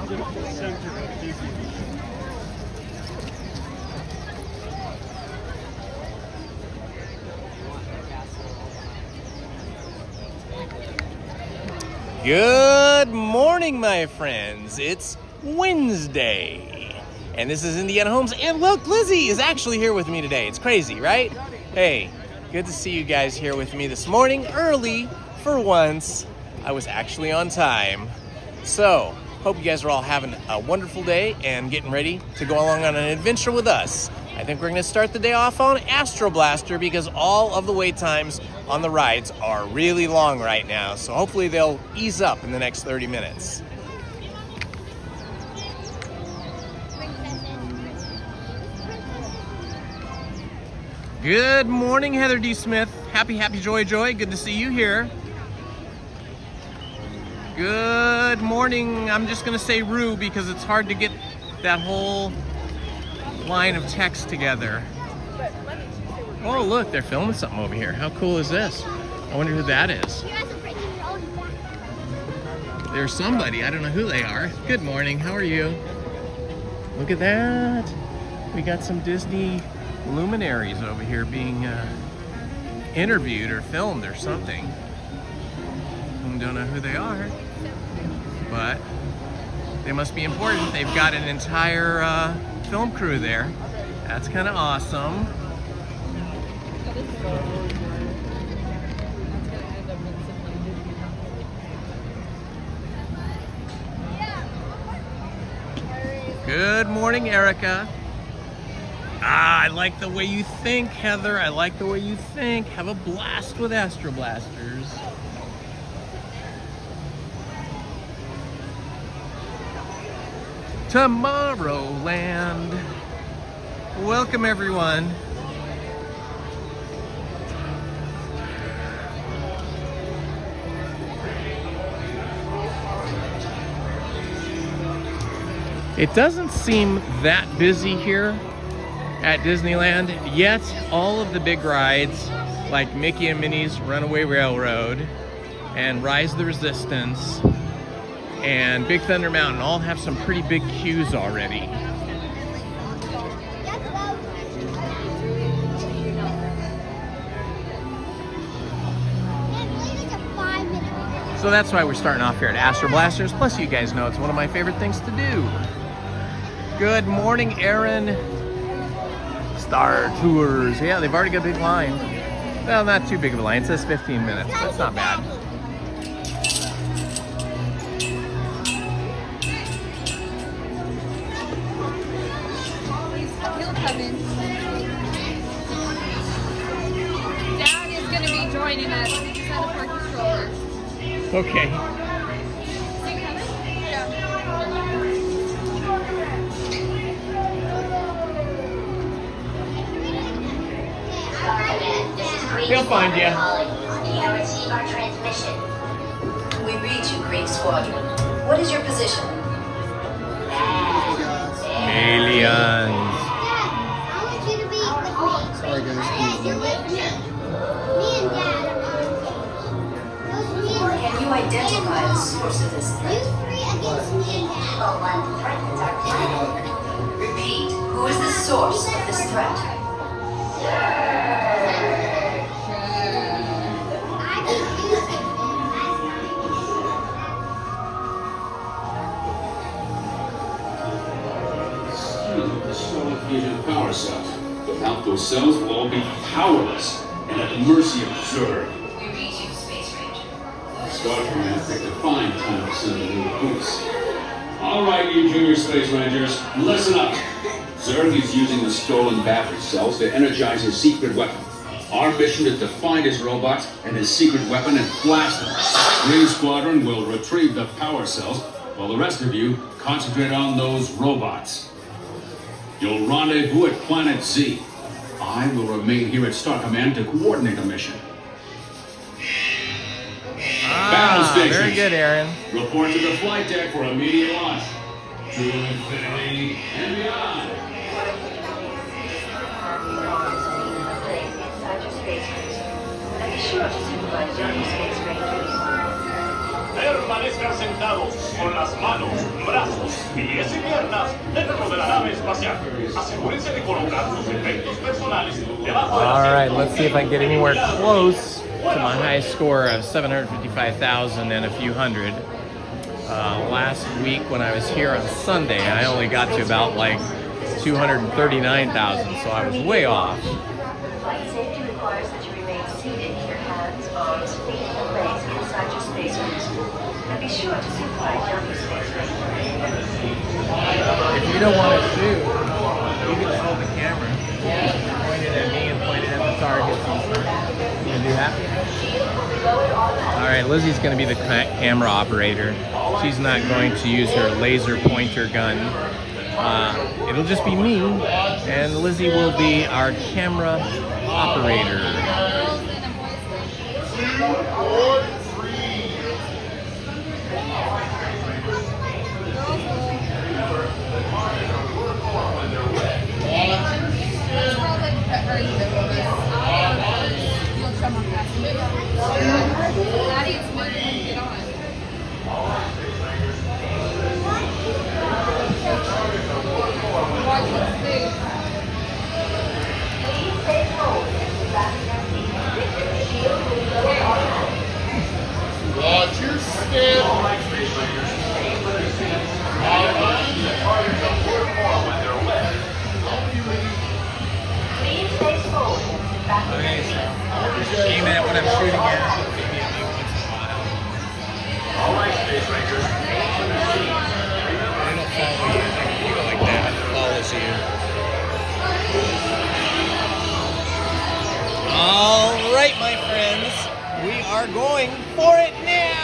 Good morning, my friends. It's Wednesday, and this is Indiana Holmes, and look, Lizzy is actually here with me today. It's crazy, right? Hey, good to see you guys here with me this morning, early for once. I was actually on time. So, hope you guys are all having a wonderful day and getting ready to go along on an adventure with us. I think we're going to start the day off on Astro Blaster because all of the wait times on the rides are really long right now. So hopefully they'll ease up in the next 30 minutes. Good morning, Heather D. Smith. Happy joy. Good to see you here. Good morning. I'm just going to say Rue because it's hard to get that whole line of text together. Oh, look, they're filming something over here. How cool is this? I wonder who that is. There's somebody. I don't know who they are. Good morning. How are you? Look at that. We got some Disney luminaries over here being interviewed or filmed or something. I don't know who they are, but they must be important. They've got an entire film crew there. That's kind of awesome. Good morning, Erica. I like the way you think, Heather. I like the way you think. Have a blast with Astro Blasters. Tomorrowland. Welcome, everyone. It doesn't seem that busy here at Disneyland, yet all of the big rides like Mickey and Minnie's Runaway Railroad and Rise of the Resistance and Big Thunder Mountain all have some pretty big queues already. So that's why we're starting off here at Astro Blasters. Plus, you guys know it's one of my favorite things to do. Good morning, Aaron. Star Tours. Yeah, they've already got a big line. Well, not too big of a line. It says 15 minutes. That's not bad. Dad is going to be joining us. We just had to park the stroller. Okay. They'll find you. You have received our transmission. We read you, Green Squadron. What is your position? Aliens. I want you to be with me. Sorry, guys. Dad, you're with me. Me and Dad are on. Can you identify the source of this threat? You three against me and Dad. One threatens our planet. Repeat, who is the source of this threat? Fusion power cells. Without those cells, we'll all be powerless and at the mercy of Zurg. We read you, Space Ranger. Squadron man picked a fine time to send the new boots. All right, you junior space rangers, listen up. Zurg is using the stolen battery cells to energize his secret weapon. Our mission is to find his robots and his secret weapon and blast them. Green Squadron will retrieve the power cells, while the rest of you concentrate on those robots. You'll rendezvous at Planet Z. I will remain here at Star Command to coordinate the mission. Battle stations. Very good, Aaron. Report to the flight deck for immediate launch. To infinity and beyond. Inside your space cruiser. Are you sure to supervise your space rangers? Permanezcan sentados con las manos, brazos, pies y piernas dentro de la nave espacial. Asegúrense de colocar sus efectos personales debajo de la All right, let's see if I can get anywhere close to my high score of 755,000 and a few hundred. Last week when I was here on Sunday, I only got to about like 239,000, so I was way off. Flight safety requires that you remain seated, your hands, arms, feet, and legs inside your spacesuits. And be sure to sit quiet down your spacesuit. If you don't want to shoot, you can just hold the camera, point it at me and point it at the targets and stuff. You gonna do that? All right, Lizzie's gonna be the camera operator. She's not going to use her laser pointer gun. It'll just be me, and Lizzie will be our camera operator. Okay, so aim at what I'm shooting at. All right, Space Rangers. They don't follow you. They can go like that. It follows you. All right, my friends. We are going for it now.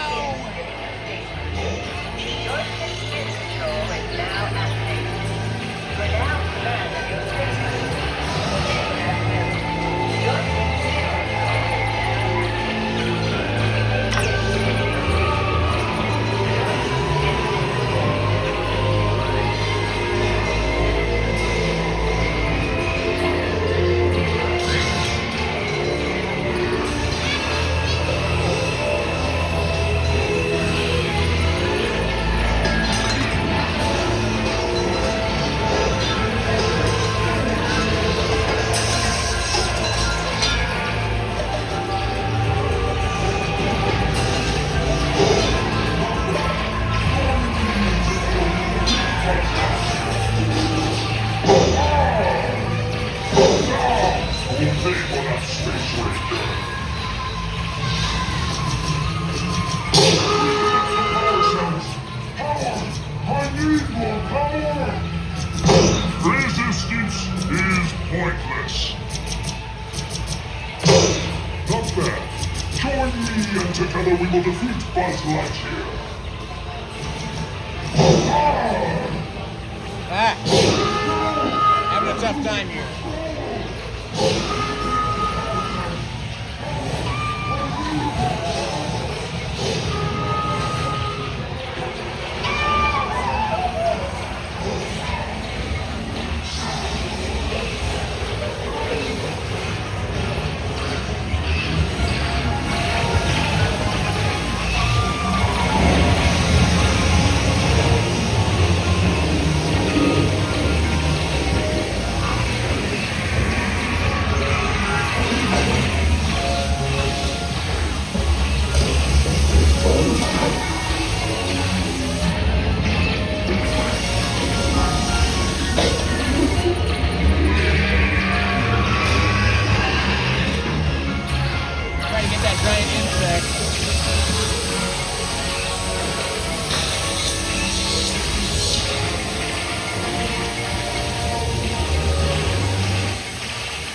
Resistance is pointless. Not bad. Join me and together we will defeat Buzz Lightyear. Ah, having a tough time here.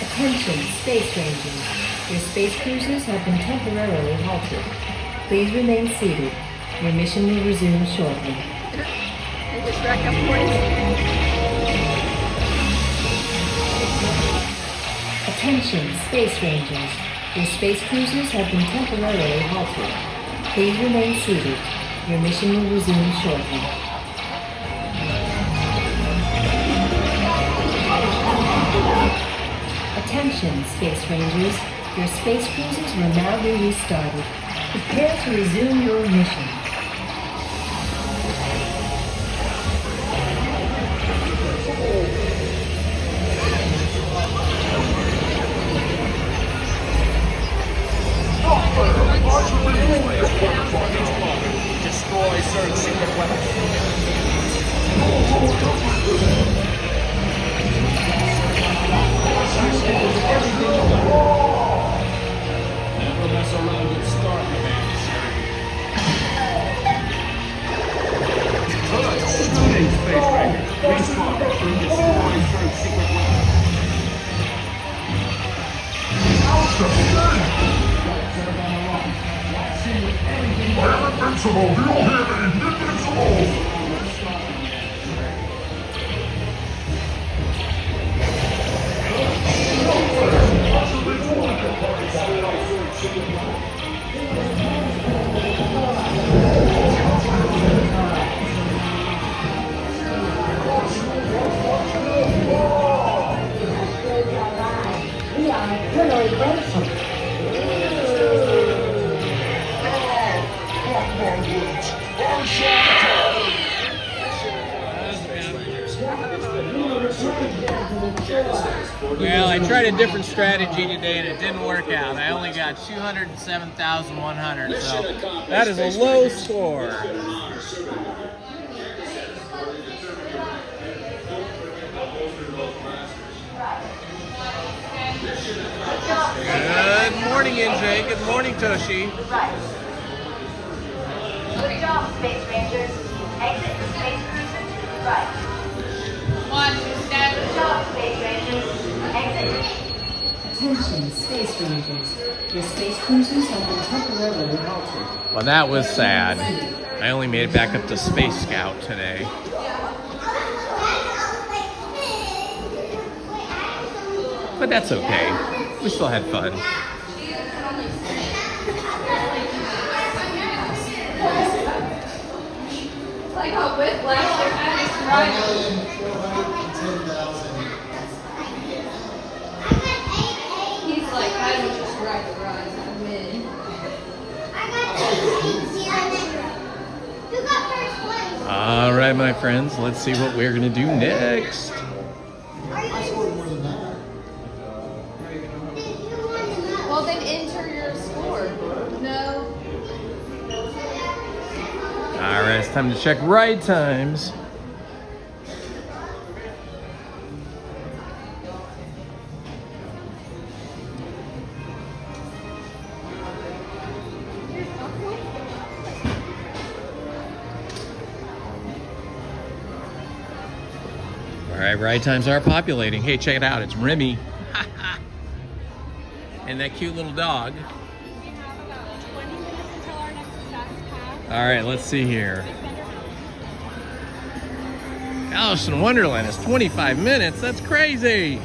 Attention, Space Rangers. Your space cruisers have been temporarily halted. Please remain seated. Your mission will resume shortly. Attention, Space Rangers. Your space cruisers have been temporarily halted. Please remain seated. Your mission will resume shortly. Attention, Space Rangers. Your space cruisers will now be restarted. Prepare to resume your mission. search secret weapons. Never mess around with Star Command, sir. Space Ranger, respawn. Destroy search secret weapons. I'm invincible! Do you hear me? Invincible! We are really grateful. Well, I tried a different strategy today and it didn't work out. I only got 207,100, so that is a low score. Good morning, NJ. Good morning, Toshi. Right. Good job, Space Rangers. Exit the Space Cruiser to the right. One, step. Good job, Space Rangers. Exit. Attention, Space Rangers. Your space cruisers have been temporarily halted. Well, that was sad. I only made it back up to Space Scout today. But that's okay. We still had fun. Like a whiplash, they're having He's like, I don't just ride the rides, I win. Who got first place? All right, my friends, let's see what we're going to do next. Well, then enter your score. No. All right, it's time to check ride times. All right, ride times are populating. Hey, check it out. It's Remy. And that cute little dog. We have about 20 minutes until our next fast pass. All right, let's see here. Alice in Wonderland is 25 minutes. That's crazy.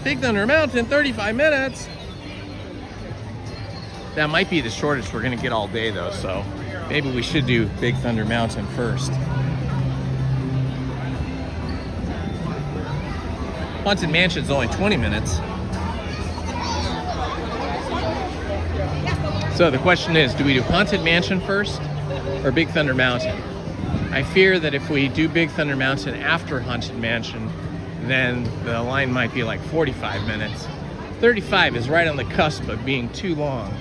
Big Thunder Mountain, 35 minutes. That might be the shortest we're gonna get all day though, so maybe we should do Big Thunder Mountain first. Haunted Mansion's only 20 minutes. So the question is, do we do Haunted Mansion first or Big Thunder Mountain? I fear that if we do Big Thunder Mountain after Haunted Mansion, then the line might be like 45 minutes. 35 is right on the cusp of being too long.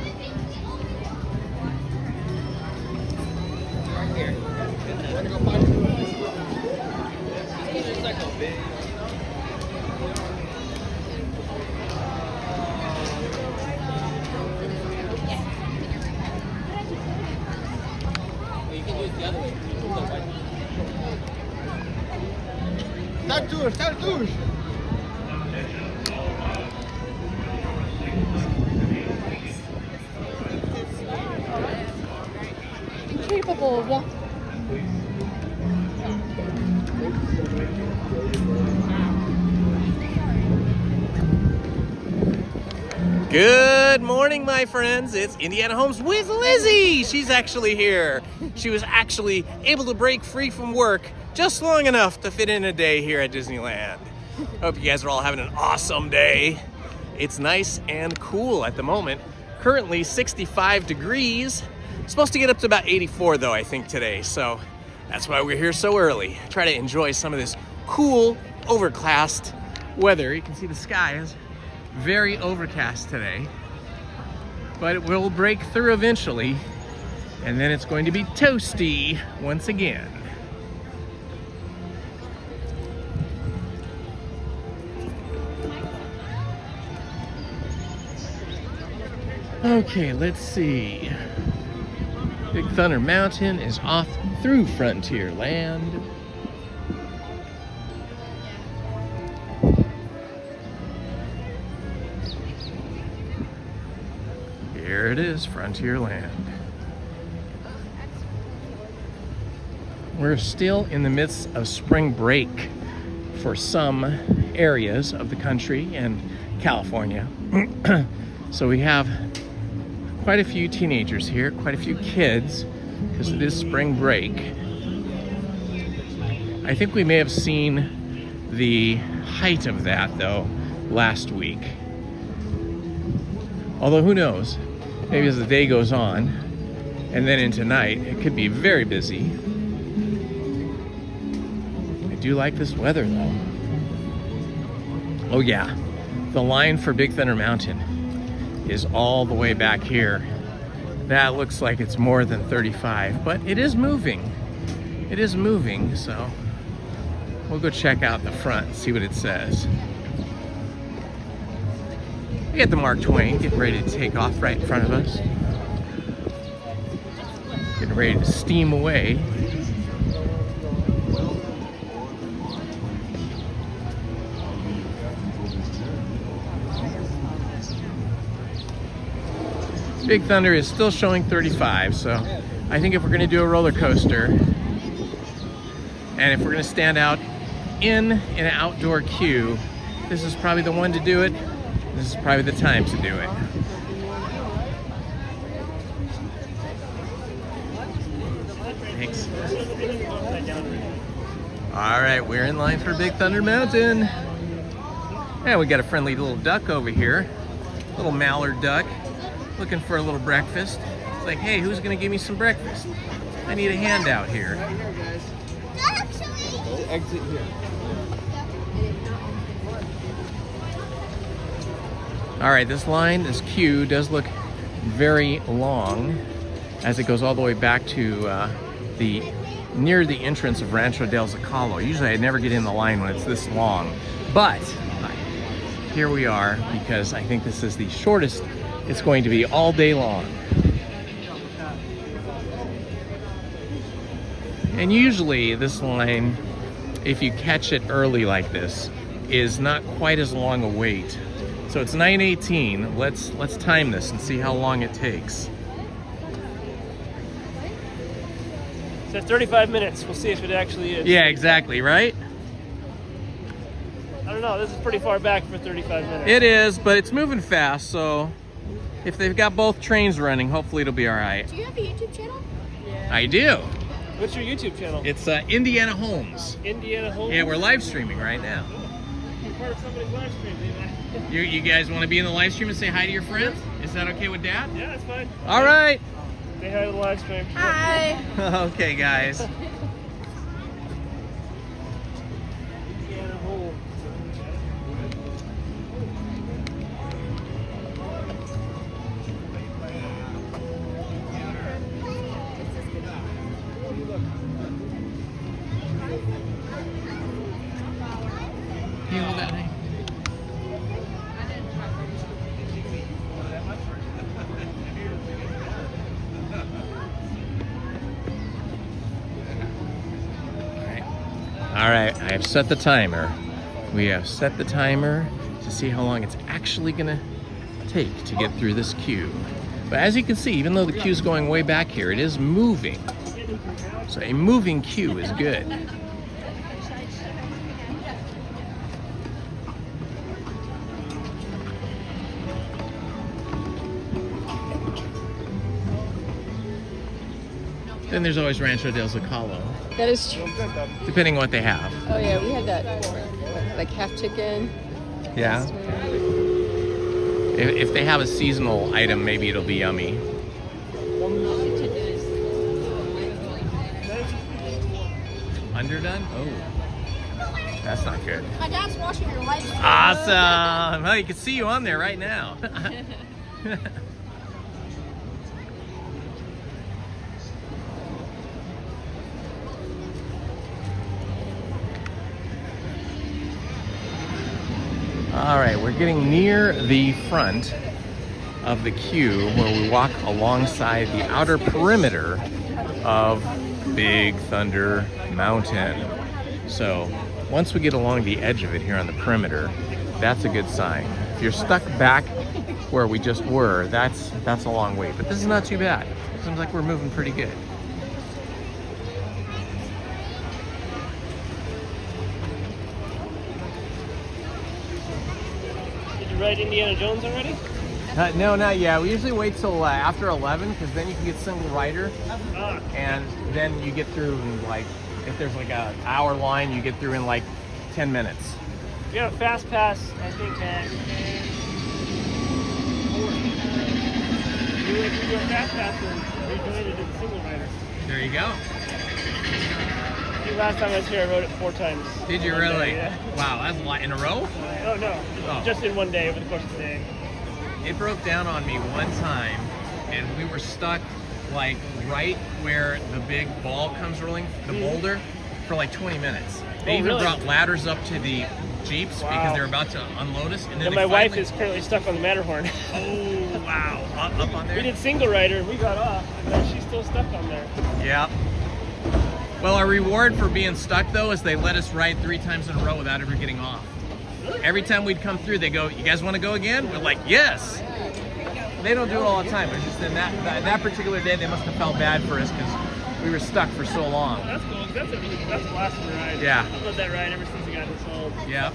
Incapable of walking. Good morning, my friends. It's Indiana Holmes with Lizzy. She's actually here. She was actually able to break free from work just long enough to fit in a day here at Disneyland. Hope you guys are all having an awesome day. It's nice and cool at the moment. Currently 65 degrees. Supposed to get up to about 84 though, I think today. So that's why we're here so early. Try to enjoy some of this cool, overcast weather. You can see the sky is very overcast today, but it will break through eventually. And then it's going to be toasty once again. Okay, let's see. Big Thunder Mountain is off through Frontierland. Here it is, Frontierland. We're still in the midst of spring break for some areas of the country and California. So we have quite a few teenagers here, quite a few kids, because it is spring break. I think we may have seen the height of that, though, last week. Although, who knows? Maybe as the day goes on, and then into night, it could be very busy. I do like this weather, though. Oh yeah, the line for Big Thunder Mountain is all the way back here. That looks like it's more than 35, but it is moving. It is moving, so we'll go check out the front, see what it says. We got the Mark Twain getting ready to take off right in front of us. Getting ready to steam away. Big Thunder is still showing 35, so I think if we're gonna do a roller coaster, and if we're gonna stand out in an outdoor queue, this is probably the one to do it. This is probably the time to do it. Thanks. All right, we're in line for Big Thunder Mountain. And we got a friendly little duck over here, little mallard duck, looking for a little breakfast. It's like, hey, who's gonna give me some breakfast? I need a handout here. Exit here. All right, this line, this queue does look very long as it goes all the way back to near the entrance of Rancho del Zocalo. Usually I never get in the line when it's this long, but here we are because I think this is the shortest it's going to be all day long. And usually this line, if you catch it early like this, is not quite as long a wait. So it's 9:18. Let's time this and see how long it takes. So 35 minutes. We'll see if it actually is. Yeah, exactly, right? I don't know. This is pretty far back for 35 minutes. It is, but it's moving fast, so if they've got both trains running, hopefully it'll be all right. Do you have a YouTube channel? Yeah. I do. What's your YouTube channel? It's Indiana Holmes. Indiana Holmes? Yeah, we're live streaming right now. You're part of somebody's live stream, man. You guys want to be in the live stream and say hi to your friends? Is that okay with Dad? Yeah, that's fine. All right. Say hi to the live stream. Hi. Okay, guys. Indiana Holmes. You hold that thing. All right, I have set the timer. We have set the timer to see how long it's actually gonna take to get through this queue. But as you can see, even though the queue's going way back here, it is moving. So a moving queue is good. Then there's always Rancho del Zocalo, That is true. depending on what they have. Oh yeah, we had that like half chicken. Yeah. If they have a seasonal item, maybe it'll be yummy. Underdone? Oh, that's not good. My dad's watching your live stream. Awesome! Well, you can see you on there right now. All right, we're getting near the front of the queue where we walk alongside the outer perimeter of Big Thunder Mountain. So once we get along the edge of it here on the perimeter, that's a good sign. If you're stuck back where we just were, that's a long wait, but this is not too bad. Seems like we're moving pretty good. Did you ride Indiana Jones already? No, not yet. We usually wait till after 11 because then you can get single rider, and then you get through in like, if there's like an hour line, you get through in like 10 minutes. We have a fast pass, I think, at 4. We do a fast pass and we donated to the single rider. There you go. I think last time I was here, I rode it 4 times. Did you really? Day, yeah. Wow, that's a lot. In a row? Oh, no. Oh. Just in one day, over the course of the day. It broke down on me one time, and we were stuck like right where the big ball comes rolling, the boulder, for like 20 minutes. They even brought ladders up to the Jeeps because they're about to unload us. And then my wife is currently stuck on the Matterhorn. Oh, wow. Up on there? We did single rider, and we got off, and then she's still stuck on there. Yep. Well, our reward for being stuck, though, is they let us ride 3 times in a row without ever getting off. Every time we'd come through, they go, "You guys want to go again?" We're like, "Yes." They don't do it all the time. It's just in that particular day, they must have felt bad for us because we were stuck for so long. That's cool. That's a blast of a ride. Yeah. I've loved that ride ever since I got installed. Yep.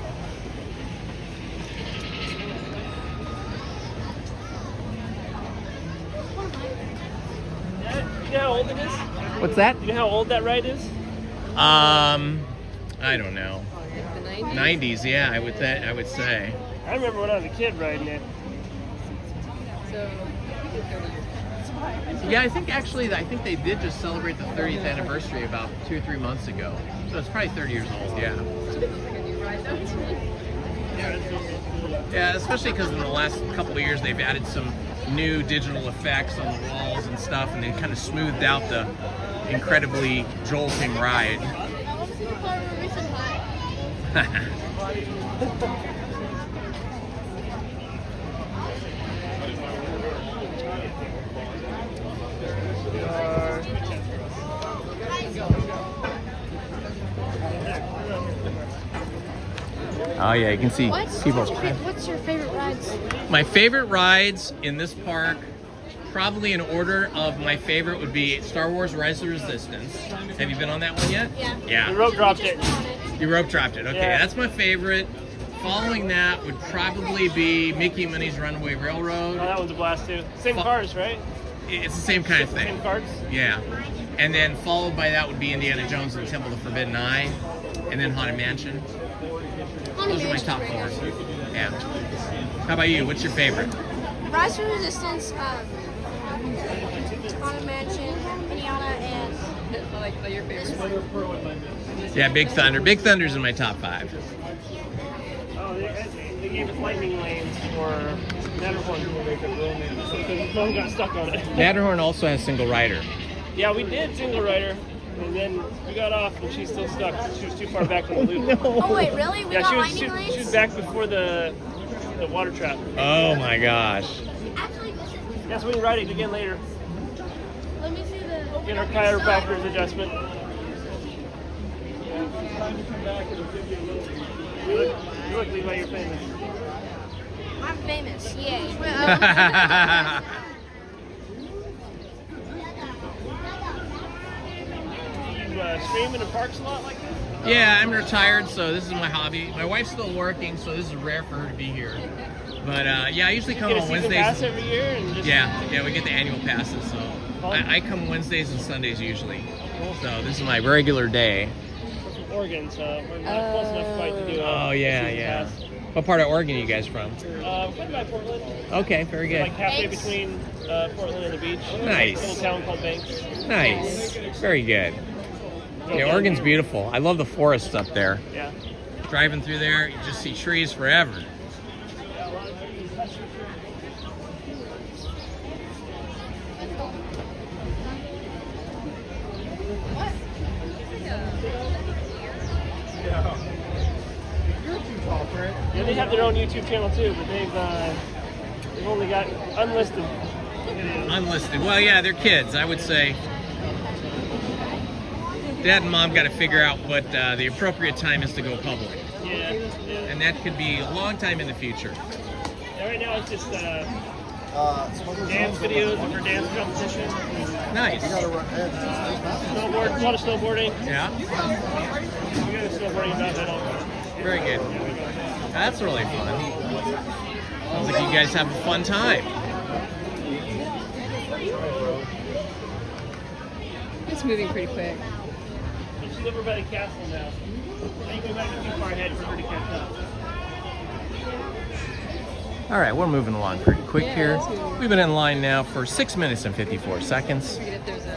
You know how old it is? What's that? You know how old that ride is? I don't know. The 90s? 90s, yeah, I would say. I remember when I was a kid riding it. So, 30 years. Yeah, I think they did just celebrate the 30th anniversary about 2 or 3 months ago. So it's probably 30 years old, yeah. Yeah, especially because in the last couple of years they've added some new digital effects on the walls and stuff, and they kind of smoothed out the incredibly jolting ride. I want to see the part where we said hi. Oh yeah, you can see people. What's your favorite rides? My favorite rides in this park, probably in order of my favorite, would be Star Wars Rise of the Resistance. Have you been on that one yet? Yeah. Yeah. We rope dropped it. You rope dropped it. Okay, Yeah. that's my favorite. Following that would probably be Mickey and Minnie's Runaway Railroad. Oh, that one's a blast too. Same cars, right? It's the same kind of thing. Same carts. Yeah. And then followed by that would be Indiana Jones and the Temple of the Forbidden Eye. And then Haunted Mansion. Those are my top 4. Yeah. How about you? What's your favorite? Rise of Resistance, Haunted Mansion, Indiana, and I like your favorite. Yeah, Big Thunder. Big Thunder's in my top 5. Oh, they gave us lightning lanes for Matterhorn. Because no one got stuck on it. Matterhorn also has single rider. Yeah, we did single rider, and then we got off, and she's still stuck. She was too far back from the loop. Oh wait, really? We Yeah, got she lightning lanes? was back before the water trap. Oh my gosh. Yeah, so we can ride it again later. Let me see the. Get our chiropractor's adjustment. You look Levi, you're famous. I'm famous. Yay. You stream in the parks a lot like this? Yeah, I'm retired, so this is my hobby. My wife's still working, so this is rare for her to be here. But yeah, I usually come Get a on season Wednesdays. pass every year and just Yeah, we get the annual passes, so I come Wednesdays and Sundays usually. So this is my regular day. We're from Oregon, so we're not close enough quite to do a yeah. season pass. What part of Oregon are you guys from? Right by Portland. Okay, very good. Like halfway between Portland and the beach. Nice. A little town called Banks. Nice. Very good. Yeah, Oregon's beautiful. I love the forests up there. Yeah. Driving through there, you just see trees forever. Yeah, they have have their own YouTube channel too, but they've only got unlisted. Unlisted. Well, yeah, they're kids. I would say Dad and Mom got to figure out what the appropriate time is to go public. Yeah. And that could be a long time in the future. Yeah, right now it's just dance videos for dance competition. Nice. Snowboard, a lot of snowboarding. Yeah. We got a snowboarding event at all. Very good. That's really fun. Sounds like you guys have a fun time. It's moving pretty quick. It's over by the castle now. Now you go back too far ahead for her to catch up. All right, we're moving along pretty quick here. We've been in line now for 6 minutes and 54 seconds. Forget if there's a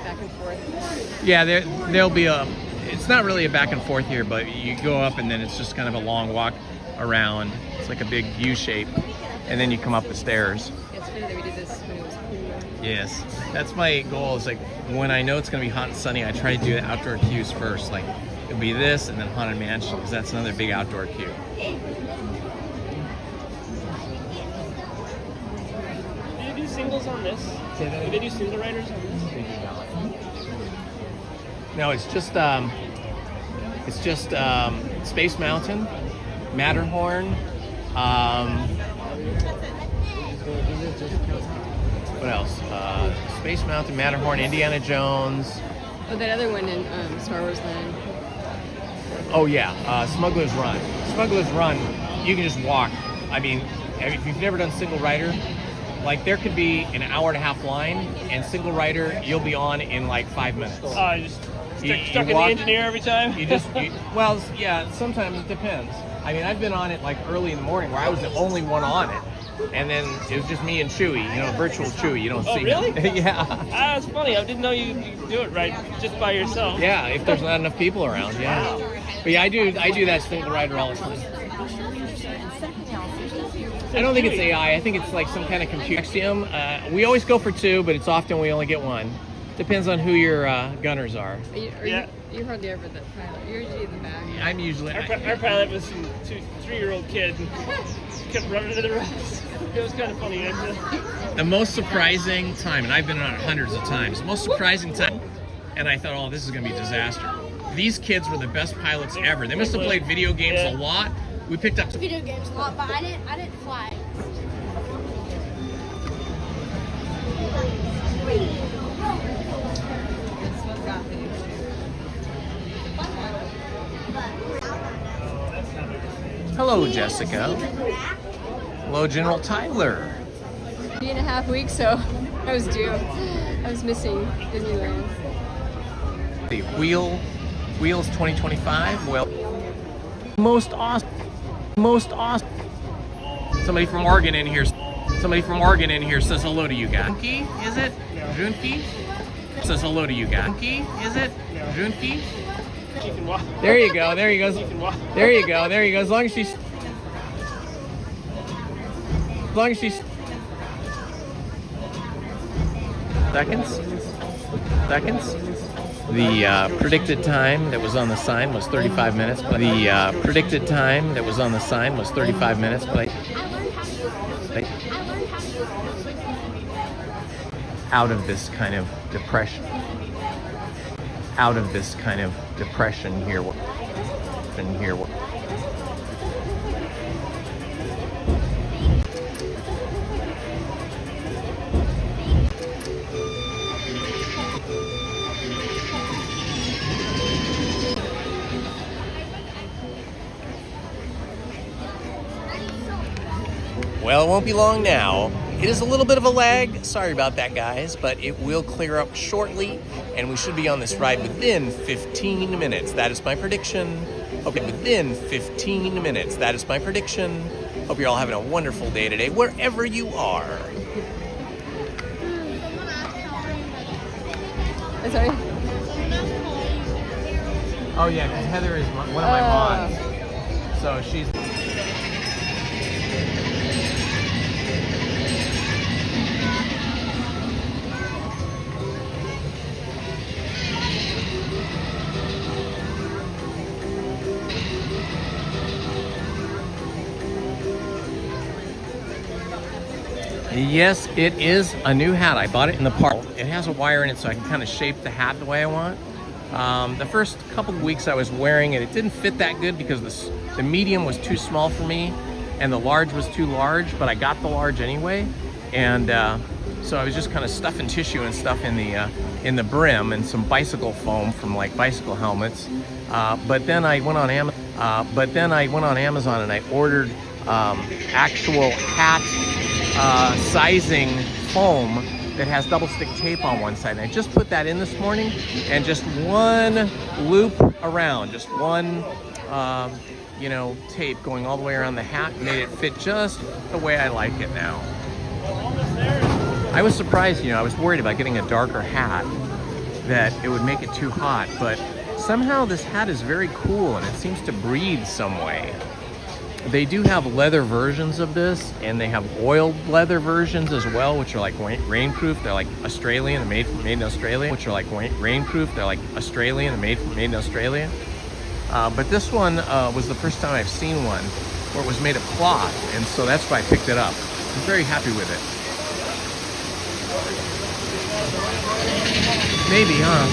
back and forth. Yeah, there'll be a, it's not really a back and forth here, but you go up and then it's just kind of a long walk around. It's like a big U shape, and then you come up the stairs. It's funny that we did this when it was cool. Yes, that's my goal, is like when I know it's gonna be hot and sunny, I try to do the outdoor cues first. Like it'll be this and then Haunted Mansion, because that's another big outdoor cue. Singles on this? Do they do single riders on this? No, it's just Space Mountain, Matterhorn. What else? Space Mountain, Matterhorn, Indiana Jones. Oh, that other one in Star Wars Land. Oh yeah, Smuggler's Run. Smuggler's Run, you can just walk. I mean, if you've never done single rider, like there could be an hour-and-a-half line, and single rider you'll be on in like 5 minutes. Oh, you just stuck in the engineer every time? Well, yeah, sometimes it depends. I mean, I've been on it like early in the morning where I was the only one on it, and then it was just me and Chewie, virtual Chewie. You don't see him. Oh, really? Yeah. That's funny. I didn't know you do it right just by yourself. Yeah, if there's not enough people around. Yeah. Wow. But yeah, I do that single rider all the time. I don't think it's AI. I think it's like some kind of computer. We always go for 2, but it's often we only get 1. Depends on who your gunners are. You're hardly ever the pilot. You're usually in the back. I'm usually... Our pilot was some 3-year-old kid and kept running into the rocks. It was kind of funny. The most surprising time, and I've been on it hundreds of times, the most surprising time, and I thought, oh, this is going to be a disaster. These kids were the best pilots ever. They must have played video games a lot. We picked up video games a lot, but I didn't fly. Hello, Jessica. Hello, General Tyler. 3.5 weeks, so I was due. I was missing Disneyland. The Wheels 2025. Well, most awesome. Somebody from Oregon in here. Says hello to you guys. Junkie, is it? Junkie? Says hello to you guys. Junkie, is it? Junkie? There you go. There you go. There you go. There you go. As long as she's. Seconds. The predicted time that was on the sign was 35 minutes. But the predicted time that was on the sign was 35 minutes. But out of this kind of depression. Here. Well, it won't be long now. It is a little bit of a lag. Sorry about that, guys, but it will clear up shortly, and we should be on this ride within 15 minutes. That is my prediction. Okay, within 15 minutes. That is my prediction. Hope you're all having a wonderful day today, wherever you are. Sorry? Oh, yeah, because Heather is one of my mods. So she's... Yes, it is a new hat. I bought it in the park. It has a wire in it so I can kind of shape the hat the way I want. The first couple of weeks I was wearing it, it didn't fit that good because the medium was too small for me and the large was too large, but I got the large anyway. And so I was just kind of stuffing tissue and stuff in the brim and some bicycle foam from like bicycle helmets. But then I went on Amazon and I ordered actual hat sizing foam that has double stick tape on one side. And I just put that in this morning and just one loop around, just one you know, tape going all the way around the hat made it fit just the way I like it now. I was surprised, you know, I was worried about getting a darker hat that it would make it too hot, but somehow this hat is very cool and it seems to breathe some way. They do have leather versions of this, and they have oiled leather versions as well, which are like rainproof. They're like Australian, made in Australia, which are like rainproof. They're like Australian, made in Australia. But this one was the first time I've seen one where it was made of cloth, and so that's why I picked it up. I'm very happy with it. Maybe, huh?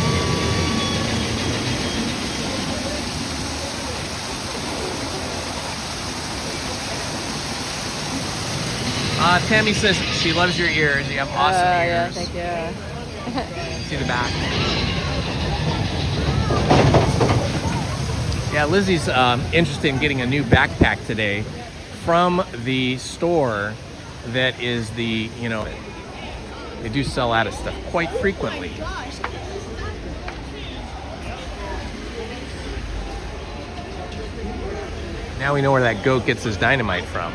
Tammy says she loves your ears. You have awesome ears. Yeah, thank you. See the back. Yeah, Lizzie's interested in getting a new backpack today from the store that is the, you know, they do sell out of stuff quite frequently. Now we know where that goat gets his dynamite from.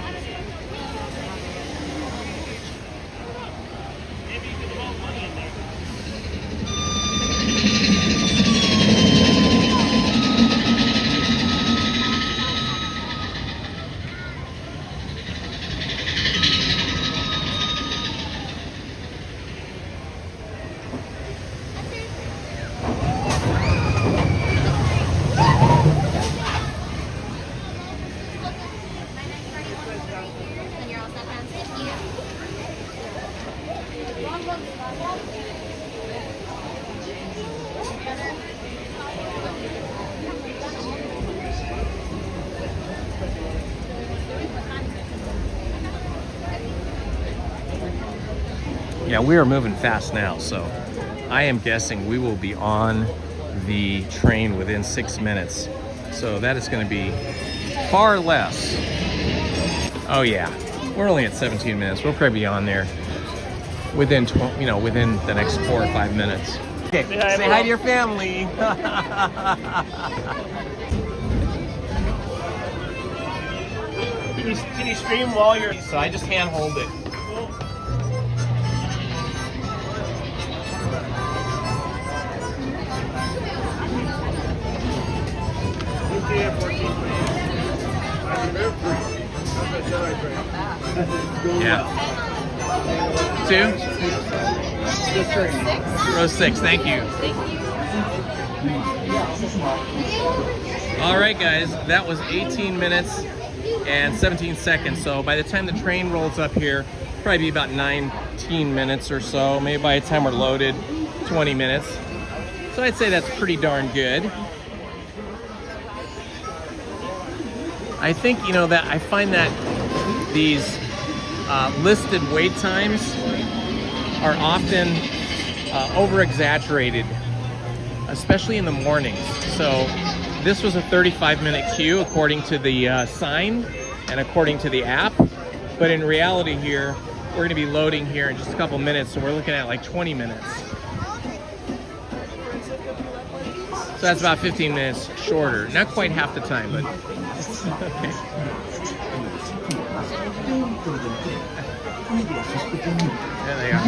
Yeah, we are moving fast now, so I am guessing we will be on the train within 6 minutes. So that is going to be far less. Oh yeah, we're only at 17 minutes. We'll probably be on there within within the next 4 or 5 minutes. Okay, say hi to your family. Can you stream while you're... So I just hand hold it. Yeah. 2? Row 6, thank you. All right, guys, that was 18 minutes and 17 seconds. So by the time the train rolls up here, probably be about 19 minutes or so. Maybe by the time we're loaded, 20 minutes. So I'd say that's pretty darn good. I think, you know, that I find that these listed wait times are often over-exaggerated, especially in the mornings. So this was a 35-minute queue according to the sign and according to the app. But in reality here, we're going to be loading here in just a couple minutes, so we're looking at like 20 minutes. So that's about 15 minutes shorter. Not quite half the time, but okay. There they are.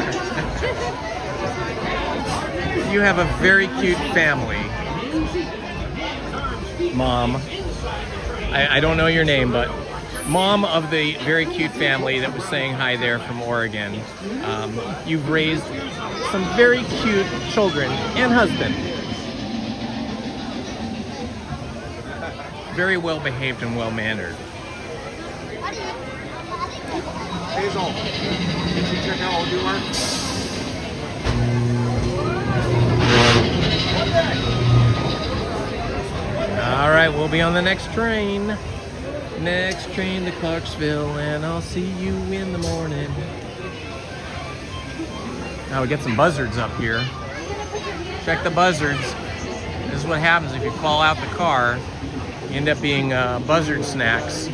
You have a very cute family. Mom. I don't know your name, but mom of the very cute family that was saying hi there from Oregon. You've raised some very cute children and husband. Very well behaved and well mannered. Hazel, did you check out how you are? All right, we'll be on the next train. Next train to Clarksville, and I'll see you in the morning. Now we get some buzzards up here. Check the buzzards. This is what happens if you fall out the car. You end up being buzzard snacks.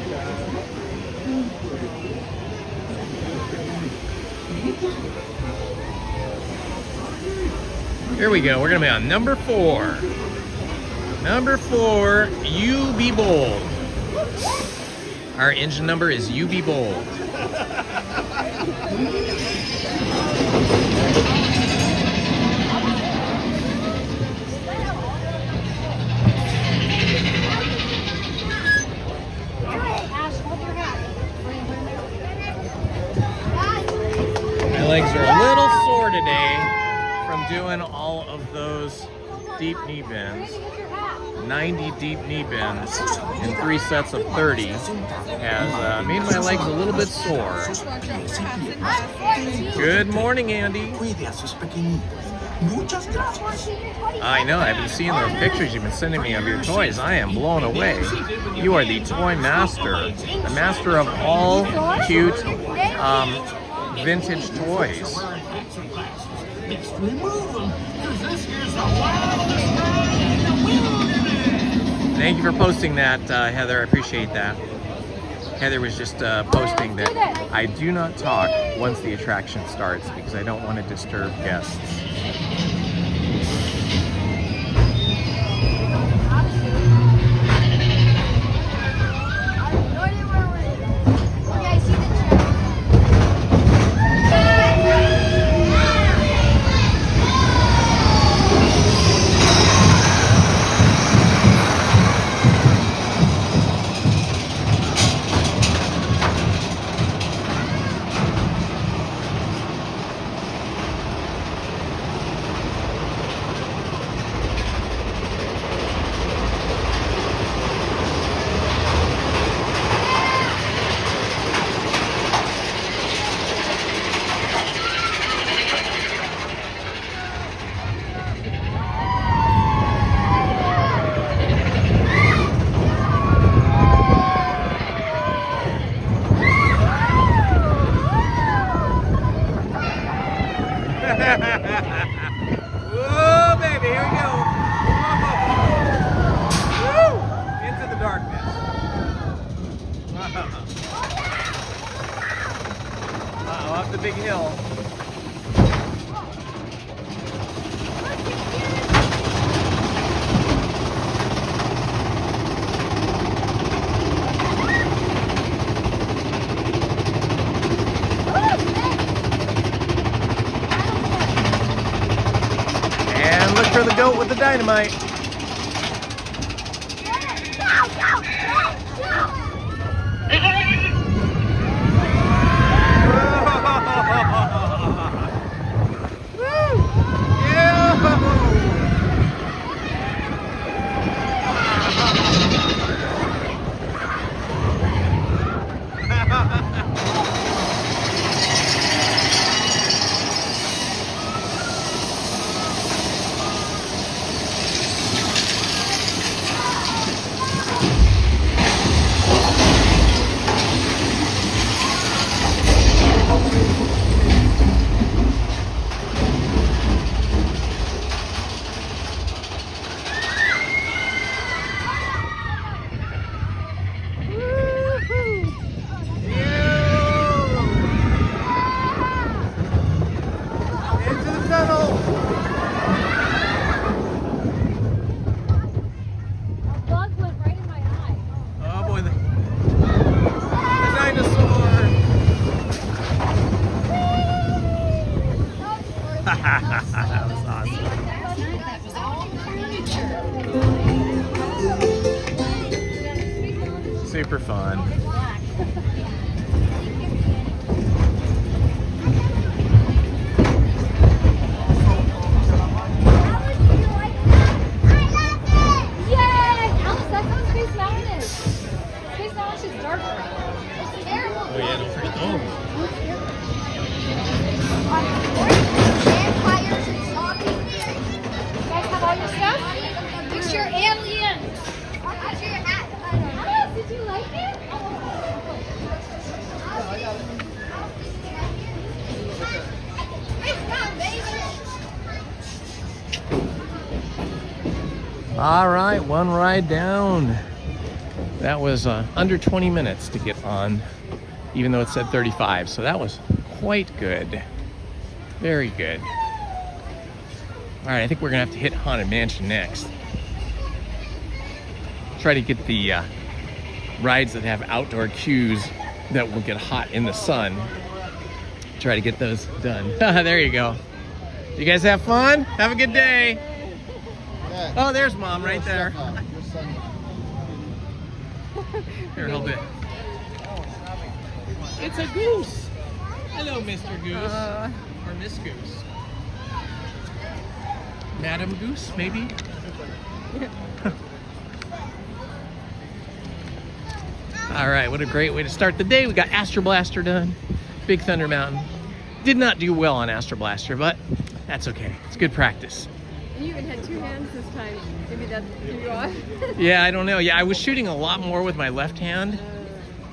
Here we go. We're gonna be on number 4. Number 4, You Be Bold. Our engine number is You Be Bold. My legs are a little sore today from doing all of those deep knee bends. 90 deep knee bends in 3 sets of 30 has made my legs a little bit sore. Good morning, Andy. I know, I've been seeing those pictures you've been sending me of your toys. I am blown away. You are the toy master, the master of all cute vintage toys. Thank you for posting that, Heather. I appreciate that. Heather was just posting that I do not talk once the attraction starts because I don't want to disturb guests. Whoa, baby, here we go. Woo! Into the darkness. Uh-oh, up the big hill. For the goat with the dynamite. That was awesome. Super fun. Oh yeah, don't forget those. All right, one ride down. That was under 20 minutes to get on, even though it said 35. So that was quite good. Very good. All right, I think we're gonna have to hit Haunted Mansion next. Try to get the rides that have outdoor queues that will get hot in the sun. Try to get those done. There you go. You guys have fun? Have a good day. Oh, there's Mom right there. Here, hold it. It's a goose. Hello, Mr. Goose. Or Miss Goose. Madam Goose, maybe? All right, what a great way to start the day. We got Astro Blaster done. Big Thunder Mountain. Did not do well on Astro Blaster, but that's okay. It's good practice. You even had two hands this time. Maybe that threw you off. Yeah, I don't know. Yeah, I was shooting a lot more with my left hand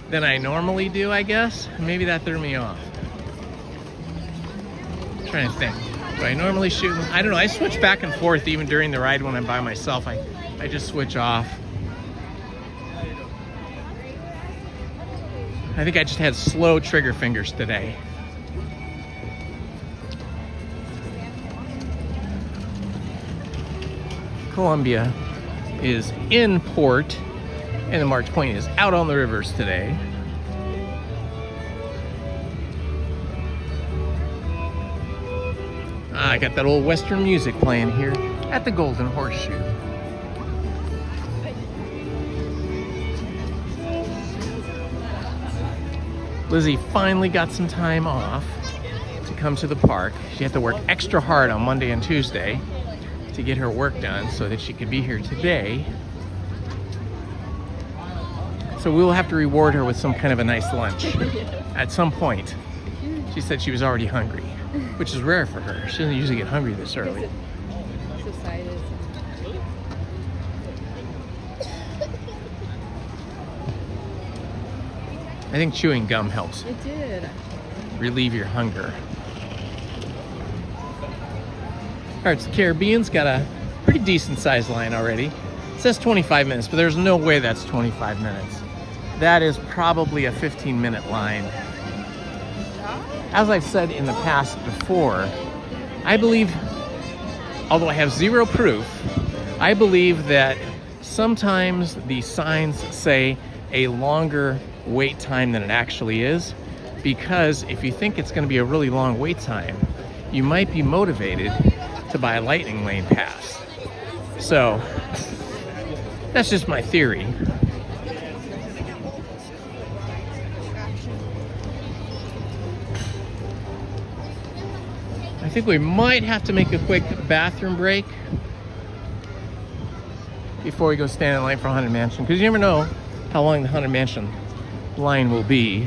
than I normally do, I guess. Maybe that threw me off. I'm trying to think. Do I normally shoot? I don't know. I switch back and forth even during the ride when I'm by myself. I just switch off. I think I just had slow trigger fingers today. Columbia is in port, and the March Point is out on the rivers today. I got that old Western music playing here at the Golden Horseshoe. Lizzie finally got some time off to come to the park. She had to work extra hard on Monday and Tuesday to get her work done so that she could be here today. So we will have to reward her with some kind of a nice lunch at some point. She said she was already hungry, which is rare for her. She doesn't usually get hungry this early. I think chewing gum helps. It did. Relieve your hunger. Pirates of the Caribbean's got a pretty decent sized line already. It says 25 minutes, but there's no way that's 25 minutes. That is probably a 15-minute line. As I've said in the past before, I believe, although I have zero proof, I believe that sometimes the signs say a longer wait time than it actually is, because if you think it's going to be a really long wait time, you might be motivated to buy a lightning lane pass. So that's just my theory. I think we might have to make a quick bathroom break before we go stand in line for Haunted Mansion, because you never know how long the Haunted Mansion line will be,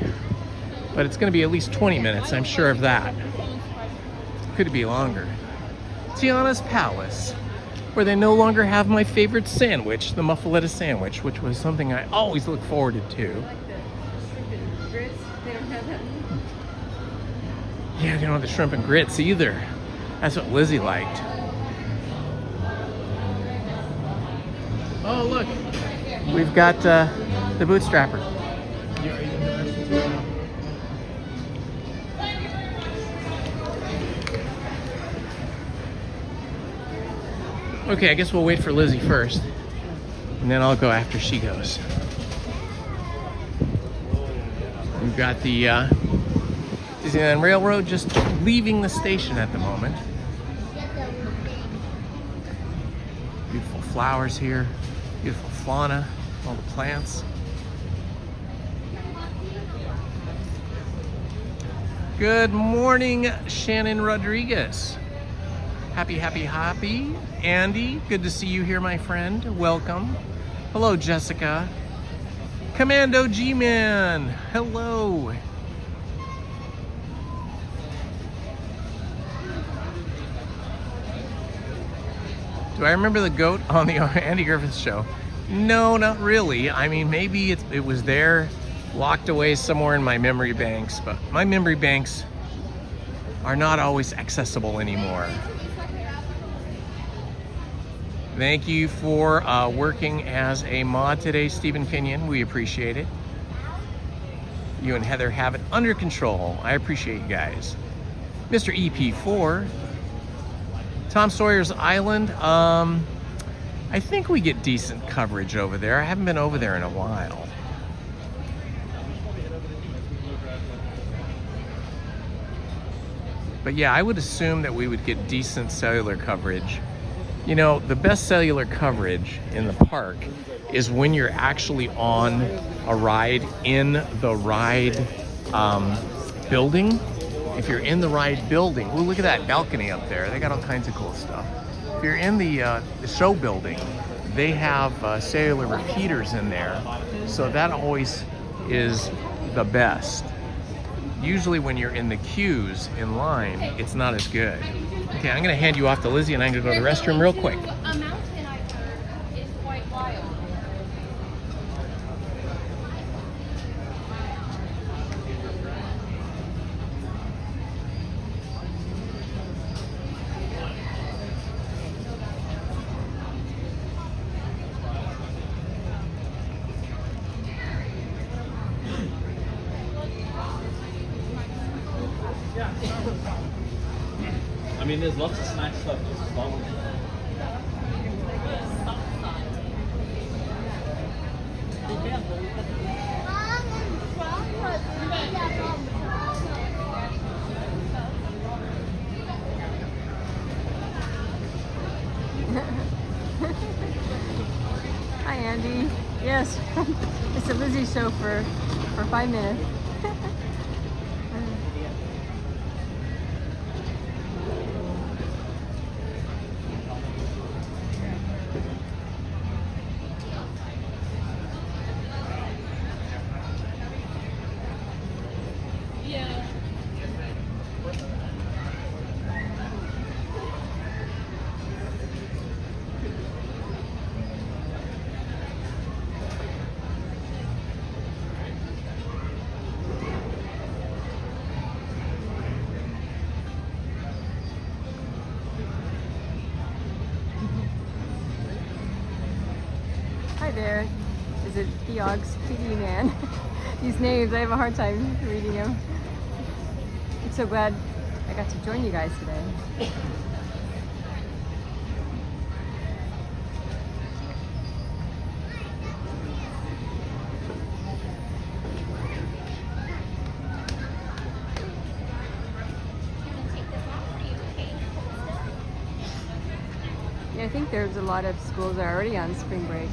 but it's going to be at least 20 minutes, I'm sure of that. Could it be longer? Tiana's Palace, where they no longer have my favorite sandwich, the muffaletta sandwich, which was something I always look forward to. Grits, they don't have that. Yeah, they don't have the shrimp and grits either. That's what Lizzie liked. Oh, look. We've got the bootstrapper. Okay, I guess we'll wait for Lizzie first, and then I'll go after she goes. We've got the Disneyland Railroad just leaving the station at the moment. Beautiful flowers here, beautiful fauna, all the plants. Good morning, Shannon Rodriguez. Happy. Andy, good to see you here, my friend. Welcome. Hello, Jessica. Commando G-Man, hello. Do I remember the goat on the Andy Griffith show? No, not really. I mean, maybe it was there, locked away somewhere in my memory banks, but my memory banks are not always accessible anymore. Thank you for working as a mod today, Stephen Kenyon. We appreciate it. You and Heather have it under control. I appreciate you guys. Mr. EP4, Tom Sawyer's Island. I think we get decent coverage over there. I haven't been over there in a while. But yeah, I would assume that we would get decent cellular coverage. You know, the best cellular coverage in the park is when you're actually on a ride in the ride building. If you're in the ride building, ooh, look at that balcony up there. They got all kinds of cool stuff. If you're in the show building, they have cellular repeaters in there. So that always is the best. Usually when you're in the queues in line, it's not as good. Okay, I'm gonna hand you off to Lizzie and I'm gonna go to the restroom real quick. A mountain, I heard, is quite wild. I mean, there's lots of snack stuff just following. Hi, Andy. Yes, it's a Lizzie show for 5 minutes. Hi there. Is it Theog's PD Man? These names, I have a hard time reading them. I'm so glad I got to join you guys today. Yeah, I think there's a lot of schools that are already on spring break.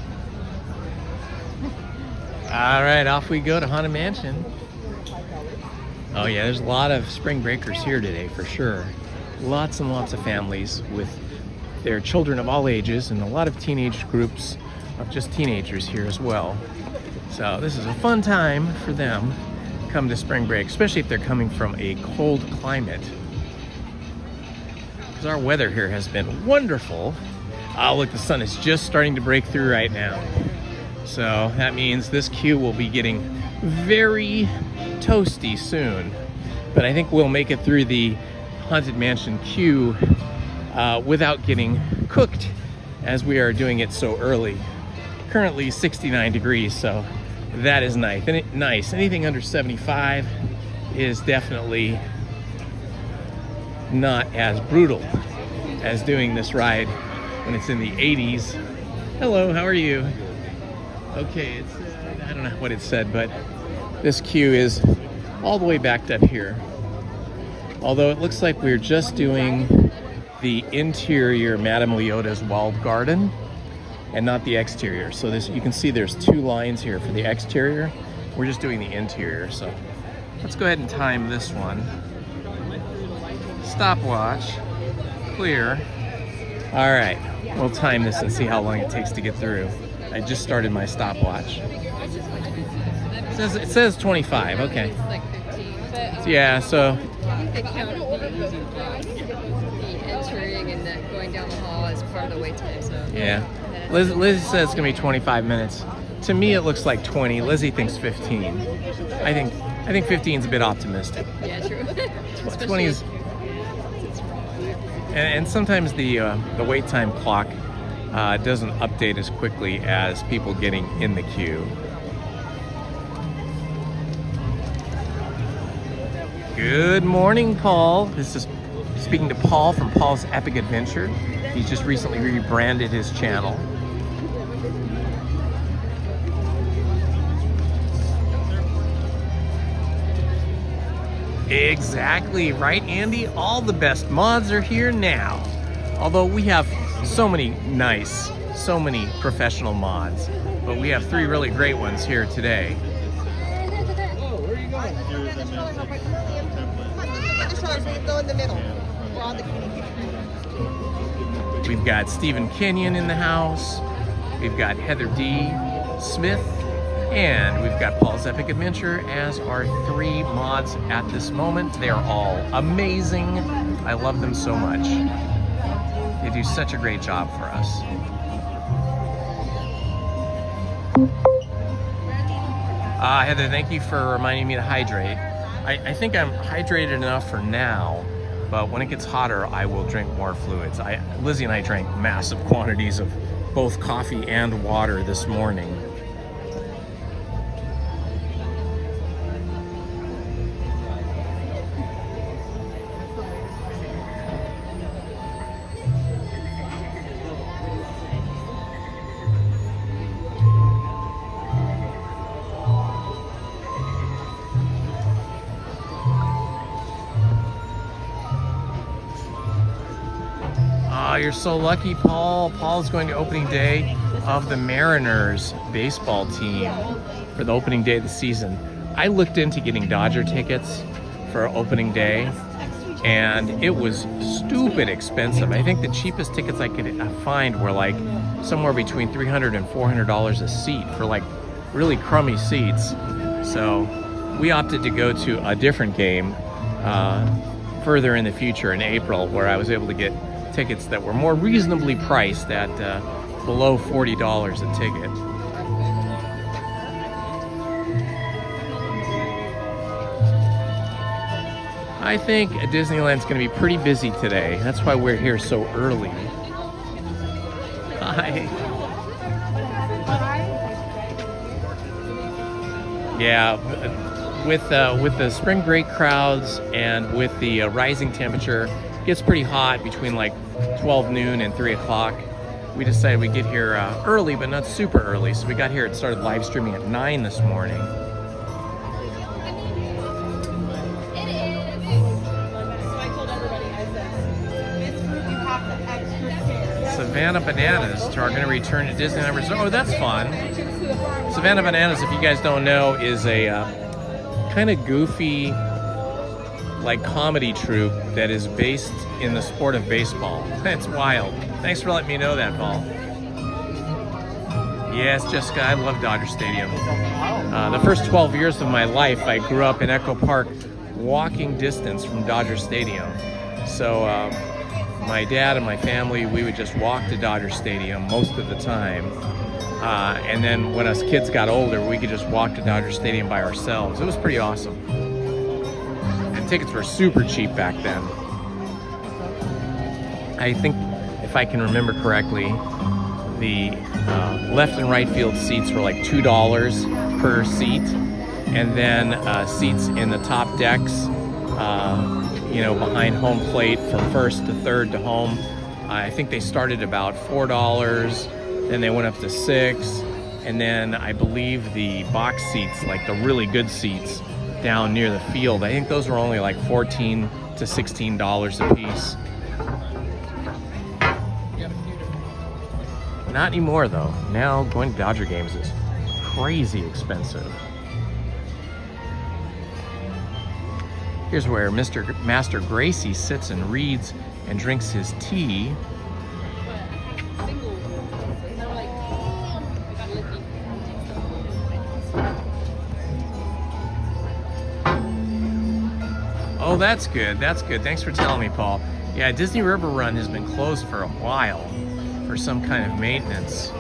All right, off we go to Haunted Mansion. Oh yeah, there's a lot of spring breakers here today for sure. Lots and lots of families with their children of all ages and a lot of teenage groups of just teenagers here as well. So this is a fun time for them come to spring break, especially if they're coming from a cold climate. Because our weather here has been wonderful. Oh look, the sun is just starting to break through right now. So that means this queue will be getting very toasty soon. But I think we'll make it through the Haunted Mansion queue without getting cooked, as we are doing it so early. Currently 69 degrees, so that is nice. Anything under 75 is definitely not as brutal as doing this ride when it's in the 80s. Hello, how are you? Okay, it's I don't know what it said, but this queue is all the way backed up here. Although it looks like we're just doing the interior Madame Leota's walled garden and not the exterior. So this, you can see there's two lines here for the exterior. We're just doing the interior. So let's go ahead and time this one. Stopwatch, clear. All right, we'll time this and see how long it takes to get through. I just started my stopwatch. It says 25, okay. Yeah, so. I think they count the entering and the going down the hall as part of the wait time, so. Yeah. Lizzie says it's gonna be 25 minutes. To me, it looks like 20. Lizzie thinks 15. I think 15 is a bit optimistic. Yeah, true. 20 is. And sometimes the wait time clock doesn't update as quickly as people getting in the queue. Good morning, Paul. This is speaking to Paul from Paul's Epic Adventure. He's just recently rebranded his channel. Exactly, right, Andy? All the best mods are here now. Although we have so many nice, so many professional mods, but we have 3 really great ones here today. Whoa, where are you going? Go in the middle. We're on the We've got Stephen Kenyon in the house. We've got Heather D. Smith. And we've got Paul's Epic Adventure as our 3 mods at this moment. They are all amazing. I love them so much. They do such a great job for us. Heather, thank you for reminding me to hydrate. I think I'm hydrated enough for now, but when it gets hotter, I will drink more fluids. Lizzie and I drank massive quantities of both coffee and water this morning. You're so lucky, Paul. Paul's going to opening day of the Mariners baseball team for the opening day of the season. I looked into getting Dodger tickets for opening day, and it was stupid expensive. I think the cheapest tickets I could find were like somewhere between $300 and $400 a seat for like really crummy seats. So we opted to go to a different game further in the future in April, where I was able to get tickets that were more reasonably priced at below $40 a ticket. I think Disneyland's going to be pretty busy today. That's why we're here so early. Hi. Yeah, with the spring break crowds and with the rising temperature, it gets pretty hot between like 12 noon and 3 o'clock. We decided we'd get here early, but not super early. So we got here and started live streaming at 9 this morning. Savannah Bananas are going to return to Disneyland Railroad. Oh, that's fun. Savannah Bananas, if you guys don't know, is a kind of goofy, like comedy troupe that is based in the sport of baseball. It's wild. Thanks for letting me know that, Paul. Yes, Jessica, I love Dodger Stadium. The first 12 years of my life, I grew up in Echo Park, walking distance from Dodger Stadium. So my dad and my family, we would just walk to Dodger Stadium most of the time. And then when us kids got older, we could just walk to Dodger Stadium by ourselves. It was pretty awesome. And tickets were super cheap back then. I think, if I can remember correctly, the left and right field seats were like $2 per seat. And then seats in the top decks, you know, behind home plate from first to third to home, I think they started about $4. Then they went up to $6. And then I believe the box seats, like the really good seats down near the field, I think those were only like $14 to $16 a piece. Not anymore though. Now going to Dodger games is crazy expensive. Here's where Master Gracie sits and reads and drinks his tea. Oh, that's good. That's good. Thanks for telling me, Paul. Yeah, Disney River Run has been closed for a while for some kind of maintenance.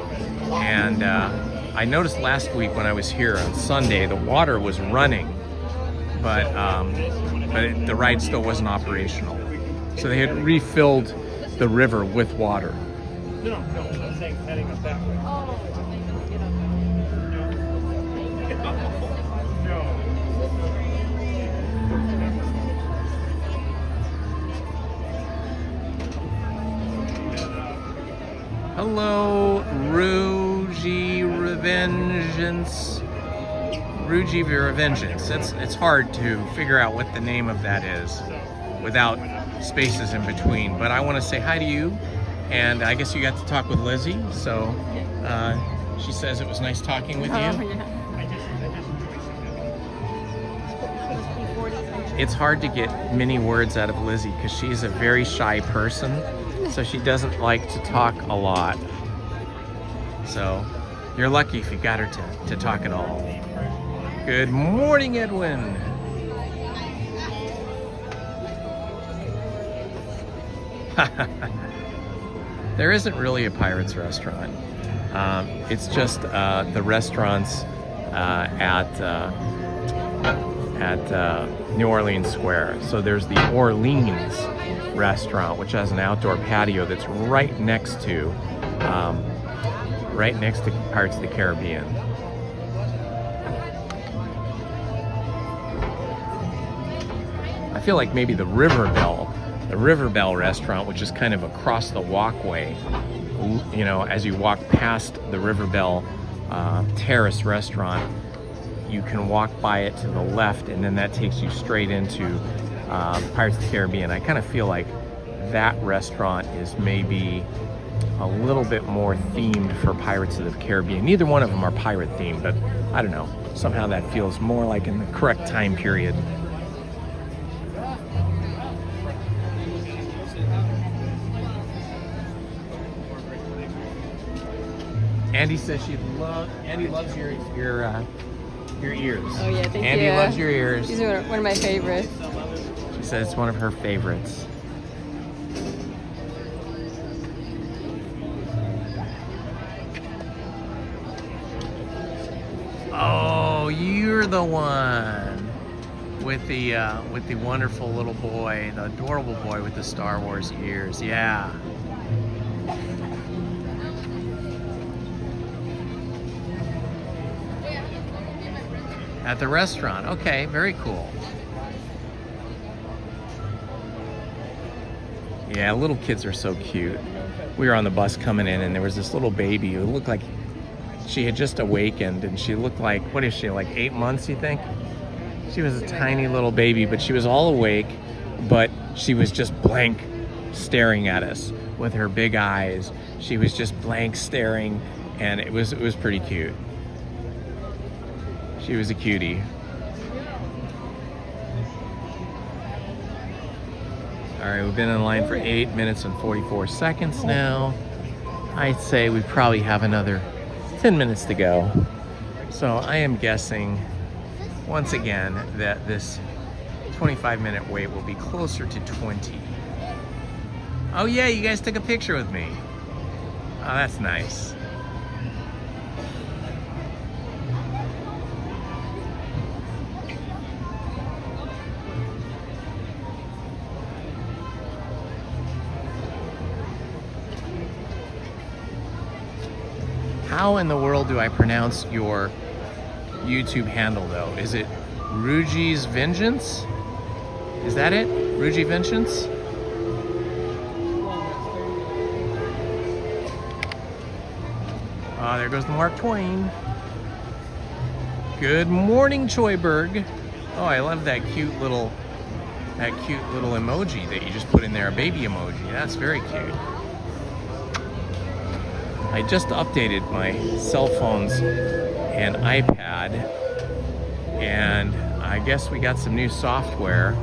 And I noticed last week when I was here on Sunday, the water was running, but the ride still wasn't operational. So they had refilled the river with water. No, I'm saying heading up that way. Oh, I'm going to get up. Hello, Rugy Revengeance. Rugy Revengeance. It's hard to figure out what the name of that is without spaces in between. But I want to say hi to you, and I guess you got to talk with Lizzy. So she says it was nice talking with you. Yeah. It's hard to get many words out of Lizzy because she's a very shy person, so she doesn't like to talk a lot. So you're lucky if you got her to talk at all. Good morning, Edwin. There isn't really a Pirates restaurant. It's just the restaurants at New Orleans Square. So there's the Orleans restaurant, which has an outdoor patio that's right next to Pirates of the Caribbean. I feel like maybe the Riverbell restaurant, which is kind of across the walkway, you know, as you walk past the Riverbell Terrace restaurant, you can walk by it to the left, and then that takes you straight into Pirates of the Caribbean. I kind of feel like that restaurant is maybe a little bit more themed for Pirates of the Caribbean. Neither one of them are pirate themed, but I don't know. Somehow that feels more like in the correct time period. Andy says Andy loves your ears. Oh yeah, thank Andy you. loves your ears. These are one of my favorites. She says it's one of her favorites. Oh, you're the one with the wonderful little boy, the adorable boy with the Star Wars ears. Yeah. At the restaurant. Okay, very cool. Yeah, little kids are so cute. We were on the bus coming in, and there was this little baby who looked like she had just awakened, and she looked like, what is she, like 8 months, you think? She was a tiny little baby, but she was all awake, but she was just blank staring at us with her big eyes. She was just blank staring, and it was pretty cute. She was a cutie. All right, we've been in line for 8 minutes and 44 seconds now. I'd say we probably have another 10 minutes to go. So I am guessing, once again, that this 25-minute wait will be closer to 20. Oh yeah, you guys took a picture with me. Oh, that's nice. How in the world do I pronounce your YouTube handle though? Is it Rugy's Vengeance? Is that it? Rugy Vengeance? Ah, there goes the Mark Twain. Good morning, Choiberg. Oh, I love that cute little emoji that you just put in there, a baby emoji. That's very cute. I just updated my cell phones and iPad, and I guess we got some new software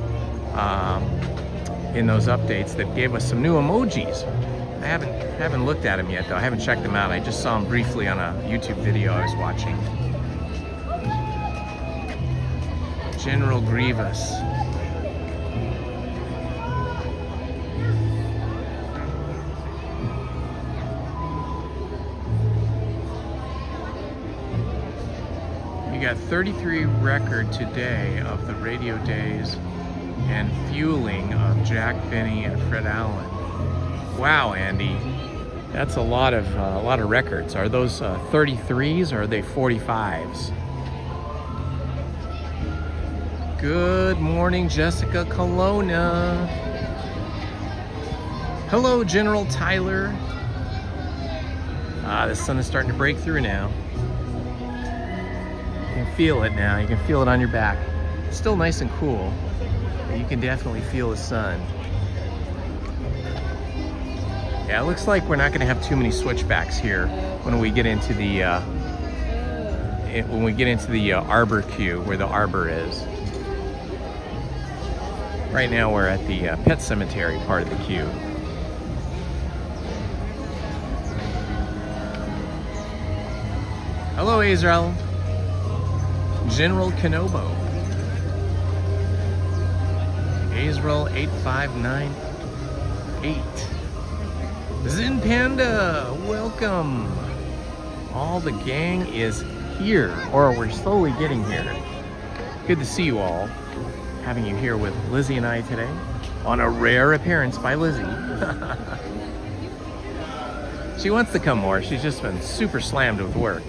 in those updates that gave us some new emojis. I haven't looked at them yet though. I haven't checked them out. I just saw them briefly on a YouTube video I was watching. General Grievous. You got 33 record today of the radio days and fueling of Jack Benny and Fred Allen. Wow, Andy. That's a lot of records. Are those 33s or are they 45s? Good morning, Jessica Colonna. Hello, General Tyler. The sun is starting to break through now. You can feel it now. You can feel it on your back. It's still nice and cool, but you can definitely feel the sun. Yeah, it looks like we're not going to have too many switchbacks here when we get into the arbor queue, where the arbor is. Right now we're at the pet cemetery part of the queue. Hello, Israel. General Kenobo. Israel 8598. Zen Panda, welcome. All the gang is here, or we're slowly getting here. Good to see you all. Having you here with Lizzie and I today on a rare appearance by Lizzie. She wants to come more. She's just been super slammed with work.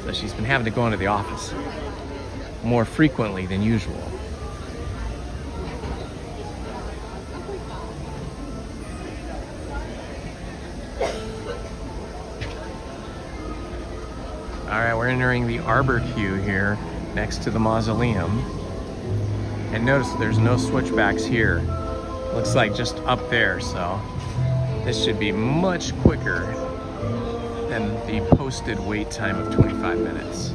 So she's been having to go into the office more frequently than usual. All right, we're entering the arbor queue here next to the mausoleum. And notice there's no switchbacks here. Looks like just up there, so this should be much quicker than the posted wait time of 25 minutes.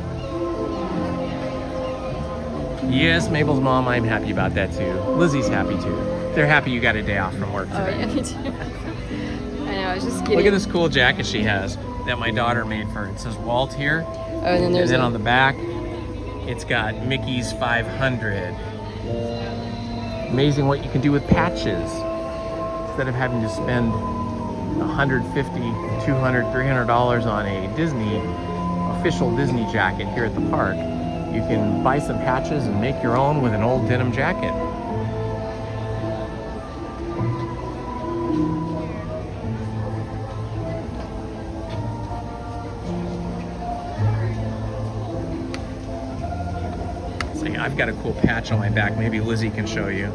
Yes, Mabel's mom, I'm happy about that too. Lizzie's happy too. They're happy you got a day off from work today. Oh, yeah, me too. I know, I was just kidding. Look at this cool jacket she has that my daughter made for her. It says Walt here. Oh, and then on the back, it's got Mickey's 500. Amazing what you can do with patches. Instead of having to spend $150, $200, $300 on a official Disney jacket here at the park, you can buy some patches and make your own with an old denim jacket. So yeah, I've got a cool patch on my back. Maybe Lizzie can show you.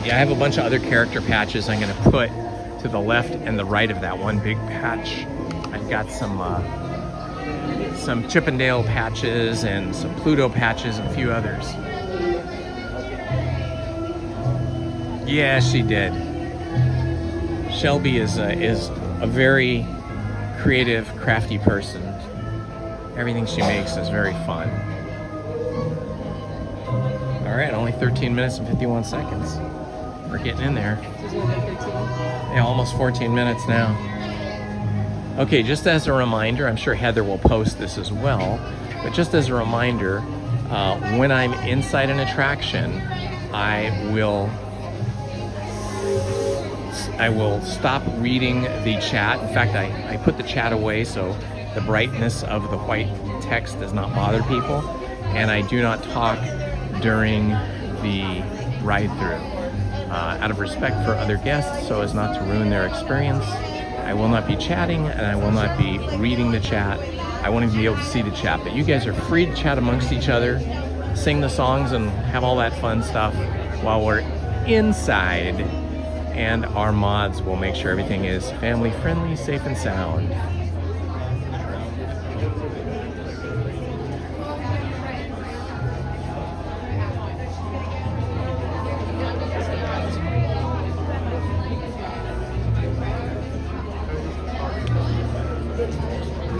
Yeah, I have a bunch of other character patches I'm going to put to the left and the right of that one big patch. I've got some Chippendale patches and some Pluto patches and a few others. Yeah, she did. Shelby is a very creative, crafty person. Everything she makes is very fun. All right, only 13 minutes and 51 seconds. We're getting in there. Yeah, almost 14 minutes now. Okay, just as a reminder, I'm sure Heather will post this as well, but just as a reminder, when I'm inside an attraction, I will stop reading the chat. In fact, I put the chat away so the brightness of the white text does not bother people, and I do not talk during the ride-through. Out of respect for other guests, so as not to ruin their experience, I will not be chatting and I will not be reading the chat. I won't even be able to see the chat, but you guys are free to chat amongst each other, sing the songs and have all that fun stuff while we're inside, and our mods will make sure everything is family friendly, safe and sound.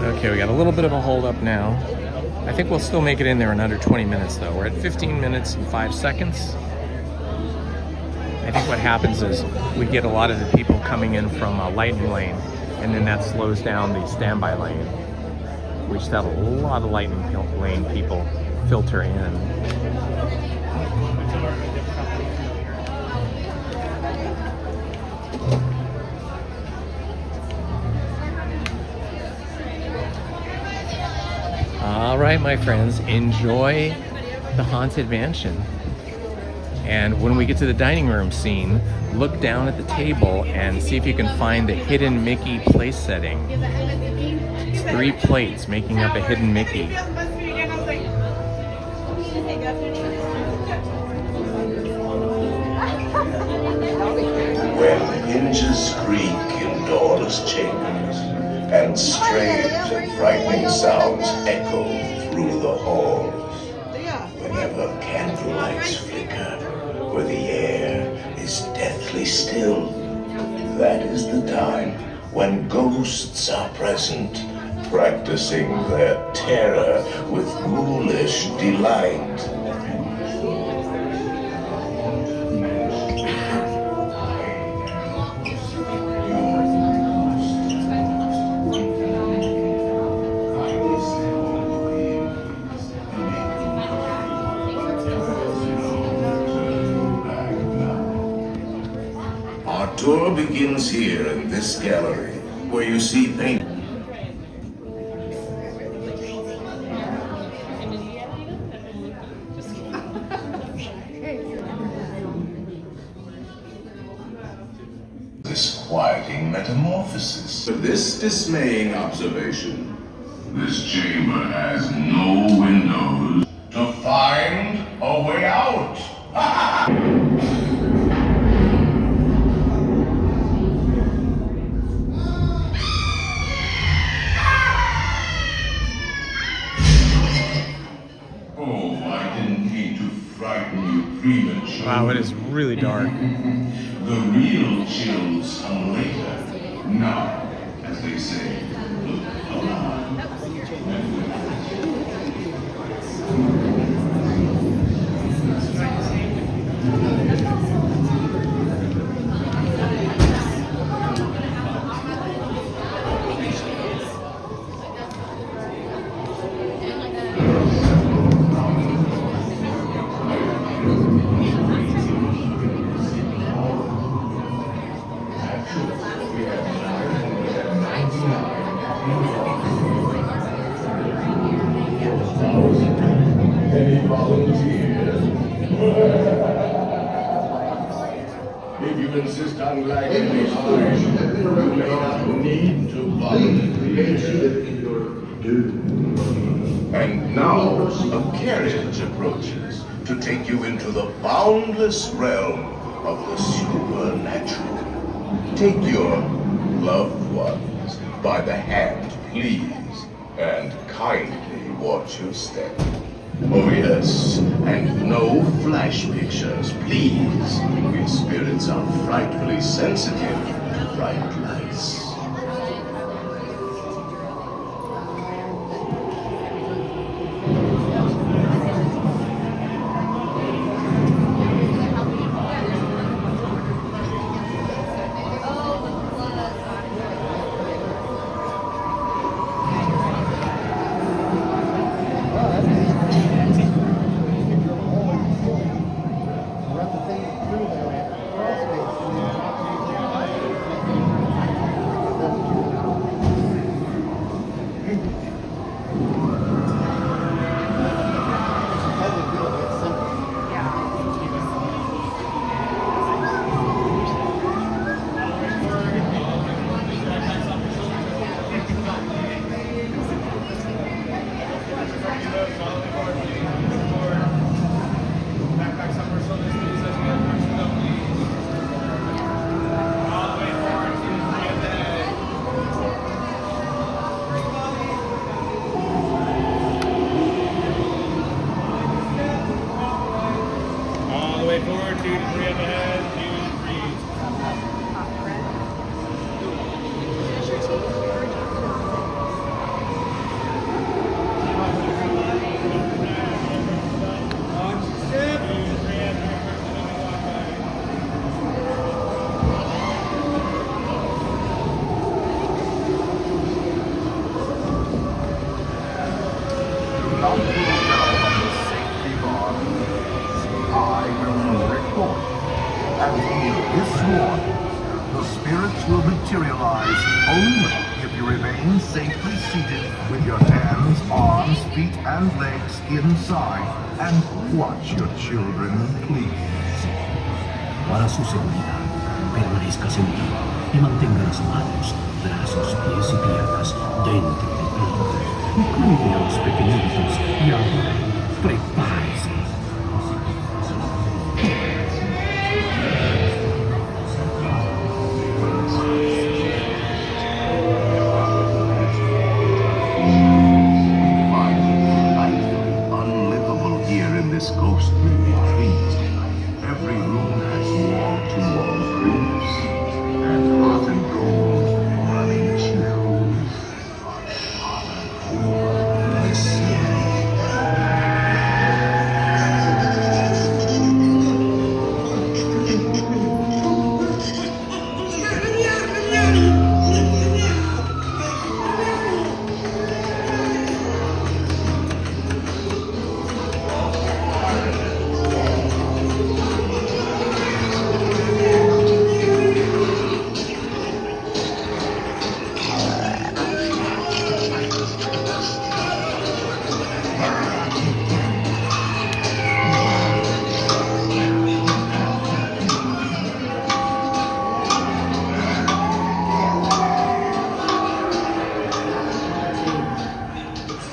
Okay, we got a little bit of a hold up now. I think we'll still make it in there in under 20 minutes though. We're at 15 minutes and 5 seconds. I think what happens is we get a lot of the people coming in from Lightning Lane, and then that slows down the standby lane. We just have a lot of Lightning Lane people filter in. All right, my friends, enjoy the Haunted Mansion. And when we get to the dining room scene, look down at the table and see if you can find the hidden Mickey place setting. It's 3 plates making up a hidden Mickey. When hinges creak in doorless chambers, and strange and frightening sounds echo through the halls, whenever candlelights flicker, where the air is deathly still, that is the time when ghosts are present, practicing their terror with ghoulish delight. Our tour begins here in this gallery, where you see paint. Disquieting metamorphosis. This dismaying observation. This chamber has no windows. To find a way out. Oh, I didn't mean to frighten you prematurely. Wow, it is really dark. The real chills come later. Now, as they say, look alive. Any volunteers? If you insist on lagging behind, you may not need to volunteer. And now a carriage approaches to take you into the boundless realm of the supernatural. Take your loved ones by the hand, please, and kindly watch your step. Oh yes, and no flash pictures, please. We spirits are frightfully sensitive to bright lights. This morning, the spirits will materialize only if you remain safely seated with your hands, arms, feet, and legs inside, and watch your children, please. Para su seguridad, permanezca sentado y mantenga las manos, brazos, pies y piernas dentro del globo. Cuide a los pequeñitos y ahora prepárese. Unlivable here in this ghostly retreat. Every room has wall-to-wall prints and hot and cold running chills.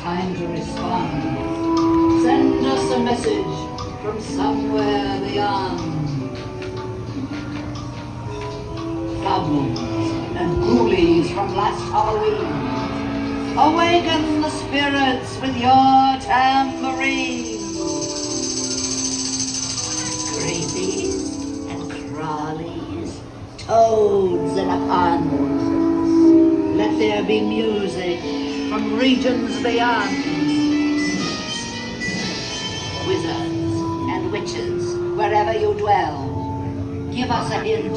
Time to respond. Send us a message from somewhere beyond. Goblins and ghoulies from last Halloween. Awaken the spirits with your tambourine. Creepies and crawlies, toads in a pond. Let there be music from regions beyond. Wizards and witches, wherever you dwell, give us a hint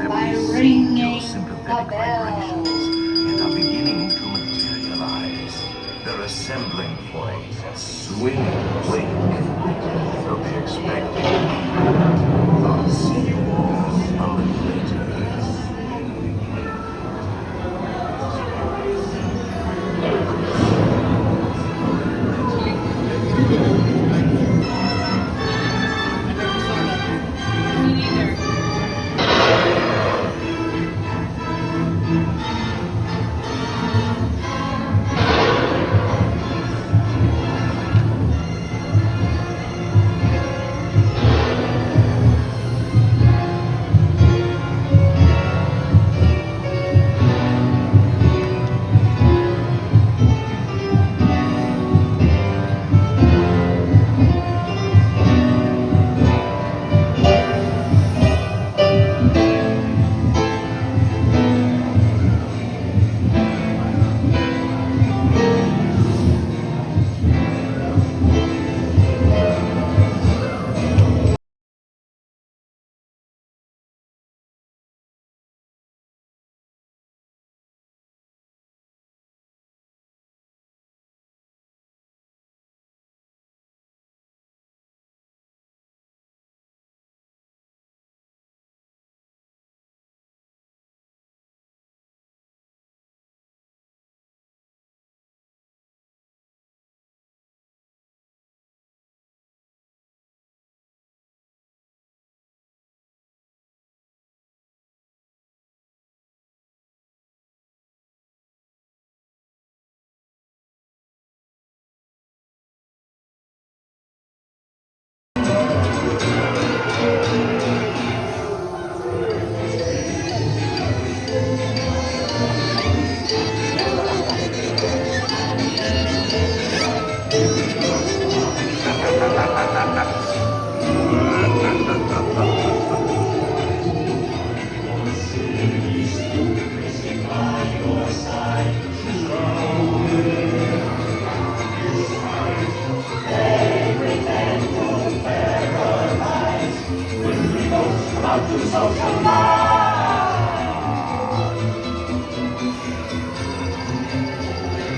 by ringing the bell. And are beginning to materialize. They're assembling point. Swing, blink. They'll be expecting. I'll see you all a little later.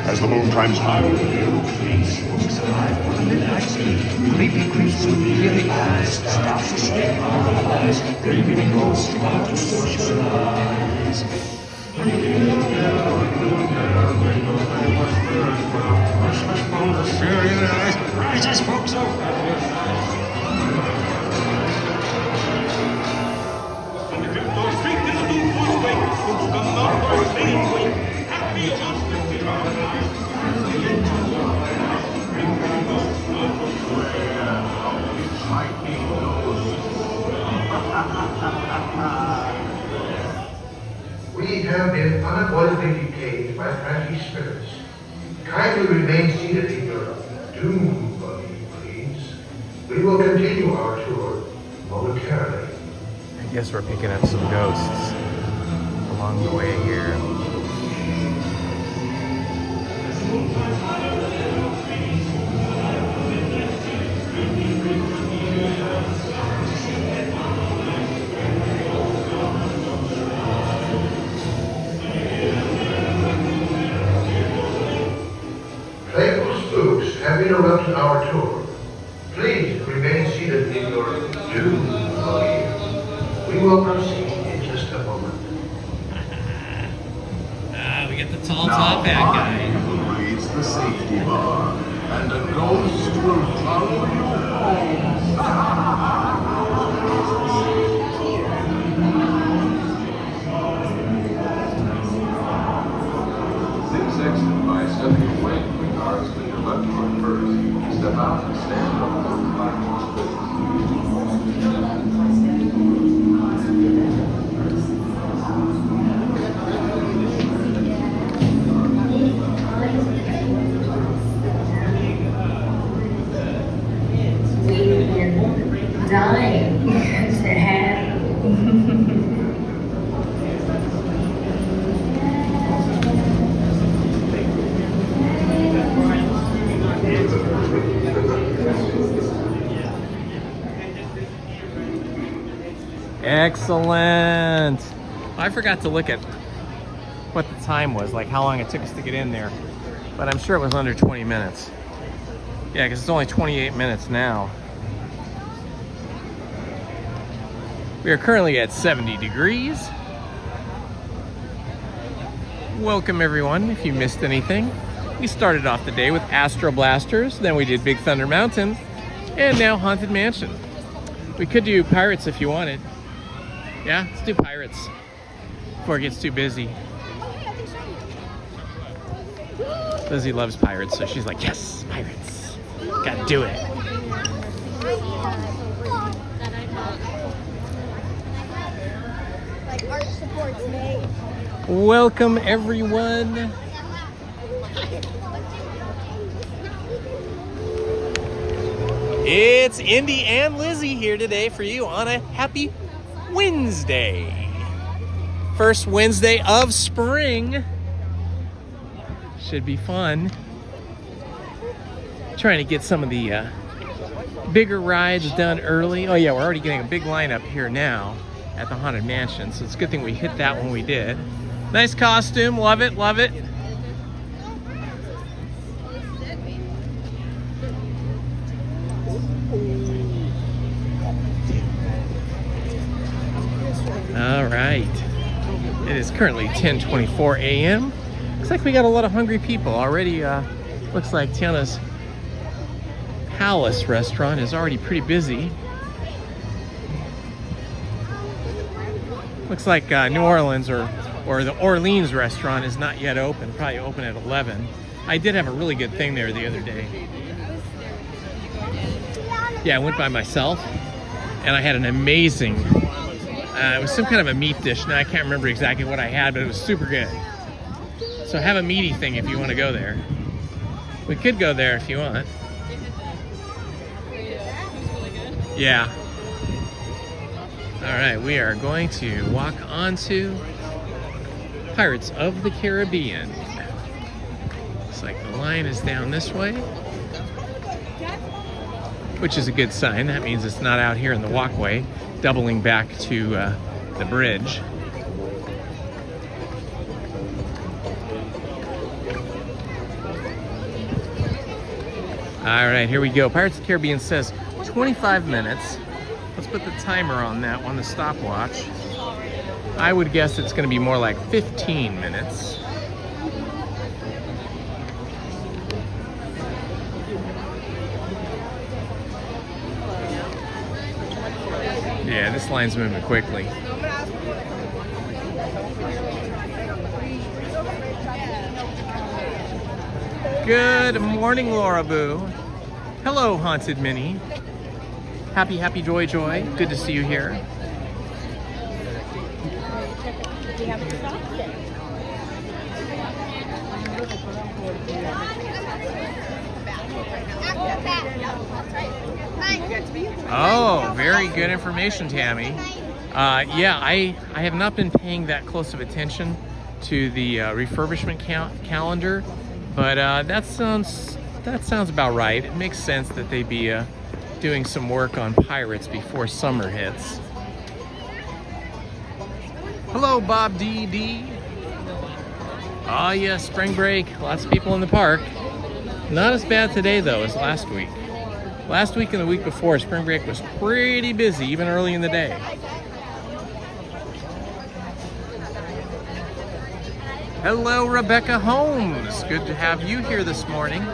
As the moon climbs high, Creepy creeps with peering eyes, starts to stare on the lies, creeping ghosts want to socialize. We have been unavoidably detained by frantic spirits. Kindly remain seated in your doom buggy, please. We will continue our tour momentarily. I guess we're picking up some ghosts along the way here. Playful spooks have interrupted our tour. Please remain seated in your doom buggy. We will proceed in just a moment. We get the tall top hat guy. You will reach the safety bar, and a ghost will follow you home. Please exit by stepping away from the cars with your left foot first. Step out and stand on the platform space. Dying to have. Excellent. I forgot to look at what the time was, like how long it took us to get in there, but I'm sure it was under 20 minutes. Yeah, because it's only 28 minutes now. We are currently at 70 degrees. Welcome everyone, if you missed anything. We started off the day with Astro Blasters, then we did Big Thunder Mountain, and now Haunted Mansion. We could do Pirates if you wanted. Yeah, let's do Pirates before it gets too busy. Lizzie loves Pirates, so she's like, yes, Pirates. Gotta do it. Art supports me. Welcome everyone. It's Indy and Lizzie here today for you on a happy Wednesday. First Wednesday of spring. Should be fun. Trying to get some of the bigger rides done early. Oh yeah, we're already getting a big lineup here now at the Haunted Mansion, so it's a good thing we hit that when we did. Nice costume, love it, love it. All right, it is currently 10:24 a.m. Looks like we got a lot of hungry people already. Looks like Tiana's Palace restaurant is already pretty busy. Looks like New Orleans or the Orleans restaurant is not yet open, probably open at 11. I did have a really good thing there the other day. Yeah, I went by myself and I had an amazing, it was some kind of a meat dish. Now I can't remember exactly what I had, but it was super good. So have a meaty thing if you want to go there. We could go there if you want. Yeah. All right, we are going to walk onto Pirates of the Caribbean. Looks like the line is down this way, which is a good sign. That means it's not out here in the walkway, doubling back to the bridge. All right, here we go. Pirates of the Caribbean says 25 minutes. Let's put the timer on that one, the stopwatch. I would guess it's going to be more like 15 minutes. This line's moving quickly. Good morning, Laura Boo. Hello, Haunted Minnie. Happy, happy, joy, joy. Good to see you here. Oh, very good information, Tammy. Yeah, I have not been paying that close of attention to the refurbishment calendar, but that sounds about right. It makes sense that they'd be doing some work on Pirates before summer hits. Hello, Bob D. Ah, yes, spring break. Lots of people in the park. Not as bad today, though, as last week. Last week and the week before, spring break was pretty busy, even early in the day. Hello, Rebecca Holmes. Good to have you here this morning.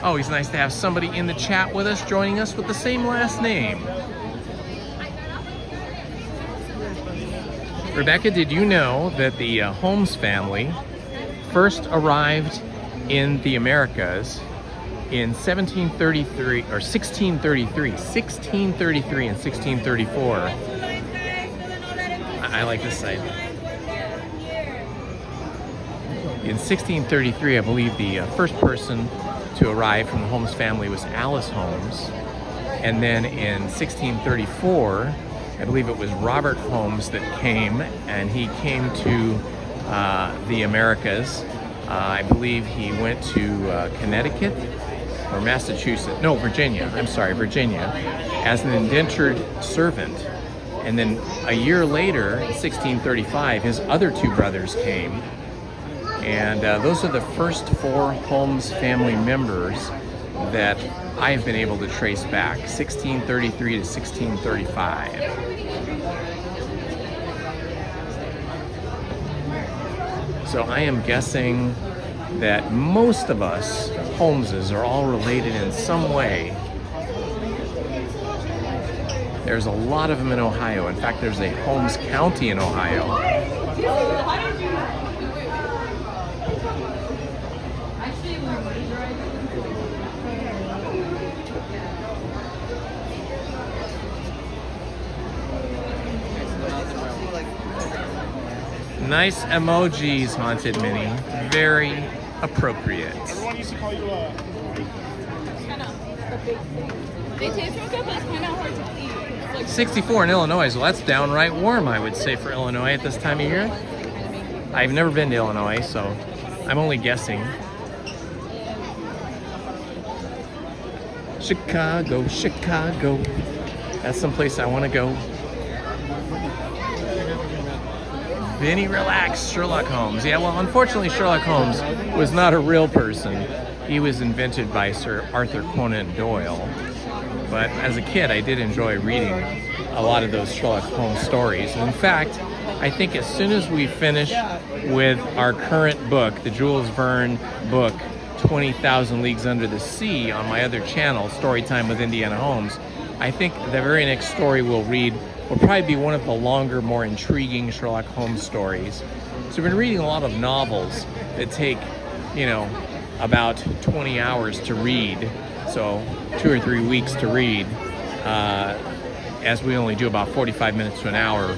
Always nice to have somebody in the chat with us, joining us with the same last name. Rebecca, did you know that the Holmes family first arrived in the Americas in 1733 or 1633 and 1634? I like this side. In 1633, I believe the first person to arrive from the Holmes family was Alice Holmes, and then in 1634, I believe it was Robert Holmes that came, and he came to the Americas. I believe he went to Connecticut or Massachusetts, no, Virginia, I'm sorry, Virginia, as an indentured servant. And then a year later, in 1635, his other two brothers came. And those are the first four Holmes family members that I've been able to trace back, 1633 to 1635. So I am guessing that most of us Holmeses are all related in some way. There's a lot of them in Ohio. In fact, there's a Holmes County in Ohio. Nice emojis, Haunted Minnie. Very appropriate. Everyone used to call you kind of a big thing. They taste real good, but it's kind of hard to eat. It's like 64 in Illinois, so that's downright warm, I would say, for Illinois at this time of year. I've never been to Illinois, so I'm only guessing. Chicago, Chicago. That's someplace I want to go. Vinny, relax, Sherlock Holmes. Yeah, well, unfortunately, Sherlock Holmes was not a real person. He was invented by Sir Arthur Conan Doyle. But as a kid, I did enjoy reading a lot of those Sherlock Holmes stories. And in fact, I think as soon as we finish with our current book, the Jules Verne book, 20,000 Leagues Under the Sea, on my other channel, Storytime with Indiana Holmes, I think the very next story we'll read will probably be one of the longer, more intriguing Sherlock Holmes stories. So we've been reading a lot of novels that take, you know, about 20 hours to read, so 2 or 3 weeks to read, as we only do about 45 minutes to an hour,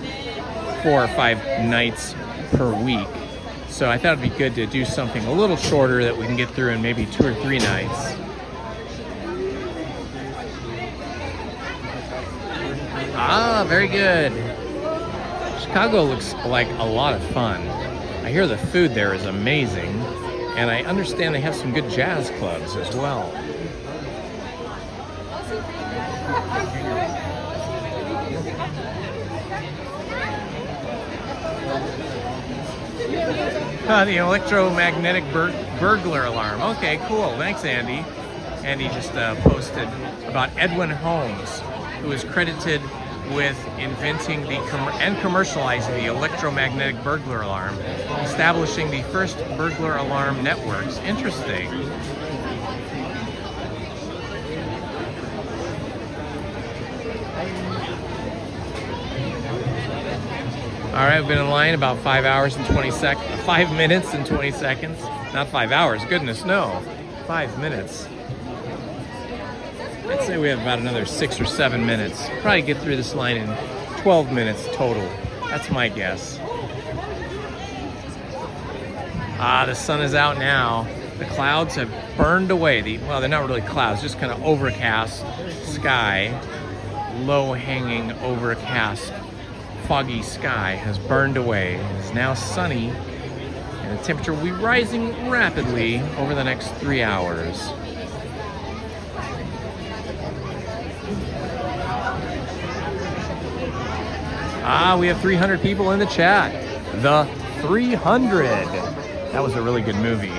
4 or 5 nights per week. So I thought it'd be good to do something a little shorter that we can get through in maybe 2 or 3 nights. Ah, very good. Chicago looks like a lot of fun. I hear the food there is amazing, and I understand they have some good jazz clubs as well. The electromagnetic burglar alarm. Okay, cool. Thanks, Andy. Andy just posted about Edwin Holmes, who is credited with inventing and commercializing the electromagnetic burglar alarm, establishing the first burglar alarm networks. Interesting. All right, we've been in line about 5 hours and 20 seconds, 5 minutes and 20 seconds. Not 5 hours, goodness, no. 5 minutes. I'd say we have about another 6 or 7 minutes. Probably get through this line in 12 minutes total. That's my guess. Ah, the sun is out now. The clouds have burned away. Well, they're not really clouds, just kind of overcast sky. Low-hanging, overcast, foggy sky has burned away. It is now sunny, and the temperature will be rising rapidly over the next 3 hours. Ah, we have 300 people in the chat. The 300. That was a really good movie.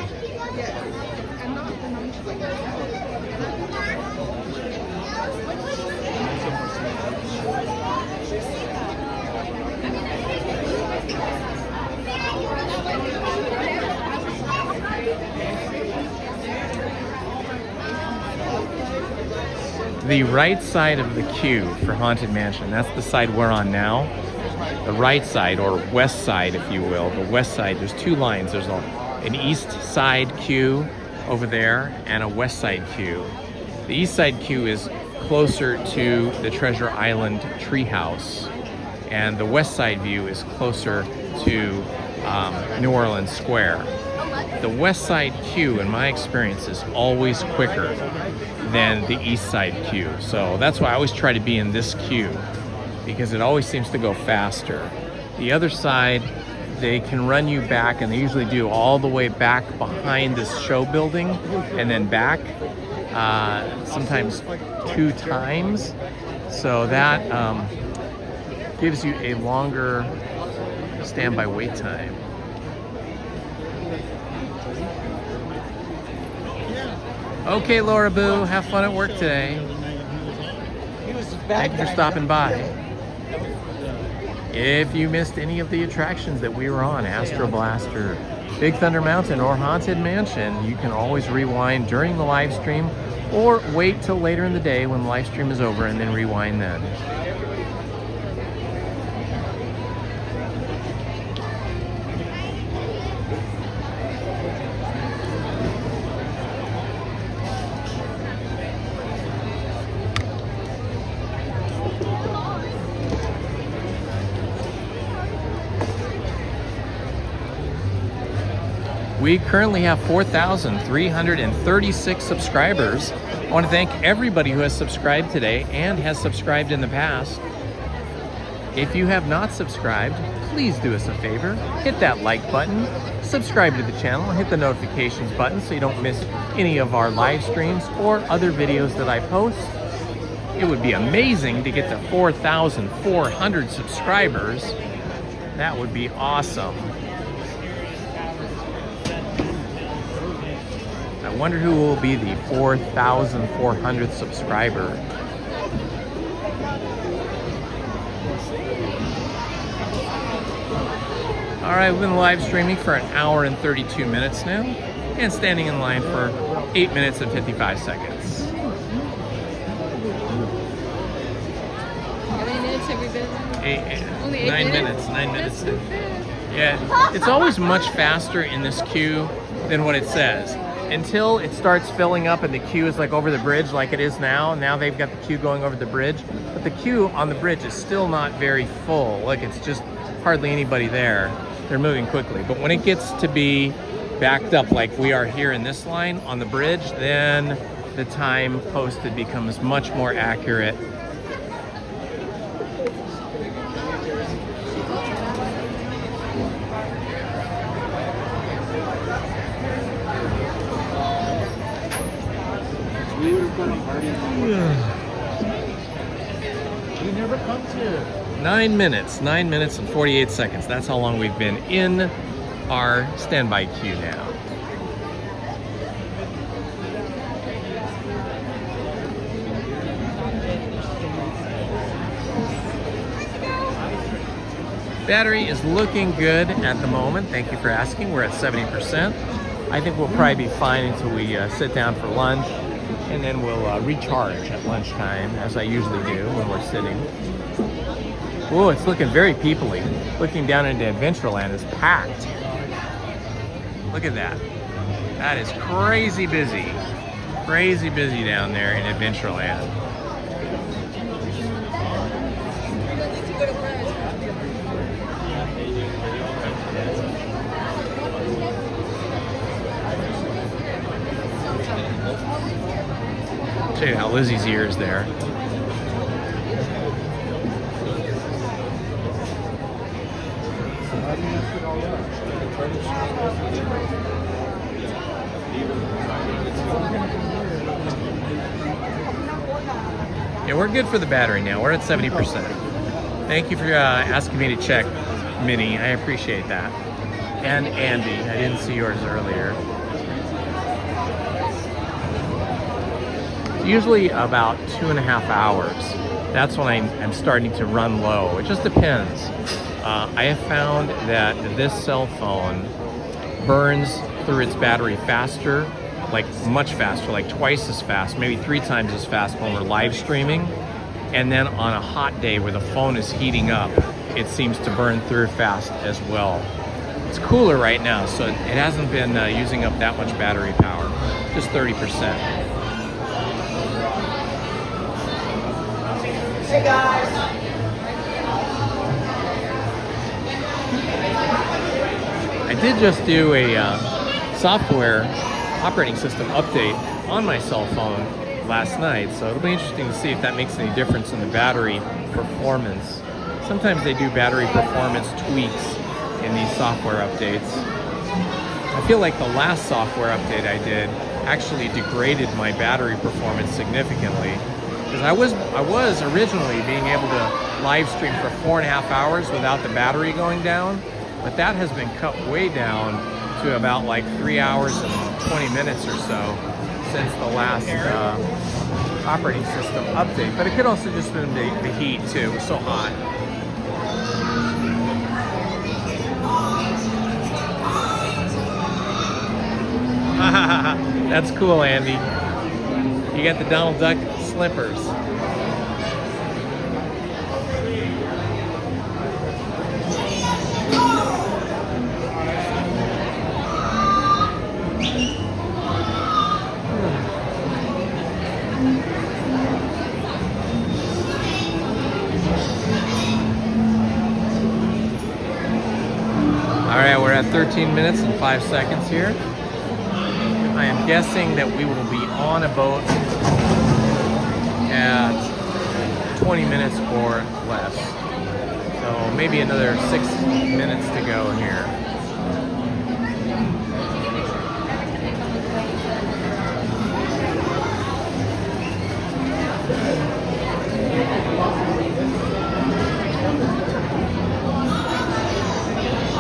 The right side of the queue for Haunted Mansion, that's the side we're on now. The right side, or west side if you will, the west side, there's two lines. There's an east side queue over there and a west side queue. The east side queue is closer to the Treasure Island treehouse, and the west side view is closer to New Orleans Square. The west side queue, in my experience, is always quicker than the east side queue. So that's why I always try to be in this queue, because it always seems to go faster. The other side, they can run you back, and they usually do all the way back behind this show building and then back, sometimes 2 times. So that gives you a longer standby wait time. Okay, Laura Boo, have fun at work today. Thank you for stopping by. If you missed any of the attractions that we were on, Astro Blaster, Big Thunder Mountain, or Haunted Mansion, you can always rewind during the live stream or wait till later in the day when the live stream is over and then rewind then. We currently have 4,336 subscribers. I want to thank everybody who has subscribed today and has subscribed in the past. If you have not subscribed, please do us a favor. Hit that like button, subscribe to the channel, and hit the notifications button so you don't miss any of our live streams or other videos that I post. It would be amazing to get to 4,400 subscribers. That would be awesome. I wonder who will be the 4,400th subscriber. All right, we've been live streaming for 1 hour and 32 minutes now, and standing in line for 8 minutes and 55 seconds. How many minutes have we been? Only 8 9 minutes. 9 minutes. Yeah, it's always much faster in this queue than what it says. Until it starts filling up and the queue is like over the bridge like it is now. Now they've got the queue going over the bridge, but the queue on the bridge is still not very full. Like, it's just hardly anybody there. They're moving quickly. But when it gets to be backed up like we are here in this line on the bridge, then the time posted becomes much more accurate. We never come to 9 minutes and 48 seconds. That's how long we've been in our standby queue now. Battery is looking good at the moment. Thank you for asking. We're at 70%. I think we'll probably be fine until we sit down for lunch, and then we'll recharge at lunchtime, as I usually do when we're sitting. Oh, it's looking very people-y. Looking down into Adventureland is packed. Look at that. That is crazy busy. Crazy busy down there in Adventureland. Show you how Lizzie's ear is there. Yeah, we're good for the battery now. We're at 70%. Thank you for asking me to check, Minnie. I appreciate that. And Andy, I didn't see yours earlier. Usually about 2.5 hours. That's when I'm starting to run low. It just depends. I have found that this cell phone burns through its battery faster, like much faster, like twice as fast, maybe 3 times as fast when we're live streaming. And then on a hot day where the phone is heating up, it seems to burn through fast as well. It's cooler right now, so it hasn't been using up that much battery power, just 30%. Hey guys! I did just do a software operating system update on my cell phone last night, so it'll be interesting to see if that makes any difference in the battery performance. Sometimes they do battery performance tweaks in these software updates. I feel like the last software update I did actually degraded my battery performance significantly. Because I was originally being able to live stream for 4.5 hours without the battery going down, but that has been cut way down to about like 3 hours and 20 minutes or so since the last operating system update. But it could also just been the heat too. It was so hot. That's cool, Andy. You got the Donald Duck slippers. All right, we're at 13 minutes and 5 seconds here. I am guessing that we will be on a boat at 20 minutes or less. So maybe another 6 minutes to go here.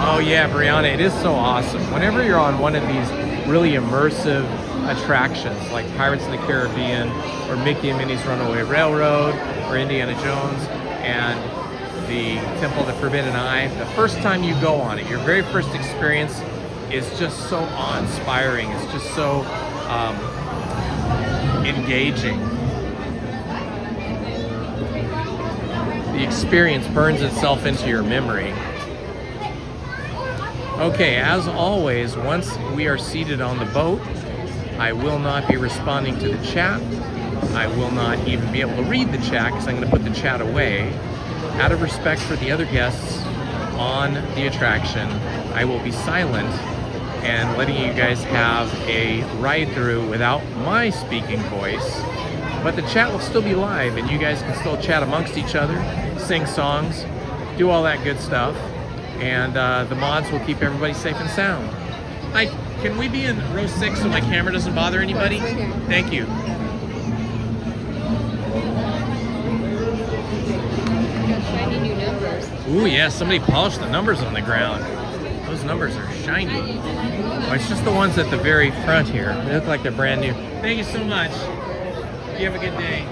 Oh yeah, Brianna, it is so awesome. Whenever you're on one of these really immersive attractions like Pirates of the Caribbean or Mickey and Minnie's Runaway Railroad or Indiana Jones and the Temple of the Forbidden Eye, the first time you go on it, your very first experience is just so awe-inspiring. It's just so engaging. The experience burns itself into your memory. Okay, as always, once we are seated on the boat, I will not be responding to the chat. I will not even be able to read the chat because I'm going to put the chat away. Out of respect for the other guests on the attraction, I will be silent and letting you guys have a ride through without my speaking voice. But the chat will still be live and you guys can still chat amongst each other, sing songs, do all that good stuff. And the mods will keep everybody safe and sound. Hi, can we be in row 6 so my camera doesn't bother anybody? Thank you. Shiny new numbers. Ooh, yeah, somebody polished the numbers on the ground. Those numbers are shiny. Oh, it's just the ones at the very front here. They look like they're brand new. Thank you so much. You have a good day.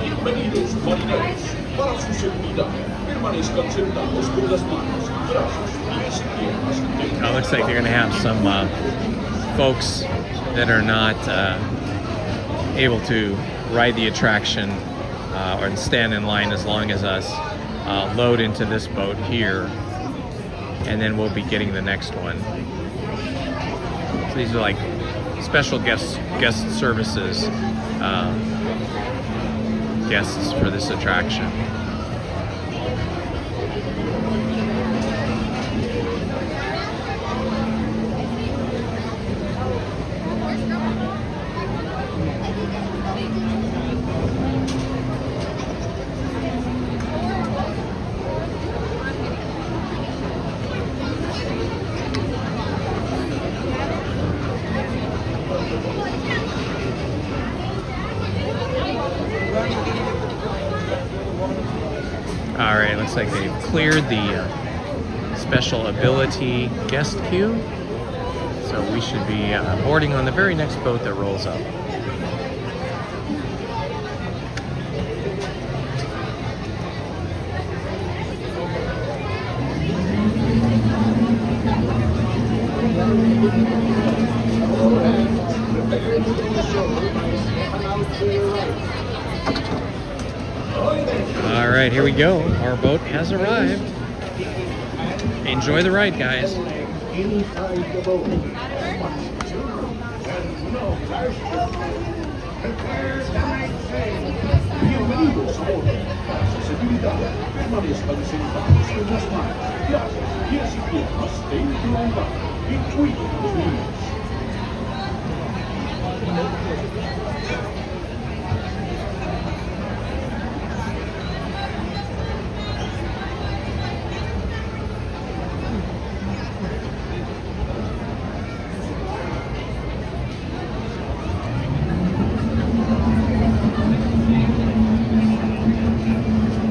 Bienvenidos, marineros. Para su seguridad, permanezcan sentados con las manos, brazos, pies y piernas. It looks like they're going to have some folks that are not able to ride the attraction or stand in line as long as us load into this boat here, and then we'll be getting the next one. So these are like special guest services guests for this attraction. Alright, looks like they've cleared the special ability guest queue. So we should be boarding on the very next boat that rolls up. All right, here we go. Our boat has arrived. Enjoy the ride, guys. Inside the boat. Bienvenidos a bordo. Seguridad. Permanezcan sentados con las manos, brazos, pies y piernas dentro del barco y cuiden los niños.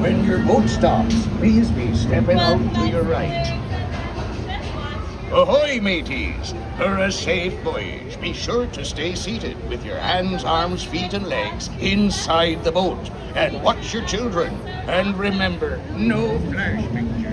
When your boat stops, please be stepping out to your right. Ahoy, mateys! For a safe voyage, be sure to stay seated with your hands, arms, feet, and legs inside the boat. And watch your children. And remember, no flash pictures.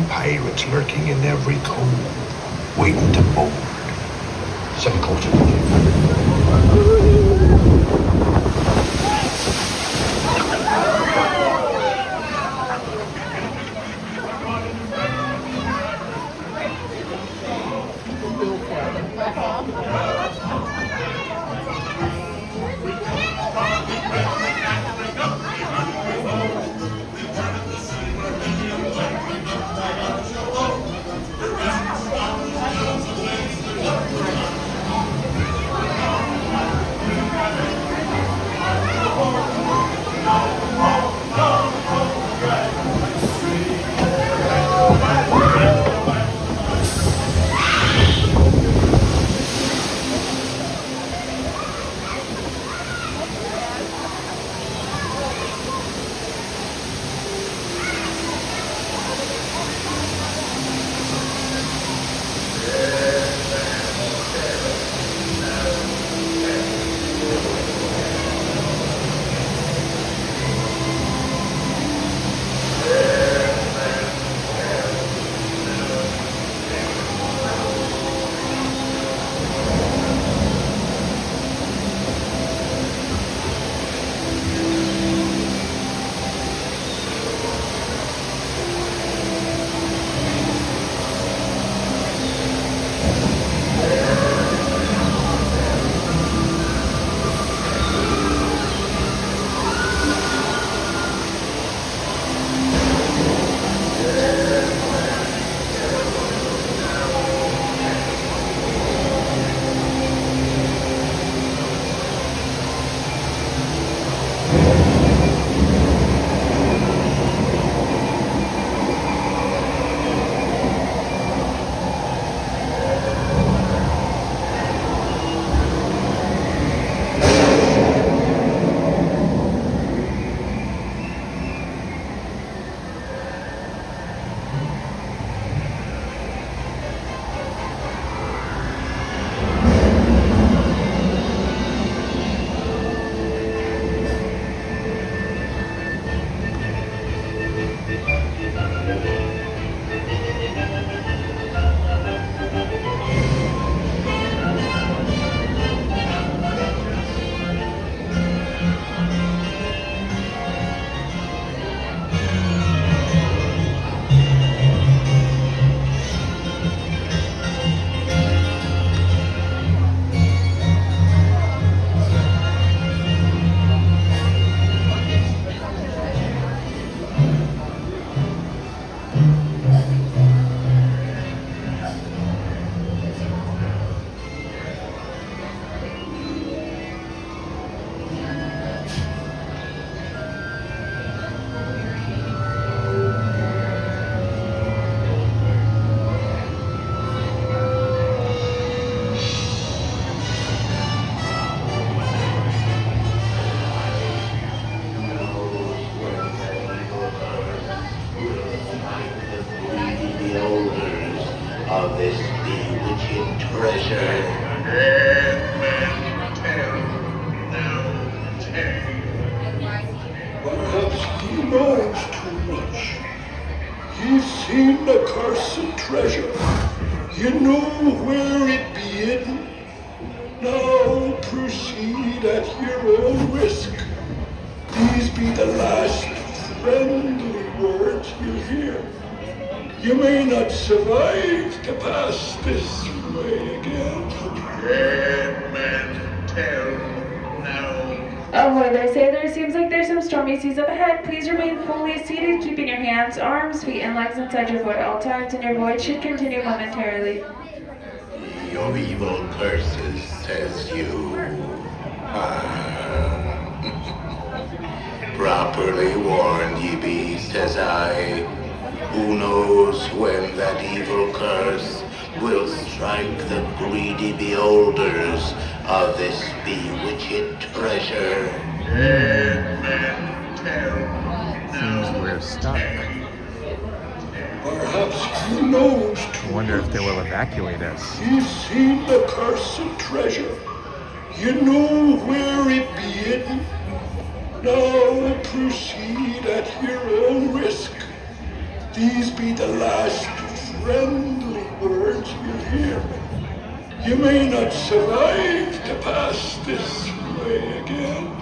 Pirates lurking in every cove, waiting to board. Some culture. Perhaps he knows too much. He's seen the cursed treasure. You know where it be hidden. Now proceed at your own risk. These be the last friendly words you hear. You may not survive to pass this way again. Dead men tell no. Ahoy there, sailors. Seems like there's some stormy seas up ahead. Please remain fully seated, keeping your hands, arms, feet, and legs inside your void at all times, and your void should continue momentarily. Your evil curses, says you. Properly warned ye be, says I. Who knows when that evil curse will strike the greedy beholders of this bewitched treasure. Dead men tell no. Seems we're stuck. Perhaps he knows I wonder if they will evacuate us. He's seen the cursed treasure. You know where it be hidden. Now proceed at your own risk. These be the last friendly words you hear. You may not survive to pass this way again.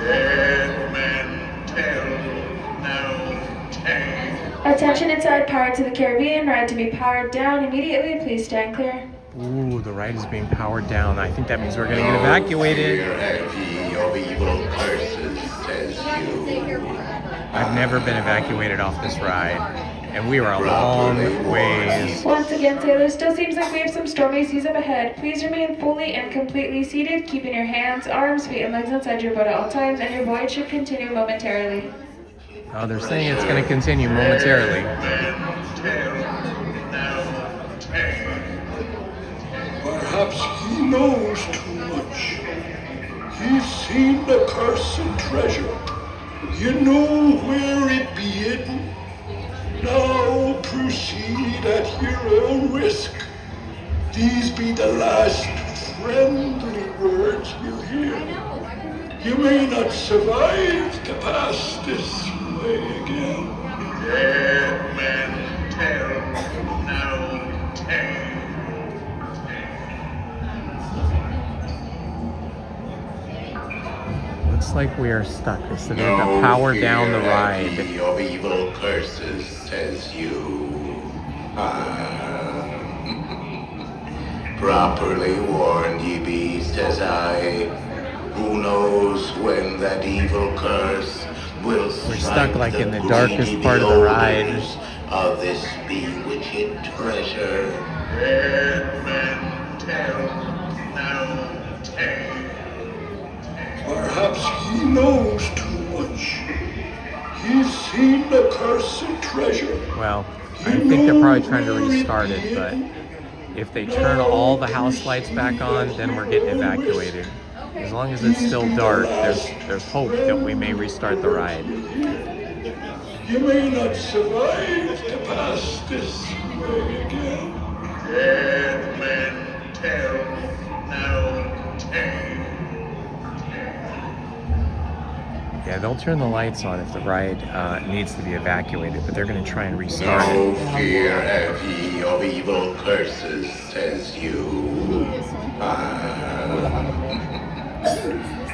Dead men tell no tale. Attention inside Pirates of the Caribbean, ride to be powered down immediately. Please stand clear. Ooh, the ride is being powered down. I think that means we're gonna get evacuated. Of evil curses, says you. I've never been evacuated off this ride, and we are a long ways. Once again, sailors, still seems like we have some stormy seas up ahead. Please remain fully and completely seated, keeping your hands, arms, feet, and legs inside your boat at all times, and your voyage should continue momentarily. Oh, they're saying it's going to continue momentarily. Perhaps he knows too much. He's seen the cursed treasure. You know where it be hidden. Now proceed at your own risk. These be the last friendly words you'll hear. You may not survive to pass this way again. Dead men tell no tale. Looks like we are stuck. They said they have to power down the ride. Of evil curses, says you. Properly warned ye be, says I. Who knows when that evil curse will We're stuck like in the darkest part of the ride. Of this bewitched treasure. Dead men tell no tale. Perhaps he knows too much. He's seen the cursed treasure. Well, I think they're probably trying to restart it, but if they turn all the house lights back on, then we're getting evacuated. As long as it's still dark, there's hope that we may restart the ride. You may not survive to pass this way again. Dead men tell no tale. Yeah, they'll turn the lights on if the ride needs to be evacuated, but they're going to try and restart it. No fear have ye of evil curses, says you.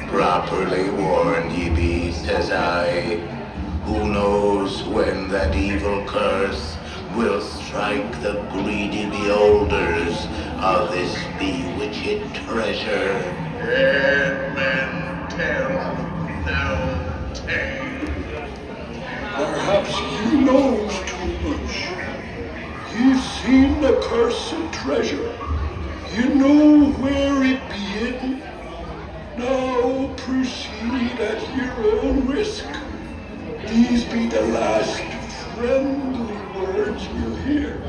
Properly warned ye be, says I. Who knows when that evil curse will strike the greedy beholders of this bewitched treasure? Dead men tell no tale. Perhaps he knows too much. He's seen the cursed treasure. You know where it be hidden. Now proceed at your own risk. These be the last friendly words you'll hear.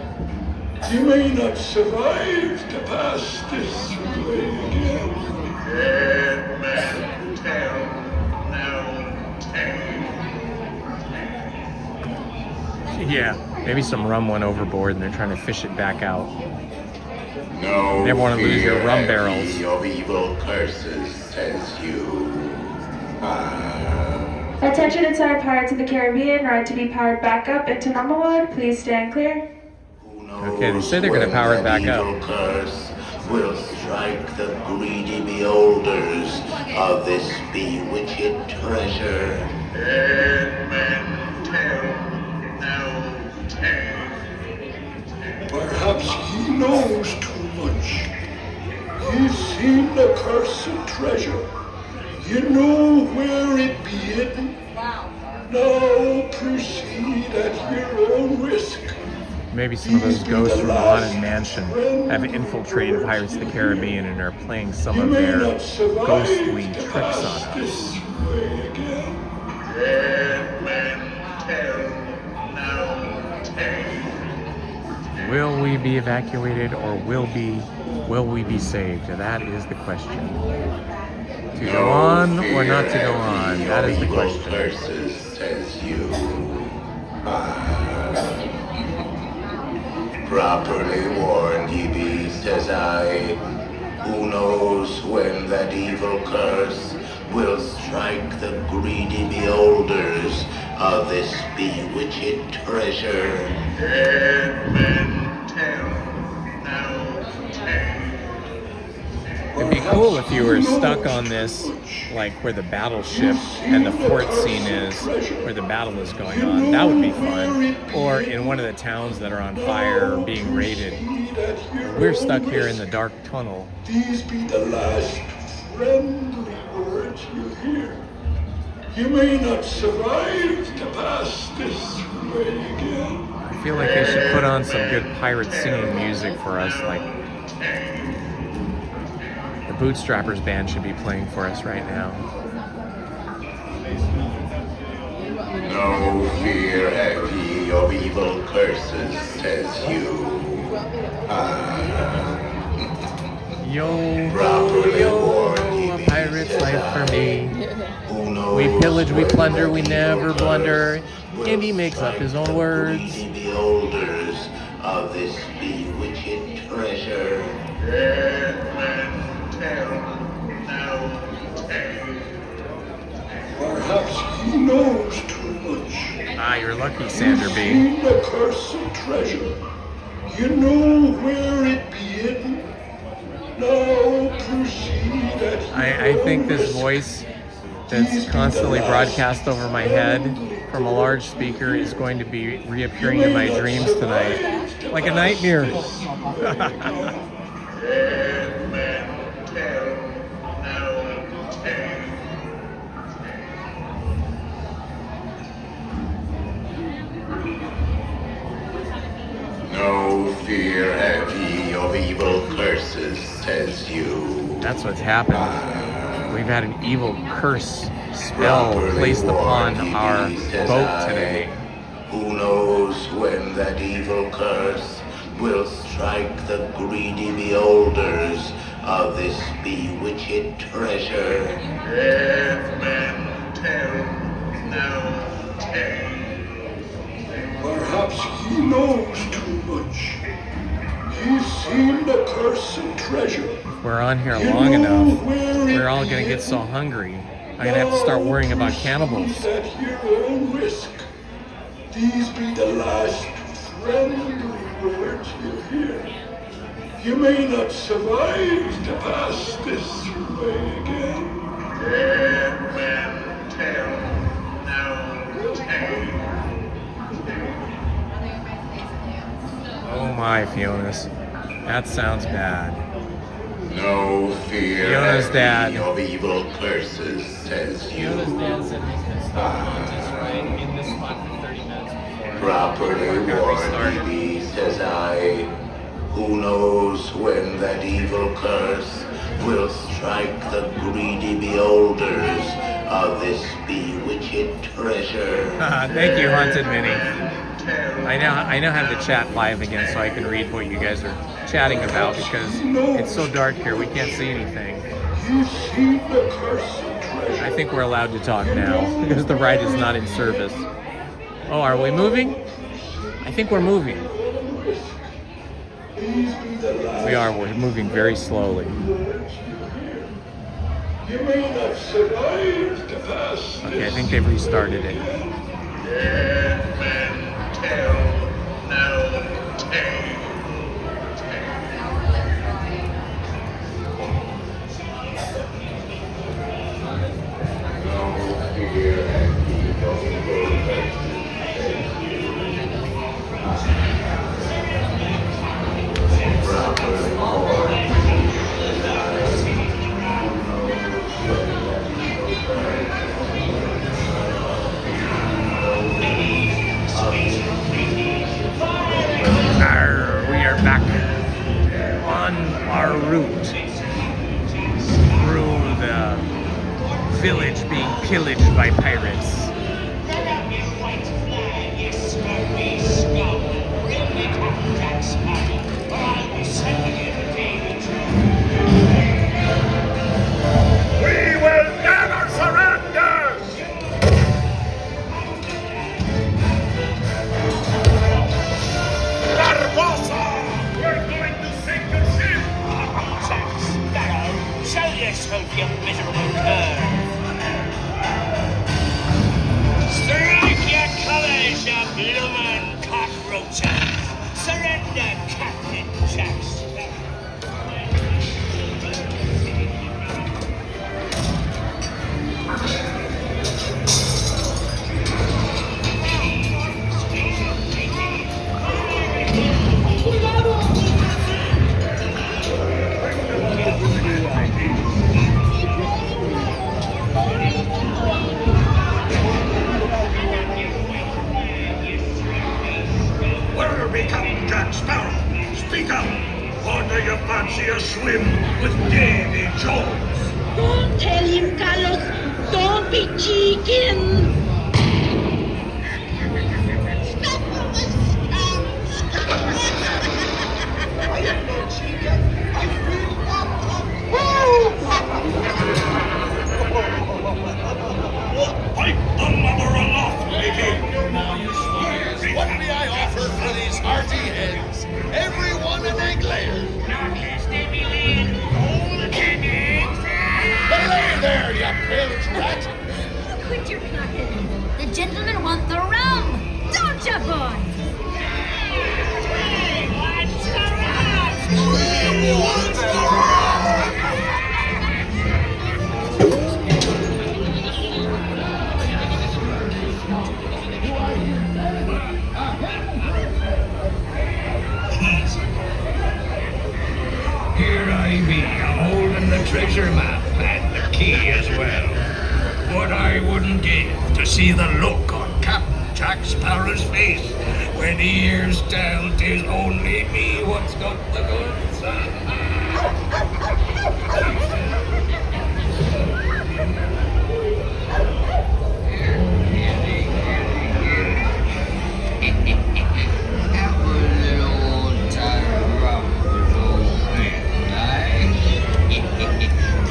You may not survive to pass this way again. Dead men tell no tale. Yeah, maybe some rum went overboard and they're trying to fish it back out. No You never want to lose your rum barrels. of evil curses, says you. Attention inside Pirates of the Caribbean, ride to be powered back up into normal mode. Please stand clear. Okay, they say they're going to power it back up. Curse will strike the greedy beholders of this bewitched treasure. Dead men tell no tale. Perhaps he knows too much. He's seen the cursed treasure. You know where it be hidden. Now proceed at your own risk. Maybe some of those ghosts from the Haunted Mansion have infiltrated Pirates of the Caribbean and are playing some of their ghostly tricks on us. Dead men tell no tale. Will we be evacuated or will we be saved? That is the question. To go on or not to go on? That is the question. Curses, says you. Properly warned ye be, says I. Who knows when that evil curse will strike the greedy beholders of this bewitched treasure? Dead men tell no tale. It'd be cool if you were stuck on this, like where the battleship and the fort scene is, where the battle is going on. That would be fun. Or in one of the towns that are on fire or being raided. We're stuck here in the dark tunnel. These be the last friendly words you hear. You may not survive to pass this way again. I feel like they should put on some good pirate singing music for us, like the Bootstrappers band should be playing for us right now. No fear have ye of evil curses, says you. Yo, a pirate's life for me. We pillage, we plunder, we never blunder. And he makes up his own words. The beholders of this bewitched treasure. Perhaps he knows too much. Ah, you're lucky, Sander B. You've seen the cursed treasure. You know where it be hidden. Now proceed at I think this voice that's constantly broadcast over my head from a large speaker is going to be reappearing in my dreams tonight. Like a nightmare. No fear have ye of evil curses, says you. That's what's happened. We've had an evil curse spell placed upon our boat today. Who knows when that evil curse will strike the greedy beholders of this bewitched treasure. If men tell no tale. Perhaps he knows too much. He's seen the cursed treasure. We're on here long enough. We're all gonna get so hungry. I'm gonna have to start worrying about cannibals. At your own risk. These be the last friendly words you hear. You may not survive to pass this way again. Dead men tell no tale. Oh my, Fiona's. That sounds bad. No fear Fiona's dad. of evil curses, says you. Fiona's dad said he's been stuck on this ride in this spot for 30 minutes before. Properly warned thee, says I. Who knows when that evil curse will strike the greedy beholders of this bewitched treasure. Thank you, Haunted Minnie. I now have the chat live again so I can read what you guys are chatting about because it's so dark here we can't see anything. I think we're allowed to talk now because the ride is not in service. Oh, are we moving? I think we're moving. We are. We're moving very slowly. Okay, I think they've restarted it. We are back on our route through the village being pillaged by pirates. We will never surrender! Barbosa! We're going to sink your ship! Jack Sparrow, show yourself, you miserable cur! Strike your colors, you bloomin' cockroaches! Surrender, Captain Jack Sparrow! with Davy Jones. Don't tell him, Carlos. Don't be cheeking. Pipe the mother aloft, lady. Now you swear. What may I offer for these hearty heads? Everyone an egg layer. Belay there, you bilge rat. Quit your clucking. The gentlemen want the rum. Don't you, boys? Here I be, holding the treasure map and the key as well. What I wouldn't give to see the look on Captain Jack Sparrow's face when he hears tell 'tis only me what's got the goods.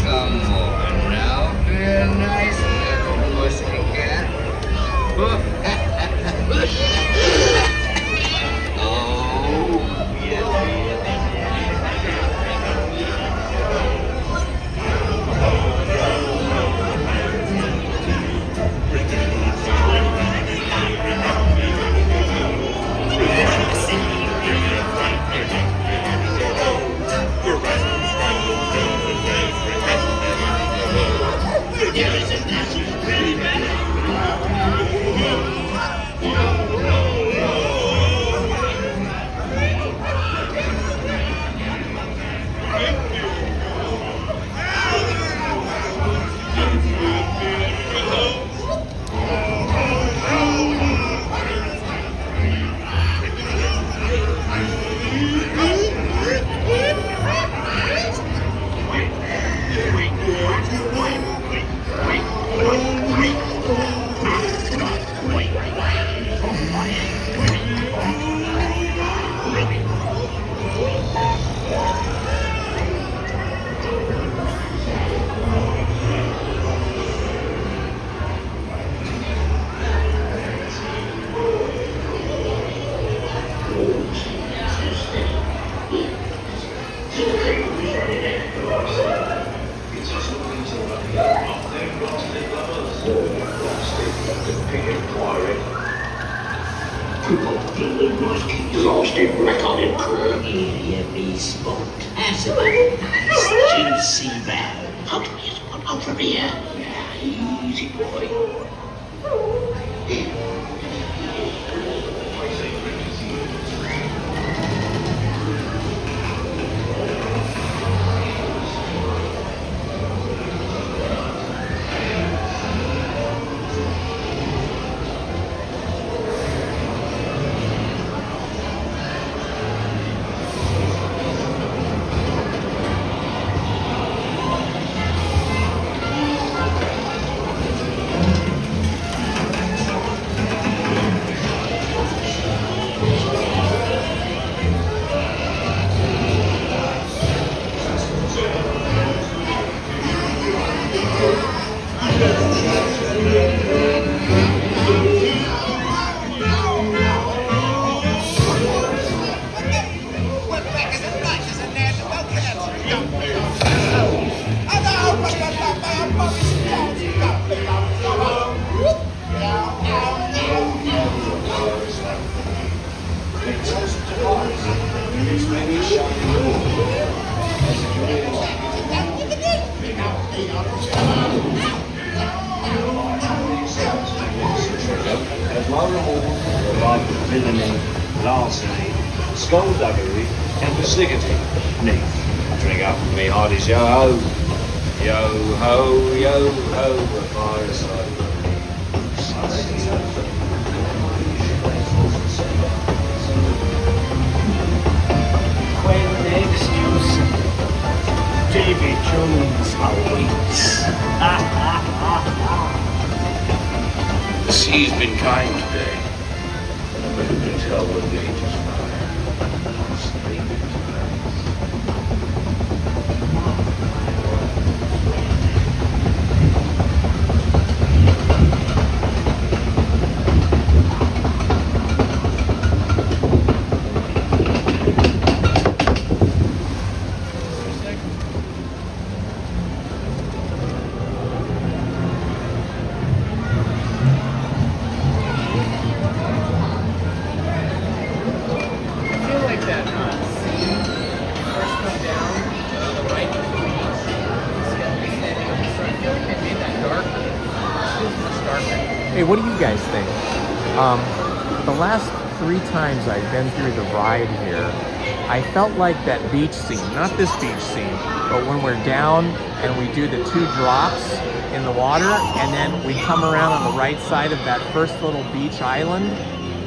Come on now, be a nice little pussycat. Oh, Lost in record and crew. Here be sport. Have a nice juicy round. How do we get one over here? Yeah, easy boy. villainy, larceny, skullduggery, and persnickety. Neat. Drink up with me hearties, yo-ho. Yo-ho, yo-ho, the fireside. When next you see Davy Jones awaits. The sea's been kind today, but who can tell what date is Hey, what do you guys think? The last 3 times I've been through the ride here, I felt like that beach scene, not this beach scene, but when we're down and we do the 2 drops in the water, and then we come around on the right side of that first little beach island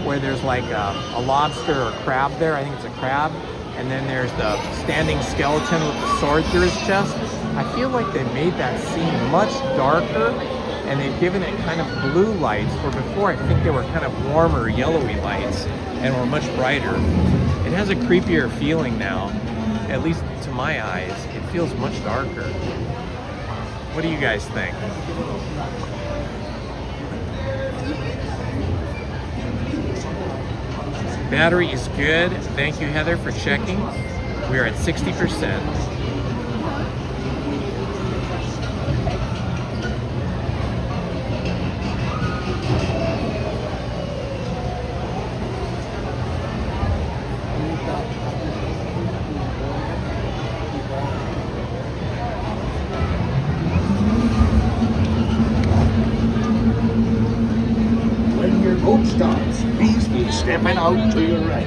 where there's like a lobster or crab there. I think it's a crab. And then there's the standing skeleton with the sword through his chest. I feel like they made that scene much darker, and they've given it kind of blue lights, where before I think they were kind of warmer yellowy lights and were much brighter. It has a creepier feeling now, at least to my eyes. It feels much darker. What do you guys think? Battery is good. Thank you, Heather, for checking. We are at 60%. When your boat stops, please be stepping out to your right.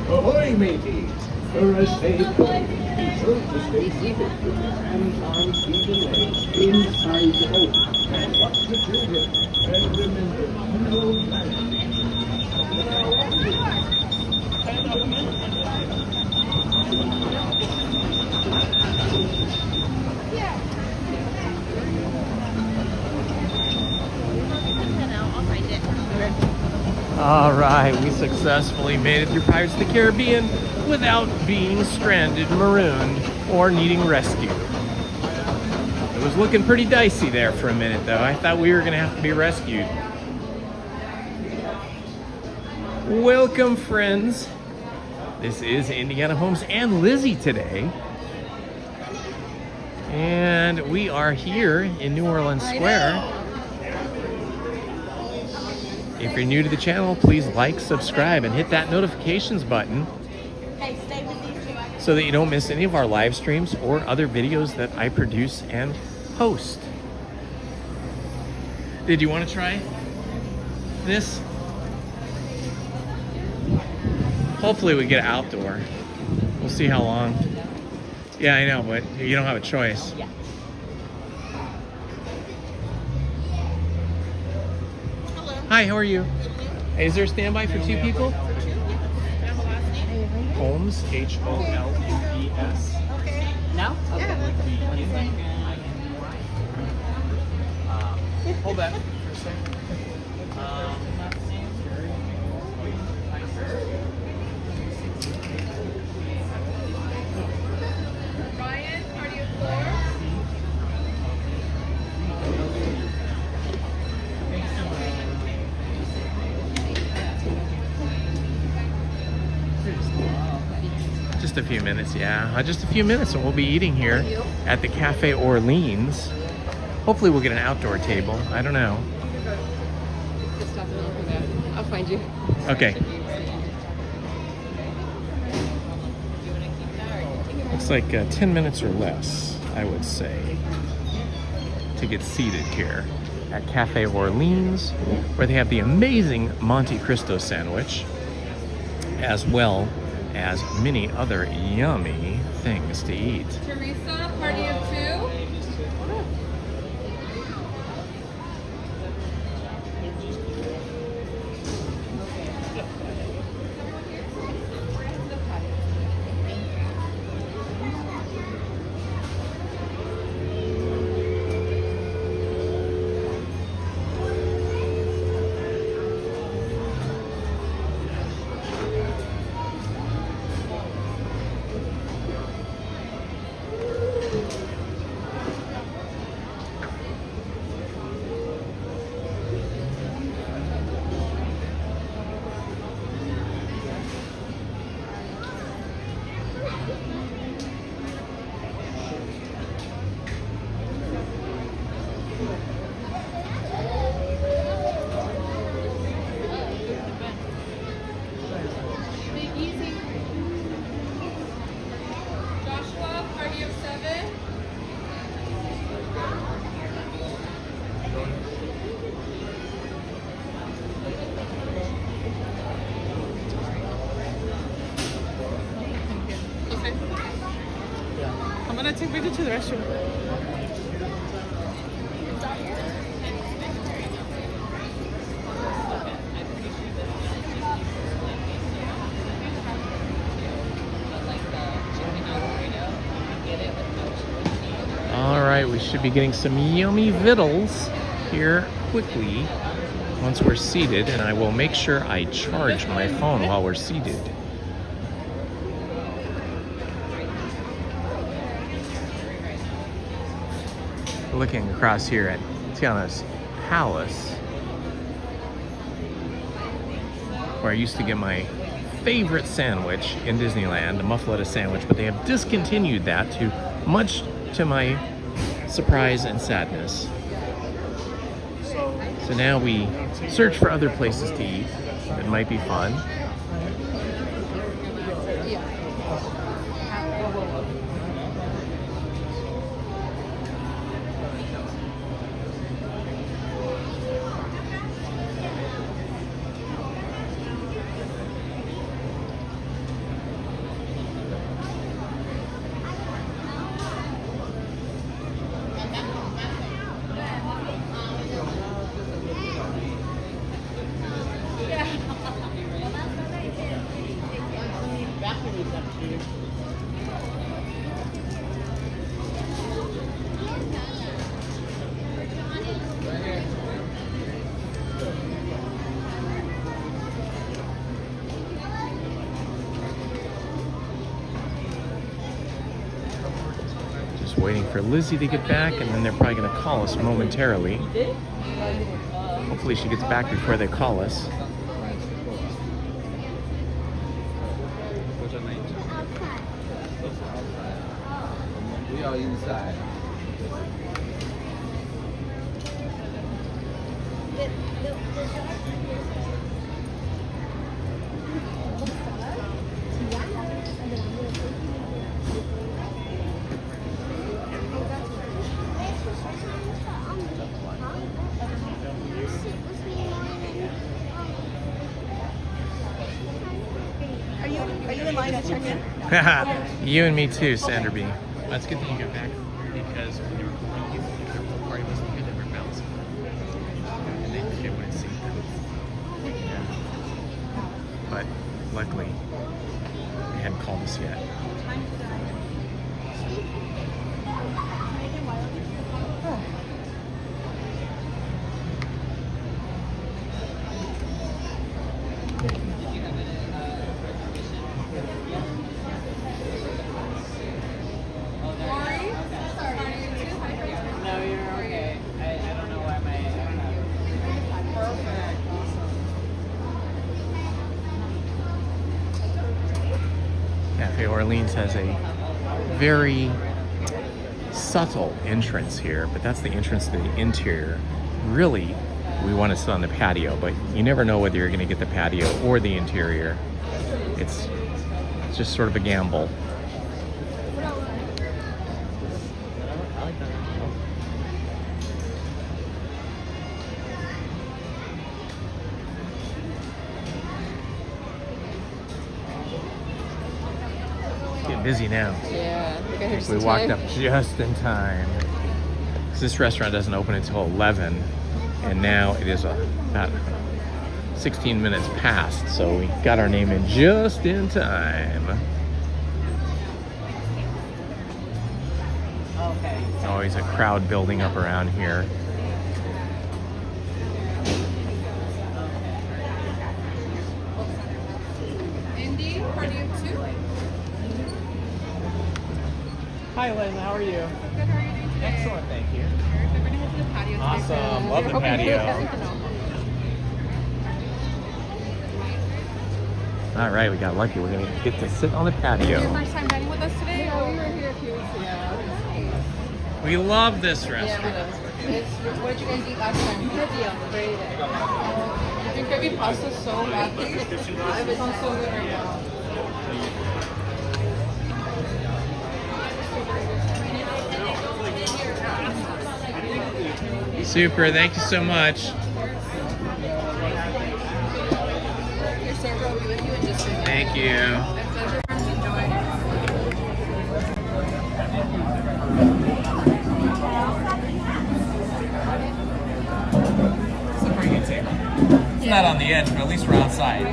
Ahoy, mateys! For a safe boat, be sure to stay seated with your hands, arms, feet, and legs inside the boat. And watch the children. And remember, no panic. All right, we successfully made it through Pirates of the Caribbean without being stranded, marooned, or needing rescue. It was looking pretty dicey there for a minute, though. I thought we were going to have to be rescued. Welcome, friends. This is Indiana Holmes and Lizzy today. And we are here in New Orleans Square. If you're new to the channel, please like, subscribe, and hit that notifications button so that you don't miss any of our live streams or other videos that I produce and post. Did you want to try this? Hopefully we get outdoor. We'll see how long. Yeah, I know, but you don't have a choice. Yeah. Hi, how are you? Hey, is there a standby for 2 people? Holmes, H-O-L-M-E-S. Okay. No? Okay. Hold that for a second. Ryan, party of 4. Just a few minutes, yeah. Just a few minutes and we'll be eating here at the Cafe Orleans. Hopefully we'll get an outdoor table. I don't know. I'll find you. Okay. Looks like 10 minutes or less, I would say, to get seated here at Cafe Orleans, where they have the amazing Monte Cristo sandwich, as well as many other yummy things to eat. Teresa, party of 2. gonna take Victor to the restroom. All right, we should be getting some yummy vittles here quickly once we're seated, and I will make sure I charge my phone while we're seated. Looking across here at Tiana's Palace, where I used to get my favorite sandwich in Disneyland, the muffaletta sandwich, but they have discontinued that, to much to my surprise and sadness. So now we search for other places to eat that might be fun. Waiting for Lizzie to get back, and then they're probably going to call us momentarily. Hopefully she gets back before they call us. We are inside. You and me too, Sandra B. That's good that you got back, because when they were calling you, the whole party wasn't here, they were bouncing. And they wouldn't see them. Yeah. But luckily, they hadn't called us yet. Cafe Orleans has a very subtle entrance here, but that's the entrance to the interior. Really, we want to sit on the patio, but you never know whether you're going to get the patio or the interior. It's just sort of a gamble. Busy now. Yeah, I think I heard We walked up just in time. This restaurant doesn't open until 11, and now it is about 16 minutes past, so we got our name in just in time. Okay. Always a crowd building up around here. Indy, party of two. Hi, Liz. How are you? Good, how are you doing today? Excellent, thank you. We're going to head to the patio. Awesome. Love the patio. All right, we got lucky. We're going to get to sit on the patio. Your first time dining with us today? Yeah, we were here a few weeks ago. We love this restaurant. What did you guys eat last time? Great. I think gravy pasta so badly. It sounds so good right now. Super, thank you so much. Your server will be with you in just a minute. Thank you. Enjoy. not on the edge, but at least we're outside. A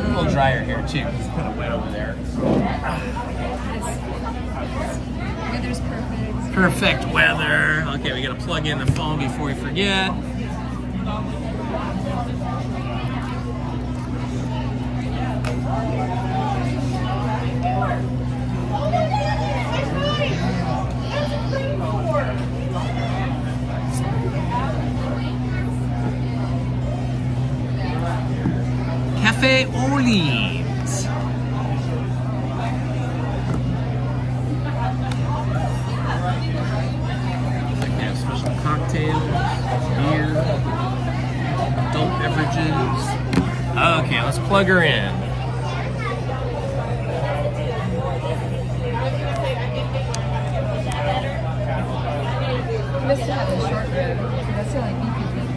little drier here too. It's kind of wet over there. Weather's perfect. Perfect weather. Okay, we gotta plug in the phone before we forget. Cafe Orleans. Like they have special cocktails, beer, adult beverages. Okay, let's plug her in. Must have a short rib. That's the only beefy rib.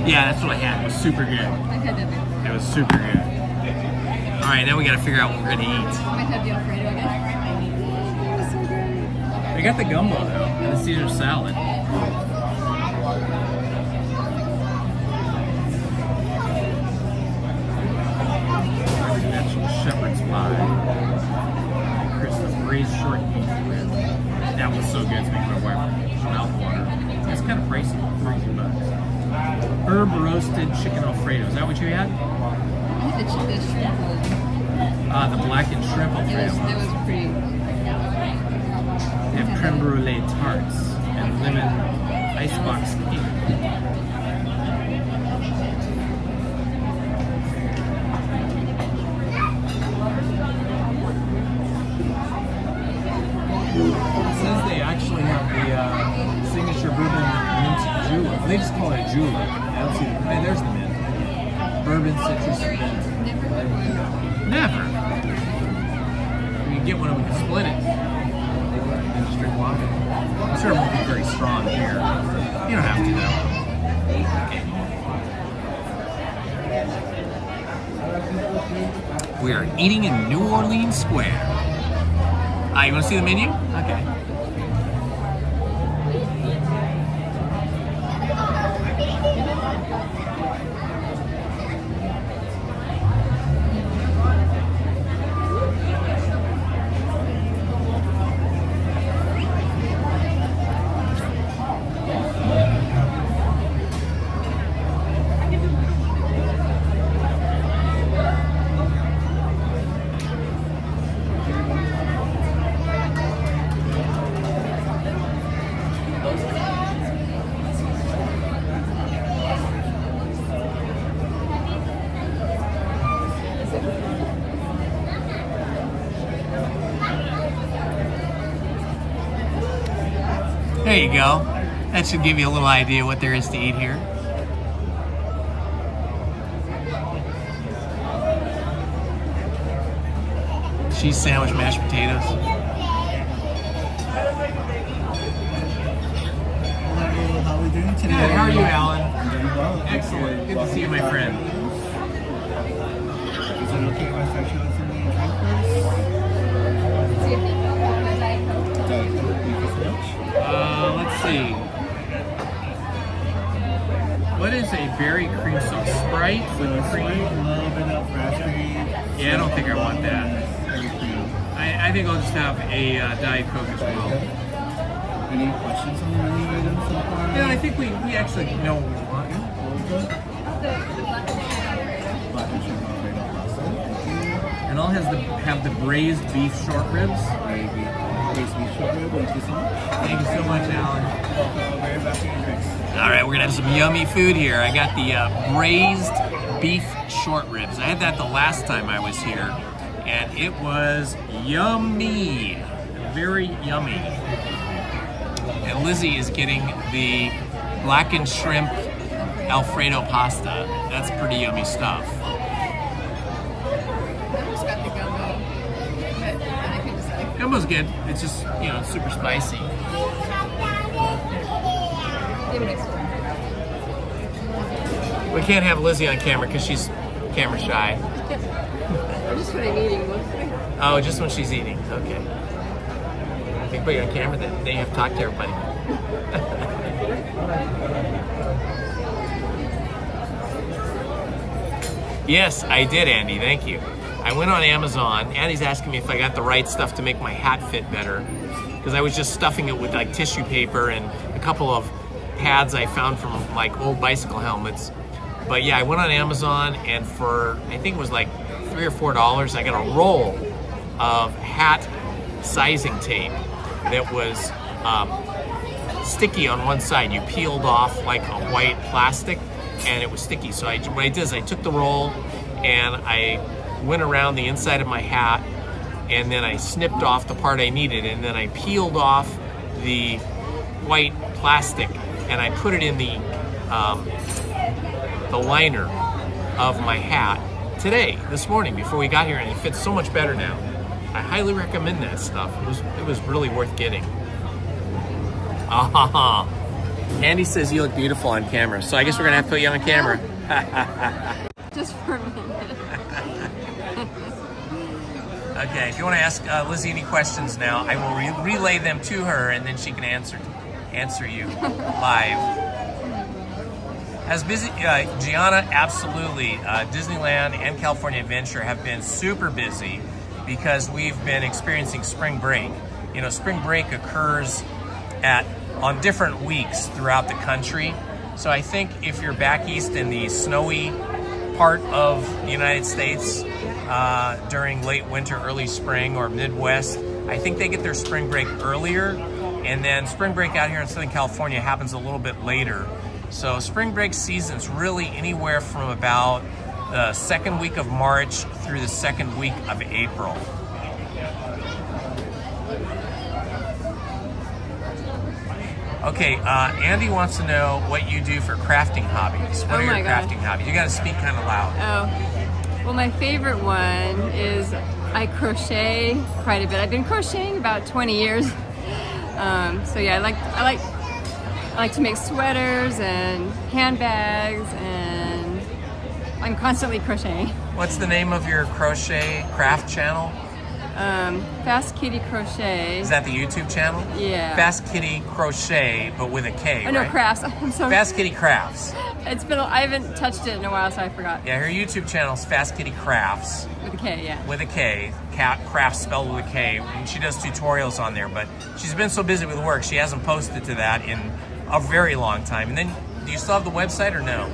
Yeah, that's what I had. It was super good. I've had that before. It was super good. All right, now we gotta figure out what we're gonna eat. I might have the Alfredo again. It was so good. We got the gumbo though, and the Caesar salad. Actual shepherd's pie. Christmas braised short beef rib. That was so good to make my wife mouth water. It's kind of pricey, $32. Herb roasted chicken Alfredo. Is that what you had? I had the shrimp one. The blackened shrimp Alfredo. That was pretty. They have creme brulee tarts and lemon icebox cake. It says they actually have the signature bourbon mint julep. They just call it a julep. I don't see the, hey, there's the mint. Bourbon citrus mint. Never. We can get one and we can split it. And just drink water. I'm sure it won't be very strong here. You don't have to though. We are eating in New Orleans Square. You want to see the menu? Okay. There you go. That should give you a little idea what there is to eat here. Cheese sandwich, mashed potatoes. Hello, how are we doing today? Good. How are you, Alan? I'm doing well. Excellent. Good to see you, my friend. Is it okay if I start you on some drink first? Thank you so much. Let's see. What is a berry cream sauce? Sprite with cream? A little bit of raspberry. Yeah, I don't think I want that. I think I'll just have a Diet Coke as well. Any questions on the menu items so far? Yeah, I think we actually know what we want. Black and shrimp Alfredo pasta. And I'll have the braised beef short ribs. Braised beef short rib. Thank you so much. Thank you so much, Alan. Welcome. Very back to your drinks. All right, we're gonna have some yummy food here. I got the braised beef short ribs. I had that the last time I was here, and it was yummy, very yummy. And Lizzie is getting the blackened shrimp Alfredo pasta. That's pretty yummy stuff. I almost got the gumbo, but I couldn't decide. Gumbo's good. It's just, you know, super spicy. Maybe next one. We can't have Lizzie on camera because she's camera shy. Just when I'm eating, mostly. Oh, just when she's eating. Okay. I think put you on camera that they have to talk to everybody. Yes, I did, Andy. Thank you. I went on Amazon. Andy's asking me if I got the right stuff to make my hat fit better, because I was just stuffing it with like tissue paper and a couple of pads I found from like old bicycle helmets. But yeah, I went on Amazon, and for I think it was like $3 or $4, I got a roll of hat sizing tape that was sticky on one side. You peeled off like a white plastic, and it was sticky. So what I did is I took the roll and I went around the inside of my hat, and then I snipped off the part I needed, and then I peeled off the white plastic and I put it in the liner of my hat this morning before we got here, and it fits so much better now. I highly recommend that stuff. It was really worth getting. Andy says you look beautiful on camera, so I guess we're gonna have to put you on camera. Just for a minute. Okay, if you want to ask Lizzie any questions now, I will relay them to her, and then she can answer you live. As busy, Gianna, absolutely. Disneyland and California Adventure have been super busy because we've been experiencing spring break. You know, spring break occurs on different weeks throughout the country. So I think if you're back east in the snowy part of the United States during late winter, early spring, or Midwest, I think they get their spring break earlier, and then spring break out here in Southern California happens a little bit later. So spring break season's really anywhere from about the second week of March through the second week of April. Okay, Andy wants to know what you do for crafting hobbies. What are your crafting hobbies? You gotta speak kind of loud. Oh, well, my favorite one is I crochet quite a bit. I've been crocheting about 20 years. So yeah, I like to make sweaters and handbags, and I'm constantly crocheting. What's the name of your crochet craft channel? Fast Kitty Crochet. Is that the YouTube channel? Yeah. Fast Kitty Crochet, but with a K, Oh no, right? Crafts. I'm sorry. Fast Kitty Crafts. I haven't touched it in a while, so I forgot. Yeah, her YouTube channel is Fast Kitty Crafts. With a K, yeah. With a K. Crafts spelled with a K. And she does tutorials on there, but she's been so busy with work, she hasn't posted to that in a very long time. And then, do you still have the website or no?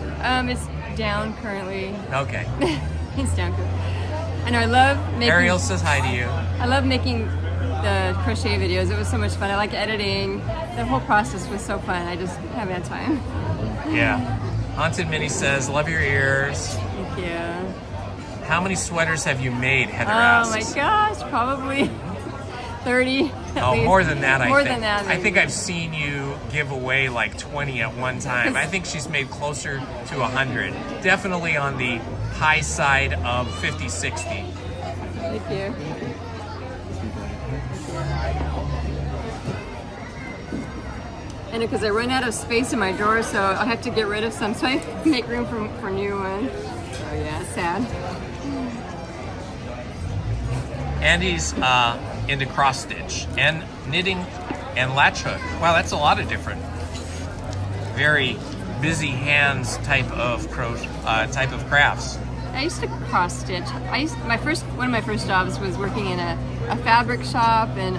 It's down currently. Okay. It's down currently. And I love making... Ariel says hi to you. I love making the crochet videos. It was so much fun. I like editing. The whole process was so fun. I just haven't had time. Yeah. Haunted Minnie says, love your ears. Thank you. How many sweaters have you made, Heather asks? asks? My gosh, probably 30 at least. More than that, I think. More than that, maybe. I think I've seen you give away like 20 at one time. I think she's made closer to 100. Definitely on the high side of 50, 60. Thank you. And because I run out of space in my drawer, so I have to get rid of some, so I make room for new ones. So yeah, it's sad. Andy's into cross stitch and knitting and latch hook. Wow, that's a lot of different, very busy hands type of crafts. I used to cross stitch. One of my first jobs was working in a fabric shop, and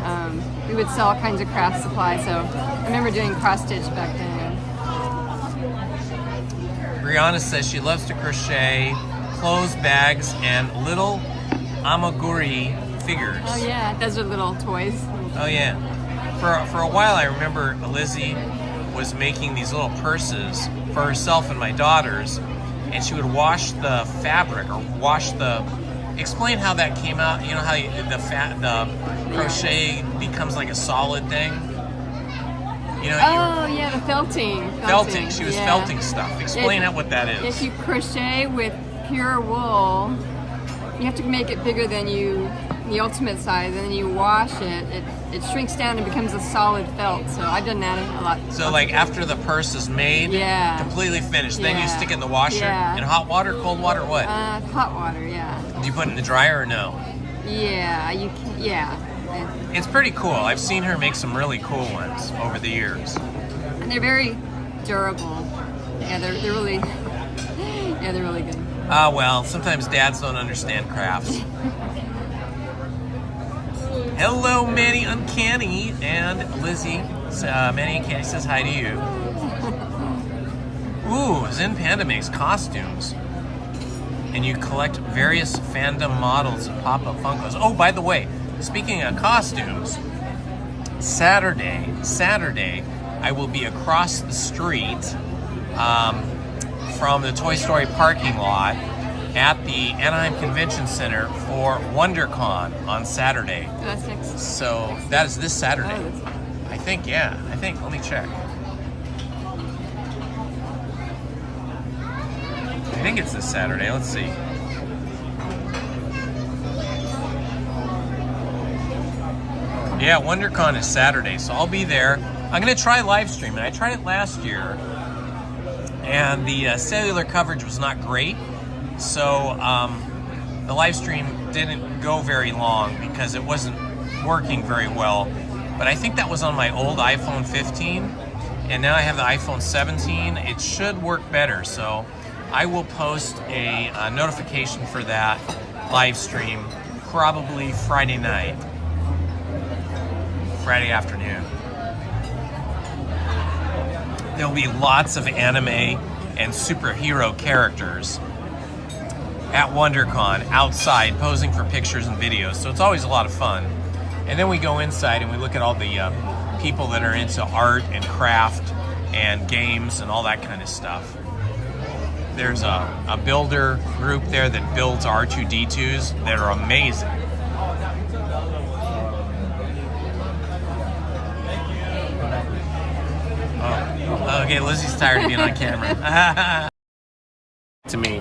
we would sell all kinds of craft supplies. So I remember doing cross stitch back then. Brianna says she loves to crochet clothes, bags, and little amaguri figures. Oh yeah, those are little toys. Oh yeah. For a while, I remember Lizzie was making these little purses for herself and my daughters, and she would wash the fabric or explain how that came out. You know how the crochet becomes like a solid thing. You know. Yeah, the felting. Felting. She was felting stuff. Explain what that is. If you crochet with pure wool, you have to make it bigger than the ultimate size, and then you wash it. It shrinks down and becomes a solid felt. So I've done that a lot. So like after the purse is made, completely finished, then you stick it in the washer in hot water, cold water, what? Hot water, yeah. Do you put it in the dryer or no? Yeah, you can. Yeah. It's pretty cool. I've seen her make some really cool ones over the years. And they're very durable. Yeah, they're really, yeah, they're really good. Ah, well, sometimes dads don't understand crafts. Hello, Manny Uncanny and Lizzie. Manny Uncanny says hi to you. Ooh, Zen Panda makes costumes. And you collect various fandom models of pop-up Funkos. Oh, by the way, speaking of costumes, Saturday, I will be across the street from the Toy Story parking lot at the Anaheim Convention Center for WonderCon on Saturday. Oh, that's next. So that is this Saturday. Oh, I think, yeah. Let me check. I think it's this Saturday. Let's see. Yeah, WonderCon is Saturday, so I'll be there. I'm going to try Livestream, and I tried it last year, and the cellular coverage was not great, so the Livestream didn't go very long because it wasn't working very well. But I think that was on my old iPhone 15, and now I have the iPhone 17. It should work better, so I will post a notification for that Livestream probably Friday night. Friday afternoon. There'll be lots of anime and superhero characters at WonderCon outside posing for pictures and videos, so it's always a lot of fun. And then we go inside and we look at all the people that are into art and craft and games and all that kind of stuff. There's a builder group there that builds R2-D2s that are amazing. Oh, okay, Lizzie's tired of being on camera. To me.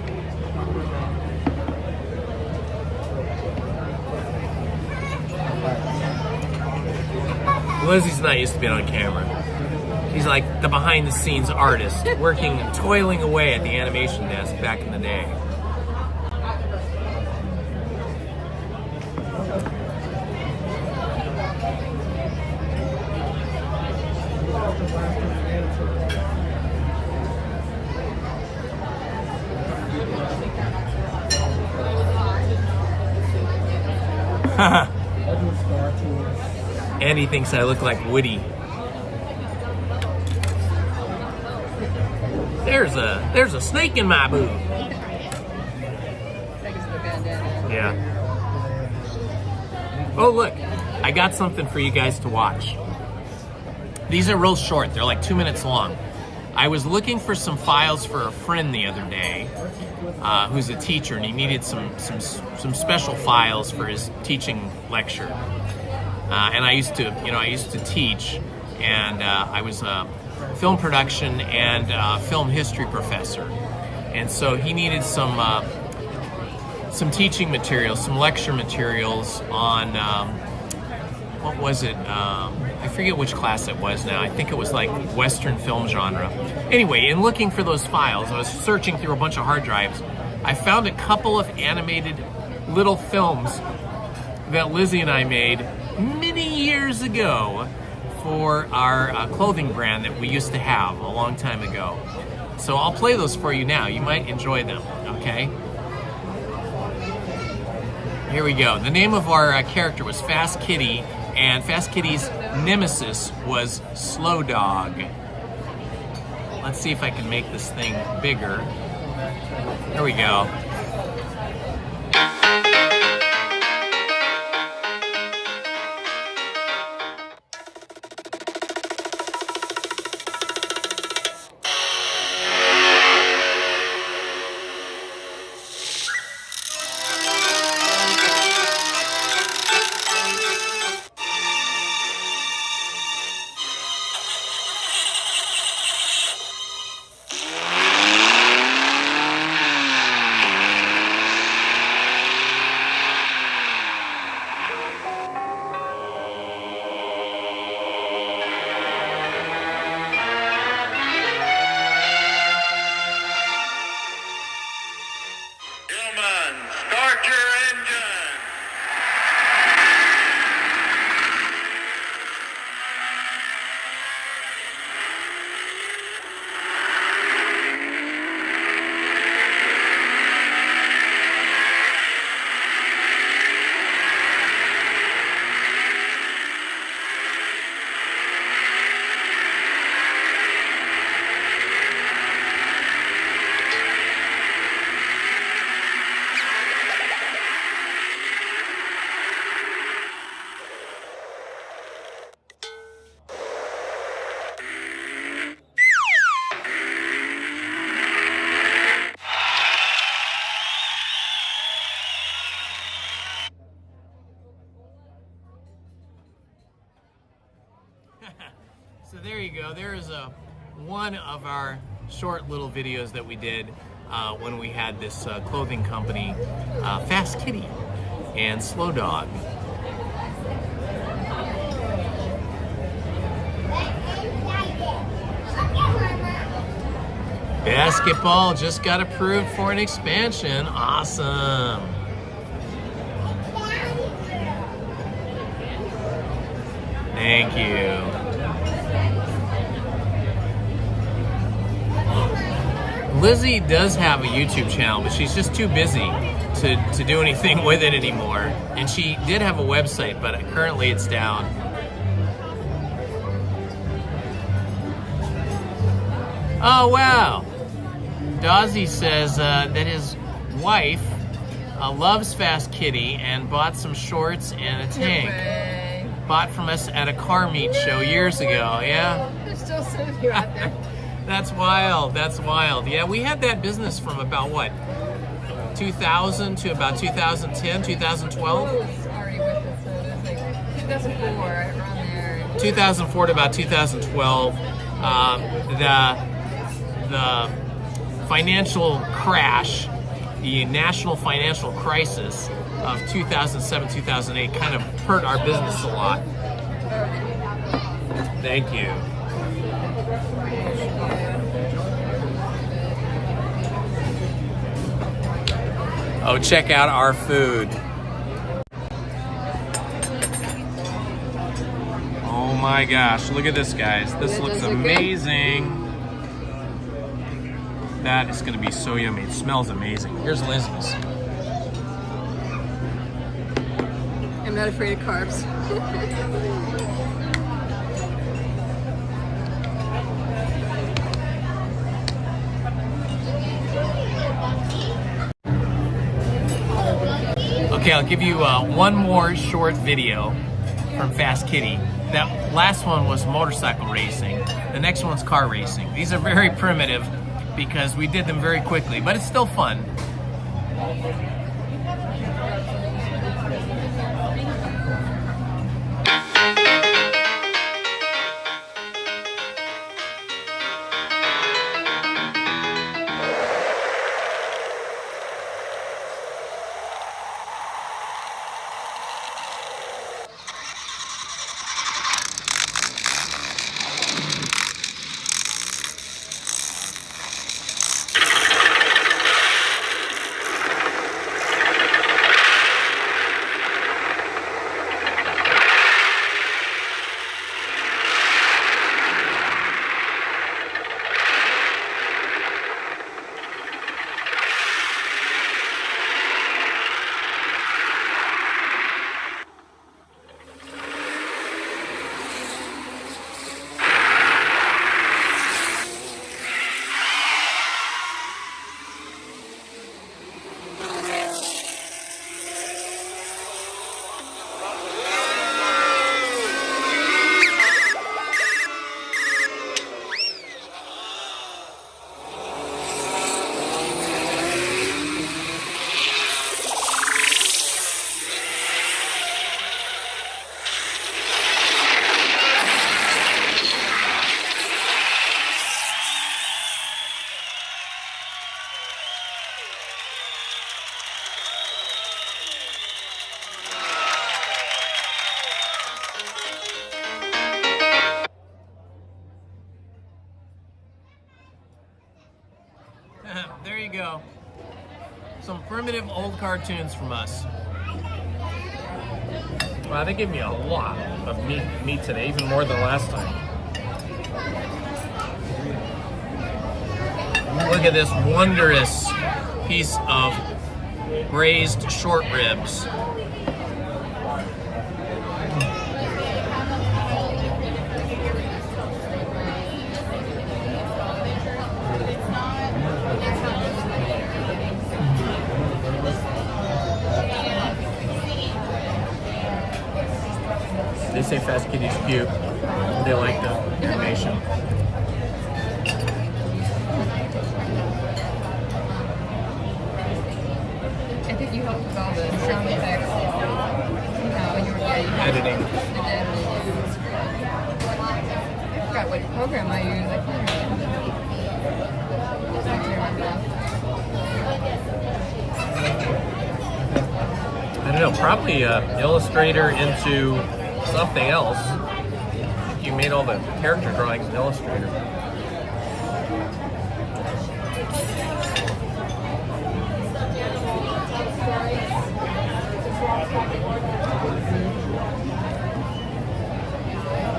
Lizzie's not used to being on camera. She's like the behind-the-scenes artist, working and toiling away at the animation desk back in the day. Andy thinks I look like Woody. There's a snake in my booth. Yeah. Oh look, I got something for you guys to watch. These are real short. They're like 2 minutes long. I was looking for some files for a friend the other day, who's a teacher, and he needed some special files for his teaching lecture. And I used to teach, and I was a film production and film history professor, and so he needed some teaching materials, some lecture materials on what was it? I forget which class it was now. I think it was like Western film genre. Anyway, in looking for those files, I was searching through a bunch of hard drives. I found a couple of animated little films that Lizzie and I made many years ago for our clothing brand that we used to have a long time ago. So I'll play those for you now. You might enjoy them, okay? Here we go. The name of our character was Fast Kitty, and Fast Kitty's nemesis was Slow Dog. Let's see if I can make this thing bigger. There we go. So there you go. There is one of our short little videos that we did when we had this clothing company, Fast Kitty and Slow Dog. Basketball just got approved for an expansion. Awesome. Thank you. Lizzie does have a YouTube channel, but she's just too busy to do anything with it anymore. And she did have a website, but currently it's down. Oh, wow. Dozzy says that his wife loves Fast Kitty and bought some shorts and a tank. Bought from us at a car meet show years ago, yeah? There's still some of you out there. That's wild, that's wild. Yeah, we had that business from about, what, 2000 to about 2010, 2012? Already with us, so it was like 2004, around there. 2004 to about 2012. The financial crash, the national financial crisis of 2007-2008 kind of hurt our business a lot. Thank you. Oh, check out our food. Oh my gosh, look at this, guys. This looks amazing. That is gonna be so yummy. It smells amazing. Here's Lizzie's. I'm not afraid of carbs. Okay, I'll give you one more short video from Fast Kitty. That last one was motorcycle racing. The next one's car racing. These are very primitive because we did them very quickly, but it's still fun. There you go. Some primitive old cartoons from us. Wow, they gave me a lot of meat today, even more than last time. Look at this wondrous piece of braised short ribs. They say Fast Kitty's cute. They like the animation. I think you helped with all the sound effects. No, you were editing. what program I use. I can't remember. I don't know, probably Illustrator into something else. I think you made all the character drawings in Illustrator.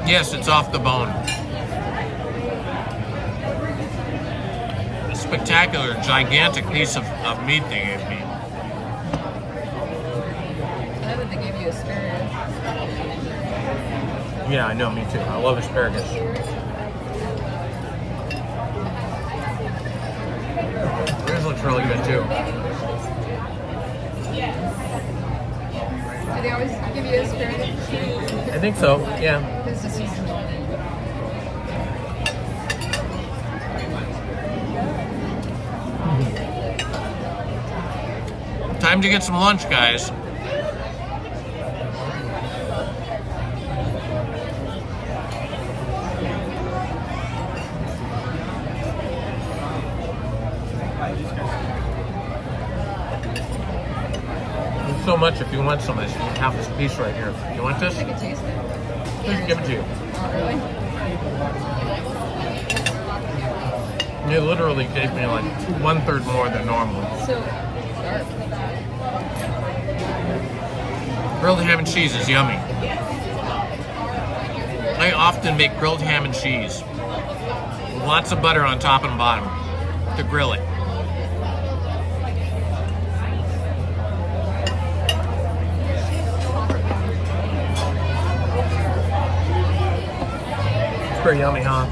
Yes, it's off the bone. A spectacular, gigantic piece of meat they gave me. I love that they gave you asparagus. Yeah, I know, me too. I love asparagus. This looks really good too. Do they always give you asparagus? I think so, yeah. This is seasonal. Time to get some lunch, guys. There's so much if you want some of this. You can have this piece right here. You want this? I can taste it. I can give it to you. Oh, really? It literally gave me like 1/3 more than normal. So sharp. Grilled ham and cheese is yummy. I often make grilled ham and cheese. Lots of butter on top and bottom to grill it. It's pretty yummy, huh?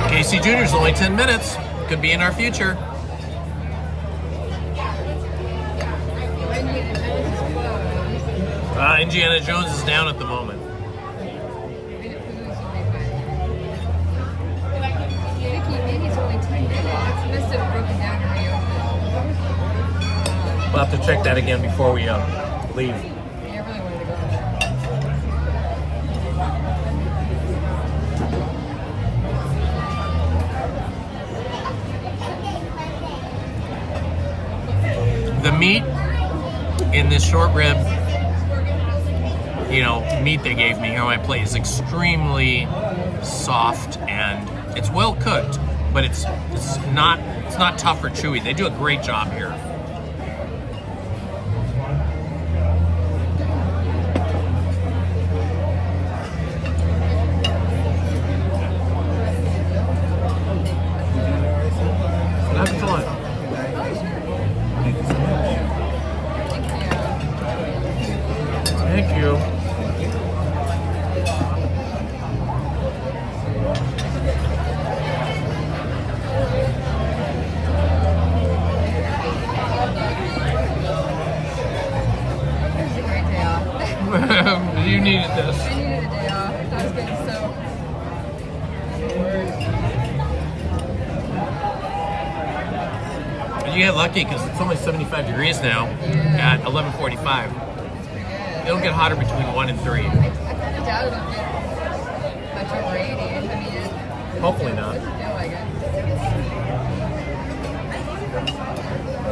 Casey Jr.'s only 10 minutes. Could be in our future. Indiana Jones is down at the moment. We'll have to check that again before we leave. The meat in this short rib, meat they gave me here on my plate is extremely soft and it's well cooked, but it's not tough or chewy. They do a great job here. Excellent. Thank you. You needed this. I needed a day off. I was getting so You get lucky because it's only 75 degrees now at 11:45. It'll get hotter between 1 and 3. I kind of doubt it'll get much over 80. I mean, Hopefully not. it doesn't feel like it.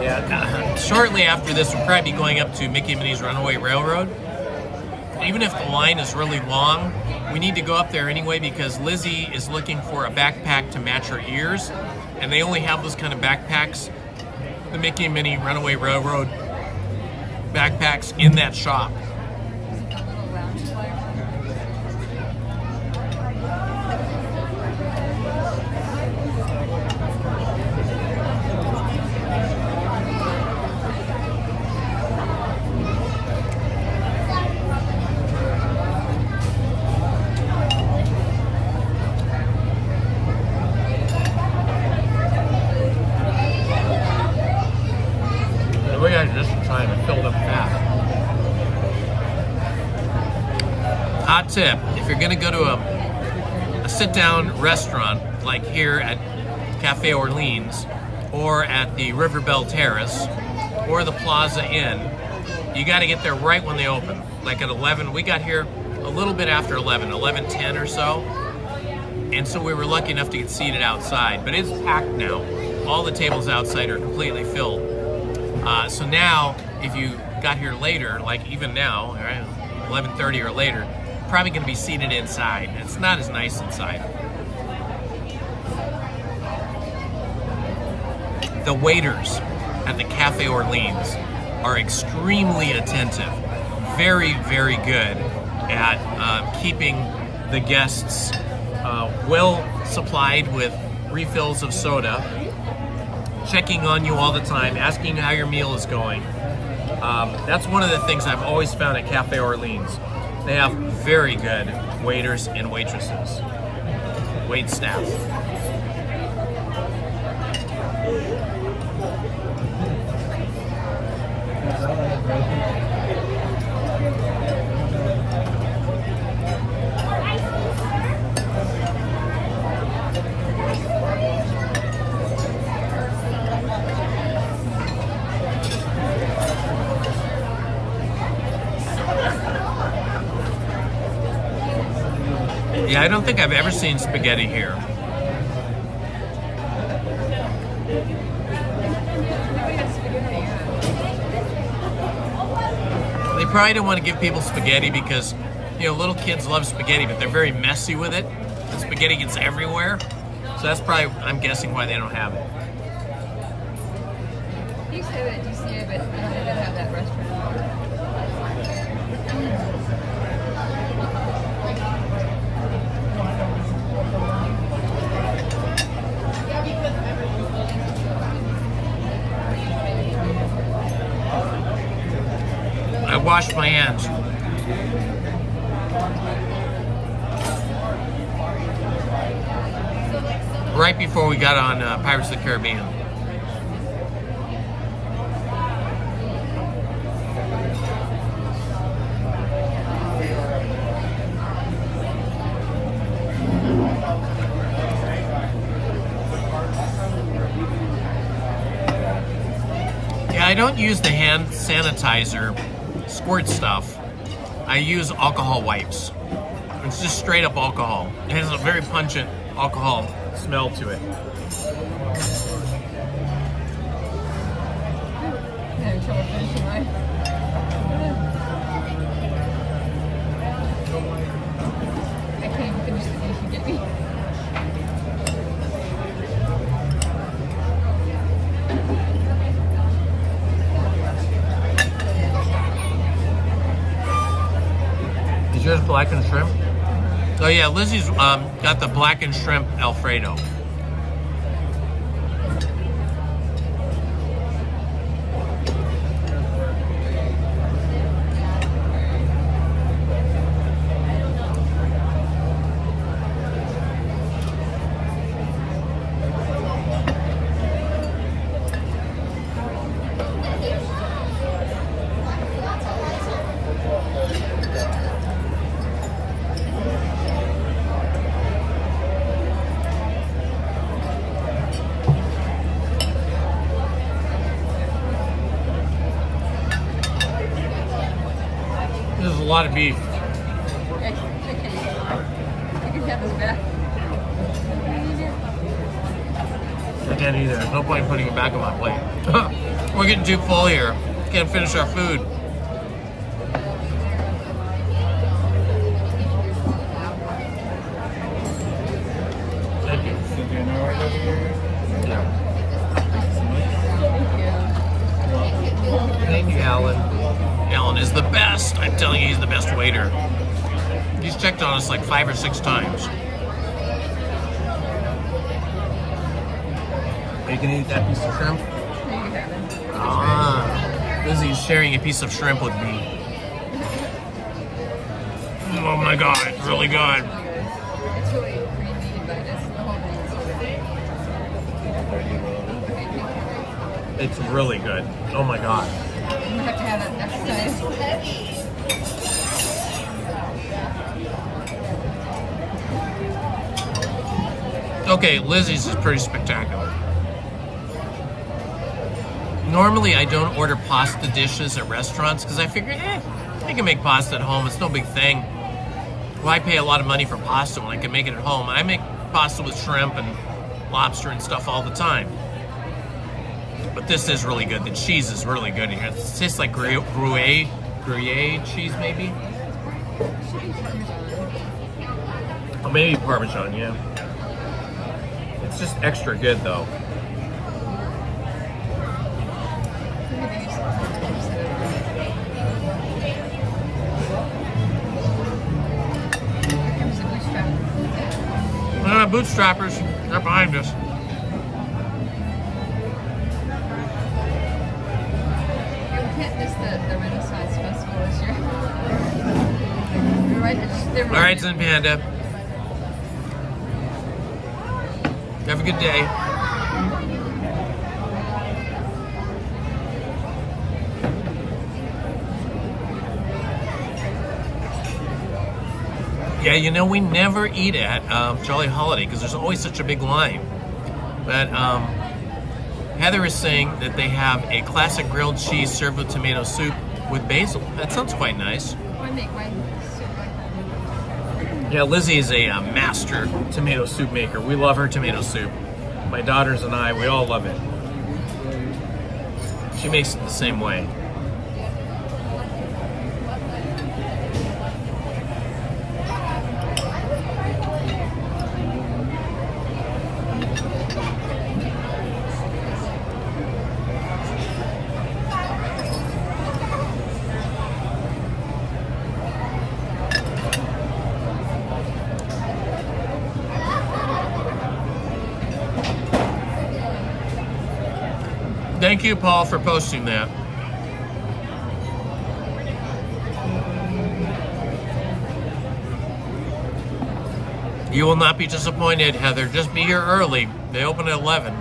Yeah. Shortly after this, we'll probably be going up to Mickey and Minnie's Runaway Railroad. even if the line is really long, we need to go up there anyway because Lizzie is looking for a backpack to match her ears, and they only have those kind of backpacks, the Mickey and Minnie Runaway Railroad backpacks in that shop. Hot tip, if you're gonna go to a sit-down restaurant like here at Cafe Orleans or at the Riverbell Terrace or the Plaza Inn, you gotta get there right when they open, like at 11. We got here a little bit after 11:10 or so, and so we were lucky enough to get seated outside, but it's packed now. All the tables outside are completely filled. So now, if you got here later, like even now, right, 11:30 or later, probably going to be seated inside. It's not as nice inside. The waiters at the Cafe Orleans are extremely attentive, very, very good at keeping the guests well supplied with refills of soda, checking on you all the time, asking how your meal is going. That's one of the things I've always found at Cafe Orleans. They have very good waiters and waitresses, wait staff. Yeah, I don't think I've ever seen spaghetti here. They probably don't want to give people spaghetti because, you know, little kids love spaghetti, but they're very messy with it. The spaghetti gets everywhere. So that's probably, I'm guessing, why they don't have it. You say that DCA, but I don't think they have that restaurant. I washed my hands. Right before we got on Pirates of the Caribbean. Yeah, I don't use the hand sanitizer squirt stuff. I use alcohol wipes. It's just straight up alcohol. It has a very pungent alcohol smell to it. Having trouble finishing mine. I can't even finish the things you get me. Is yours blackened shrimp? Oh yeah, Lizzie's got the blackened shrimp Alfredo. There's a lot of beef. I can have this back. I can't either. There's no point in putting it back on my plate. We're getting too full here. Can't finish our food. He's checked on us like 5 or 6 times. Are you gonna eat that piece of shrimp? Ah, Lizzie's sharing a piece of shrimp with me. Oh my god, it's really good. It's really creamy, but it's the whole thing. It's really good. Oh my god. You have to have it next time. Okay, Lizzie's is pretty spectacular. Normally, I don't order pasta dishes at restaurants because I figure, I can make pasta at home. It's no big thing. Why pay a lot of money for pasta when I can make it at home? I make pasta with shrimp and lobster and stuff all the time. But this is really good. The cheese is really good here. It tastes like Gruyere cheese, maybe? Or maybe Parmesan, yeah. It's just extra good, though. Bootstrappers, they're behind us. We can't miss the Renaissance Festival this year. All right, Zen Panda. Have a good day. Yeah, you know, we never eat at Jolly Holiday because there's always such a big line. But Heather is saying that they have a classic grilled cheese served with tomato soup with basil. That sounds quite nice. I make my soup like that. Yeah, Lizzie is a master tomato soup maker. We love her tomato soup. My daughters and I, we all love it. She makes it the same way. Thank you, Paul, for posting that. You will not be disappointed, Heather. Just be here early. They open at 11.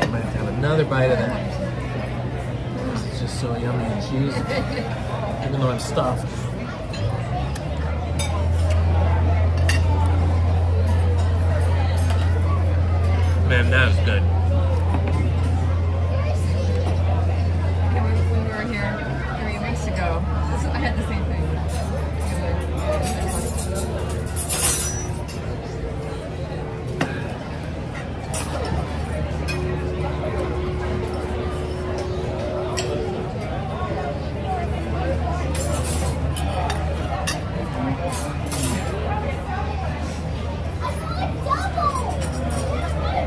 I might have another bite of that. This is just so yummy and cheesy, even though I'm stuffed. Man, that is good. When we were here 3 weeks ago, I had the same thing.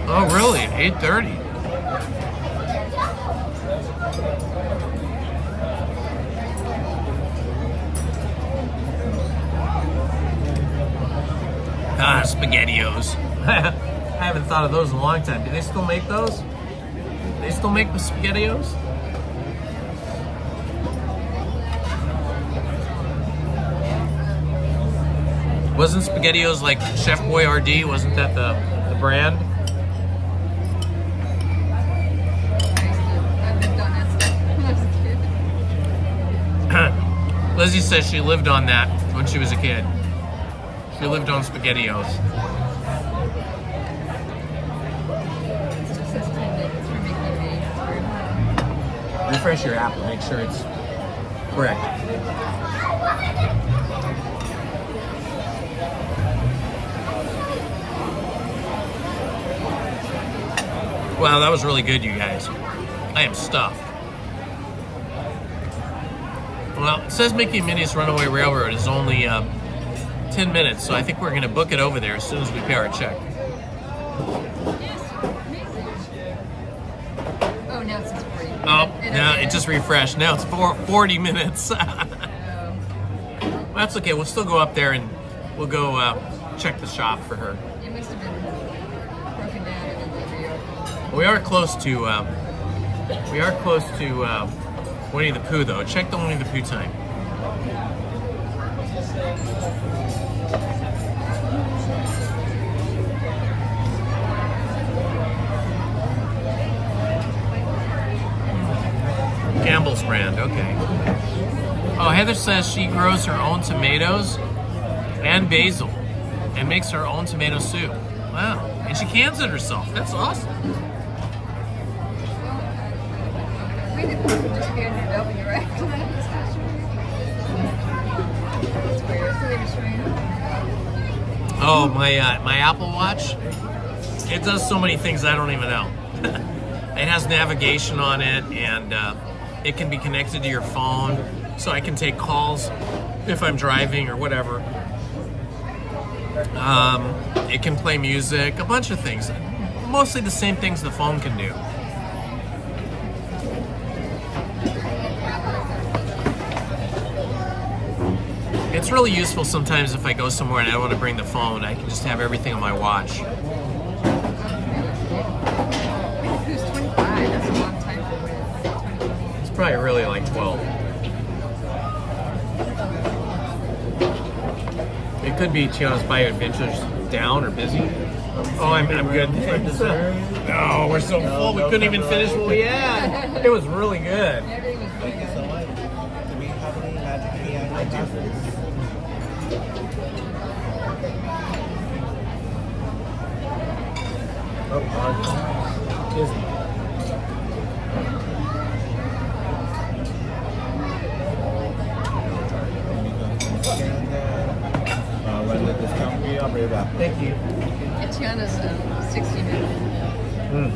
Oh, really? 8:30? Ah, SpaghettiOs. I haven't thought of those in a long time. Do they still make those? They still make the SpaghettiOs? Wasn't SpaghettiOs like Chef Boyardee? Wasn't that the brand? Lizzie says she lived on that when she was a kid. She lived on SpaghettiOs. Refresh your app and make sure it's correct. Wow, that was really good, you guys. I am stuffed. Well, it says Mickey and Minnie's Runaway Railroad is only 10 minutes, so I think we're going to book it over there as soon as we pay our check. now it says 40. Oh, no, it just refreshed. Now it's 40 minutes. That's okay. We'll still go up there and we'll go check the shop for her. It must have been broken down and then reopened. We are close to Winnie the Pooh, though. Check the Winnie the Pooh time. Campbell's brand, okay. Oh, Heather says she grows her own tomatoes and basil and makes her own tomato soup. Wow. And she cans it herself. That's awesome. Winnie the Pooh would just be under W, right? That's weird. So they just showing up. Oh, my Apple Watch. It does so many things I don't even know. It has navigation on it, and it can be connected to your phone, so I can take calls if I'm driving or whatever. It can play music, a bunch of things. Mostly the same things the phone can do. It's really useful sometimes if I go somewhere and I don't want to bring the phone. I can just have everything on my watch. Who's 25? That's a long time for Winnie. It's probably really like 12. It could be Tiana's Bio Adventures down or busy. Oh, I'm good. No, we're so full. We couldn't even finish what we had. It was really good. Everything was really good. Do we have any magic AI? Disney. When the discount will be, I'll bring it back. Thank you. And Tiana's 60 minutes.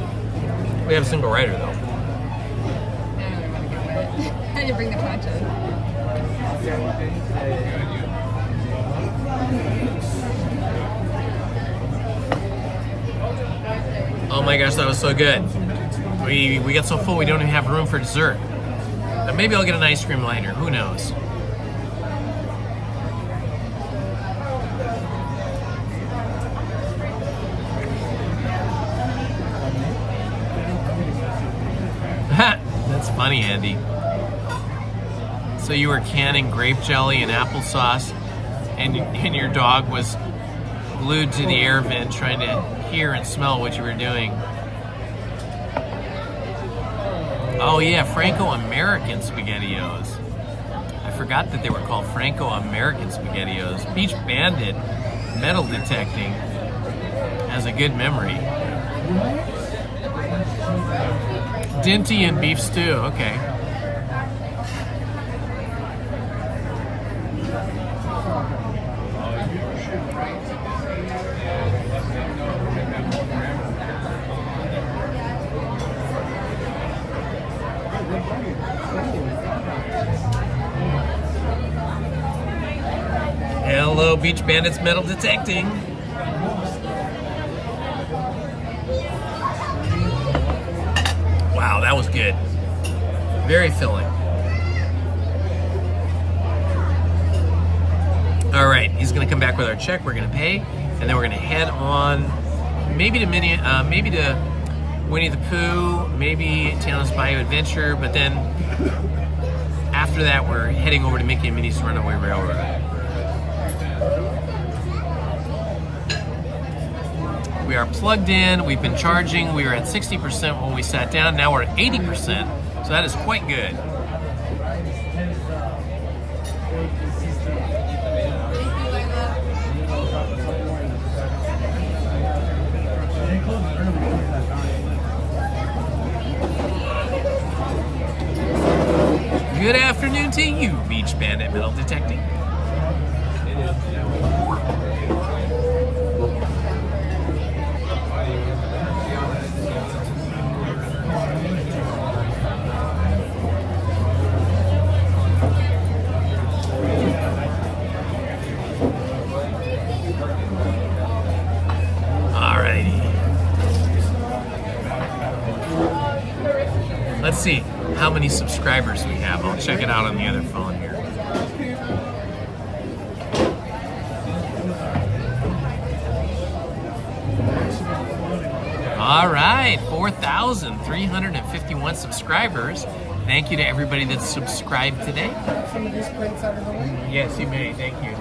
We have a single rider though. I don't really want to get wet. I didn't bring the poncho. Oh my gosh, that was so good. We got so full we don't even have room for dessert. But maybe I'll get an ice cream later. Who knows? That's funny, Andy. So you were canning grape jelly and applesauce, and your dog was glued to the air vent trying to hear and smell what you were doing. Oh yeah, Franco-American SpaghettiOs. I forgot that they were called Franco-American SpaghettiOs. Beach Bandit metal detecting has a good memory. Dinty and beef stew, okay. Hello, Beach Bandits metal detecting. Wow, that was good. Very filling. All right, he's gonna come back with our check. We're gonna pay, and then we're gonna head on, maybe to Winnie the Pooh, maybe Tiana's Bayou Adventure, but then after that, we're heading over to Mickey and Minnie's Runaway Railroad. We are plugged in, we've been charging, we were at 60% when we sat down, now we're at 80%, so that is quite good. Good afternoon to you, Beach Bandit metal detecting. Let's see how many subscribers we have. I'll check it out on the other phone here. All right, 4,351 subscribers. Thank you to everybody that's subscribed today. Some of these plates out of the way? Yes, you may. Thank you.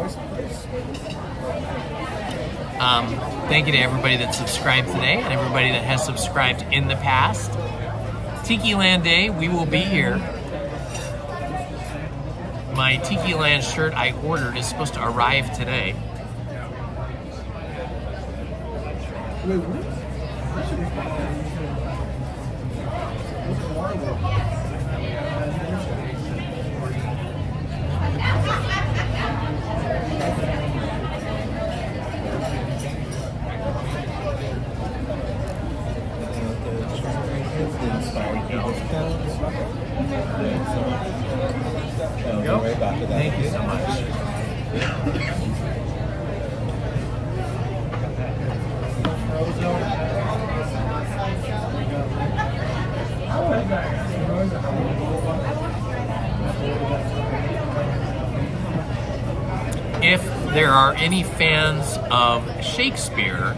Thank you to everybody that subscribed today and everybody that has subscribed in the past. Tiki Land Day, we will be here. My Tiki Land shirt I ordered is supposed to arrive today. Thank you so much. If there are any fans of Shakespeare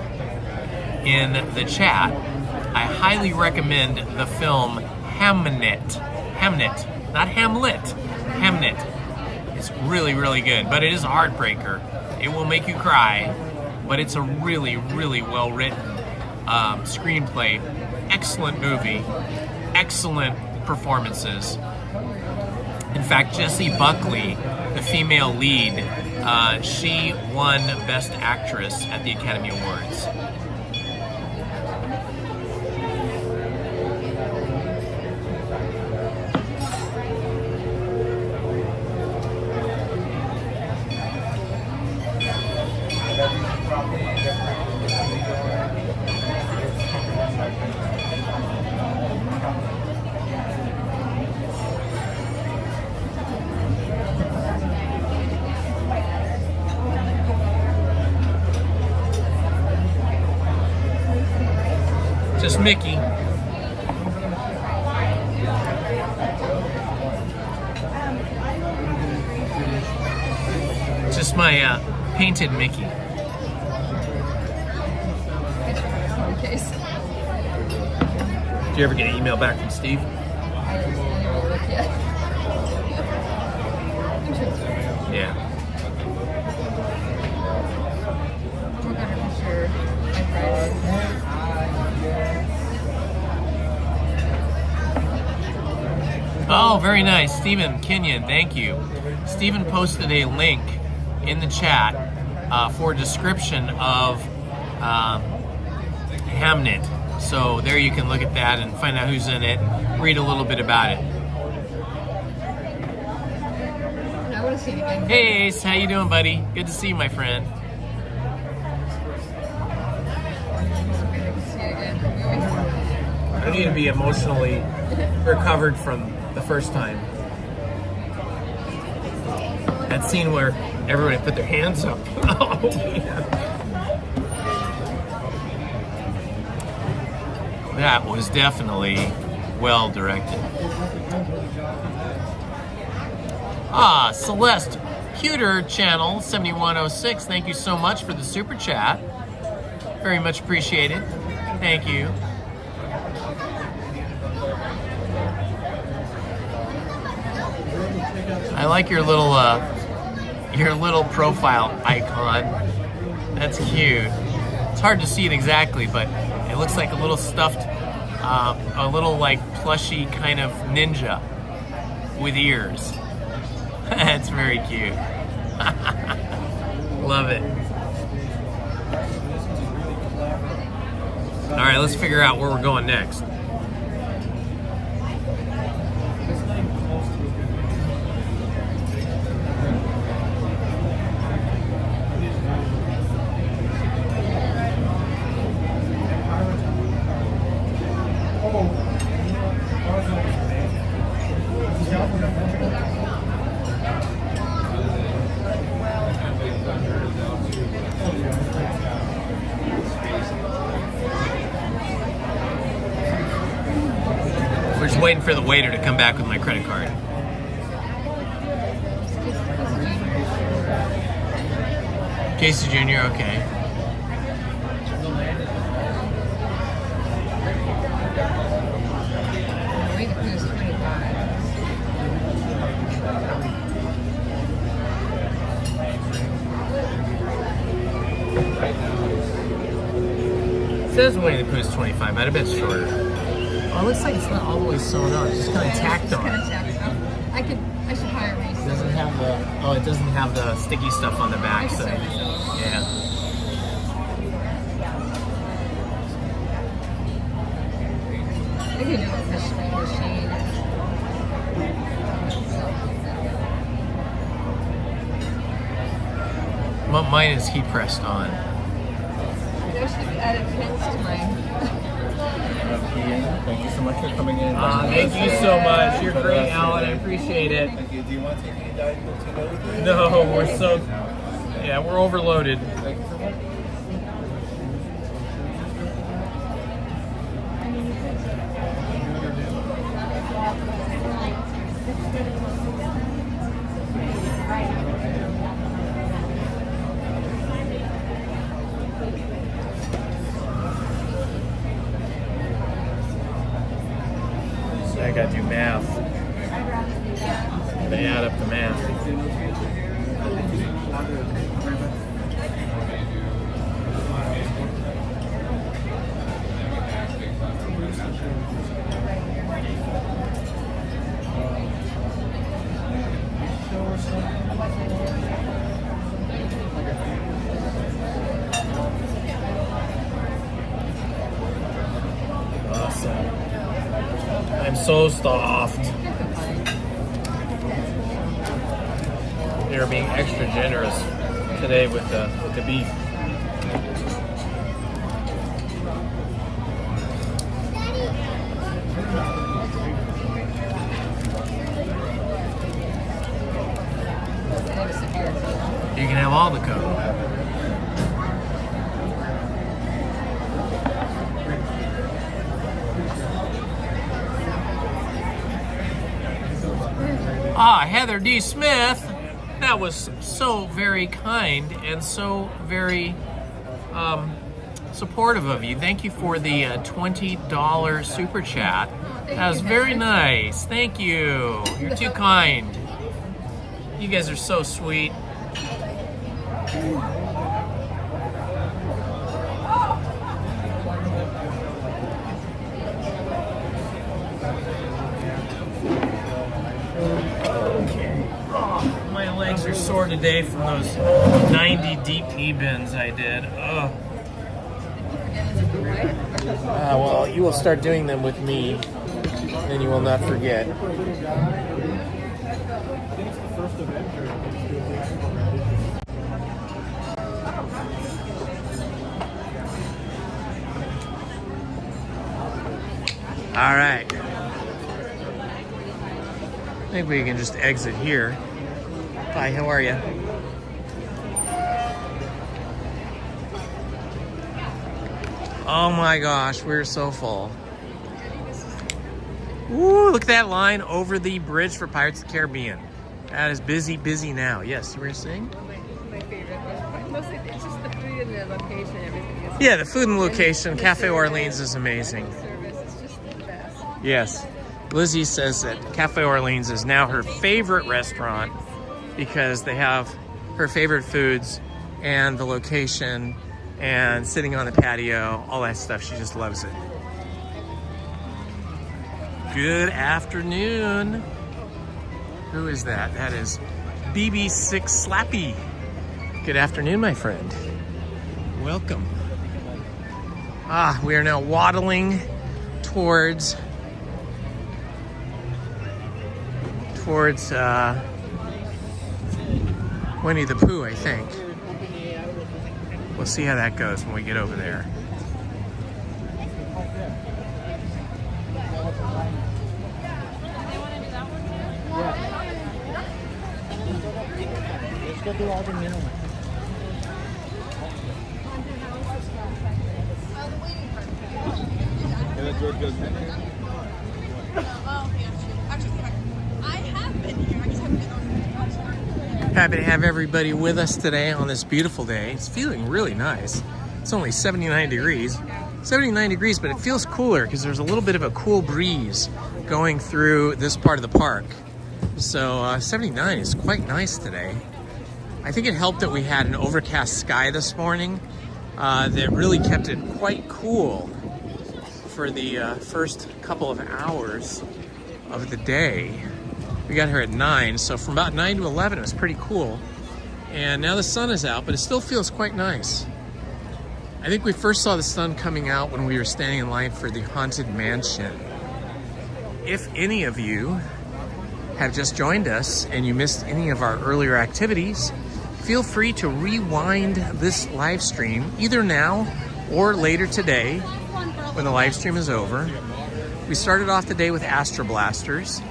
in the chat, I highly recommend the film Hamnet. Hamnet, not Hamlet. Hamnet. It's really, really good, but it is a heartbreaker. It will make you cry, but it's a really, really well-written screenplay. Excellent movie. Excellent performances. In fact, Jessie Buckley, the female lead, she won Best Actress at the Academy Awards. Just Mickey. Just my painted Mickey. Did you ever get an email back from Steve? Yeah. Oh, very nice. Stephen Kenyon, thank you. Stephen posted a link in the chat for a description of Hamnet. So there you can look at that and find out who's in it, read a little bit about it. I want to see it again. Hey Ace, how you doing, buddy? Good to see you, my friend. I need to be emotionally recovered from the first time. That scene where everybody put their hands up. Oh, man. That was definitely well directed. Celeste Pewter Channel 7106, thank you so much for the super chat. Very much appreciated. Thank you. I like your little profile icon. That's cute. It's hard to see it exactly, but it looks like a little stuffed, a little like plushy kind of ninja with ears. That's very cute. Love it. All right, let's figure out where we're going next. We're just waiting for the waiter to come back with my credit card. Casey Jr., okay. It says Winnie the Pooh's 25, but I bet it's shorter. Oh, it looks like it's not all the way sewn on. It's just kind of tacked on. I should hire me. It doesn't have the, oh, it doesn't have the sticky stuff on the back side. Yeah. I could do a fish machine. Mine is heat pressed on. I should have added pins to mine. Thank you so much for coming in. Thank you so much. You're great, Alan. I appreciate it. Thank you. Do you want to take any Diet Coke to go with you? No, we're so... Yeah, we're overloaded. Thank you so much. I gotta do math. They add up the math. Awesome. I'm so soft. They're being extra generous today with the beef. You can have all the Coke. Ah, Heather D. Smith, that was so very kind and so very supportive of you. Thank you for the $20 super chat. That was very nice. Thank you. You're too kind. You guys are so sweet. My legs are sore today from those 90 deep knee bends I did. Ugh. Well, you will start doing them with me, and you will not forget. All right. I think we can just exit here. Hi, how are you? Oh my gosh, we're so full. Ooh, look at that line over the bridge for Pirates of the Caribbean. That is busy, busy now. Yes, you were saying? My favorite. Mostly it's just the food and the location, everything is. Yeah, the food and location. Cafe Orleans is amazing. Service, it's just the best. Yes. Lizzie says that Cafe Orleans is now her favorite restaurant because they have her favorite foods and the location and sitting on the patio, all that stuff. She just loves it. Good afternoon. Who is that? That is BB6 Slappy. Good afternoon, my friend. Welcome. We are now waddling towards Winnie the Pooh, I think. We'll see how that goes when we get over there. Let's go do all the middle. And then George goes, Happy to have everybody with us today on this beautiful day. It's feeling really nice. It's only 79 degrees. 79 degrees, but it feels cooler because there's a little bit of a cool breeze going through this part of the park. So 79 is quite nice today. I think it helped that we had an overcast sky this morning that really kept it quite cool for the first couple of hours of the day. We got here at 9, so from about 9 to 11 it was pretty cool. And now the sun is out, but it still feels quite nice. I think we first saw the sun coming out when we were standing in line for the Haunted Mansion. If any of you have just joined us and you missed any of our earlier activities, feel free to rewind this live stream either now or later today when the live stream is over. We started off the day with Astro Blasters.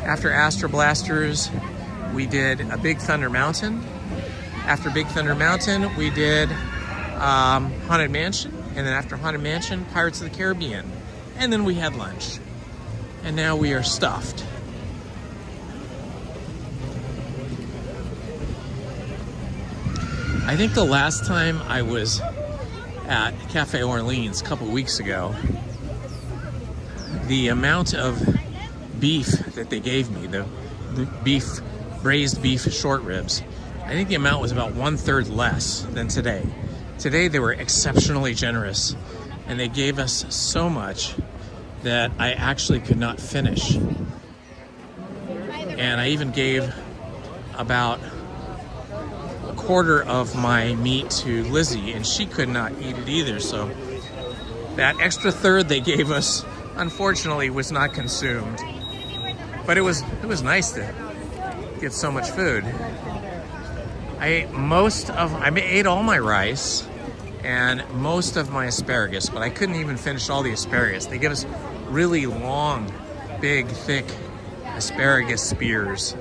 After Astro Blasters, we did a Big Thunder Mountain. After Big Thunder Mountain, we did Haunted Mansion. And then after Haunted Mansion, Pirates of the Caribbean. And then we had lunch. And now we are stuffed. I think the last time I was at Cafe Orleans a couple weeks ago, the amount of beef that they gave me, the braised beef short ribs, I think the amount was about 1/3 less than today. Today they were exceptionally generous and they gave us so much that I actually could not finish. And I even gave about a quarter of my meat to Lizzie and she could not eat it either. So that extra third they gave us, unfortunately, was not consumed. But it was nice to get so much food. I ate all my rice and most of my asparagus, but I couldn't even finish all the asparagus. They give us really long, big, thick asparagus spears.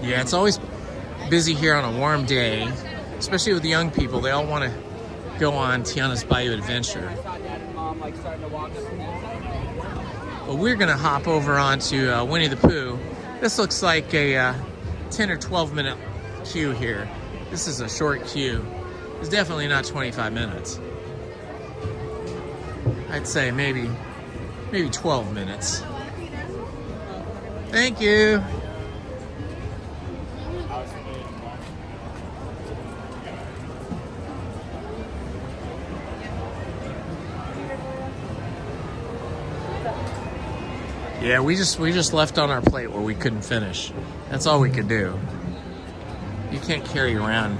Yeah, it's always busy here on a warm day, especially with the young people. They all want to go on Tiana's Bayou Adventure. But we're gonna hop over onto Winnie the Pooh. This looks like a 10 or 12 minute queue here. This is a short queue. It's definitely not 25 minutes. I'd say maybe 12 minutes. Thank you. Yeah, we just left on our plate what we couldn't finish. That's all we could do. You can't carry around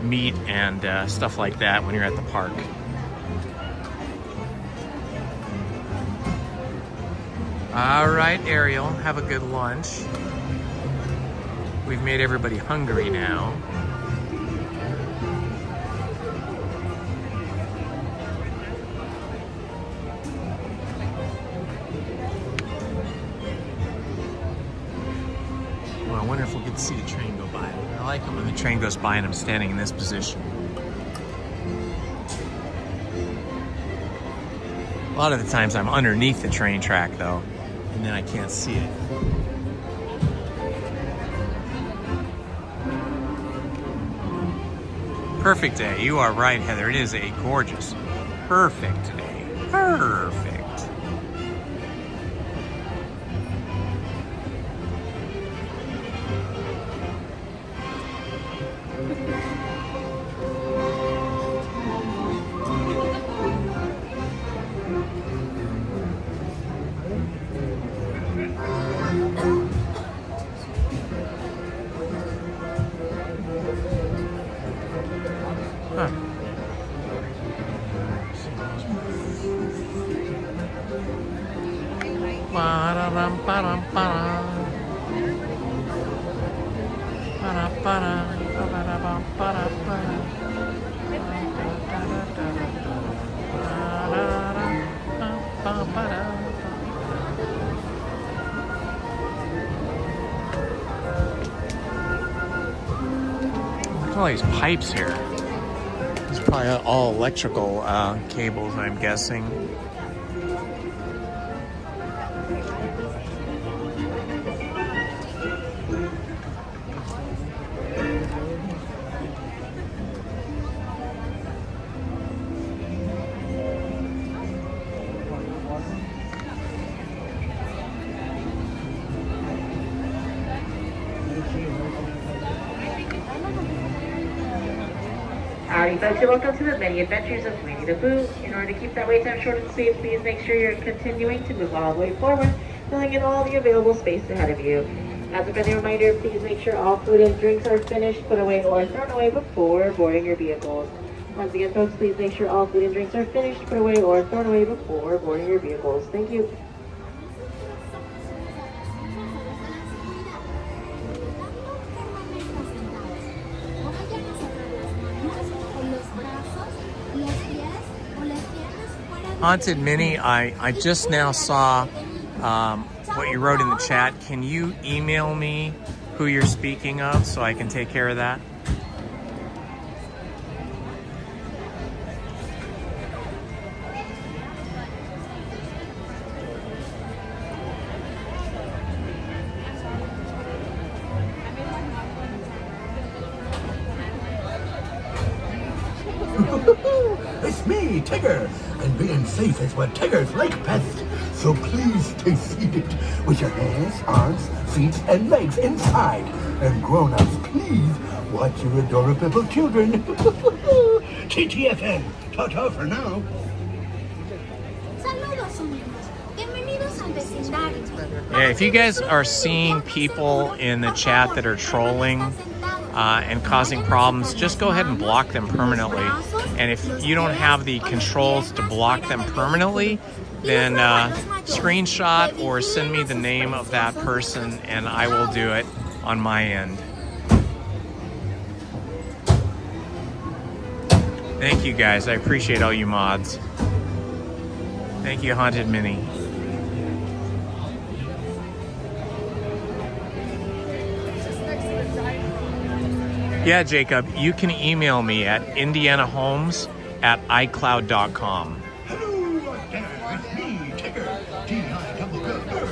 meat and stuff like that when you're at the park. All right, Ariel, have a good lunch. We've made everybody hungry now. I wonder if we'll get to see the train go by. I like it when the train goes by and I'm standing in this position. A lot of the times I'm underneath the train track though, and then I can't see it. Perfect day. You are right, Heather. It is a gorgeous, perfect day. Perfect. Look at all these pipes here. It's probably all electrical cables, I'm guessing. Howdy folks, and welcome to the many adventures of Winnie the Pooh. In order to keep that wait time short and sweet, please make sure you're continuing to move all the way forward, filling in all the available space ahead of you. As a friendly reminder, please make sure all food and drinks are finished, put away, or thrown away before boarding your vehicles. Once again, folks, please make sure all food and drinks are finished, put away, or thrown away before boarding your vehicles. Thank you. Haunted Minnie, I just now saw what you wrote in the chat. Can you email me who you're speaking of so I can take care of that? It's me, Tigger, and being safe is what Tiggers like best. So please stay seated with your hands, arms, feet, and legs inside. And grown-ups, please watch your adorable children. TTFN, ta-ta for now. Saludos, amigos. Bienvenidos al vecindario. Yeah, if you guys are seeing people in the chat that are trolling and causing problems, just go ahead and block them permanently. And if you don't have the controls to block them permanently, then screenshot or send me the name of that person and I will do it on my end. Thank you guys, I appreciate all you mods. Thank you, Haunted Minnie. Yeah, Jacob, you can email me at indianahomes@icloud.com. Hello out there, it's me, Tigger, T-I-double-G-R.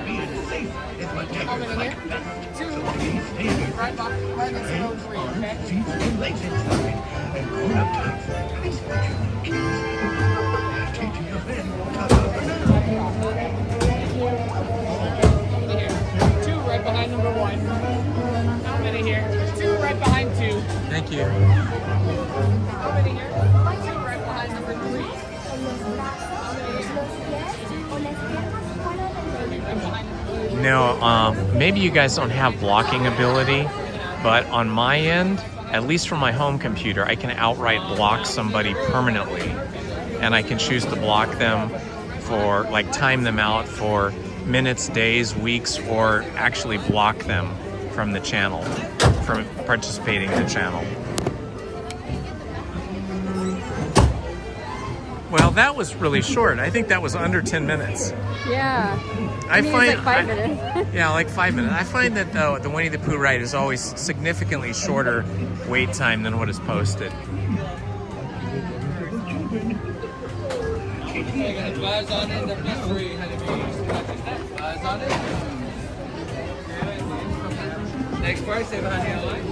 Being safe is what Tiggers like best. So please stay here. Hands, arms, feet, and legs inside. And grown-up types, please watch your little kids. TTFN, ta-ta for now. Two right behind number one. How many here? Two right behind two. Thank you. How many here? Two right behind number three. No, maybe you guys don't have blocking ability, but on my end, at least from my home computer, I can outright block somebody permanently. And I can choose to block them for, like, time them out for minutes, days, weeks, or actually block them from the channel, from participating in the channel. Well, that was really short. I think that was under 10 minutes. Yeah. I mean, find it's like 5 minutes. Yeah, like 5 minutes. I find that the Winnie the Pooh ride is always significantly shorter wait time than what is posted. Advise on it, number three. Advise on it. Next part, stay behind the line.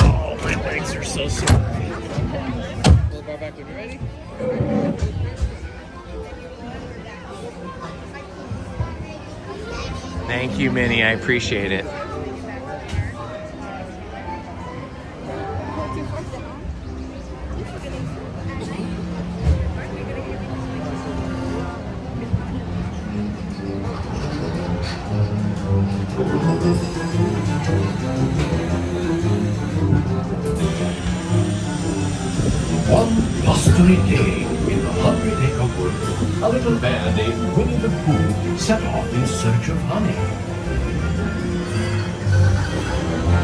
Oh, my legs are so sore. Pull the bar back when you're ready. Thank you, Minnie. I appreciate it. One blustery day in the 100-acre wood, a little bear named Winnie the Pooh set off in search of honey.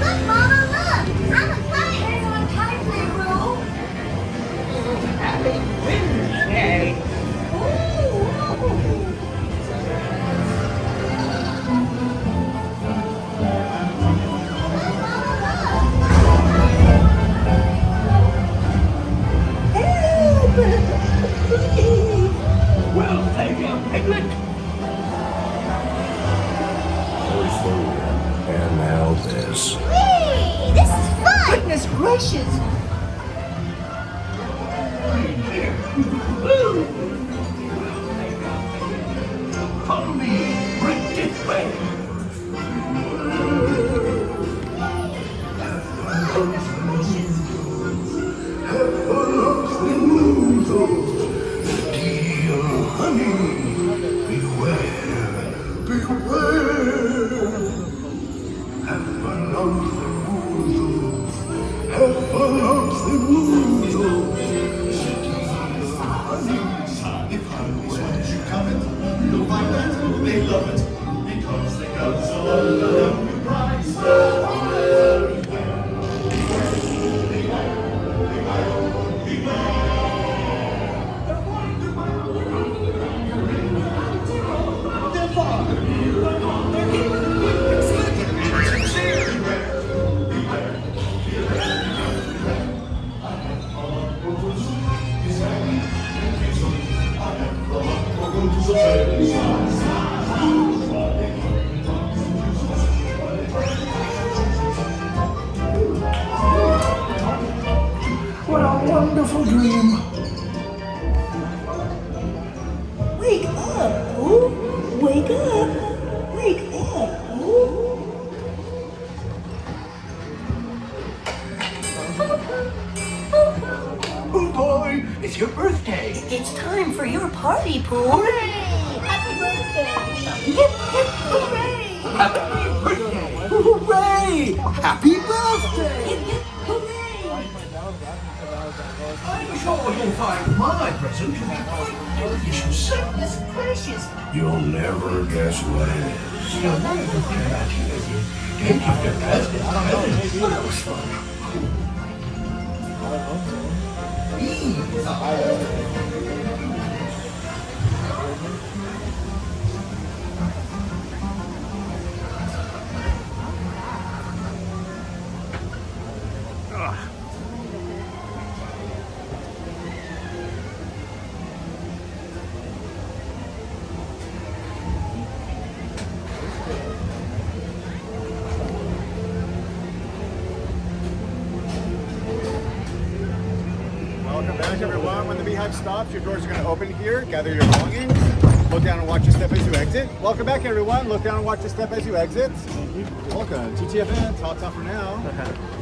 Look, Mama, look! I'm a fire on time roll. Happy Wednesday. Well, thank you, Piglet. First thing, and now this. Whee! This is fun! Goodness gracious! Follow me, right this way. love it, because they got so long with pride. So What a wonderful dream. Wake up, Pooh! Wake up! Wake up, Pooh! Oh boy, it's your birthday. It's time for your party, Pooh! Hooray! Happy birthday! Hip, hip, hooray! Happy birthday! Hooray! Happy birthday! Hip, hip, hooray! I'm sure you'll find my present to be quite delicious. It's precious! You'll never guess what it is. You'll never forget about you, is it? Take your present. That was fun. Welcome back, everyone. When the Beehive stops, your doors are going to open here. Gather your belongings. Look down and watch your step as you exit. Welcome back, everyone. Look down and watch your step as you exit. Welcome. TTFN. Talk for now.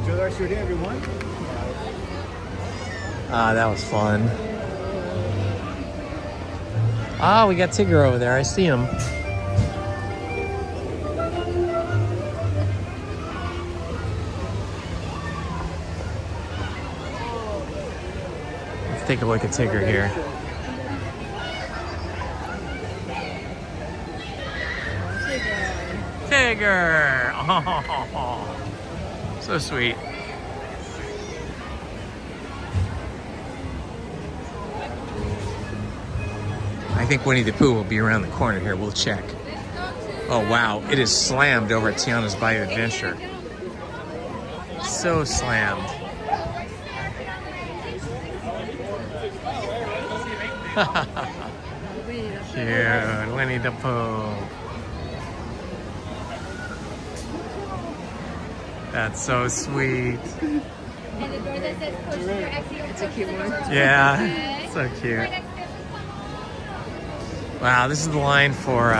Enjoy the rest of your day, everyone. Ah, that was fun. Ah, we got Tigger over there. I see him. Let's take a look at Tigger here. Tigger! Oh, so sweet. I think Winnie the Pooh will be around the corner here. We'll check. Oh, wow. It is slammed over at Tiana's Bayou Adventure. So slammed. Cute. Winnie the Pooh. That's so sweet. And the door that says push your exit. It's a cute one. Yeah. So cute. Wow, this is the line for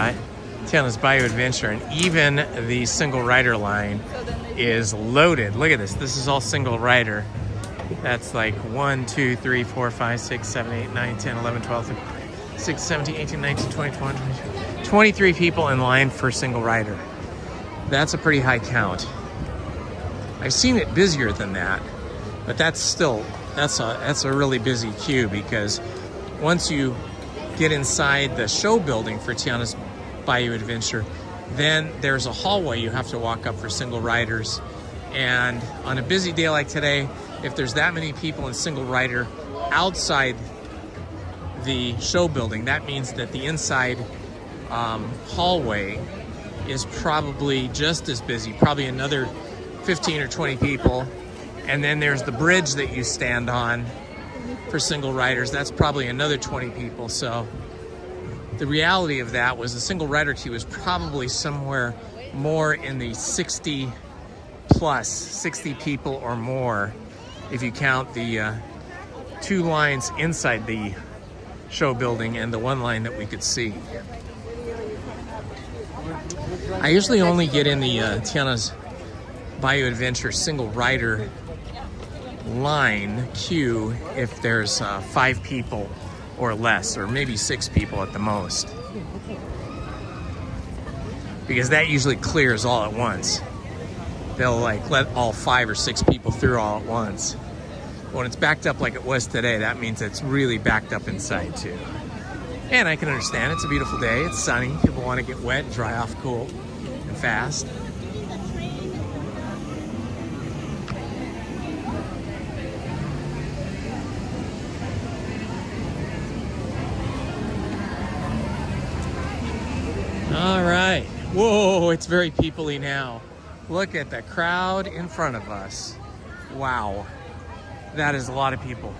Tiana's Bayou Adventure, and even the single rider line is loaded. Look at this. This is all single rider. That's like 1, 2, 3, 4, 5, 6, 7, 8, 9, 10, 11, 12, 13, 16, 17, 18, 19, 20, 21, 22, 23 people in line for single rider. That's a pretty high count. I've seen it busier than that, but that's a really busy queue, because once you get inside the show building for Tiana's Bayou Adventure, then there's a hallway you have to walk up for single riders. And on a busy day like today, if there's that many people in single rider outside the show building, that means that the inside hallway is probably just as busy, probably another 15 or 20 people. And then there's the bridge that you stand on for single riders. That's probably another 20 people. So the reality of that was the single rider queue is probably somewhere more in the 60 people or more, if you count the 2 lines inside the show building and the 1 line that we could see. I usually only get in the Tiana's Bayou Adventure single rider line queue if there's 5 people or less, or maybe 6 people at the most, because that usually clears all at once. They'll like let all 5 or 6 people through all at once. When it's backed up like it was today, that means it's really backed up inside too. And I can understand, it's a beautiful day, it's sunny, people want to get wet and dry off cool and fast. All right, whoa, it's very people-y now. Look at the crowd in front of us. Wow, that is a lot of people.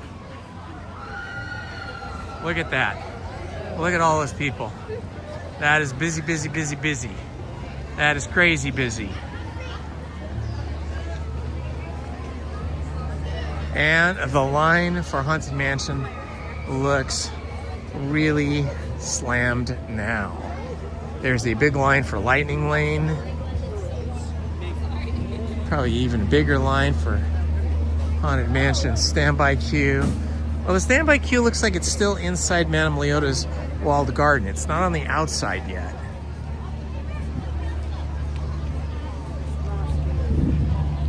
Look at that. Look at all those people. That is busy, busy, busy, busy. That is crazy busy. And the line for Haunted Mansion looks really slammed now. There's a big line for Lightning Lane. Probably even a bigger line for Haunted Mansion standby queue. Well, the standby queue looks like it's still inside Madame Leota's walled garden. It's not on the outside yet.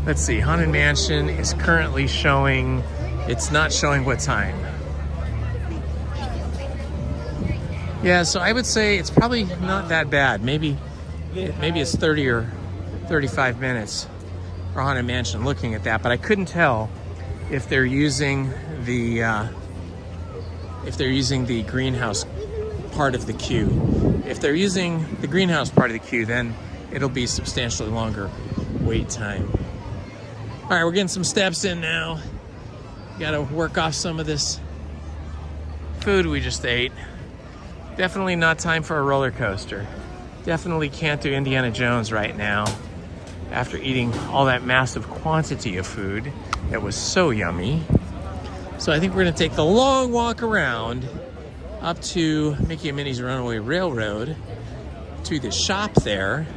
Let's see, Haunted Mansion is currently showing, it's not showing what time. Yeah, so I would say it's probably not that bad. Maybe it's 30 or 35 minutes for Haunted Mansion looking at that, but I couldn't tell if they're using the greenhouse part of the queue. If they're using the greenhouse part of the queue, then it'll be substantially longer wait time. All right, we're getting some steps in now. Got to work off some of this food we just ate. Definitely not time for a roller coaster. Definitely can't do Indiana Jones right now after eating all that massive quantity of food that was so yummy. So I think we're gonna take the long walk around up to Mickey and Minnie's Runaway Railroad to the shop there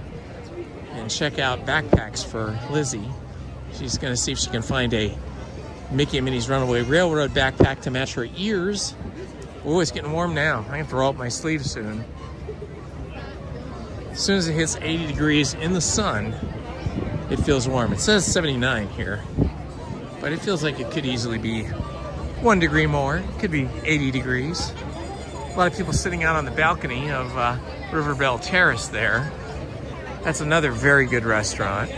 and check out backpacks for Lizzie. She's gonna see if she can find a Mickey and Minnie's Runaway Railroad backpack to match her ears. Oh, it's getting warm now. I have to roll up my sleeves soon. As soon as it hits 80 degrees in the sun, it feels warm. It says 79 here, but it feels like it could easily be 1 degree more. It could be 80 degrees. A lot of people sitting out on the balcony of River Belle Terrace there. That's another very good restaurant.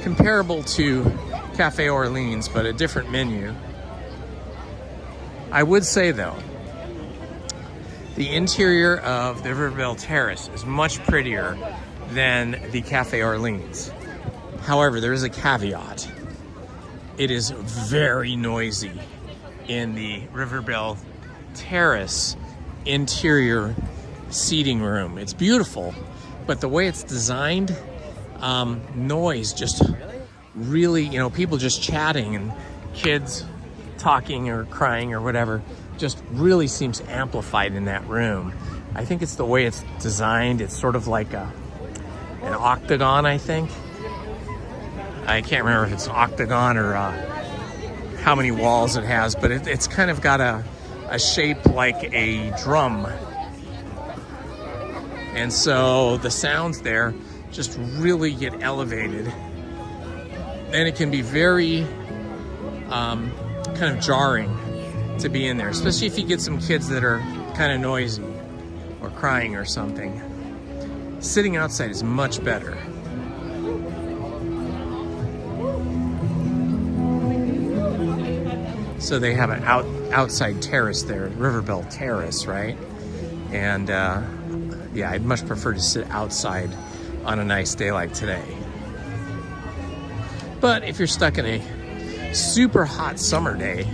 Comparable to Cafe Orleans, but a different menu. I would say though, the interior of the River Belle Terrace is much prettier than the Cafe Orleans. However, there is a caveat. It is very noisy in the River Belle Terrace interior seating room. It's beautiful, but the way it's designed, noise just really, people just chatting and kids talking or crying or whatever just really seems amplified in that room. I think it's the way it's designed. It's sort of like an octagon, I think. I can't remember if it's an octagon or how many walls it has, but it's kind of got a shape like a drum. And so the sounds there just really get elevated. And it can be very kind of jarring to be in there, especially if you get some kids that are kind of noisy or crying or something. Sitting outside is much better. So they have an outside terrace there, River Belle Terrace, right? And yeah, I'd much prefer to sit outside on a nice day like today. But if you're stuck in a super hot summer day,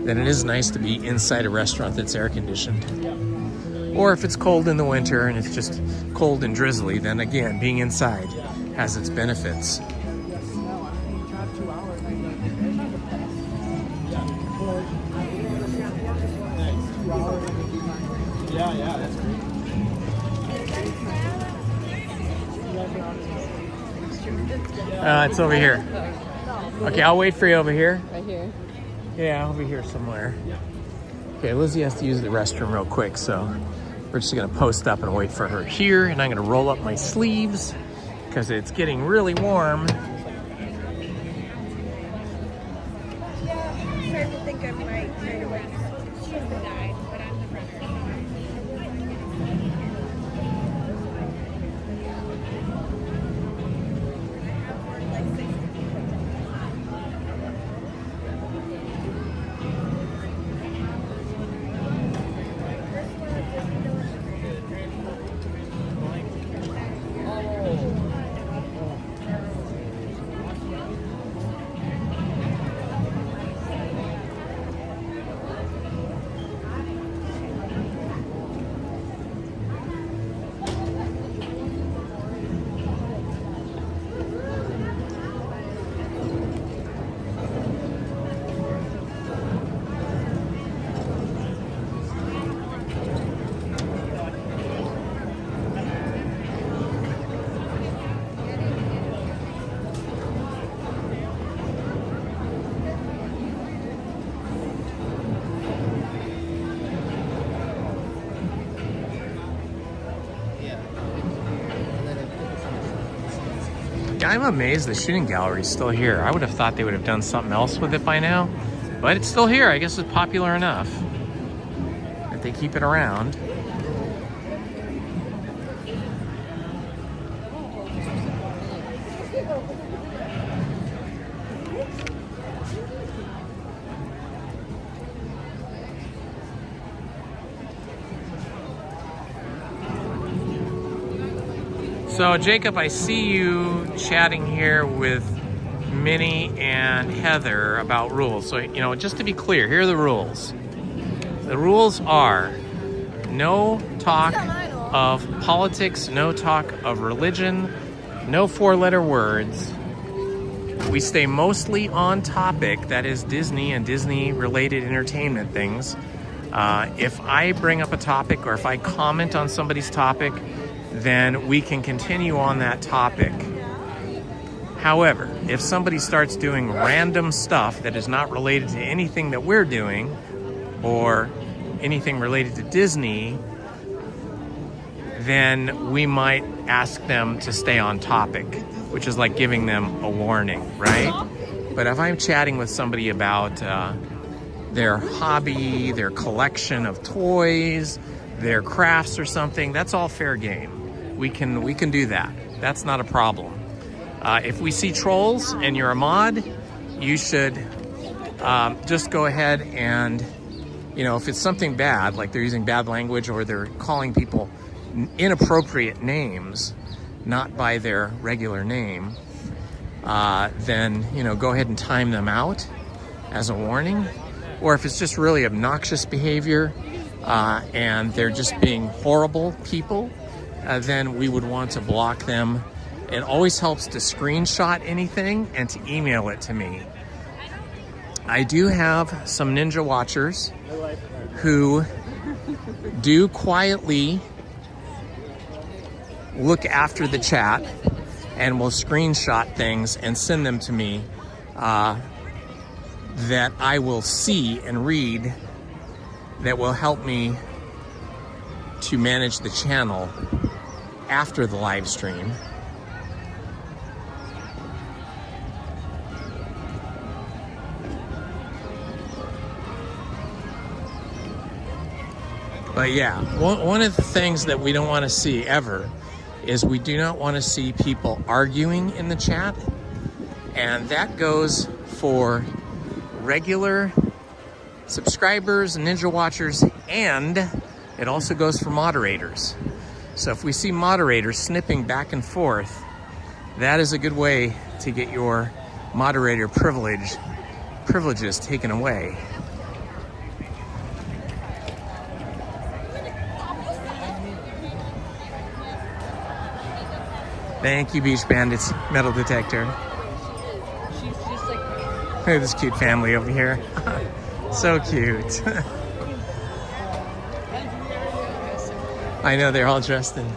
then it is nice to be inside a restaurant that's air conditioned. Or if it's cold in the winter and it's just cold and drizzly, then again, being inside has its benefits. Yeah, that's great. It's over here. Okay, I'll wait for you over here. Right here. Yeah, over here somewhere. Okay, Lizzie has to use the restroom real quick, so we're just gonna post up and wait for her here, and I'm gonna roll up my sleeves because it's getting really warm. Yeah, I'm starting to think I might right away. She's the guide, but I'm the runner. I'm amazed the shooting gallery is still here. I would have thought they would have done something else with it by now, but it's still here. I guess it's popular enough that they keep it around. So Jacob, I see you chatting here with Minnie and Heather about rules. So, you know, just to be clear, here are the rules. The rules are no talk of politics, no talk of religion, no four-letter words. We stay mostly on topic, that is Disney and Disney-related entertainment things. If I bring up a topic or if I comment on somebody's topic, then we can continue on that topic. However, if somebody starts doing random stuff that is not related to anything that we're doing or anything related to Disney, then we might ask them to stay on topic, which is like giving them a warning, right? But if I'm chatting with somebody about their hobby, their collection of toys, their crafts or something, that's all fair game. We can do that. That's not a problem. If we see trolls and you're a mod, you should just go ahead and, you know, if it's something bad, like they're using bad language or they're calling people inappropriate names, not by their regular name, then, you know, go ahead and time them out as a warning. Or if it's just really obnoxious behavior and they're just being horrible people, then we would want to block them. It always helps to screenshot anything and to email it to me. I do have some Ninja Watchers who do quietly look after the chat and will screenshot things and send them to me that I will see and read, that will help me to manage the channel after the live stream. But yeah, one of the things that we don't want to see ever is we do not want to see people arguing in the chat. And that goes for regular subscribers, Ninja Watchers, and it also goes for moderators. So if we see moderators snipping back and forth, that is a good way to get your moderator privileges taken away. Thank you, Beach Bandits metal detector. She's just like... Look at this cute family over here. So cute. I know, they're all dressed in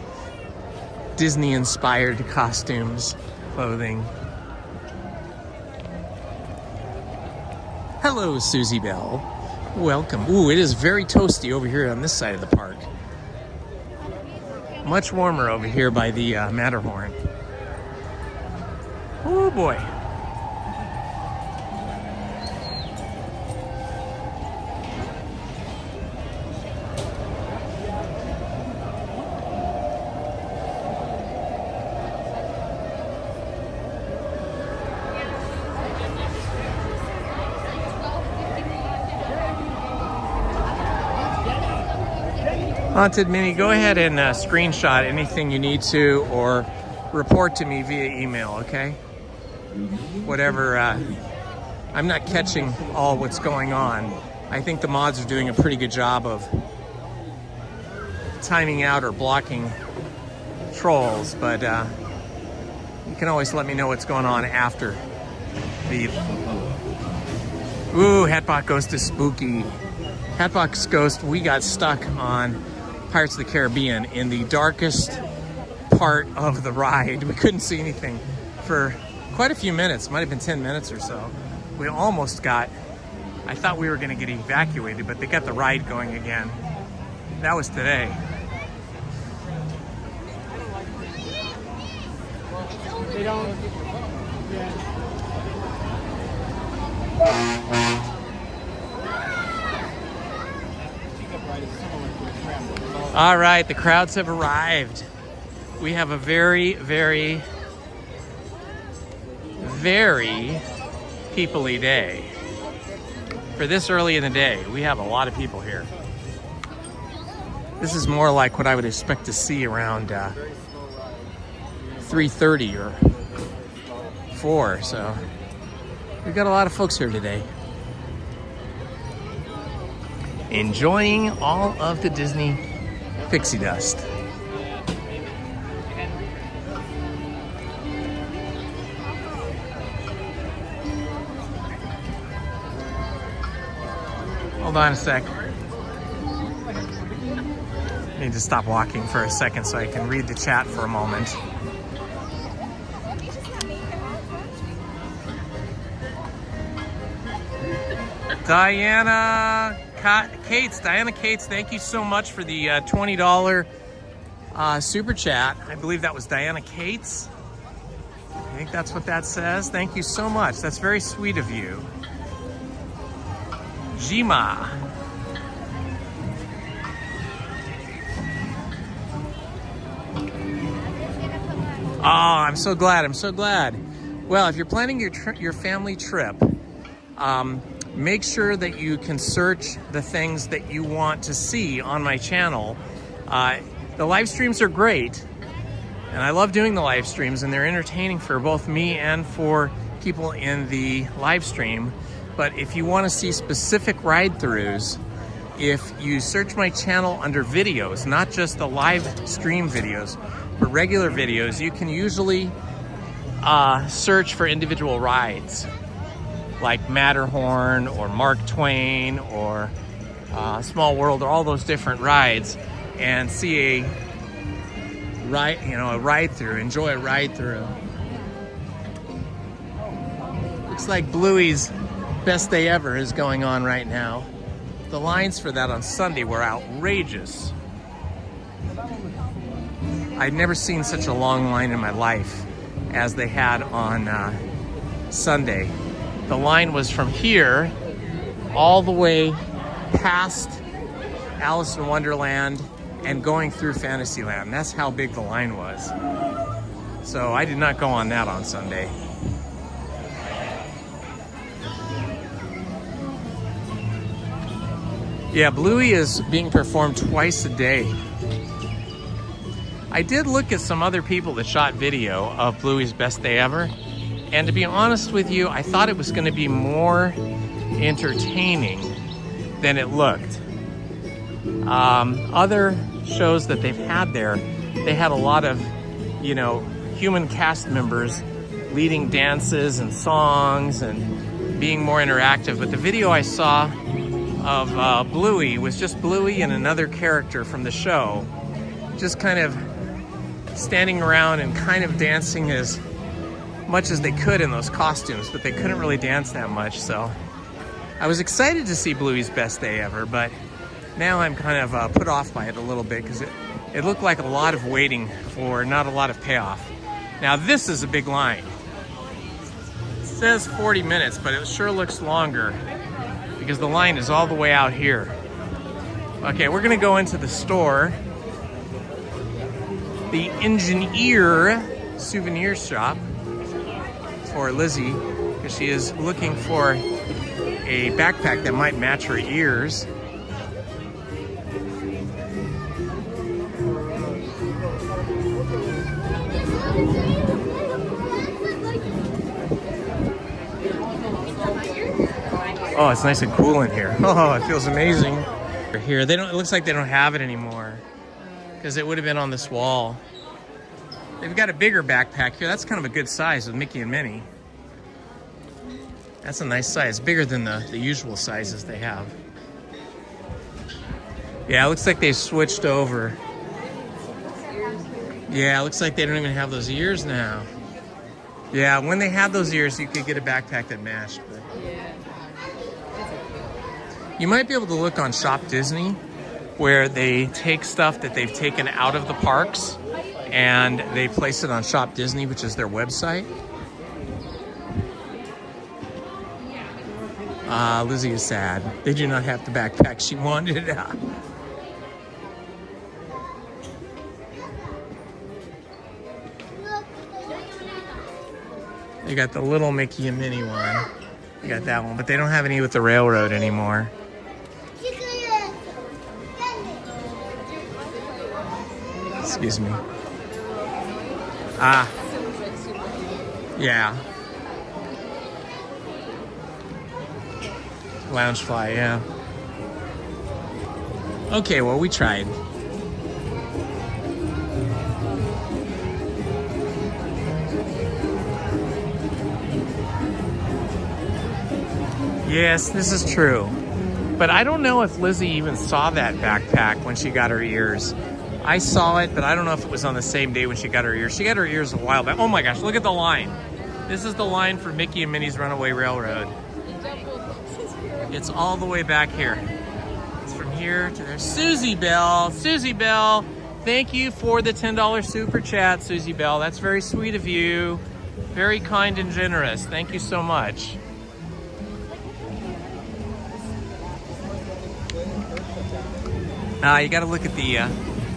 Disney-inspired costumes, clothing. Hello, Susie Bell. Welcome. Ooh, it is very toasty over here on this side of the park. Much warmer over here by the Matterhorn. Oh boy. Haunted Minnie, go ahead and screenshot anything you need to, or report to me via email, okay? Whatever, I'm not catching all what's going on. I think the mods are doing a pretty good job of timing out or blocking trolls, but you can always let me know what's going on after the... Ooh, Hatbox Ghost is spooky. Hatbox Ghost, we got stuck on Pirates of the Caribbean in the darkest part of the ride. We couldn't see anything for quite a few minutes, might have been 10 minutes or so. We almost got, I thought we were gonna get evacuated, but they got the ride going again. That was today. They don't. All right, the crowds have arrived. We have a very, very, very people-y day. For this early in the day, we have a lot of people here. This is more like what I would expect to see around 3:30 or 4, so we've got a lot of folks here today. Enjoying all of the Disney pixie dust. Hold on a sec. I need to stop walking for a second so I can read the chat for a moment. Diana Cates, thank you so much for the $20 super chat. I believe that was Diana Cates. I think that's what that says. Thank you so much. That's very sweet of you. Jima. Oh, I'm so glad. I'm so glad. Well, if you're planning your family trip, make sure that you can search the things that you want to see on my channel. The live streams are great, and I love doing the live streams, and they're entertaining for both me and for people in the live stream. But if you want to see specific ride-throughs, if you search my channel under videos, not just the live stream videos, but regular videos, you can usually search for individual rides, like Matterhorn or Mark Twain or Small World, or all those different rides, and see a ride through, enjoy a ride through. Looks like Bluey's Best Day Ever is going on right now. The lines for that on Sunday were outrageous. I'd never seen such a long line in my life as they had on Sunday. The line was from here all the way past Alice in Wonderland and going through Fantasyland. That's how big the line was. So I did not go on that on Sunday. Yeah, Bluey is being performed twice a day. I did look at some other people that shot video of Bluey's Best Day Ever, and to be honest with you, I thought it was going to be more entertaining than it looked. Other shows that they've had there, they had a lot of, human cast members leading dances and songs and being more interactive. But the video I saw of Bluey was just Bluey and another character from the show, just kind of standing around and kind of dancing as much as they could in those costumes, but they couldn't really dance that much. So I was excited to see Bluey's Best Day Ever, but now I'm kind of put off by it a little bit because it looked like a lot of waiting for not a lot of payoff. Now this is a big line. It says 40 minutes, but it sure looks longer because the line is all the way out here. Okay, we're gonna go into the store. The Engineer souvenir shop for Lizzie, because she is looking for a backpack that might match her ears. Oh, it's nice and cool in here. Oh, it feels amazing. Here, they don't. It looks like they don't have it anymore because it would have been on this wall. They've got a bigger backpack here. That's kind of a good size with Mickey and Minnie. That's a nice size, bigger than the usual sizes they have. Yeah, it looks like they switched over. Yeah, it looks like they don't even have those ears now. Yeah, when they had those ears, you could get a backpack that matched. But you might be able to look on Shop Disney, where they take stuff that they've taken out of the parks and they place it on Shop Disney, which is their website. Lizzie is sad. They do not have the backpack she wanted. You got the little Mickey and Minnie one. You got that one, but they don't have any with the railroad anymore. Excuse me. Yeah. Loungefly, yeah. Okay, well, we tried. Yes, this is true. But I don't know if Lizzie even saw that backpack when she got her ears. I saw it, but I don't know if it was on the same day when she got her ears. She got her ears a while back. Oh my gosh, look at the line. This is the line for Mickey and Minnie's Runaway Railroad. It's all the way back here. It's from here to there. Susie Bell. Susie Bell, thank you for the $10 super chat, Susie Bell. That's very sweet of you. Very kind and generous. Thank you so much. You got to look at the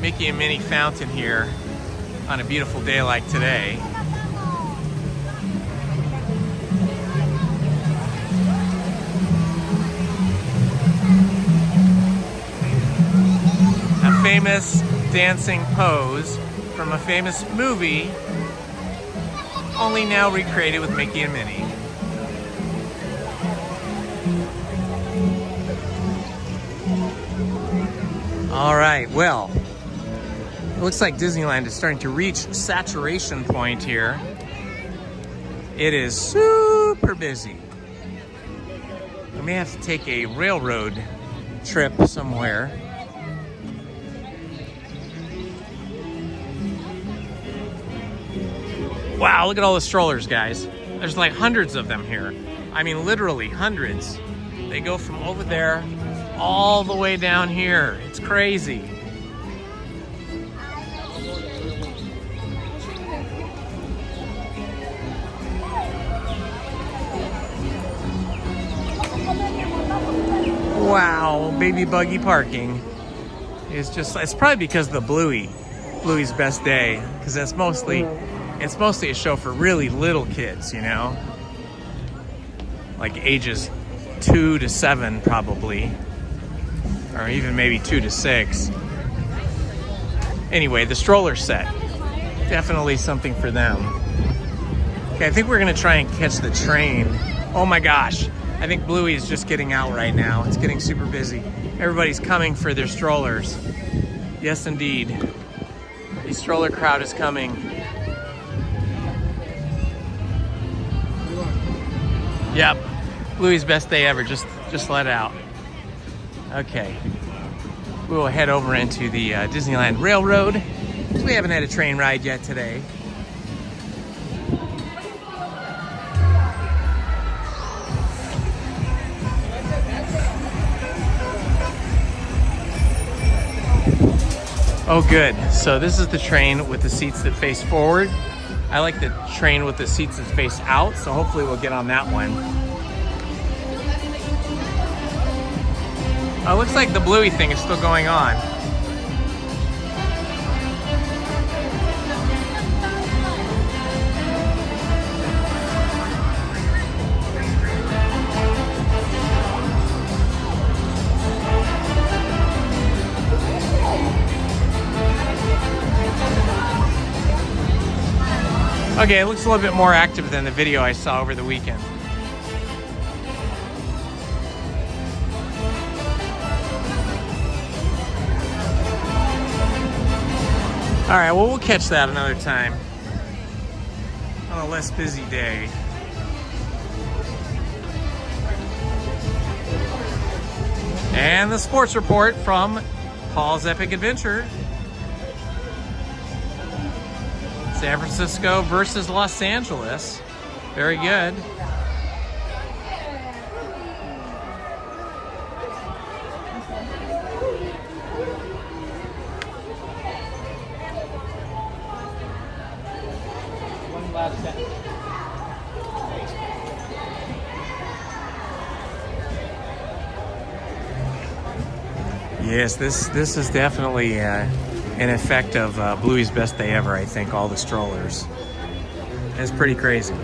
Mickey and Minnie fountain here on a beautiful day like today. A famous dancing pose from a famous movie, only now recreated with Mickey and Minnie. All right, well, it looks like Disneyland is starting to reach saturation point here. It is super busy. We may have to take a railroad trip somewhere. Wow, look at all the strollers, guys. There's like hundreds of them here. I mean, literally hundreds. They go from over there all the way down here. It's crazy. Wow, baby buggy parking is just, it's probably because of the Bluey's best day, because it's mostly a show for really little kids, you know, like ages 2 to 7 probably, or even maybe 2 to 6. Anyway, the stroller set, definitely something for them. Okay, I think we're gonna try and catch the train. Oh my gosh, I think Bluey is just getting out right now. It's getting super busy. Everybody's coming for their strollers. Yes, indeed. The stroller crowd is coming. Yep, Bluey's best day ever, just let out. Okay, we will head over into the Disneyland Railroad, because we haven't had a train ride yet today. Oh good, so this is the train with the seats that face forward. I like the train with the seats that face out, so hopefully we'll get on that one. Oh, looks like the Bluey thing is still going on. Okay, it looks a little bit more active than the video I saw over the weekend. All right, well, we'll catch that another time on a less busy day. And the sports report from Paul's Epic Adventure. San Francisco versus Los Angeles. Very good. One last sentence. Yes, this is definitely an effect of Bluey's Best Day Ever, I think, all the strollers. It's pretty crazy.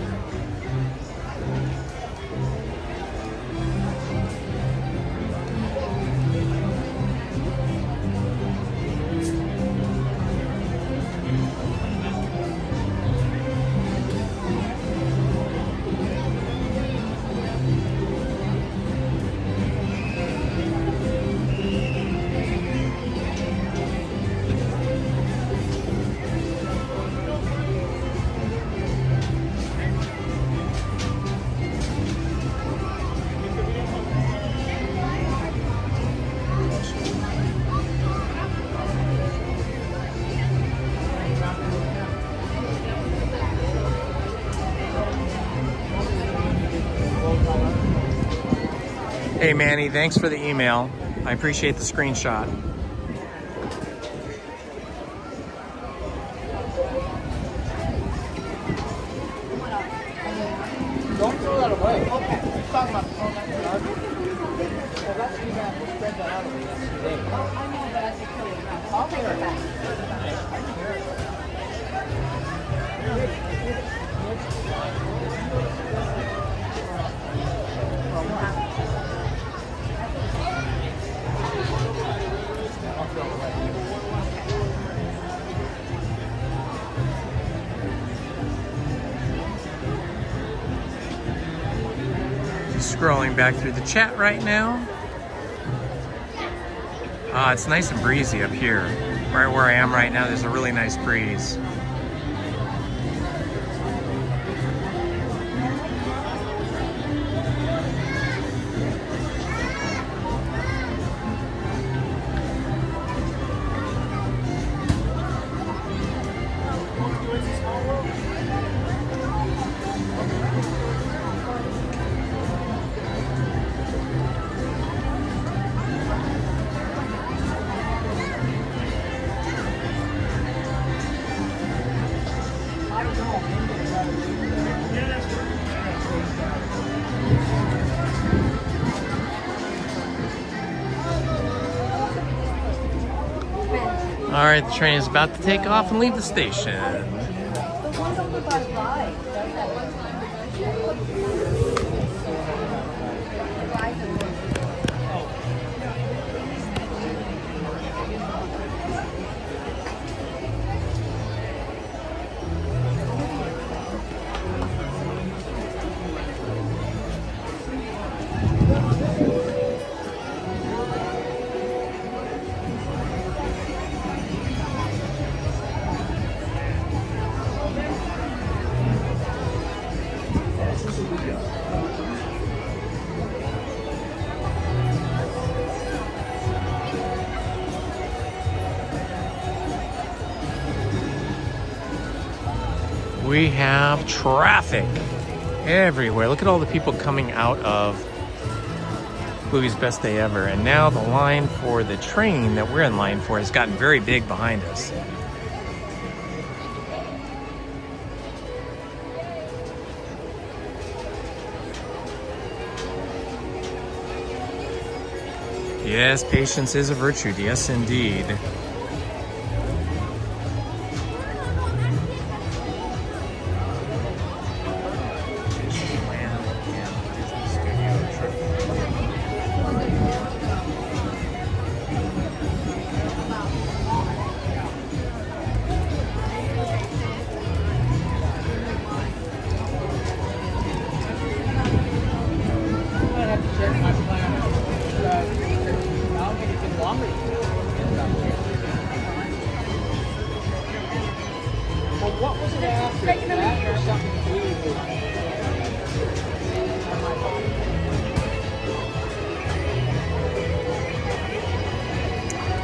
Hey Manny, thanks for the email. I appreciate the screenshot. Don't throw that away. Okay. You're talking about throwing that in the garbage? Well, that's too bad. We'll spread that out a little. That's too late. Oh, I know, but I can kill it now. I'll take it back. I can hear it. Scrolling back through the chat right now. It's nice and breezy up here. Right where I am right now, there's a really nice breeze. All right, the train is about to take off and leave the station. We have traffic everywhere. Look at all the people coming out of Bluey's Best Day Ever. And now the line for the train that we're in line for has gotten very big behind us. Yes, patience is a virtue. Yes, indeed.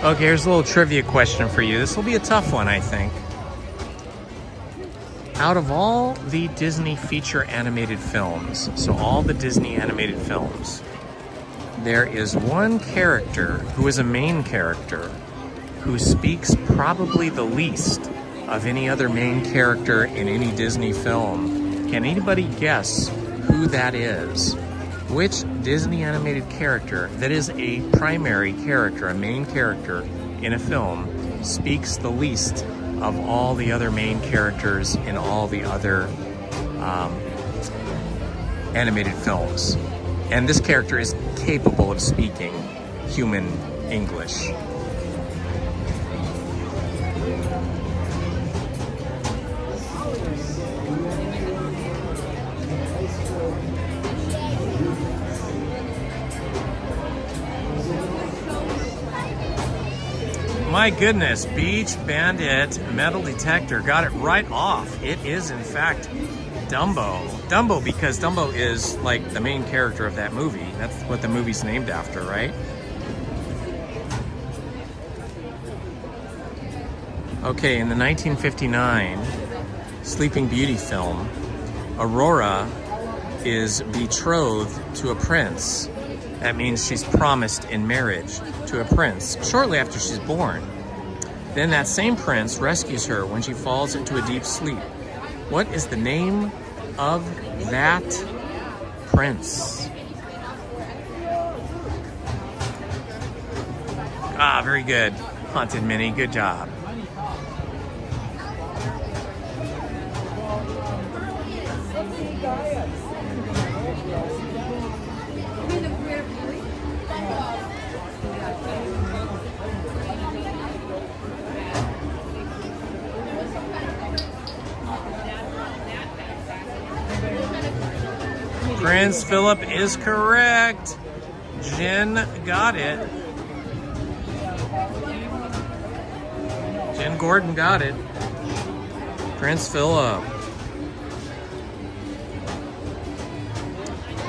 Okay, here's a little trivia question for you. This will be a tough one, I think. Out of all the Disney feature animated films, so all the Disney animated films, there is one character who is a main character who speaks probably the least of any other main character in any Disney film. Can anybody guess who that is? Which Disney animated character that is a primary character, a main character in a film, speaks the least of all the other main characters in all the other animated films? And this character is capable of speaking human English. My goodness, Beach Bandit Metal Detector got it right off. It is, in fact, Dumbo. Dumbo, because Dumbo is like the main character of that movie. That's what the movie's named after, right? Okay, in the 1959 Sleeping Beauty film, Aurora is betrothed to a prince. That means she's promised in marriage to a prince shortly after she's born. Then that same prince rescues her when she falls into a deep sleep. What is the name of that prince? Ah, very good. Haunted Minnie, good job. Prince Philip is correct. Jen got it. Jen Gordon got it. Prince Philip.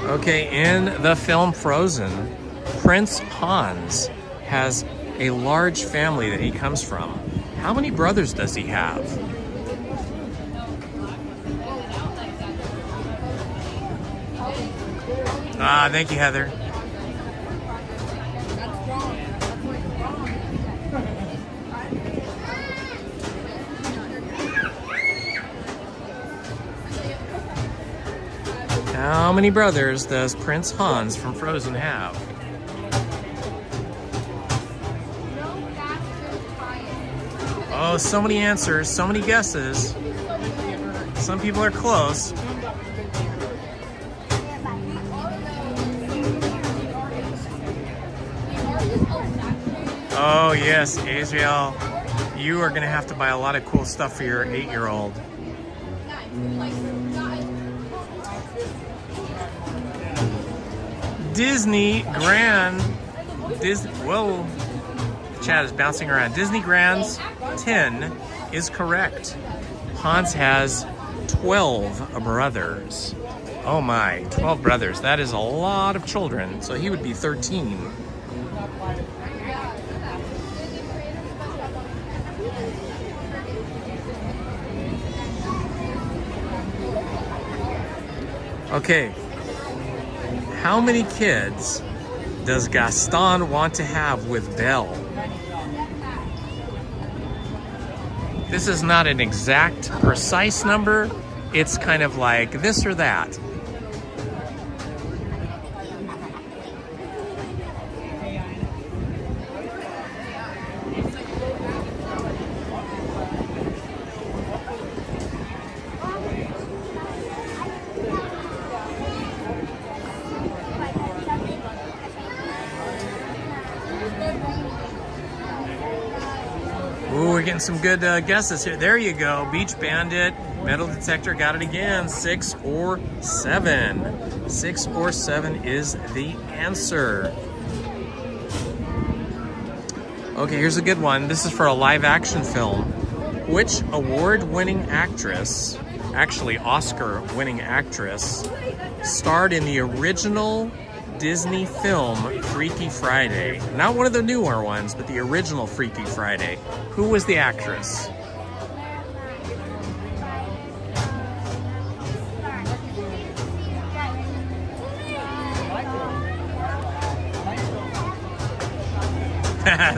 Okay, in the film Frozen, Prince Hans has a large family that he comes from. How many brothers does he have? Ah, thank you, Heather. How many brothers does Prince Hans from Frozen have? Oh, so many answers, so many guesses. Some people are close. Oh yes, Azriel, you are gonna have to buy a lot of cool stuff for your 8-year-old. Whoa, the chat is bouncing around. Disney Grand's 10 is correct. Hans has 12 brothers. Oh my, 12 brothers. That is a lot of children. So he would be 13. Okay, how many kids does Gaston want to have with Belle? This is not an exact, precise number. It's kind of like this or that. Ooh, we're getting some good guesses here. There you go. Beach Bandit, Metal Detector got it again. 6 or 7. 6 or 7 is the answer. Okay, here's a good one. This is for a live action film. Which award-winning actress, actually Oscar-winning actress, starred in the original Disney film Freaky Friday. Not one of the newer ones, but the original Freaky Friday. Who was the actress?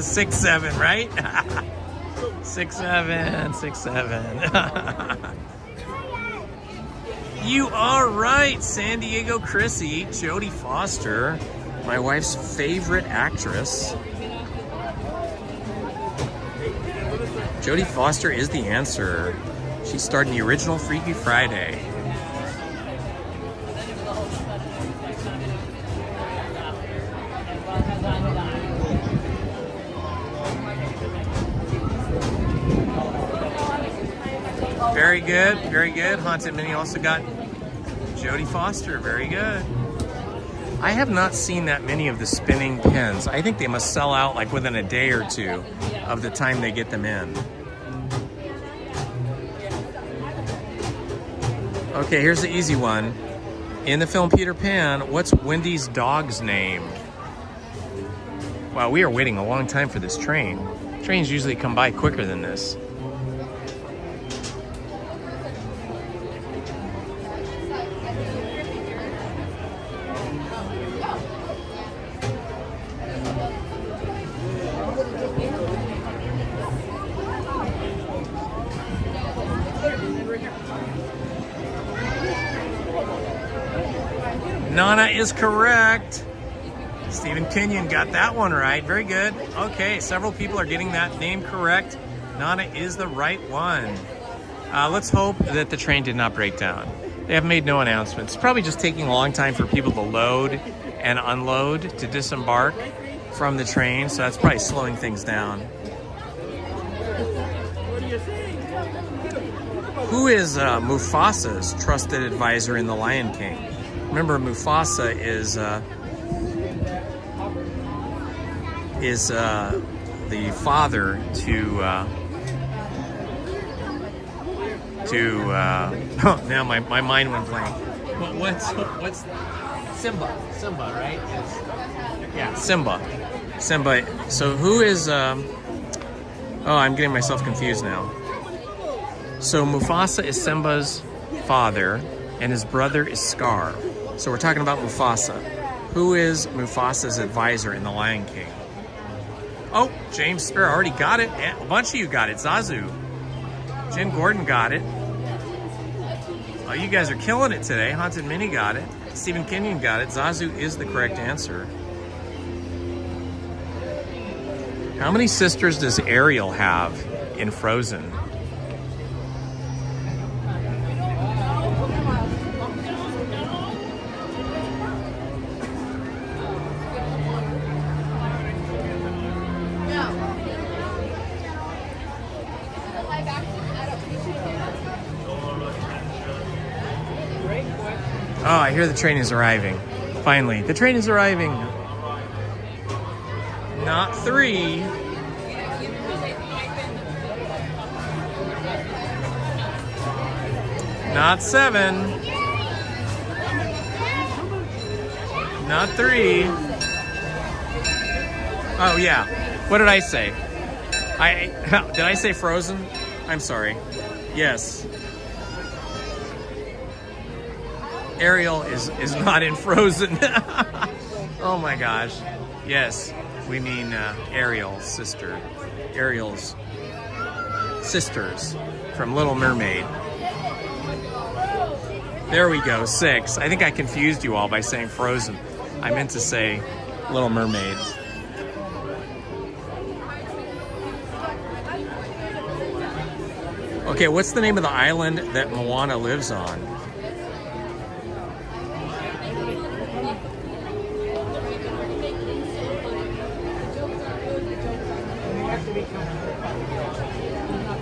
Six, seven, right? 6'7", 6'7". You are right, San Diego Chrissy, Jodie Foster, my wife's favorite actress. Jodie Foster is the answer. She starred in the original Freaky Friday. Very good, very good. Haunted Minnie also got Jodie Foster, very good. I have not seen that many of the spinning pins. I think they must sell out like within a day or two of the time they get them in. Okay, here's the easy one. In the film Peter Pan, what's Wendy's dog's name? Wow, we are waiting a long time for this train. Trains usually come by quicker than this. Nana is correct. Stephen Kenyon got that one right. Very good. Okay, several people are getting that name correct. Nana is the right one. Let's hope that the train did not break down. They have made no announcements. It's probably just taking a long time for people to load and unload, to disembark from the train, so that's probably slowing things down. Who is Mufasa's trusted advisor in The Lion King? Remember, Mufasa is the father to oh, now my mind went blank. What's Simba? Simba, right? Yes. Yeah, Simba. So who is oh, I'm getting myself confused now. So Mufasa is Simba's father and his brother is Scar. So we're talking about Mufasa. Who is Mufasa's advisor in The Lion King? Oh, James Spur already got it. A bunch of you got it. Zazu. Jen Gordon got it. Oh, you guys are killing it today. Haunted Minnie got it. Stephen Kenyon got it. Zazu is the correct answer. How many sisters does Ariel have in Frozen? Oh, I hear the train is arriving. Finally, the train is arriving. Not 3. Not 7. Not 3. Oh yeah. What did I say? Did I say Frozen? I'm sorry. Yes. Ariel is not in Frozen. Oh my gosh. Yes, we mean Ariel's sister. Ariel's sisters from Little Mermaid. There we go, 6. I think I confused you all by saying Frozen. I meant to say Little Mermaid. Okay, what's the name of the island that Moana lives on?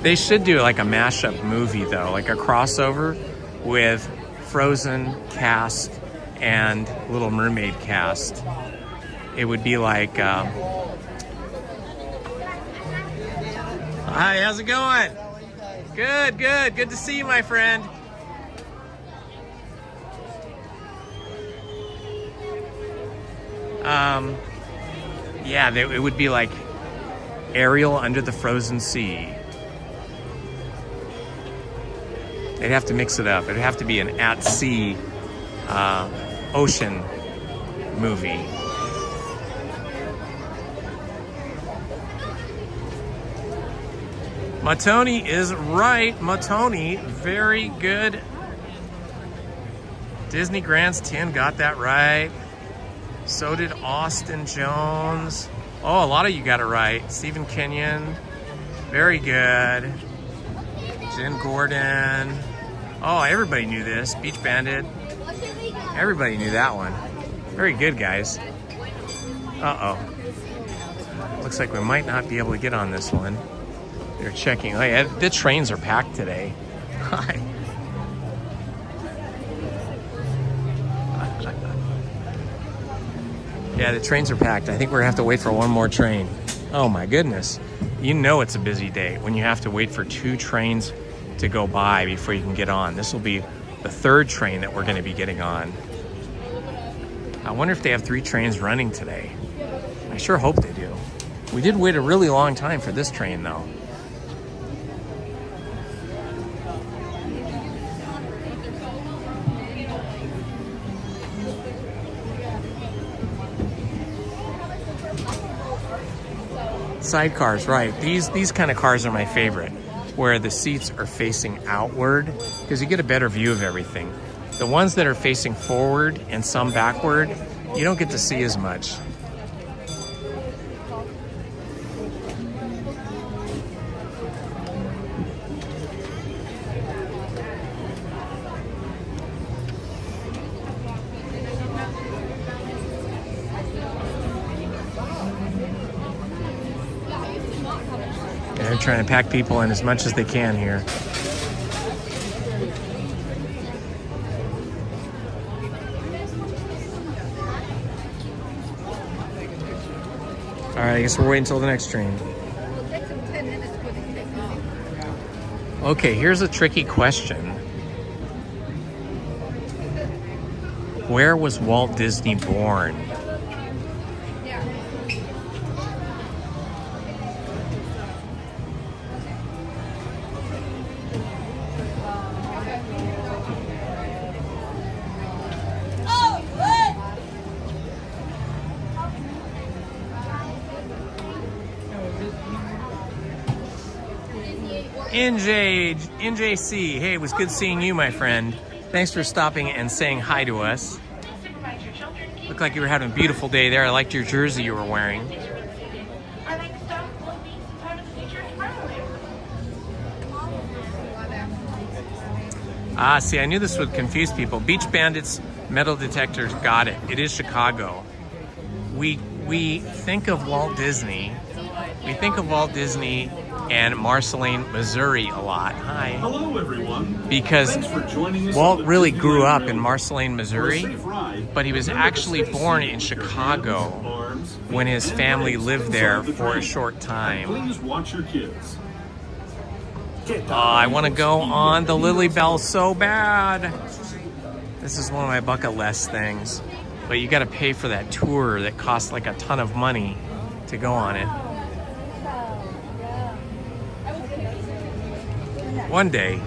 They should do like a mashup movie though, like a crossover with Frozen cast and Little Mermaid cast. It would be like, hi, how's it going? Good, good. Good to see you, my friend. Yeah, it would be like Ariel under the frozen sea. They'd have to mix it up. It'd have to be an at-sea ocean movie. Matoni is right. Matoni, very good. Disney Grants 10 got that right. So did Austin Jones. Oh, a lot of you got it right. Stephen Kenyon, very good. Jen Gordon. Oh, everybody knew this. Beach Bandit. Everybody knew that one. Very good, guys. Uh-oh. Looks like we might not be able to get on this one. They're checking. Oh, yeah, the trains are packed today. Hi. Yeah, the trains are packed. I think we're gonna have to wait for one more train. Oh my goodness. You know it's a busy day when you have to wait for 2 trains to go by before you can get on. This will be the 3rd train that we're gonna be getting on. I wonder if they have 3 trains running today. I sure hope they do. We did wait a really long time for this train though. Sidecars, right. These kind of cars are my favorite, where the seats are facing outward, because you get a better view of everything. The ones that are facing forward and some backward, you don't get to see as much. They're trying to pack people in as much as they can here. All right, I guess we're waiting until the next train. Okay, here's a tricky question. Where was Walt Disney born? NJC, hey, it was good seeing you, my friend. Thanks for stopping and saying hi to us. Looked like you were having a beautiful day there. I liked your jersey you were wearing. Ah, see, I knew this would confuse people. Beach Bandits metal detectors, got it. It is Chicago. We think of Walt Disney. We think of Walt Disney and Marceline, Missouri a lot. Hi. Hello, everyone. Because thanks for joining us Walt really Disneyland grew up in Railroad. Marceline, Missouri, but he was actually born in Chicago when his family lived there for a short time. Please watch your kids. I want to go on the Lily Bell so bad. This is one of my bucket list things, but you got to pay for that tour that costs like a ton of money to go on it. One day.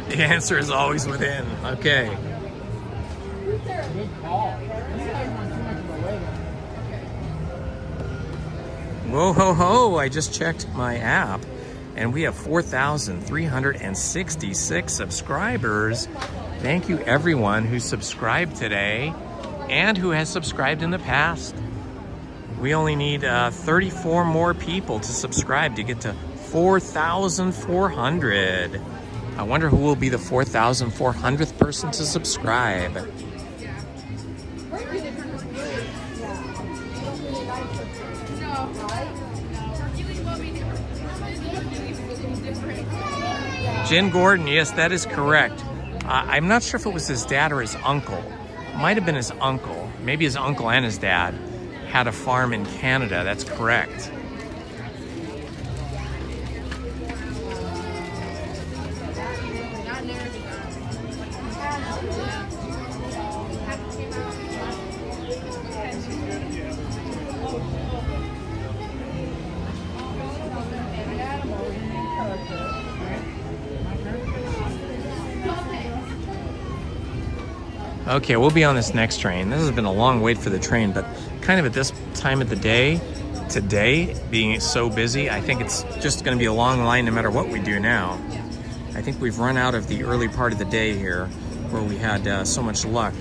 The answer is always within. Okay. Whoa ho ho, I just checked my app and we have 4,366 subscribers. Thank you everyone who subscribed today and who has subscribed in the past. We only need 34 more people to subscribe to get to 4,400. I wonder who will be the 4,400th person to subscribe. Jen Gordon, yes, that is correct. I'm not sure if it was his dad or his uncle. Might have been his uncle. Maybe his uncle and his dad had a farm in Canada. That's correct. Okay, we'll be on this next train. This has been a long wait for the train, but kind of at this time of the day, today, being so busy, I think it's just going to be a long line no matter what we do now. I think we've run out of the early part of the day here where we had so much luck.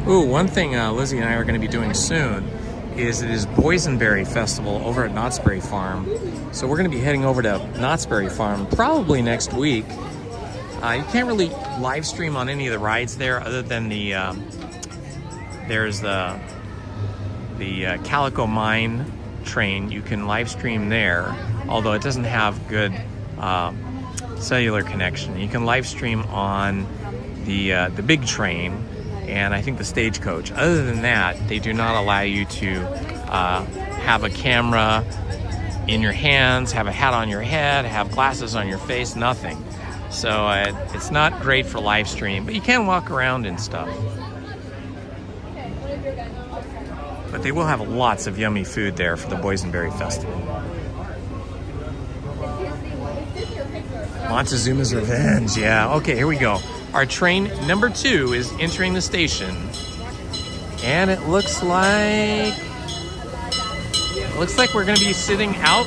Ooh, one thing Lizzie and I are going to be doing soon is it is Boysenberry Festival over at Knott's Berry Farm. So we're going to be heading over to Knott's Berry Farm probably next week. You can't really live stream on any of the rides there other than there's the Calico Mine train. You can live stream there, although it doesn't have good cellular connection. You can live stream on the big train and I think the Stagecoach. Other than that, they do not allow you to have a camera in your hands, have a hat on your head, have glasses on your face, nothing. So it's not great for live stream, but you can walk around and stuff. But they will have lots of yummy food there for the Boysenberry Festival. Montezuma's Revenge, yeah. Okay, here we go. Our train number 2 is entering the station. And it looks like we're gonna be sitting out.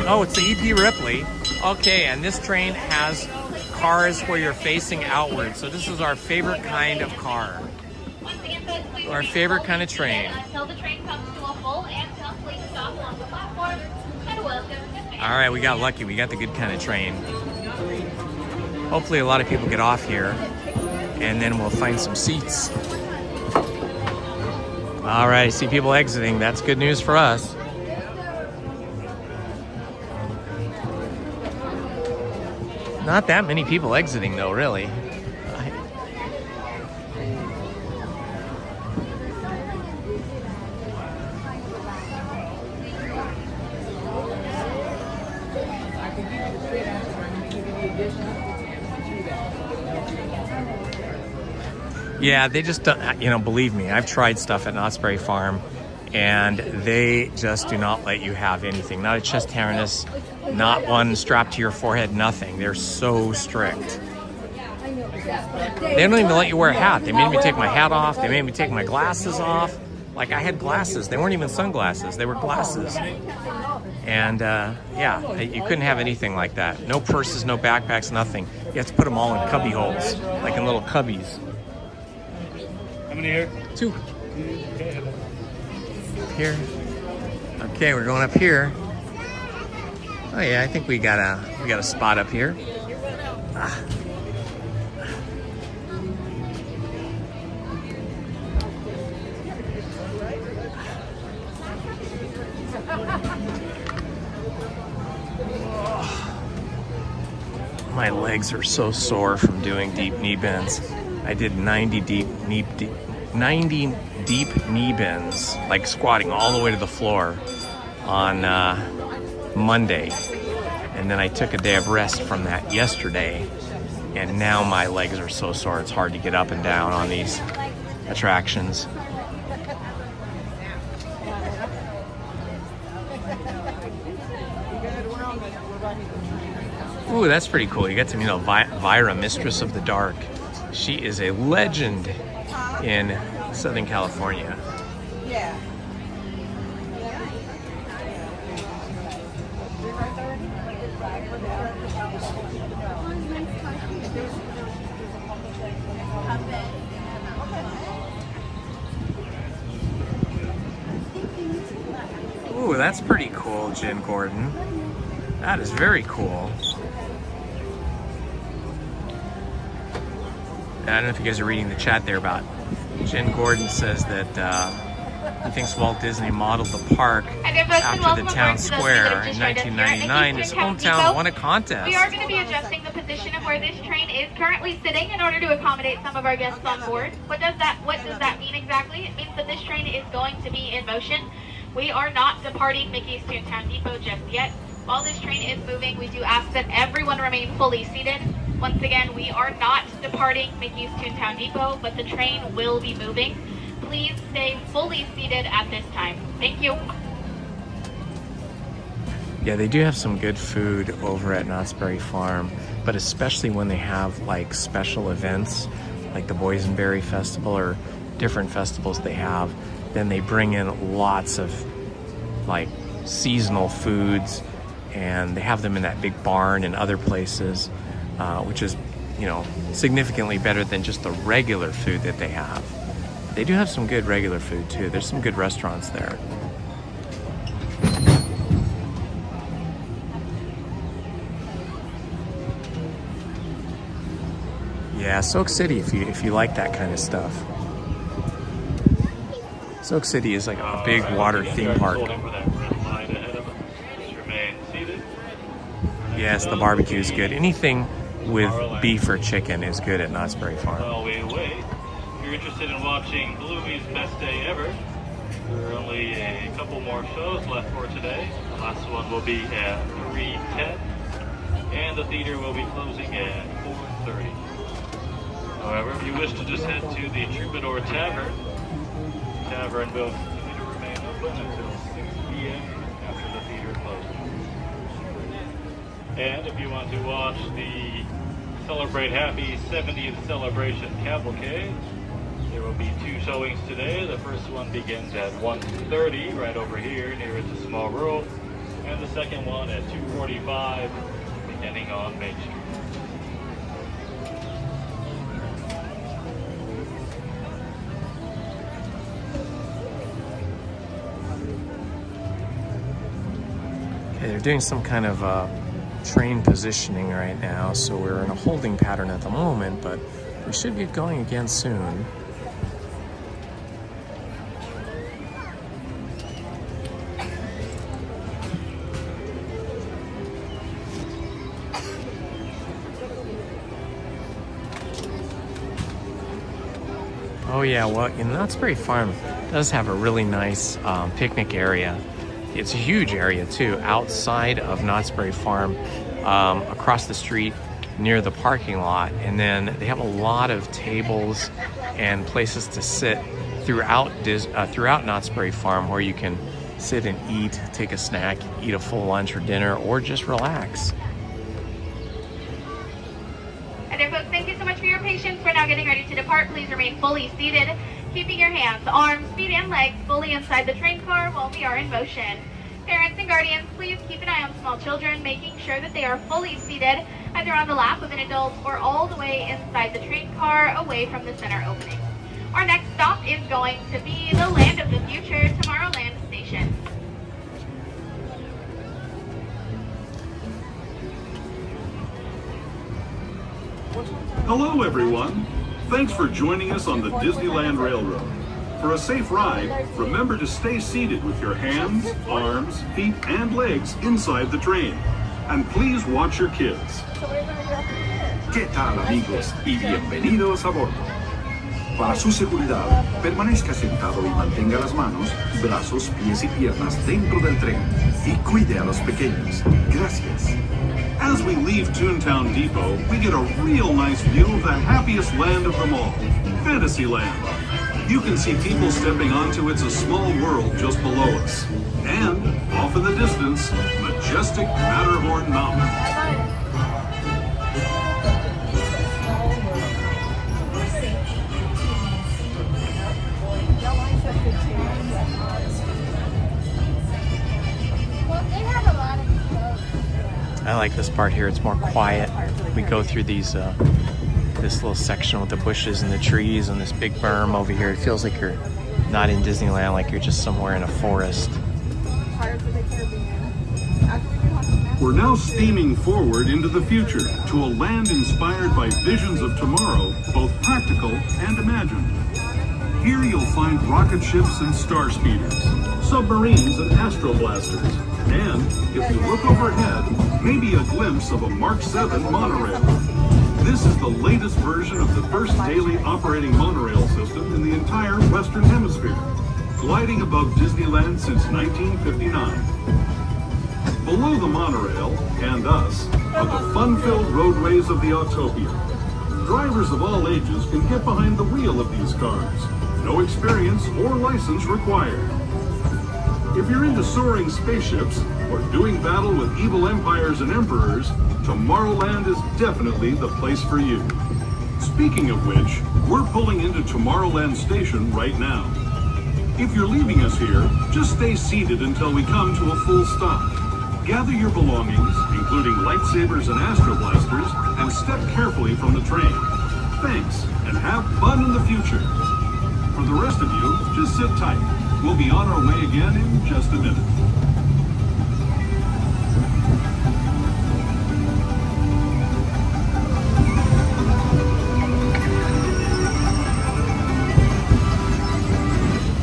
Oh, it's the EP Ripley. Okay, and this train has cars where you're facing outward. So this is our favorite kind of car. Our favorite kind of train. Until the train comes to a full and complete stop on the platform. And welcome to All right, we got lucky. We got the good kind of train. Hopefully a lot of people get off here and then we'll find some seats. All right, I see people exiting. That's good news for us. Not that many people exiting though, really. Yeah, they just don't, you know, believe me, I've tried stuff at Knott's Berry Farm and they just do not let you have anything. Not a chest harness, not one strapped to your forehead, nothing. They're so strict. They don't even let you wear a hat. They made me take my hat off. They made me take my glasses off. Like I had glasses. They weren't even sunglasses. They were glasses. And yeah, you couldn't have anything like that. No purses, no backpacks, nothing. You have to put them all in cubby holes, like in little cubbies. How many here? 2. Here. Okay, we're going up here. Oh yeah, I think we got a spot up here. Ah. My legs are so sore from doing deep knee bends. I did 90 deep knee bends, like squatting all the way to the floor on Monday. And then I took a day of rest from that yesterday. And now my legs are so sore, it's hard to get up and down on these attractions. Ooh, that's pretty cool. You get to meet Elvira, Mistress of the Dark. She is a legend in Southern California. Yeah. Ooh, that's pretty cool, Jen Gordon. That is very cool. I don't know if you guys are reading the chat there about Jen Gordon says that he thinks Walt Disney modeled the park after the town square in 1999. His hometown won a contest. We are going to be adjusting the position of where this train is currently sitting in order to accommodate some of our guests on board. What does that mean exactly? It means that this train is going to be in motion. We are not departing Mickey's Toontown Depot just yet. While this train is moving, we do ask that everyone remain fully seated. Once again, we are not departing Mickey's Toontown Depot, but the train will be moving. Please stay fully seated at this time. Thank you. Yeah, they do have some good food over at Knott's Berry Farm, but especially when they have like special events, like the Boysenberry Festival or different festivals they have, then they bring in lots of like seasonal foods, and they have them in that big barn and other places, which is, you know, significantly better than just the regular food that they have. They do have some good regular food too. There's some good restaurants there. Yeah, Soak City, if you like that kind of stuff. Soak City is like a big water theme park. Yes, the barbecue is good. Anything with beef or chicken is good at Knott's Berry Farm. While we wait, if you're interested in watching Bloomy's Best Day Ever, there are only a couple more shows left for today. The last one will be at 3:10, and the theater will be closing at 4:30. However, if you wish to just head to the Troubadour Tavern will continue to remain open until 6 p.m. after the theater closes. And if you want to watch the Celebrate Happy 70th Celebration Cavalcade, there will be 2 showings today. The first one begins at 1:30 right over here near the small room, and the second one at 2:45 beginning on Main Street. Okay, they're doing some kind of train positioning right now, so we're in a holding pattern at the moment, but we should get going again soon. Oh yeah, well, Knott's Berry Farm does have a really nice picnic area. It's a huge area too, outside of Knott's Berry Farm, across the street near the parking lot. And then they have a lot of tables and places to sit throughout Knott's Berry Farm, where you can sit and eat, take a snack, eat a full lunch or dinner, or just relax. And there, folks, thank you so much for your patience. We're now getting ready to depart. Please remain fully seated, keeping your hands, arms, feet, and legs fully inside the train car while we are in motion. Parents and guardians, please keep an eye on small children, making sure that they are fully seated, either on the lap of an adult or all the way inside the train car, away from the center opening. Our next stop is going to be the Land of the Future, Tomorrowland Station. Hello, everyone. Thanks for joining us on the Disneyland Railroad. For a safe ride, remember to stay seated with your hands, arms, feet, and legs inside the train. And please watch your kids. ¿Qué tal, amigos? Y bienvenidos a bordo. Para su seguridad, permanezca sentado y mantenga las manos, brazos, pies y piernas dentro del tren. Y cuide a los pequeños. Gracias. As we leave Toontown Depot, we get a real nice view of the happiest land of them all, Fantasyland. You can see people stepping onto It's a Small World just below us. And, off in the distance, majestic Matterhorn Mountain. I like this part here. It's more quiet. We go through these this little section with the bushes and the trees and this big berm over here. It feels like you're not in Disneyland, like you're just somewhere in a forest. We're now steaming forward into the future to a land inspired by visions of tomorrow, both practical and imagined. Here you'll find rocket ships and star speeders, submarines and Astro Blasters, and, if you look overhead, maybe a glimpse of a Mark 7 monorail. This is the latest version of the first daily operating monorail system in the entire Western Hemisphere, gliding above Disneyland since 1959. Below the monorail, and us, are the fun-filled roadways of the Autopia. Drivers of all ages can get behind the wheel of these cars. No experience or license required. If you're into soaring spaceships or doing battle with evil empires and emperors, Tomorrowland is definitely the place for you. Speaking of which, we're pulling into Tomorrowland Station right now. If you're leaving us here, just stay seated until we come to a full stop. Gather your belongings, including lightsabers and Astro Blasters, and step carefully from the train. Thanks, and have fun in the future. For the rest of you, just sit tight. We'll be on our way again in just a minute.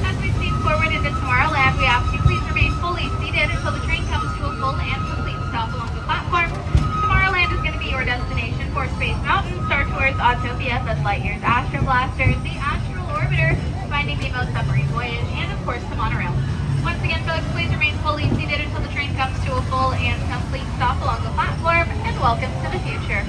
As we steam forward into Tomorrowland, we ask you please remain fully seated until the train comes to a full and complete stop along the platform. Tomorrowland is going to be your destination for Space Mountain, Star Tours, Autopia, Buzz Lightyear's Astro Blasters, the Astral Orbiter, Finding Nemo Submarine Voyage, and of course the monorail. Once again, folks, please remain fully seated until the train comes to a full and complete stop along the platform, and welcome to the future.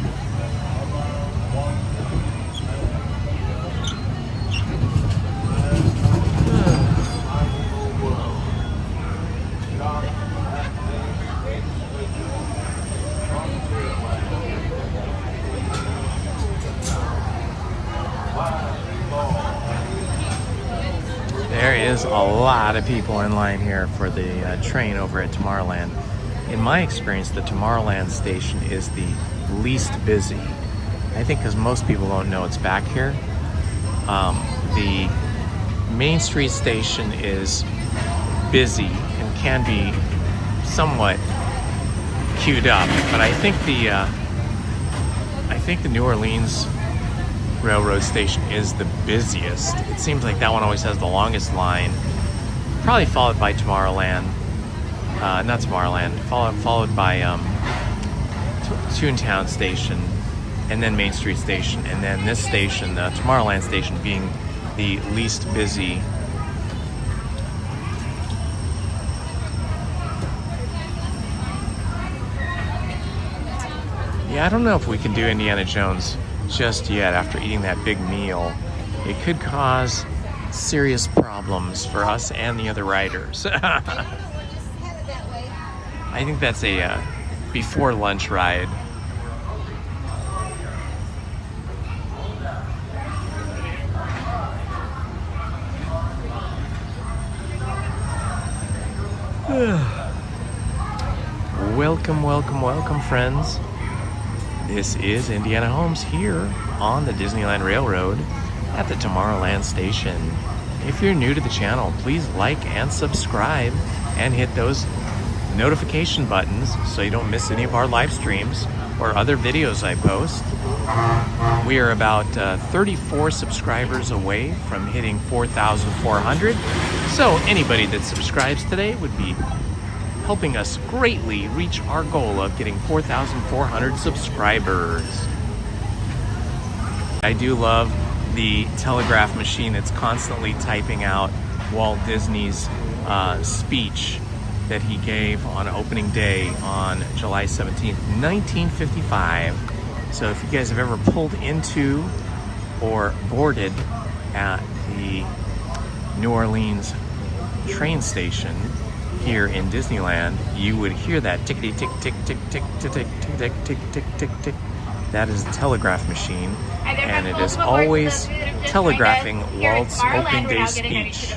There is a lot of people in line here for the train over at Tomorrowland. In my experience, the Tomorrowland station is the least busy. I think because most people don't know it's back here. The Main Street station is busy and can be somewhat queued up, but I think the New Orleans Railroad station is the busiest. It seems like that one always has the longest line, probably followed by Tomorrowland, not Tomorrowland, followed by Toontown station, and then Main Street station, and then this station, the Tomorrowland station, being the least busy. Yeah, I don't know if we can do Indiana Jones just yet after eating that big meal. It could cause serious problems for us and the other riders. I think that's a before lunch ride. Welcome, welcome, welcome, friends. This is Indiana Holmes here on the Disneyland Railroad at the Tomorrowland Station. If you're new to the channel, please like and subscribe and hit those notification buttons so you don't miss any of our live streams or other videos I post. We are about 34 subscribers away from hitting 4,400. So anybody that subscribes today would be helping us greatly reach our goal of getting 4,400 subscribers. I do love the telegraph machine that's constantly typing out Walt Disney's speech that he gave on opening day on July 17th, 1955. So if you guys have ever pulled into or boarded at the New Orleans train station here in Disneyland, you would hear that tickety tick tick tick tick tick tick tick tick tick tick tick. That is the telegraph machine, and it is always telegraphing Walt's opening day speech.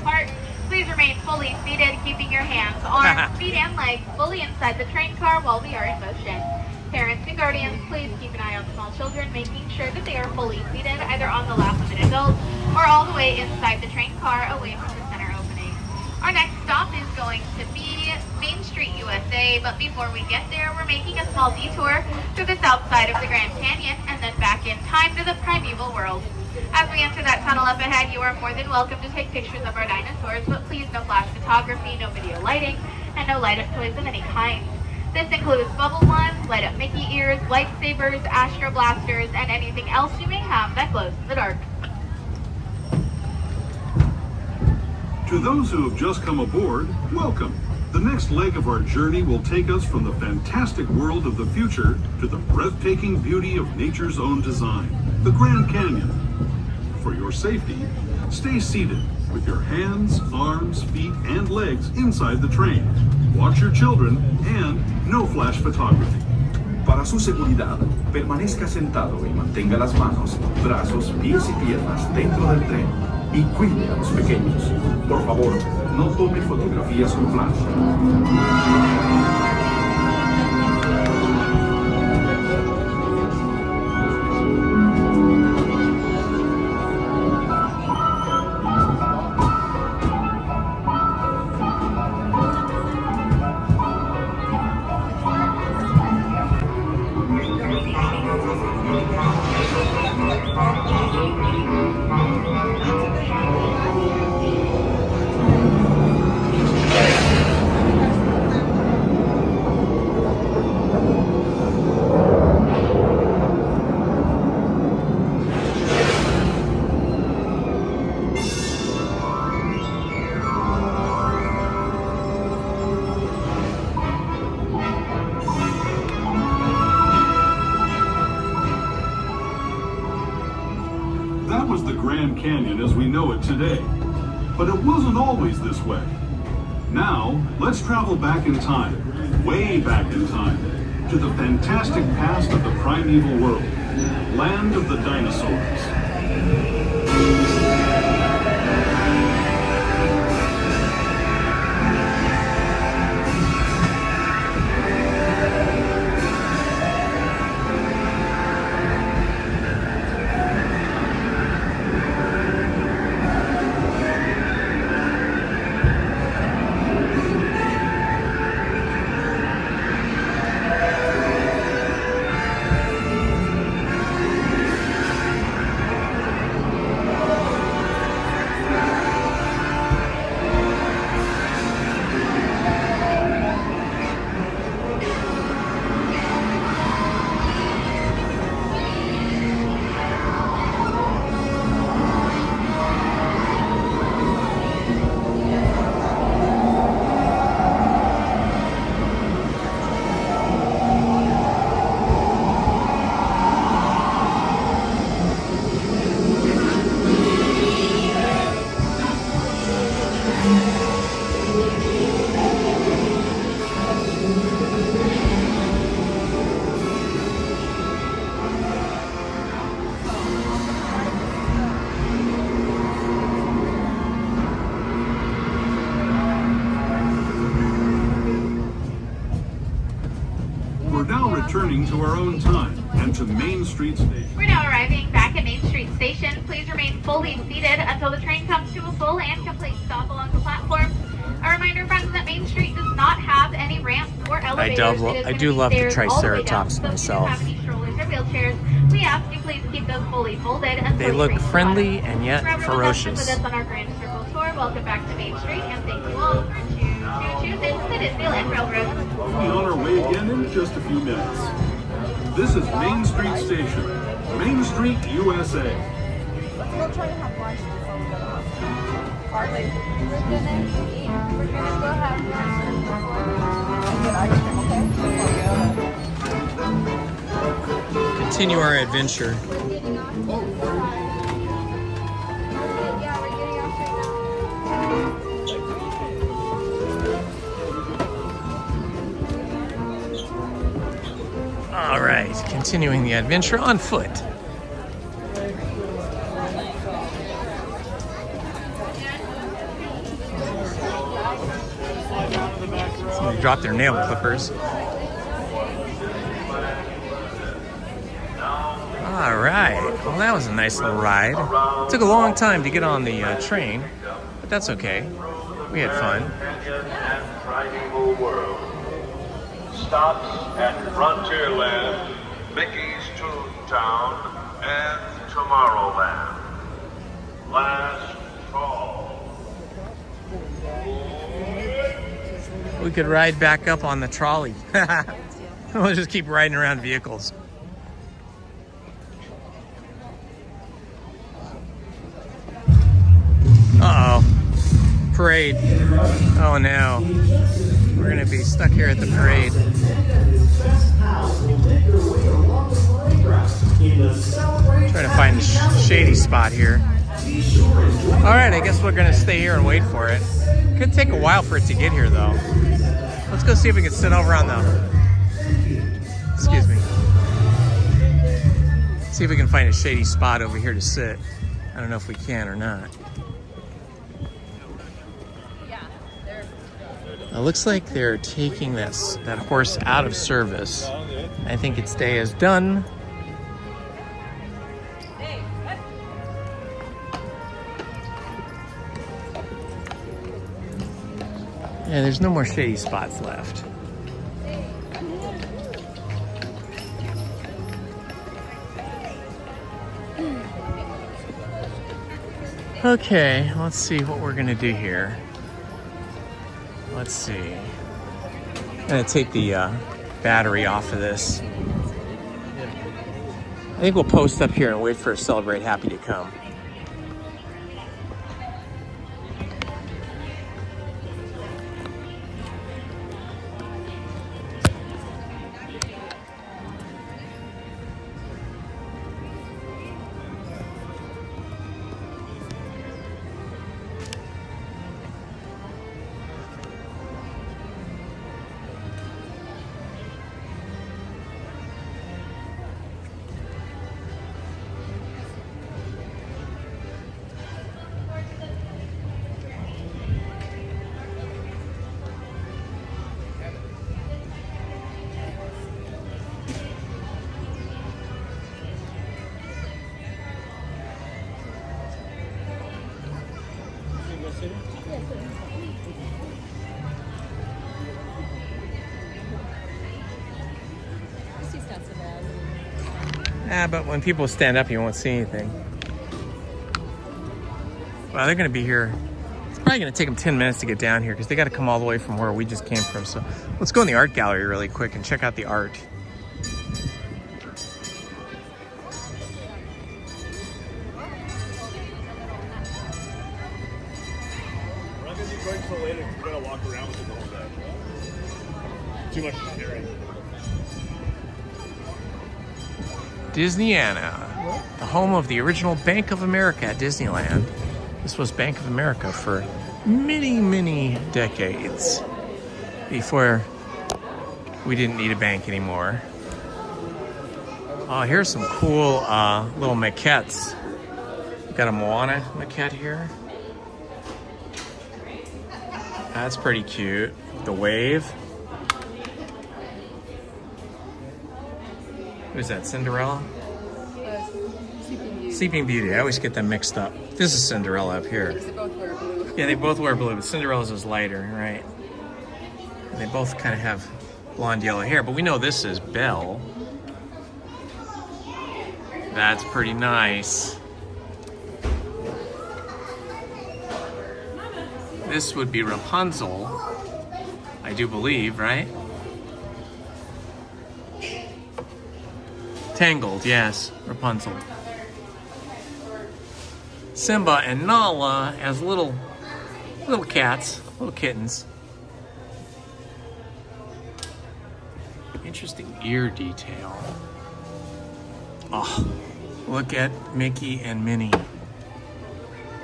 Please remain fully seated, keeping your hands, arms, feet, and legs fully inside the train car while we are in motion. Parents and guardians, please keep an eye on small children, making sure that they are fully seated, either on the lap of an adult or all the way inside the train car away from the center opening. Our next stop is going to be Main Street, USA, but before we get there, we're making a small detour through the south side of the Grand Canyon and then back in time to the primeval world. As we enter that tunnel up ahead, you are more than welcome to take pictures of our dinosaurs, but please no flash photography, no video lighting, and no light-up toys of any kind. This includes bubble ones, light-up Mickey ears, lightsabers, Astro Blasters, and anything else you may have that glows in the dark. To those who have just come aboard, welcome. The next leg of our journey will take us from the fantastic world of the future to the breathtaking beauty of nature's own design, the Grand Canyon. For your safety, stay seated with your hands, arms, feet, and legs inside the train. Watch your children and no flash photography. Para su seguridad, permanezca sentado y mantenga las manos, brazos, pies y piernas dentro del tren y cuide a los pequeños. Por favor, no tome fotografías con flash. That was the Grand Canyon as we know it today. But it wasn't always this way. Now, let's travel back in time, way back in time, to the fantastic past of the primeval world, land of the dinosaurs. We're now returning to our own time and to Main Street Station. We're now arriving back at Main Street Station. Please remain fully seated until the train comes to a full and complete stop along the platform. A reminder, friends, that Main Street does not have any ramps or elevators. I do love the Triceratops myself. If you have any strollers or wheelchairs, we ask you please keep those fully folded until They look friendly and yet ferocious. With us on our Grand Circle tour, welcome back to Main Street, and thank you all for choosing the Disneyland Railroad. We'll be on our way again in just a few minutes. This is Main Street Station, Main Street, USA. Let's go try to have lunch before we go to hospital. Partly. We're gonna go have lunch before get ice cream, okay? Continue our adventure. All right, continuing the adventure on foot. Somebody dropped their nail clippers. All right, well that was a nice little ride. It took a long time to get on the train, but that's okay. We had fun. Stops at Frontierland, Mickey's Toontown, and Tomorrowland. Last call. We could ride back up on the trolley. We'll just keep riding around vehicles. Uh-oh. Parade. Oh no. We're gonna be stuck here at the parade. Trying to find a shady spot here. All right, I guess we're gonna stay here and wait for it. Could take a while for it to get here though. Let's go see if we can sit over on the, excuse me. See if we can find a shady spot over here to sit. I don't know if we can or not. It looks like they're taking that horse out of service. I think its day is done. Yeah, there's no more shady spots left. Okay, let's see what we're gonna do here. Let's see. I'm gonna take the battery off of this. I think we'll post up here and wait for Celebrate Happy to come. But when people stand up, you won't see anything. Well, they're gonna be here. It's probably gonna take them 10 minutes to get down here because they gotta come all the way from where we just came from. So let's go in the art gallery really quick and check out the art. We're not gonna be going so late and we're gonna walk around with it the whole day. Too much sharing. Disneyana, the home of the original Bank of America at Disneyland. This was Bank of America for many, many decades before we didn't need a bank anymore. Oh, here's some cool little maquettes. We've got a Moana maquette here. That's pretty cute. The wave. Who's that, Cinderella? Sleeping Beauty. I always get them mixed up. This is Cinderella up here. They both wear blue. Yeah, they both wear blue, but Cinderella's is lighter, right? And they both kind of have blonde yellow hair, but we know this is Belle. That's pretty nice. This would be Rapunzel, I do believe, right? Tangled, yes, Rapunzel. Simba and Nala as little cats, little kittens. Interesting ear detail. Oh, look at Mickey and Minnie.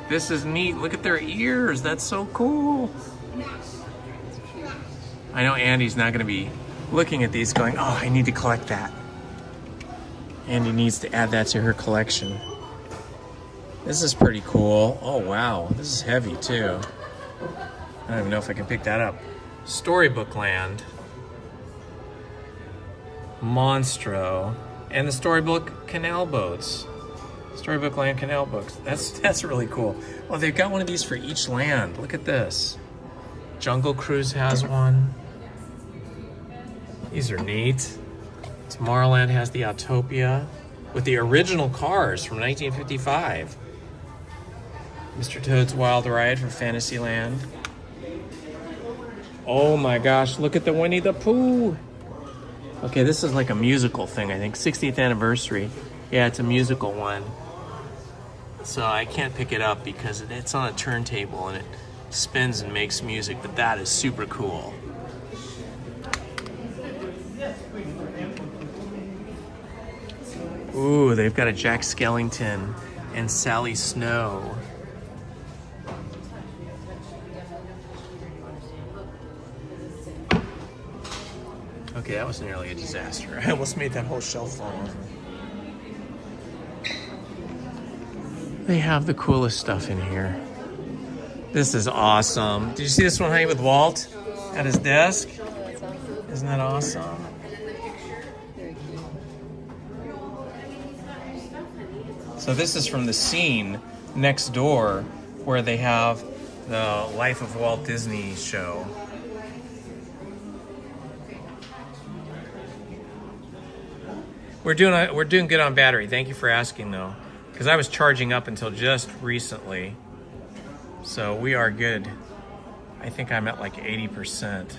This is neat. Look at their ears. That's so cool. I know Andy's not going to be looking at these going, oh, I need to collect that. Andy needs to add that to her collection. This is pretty cool. Oh, wow. This is heavy, too. I don't even know if I can pick that up. Storybook Land. Monstro. And the Storybook Canal Boats. Storybook Land Canal Books. That's really cool. Well, they've got one of these for each land. Look at this. Jungle Cruise has one. These are neat. Tomorrowland has the Autopia with the original cars from 1955. Mr. Toad's Wild Ride for Fantasyland. Oh my gosh, look at the Winnie the Pooh. Okay, this is like a musical thing, I think. 60th anniversary. Yeah, it's a musical one. So I can't pick it up because it's on a turntable and it spins and makes music, but that is super cool. Ooh, they've got a Jack Skellington and Sally Snow. Okay, that was nearly a disaster. I almost made that whole shelf fall over. They have the coolest stuff in here. This is awesome. Did you see this one hanging with Walt at his desk? Isn't that awesome? So this is from the scene next door where they have the Life of Walt Disney show. We're doing good on battery. Thank you for asking though, because I was charging up until just recently. So we are good. I think I'm at like 80%.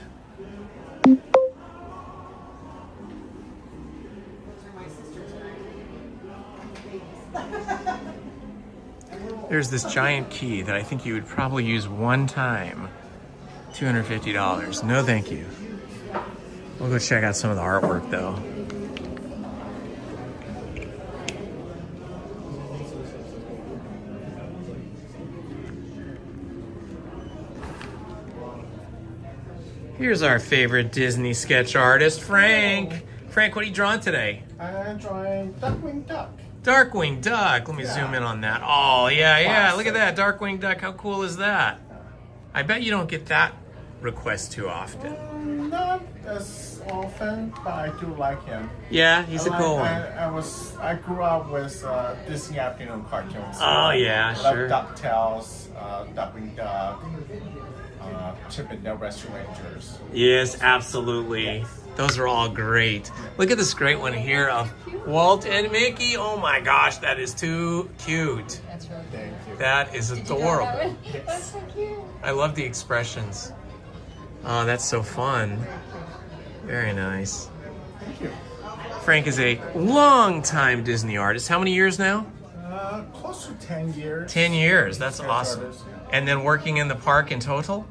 There's this giant key that I think you would probably use one time. $250. No, thank you. We'll go check out some of the artwork though. Here's our favorite Disney sketch artist, Frank. Frank, what are you drawing today? I'm drawing Darkwing Duck. Darkwing Duck. Let me zoom in on that. Oh, yeah. Look at that. Darkwing Duck. How cool is that? I bet you don't get that request too often. Not as often, but I do like him. Yeah, he's a cool one. I grew up with Disney afternoon cartoons. Oh, yeah, I sure. love DuckTales, Darkwing Duck, Chip and Dale Rescue Rangers. Yes, absolutely. Those are all great. Look at this great one here of Walt and Mickey. Oh my gosh, that is too cute. That's really cute. That is adorable. That That's so cute. I love the expressions. Oh, that's so fun. Very nice. Thank you. Frank is a long-time Disney artist. How many years now? Close to 10 years. 10 years. That's Sketch awesome. artist, yeah. And then working in the park in total?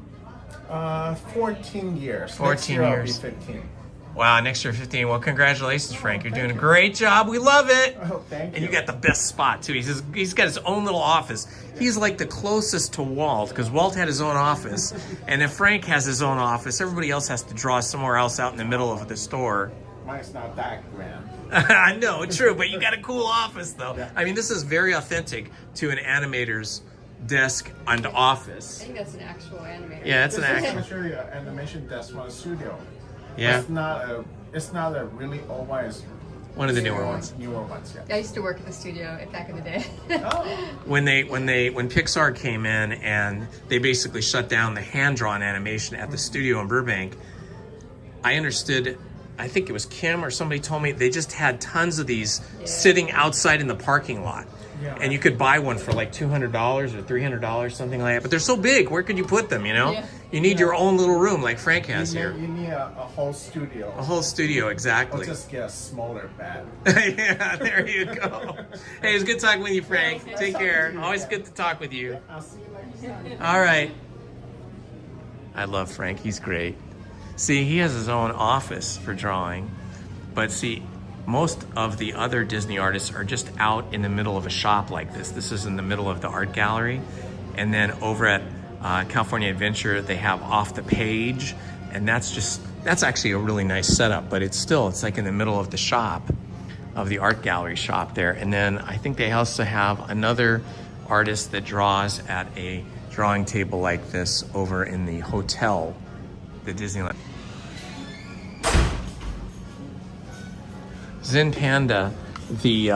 14 years. 14 Next year years. I'll be 15. Wow, next year 15. Well, congratulations, Frank. You're doing a great job. We love it. Oh, thank you. And you got the best spot, too. He's got his own little office. He's like the closest to Walt, because Walt had his own office. And if Frank has his own office, everybody else has to draw somewhere else out in the middle of the store. Mine's not that grand. I know, true, but you got a cool office, though. Yeah. I mean, this is very authentic to an animator's desk and office. I think that's an actual animator. Yeah, it's an This is actual. actually an animation desk from a studio. Yeah. It's not a really old one. It's one of the newer ones. Newer ones, yeah. I used to work at the studio back in the day. When Pixar came in and they basically shut down the hand-drawn animation at the studio in Burbank, I understood. I think it was Kim or somebody told me they just had tons of these sitting outside in the parking lot. Yeah. And you could buy one for like $200 or $300, something like that. But they're so big, where could you put them, you know? Yeah. You need your own little room like Frank has here. You need a whole studio. A whole studio, exactly. Or just get a smaller bed. Yeah, there you go. Hey, it was good talking with you, Frank. Take care. Always good to talk with you. I'll see you next time. All right. I love Frank. He's great. See, he has his own office for drawing. But see, most of the other Disney artists are just out in the middle of a shop like this. This is in the middle of the art gallery. And then over at California Adventure, they have Off the Page. And that's actually a really nice setup, but it's like in the middle of the shop, of the art gallery shop there. And then I think they also have another artist that draws at a drawing table like this over in the hotel, the Disneyland. Zen Panda, the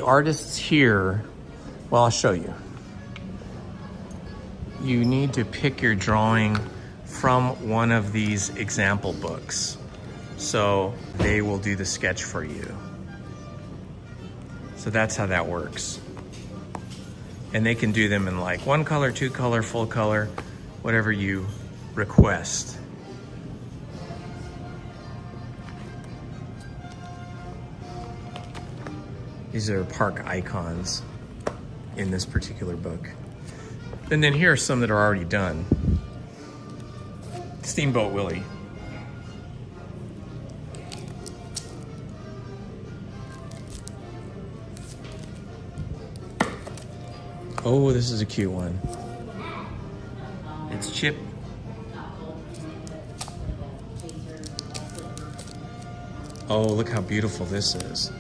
artists here, well, I'll show you. You need to pick your drawing from one of these example books. So they will do the sketch for you. So that's how that works. And they can do them in like 1 color, 2 color, full color, whatever you request. These are park icons in this particular book. And then here are some that are already done. Steamboat Willie. Oh, this is a cute one. It's Chip. Oh, look how beautiful this is.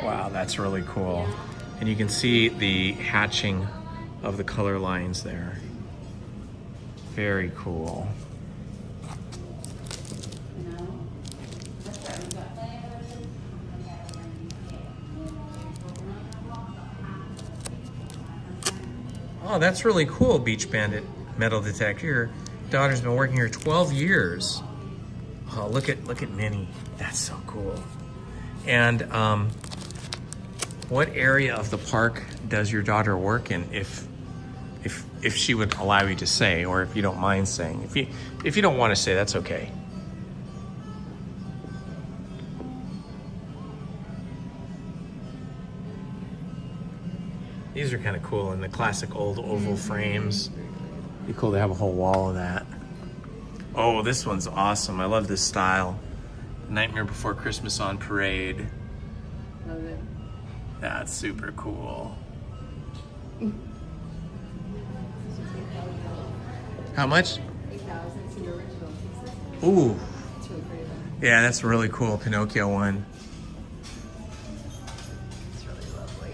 Wow, that's really cool. And you can see the hatching of the color lines there. Very cool. Oh, that's really cool, Beach Bandit metal detector. Your daughter's been working here 12 years. Oh, look at Minnie. That's so cool. And what area of the park does your daughter work in, if she would allow you to say, or if you don't mind saying? If you don't want to say, that's okay. These are kind of cool in the classic old oval frames. Be cool to have a whole wall of that. Oh, this one's awesome. I love this style. Nightmare Before Christmas on Parade. Love it. That's super cool. How much? 8,000. It's the original pieces. Ooh. It's really pretty. Yeah, that's a really cool Pinocchio one. It's really lovely.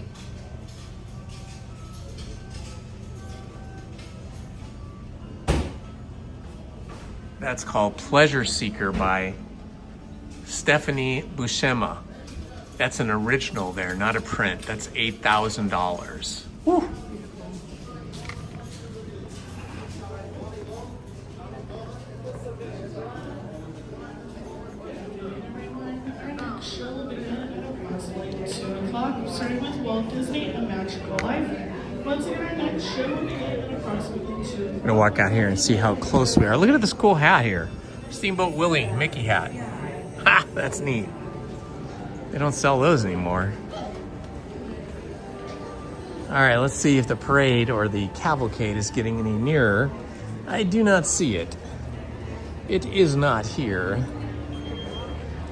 That's called Pleasure Seeker by Stephanie Buscema. That's an original there, not a print. That's $8,000. Woo. Starting with Walt Disney, A Magical Life. Once again, our next show will begin at approximately 2. I'm gonna walk out here and see how close we are. Look at this cool hat here. Steamboat Willie Mickey hat. Ha, that's neat. They don't sell those anymore. All right, let's see if the parade or the cavalcade is getting any nearer. I do not see it. It is not here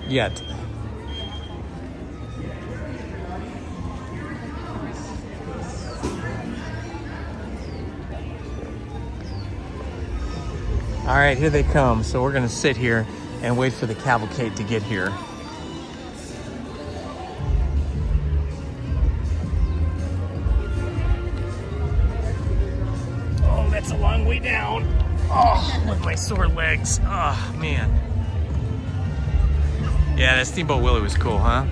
yet. All right, here they come. So we're gonna sit here and wait for the cavalcade to get here. Oh, that's a long way down. Oh, with my sore legs. Oh, man. Yeah, that Steamboat Willie was cool, huh?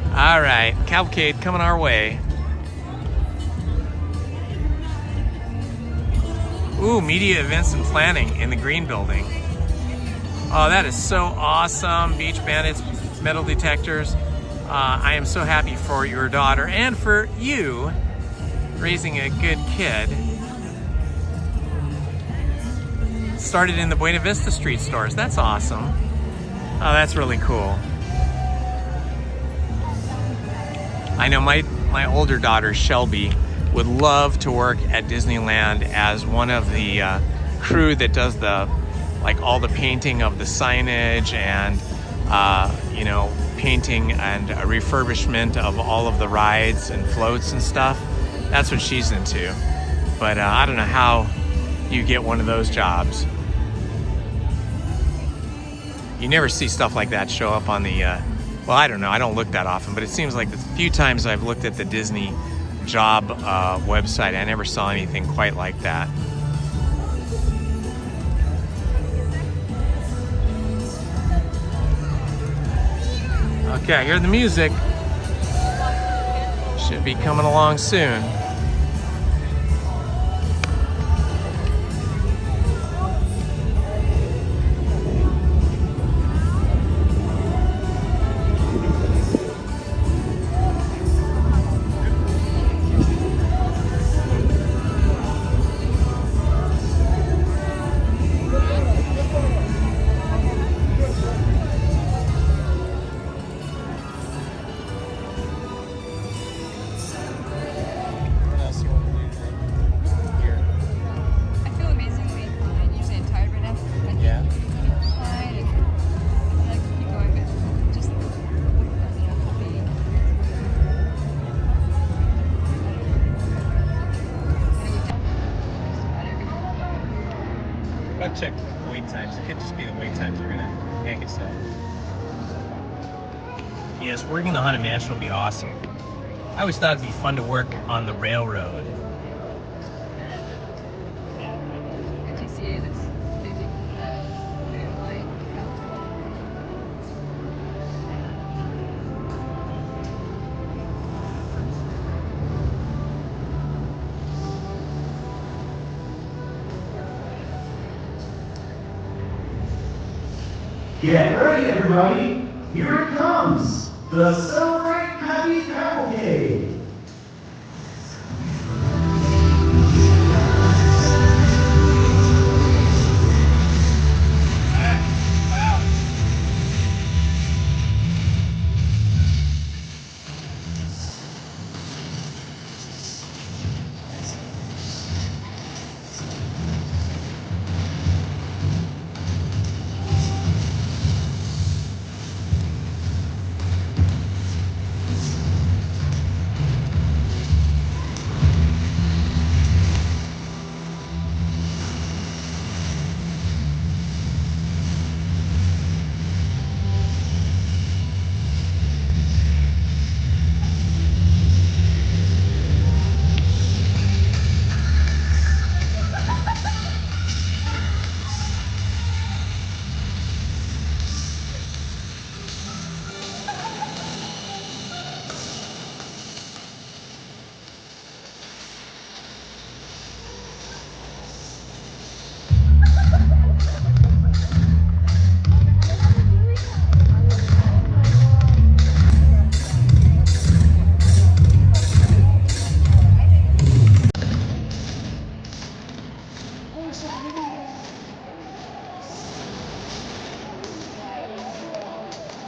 All right, cavalcade coming our way. Ooh, media events and planning in the green building. Oh, that is so awesome. Beach Bandits, metal detectors. I am so happy for your daughter and for you raising a good kid. Started in the Buena Vista Street stores. That's awesome. Oh, that's really cool. I know my older daughter, Shelby, would love to work at Disneyland as one of the crew that does all the painting of the signage and you know, painting and refurbishment of all of the rides and floats and stuff. That's what she's into. But I don't know how you get one of those jobs. You never see stuff like that show up on the well, I don't know, I don't look that often, but it seems like the few times I've looked at the Disney job website, I never saw anything quite like that. Okay, I hear the music. Should be coming along soon. check wait times. It could just be the wait times you're gonna yank it stuff. Yes, working the Haunted Mansion will be awesome. I always thought it'd be fun to work on the railroad. Did you see it? It's busy. Get ready, everybody! Here it comes! The Celebrate Happy Cavalcade!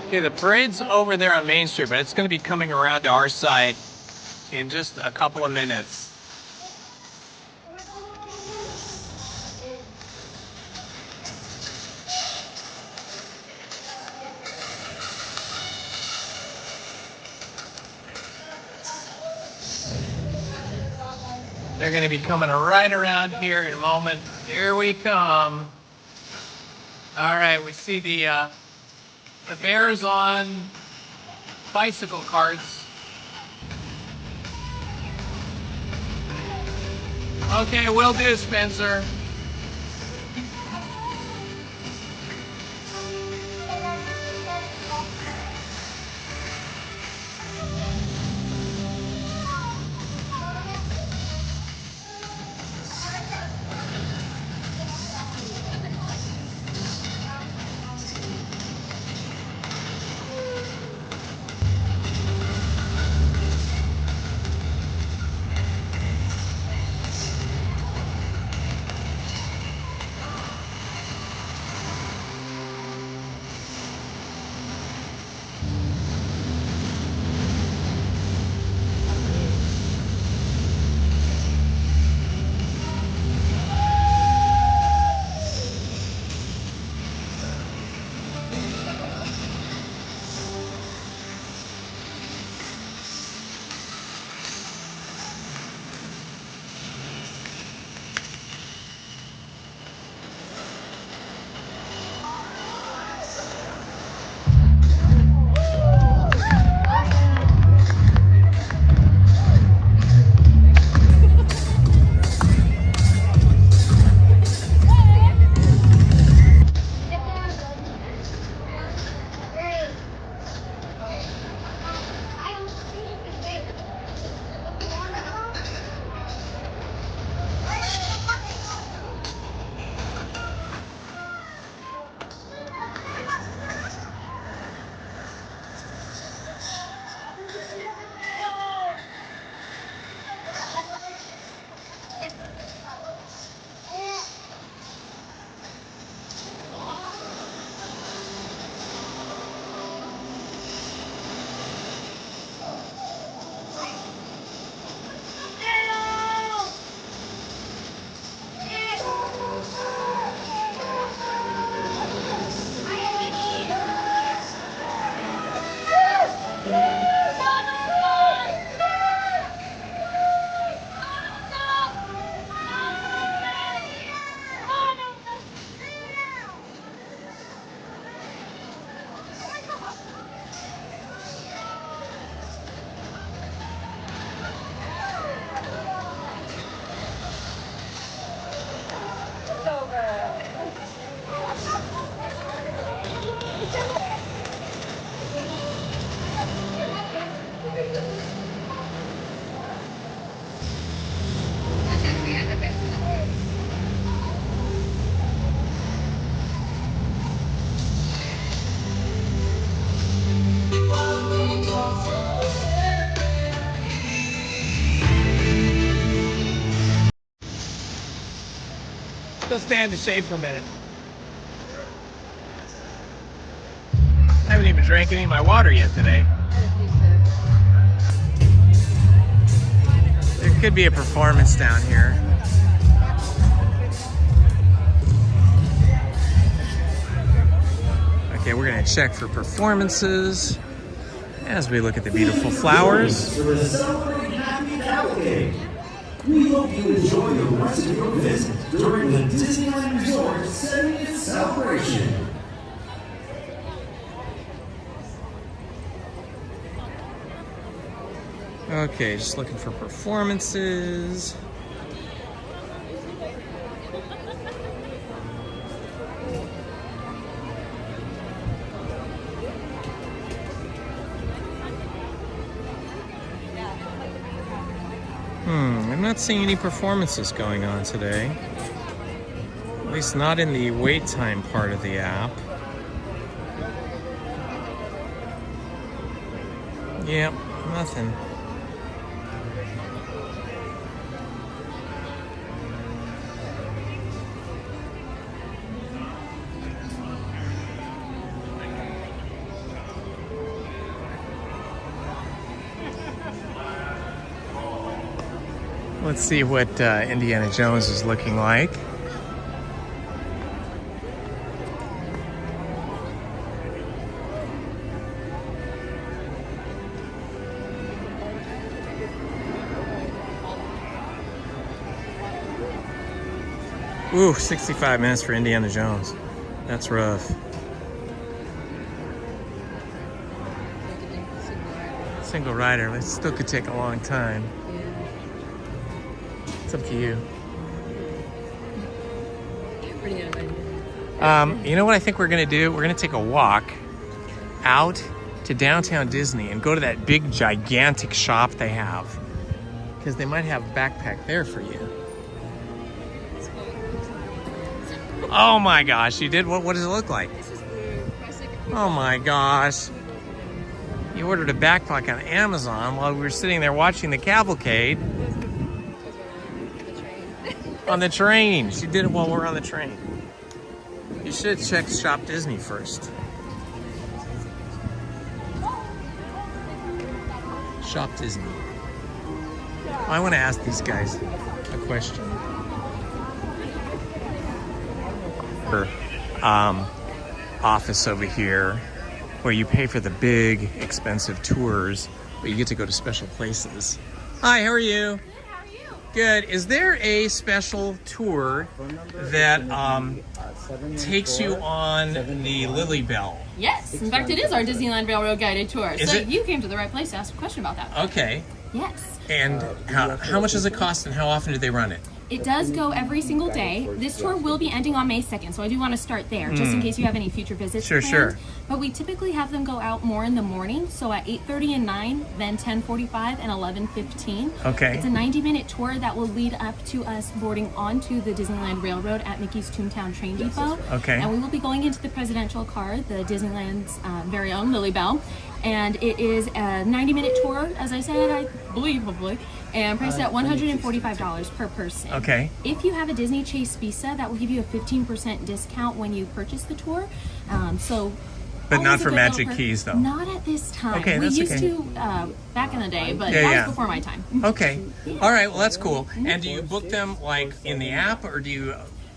Okay, the parade's over there on Main Street, but it's going to be coming around to our side in just a couple of minutes. They're going to be coming right around here in a moment. Here we come. All right, we see the bears on bicycle carts. Okay, will do, Spencer. Let's stand to shade for a minute. I haven't even drank any of my water yet today. There could be a performance down here. Okay, we're gonna check for performances as we look at the beautiful flowers. We hope you enjoy the rest of your visit during the Disneyland Resort 70th celebration. Okay, just looking for performances. I'm not seeing any performances going on today. At least not in the wait time part of the app. Yep, nothing. Let's see what Indiana Jones is looking like. Ooh, 65 minutes for Indiana Jones. That's rough. Single rider, it still could take a long time. It's up to you. You know what I think we're gonna do? We're gonna take a walk out to downtown Disney and go to that big, gigantic shop they have. Because they might have a backpack there for you. Oh my gosh, you did? What does it look like? Oh my gosh. You ordered a backpack on Amazon while we were sitting there watching the cavalcade. On the train. She did it while we're on the train. You should check Shop Disney first. Shop Disney. I want to ask these guys a question. Office over here where you pay for the big, expensive tours, but you get to go to special places. Hi, how are you? Good. Is there a special tour that takes you on the Lily Bell? Yes, in fact, it is our Disneyland Railroad guided tour. Is so it? You came to the right place to ask a question about that. Okay. Yes. And how much does it cost and how often do they run it? It does go every single day. This tour will be ending on May 2nd, so I do want to start there, just in case you have any future visits planned. Sure. But we typically have them go out more in the morning, so at 8:30 and 9, then 10:45 and 11:15. Okay. It's a 90-minute tour that will lead up to us boarding onto the Disneyland Railroad at Mickey's Toontown train depot. Okay. And we will be going into the presidential car, the Disneyland's very own Lily Bell. And it is a 90-minute tour, as I said, I believe, hopefully, and priced at $145 per person. Okay. If you have a Disney Chase Visa, that will give you a 15% discount when you purchase the tour. But not for Magic Keys, though. Not at this time. Okay, we that's used okay. to back in the day, but that was before my time. Okay. All right, well, that's cool. And do you book them, like, in the app, or do you...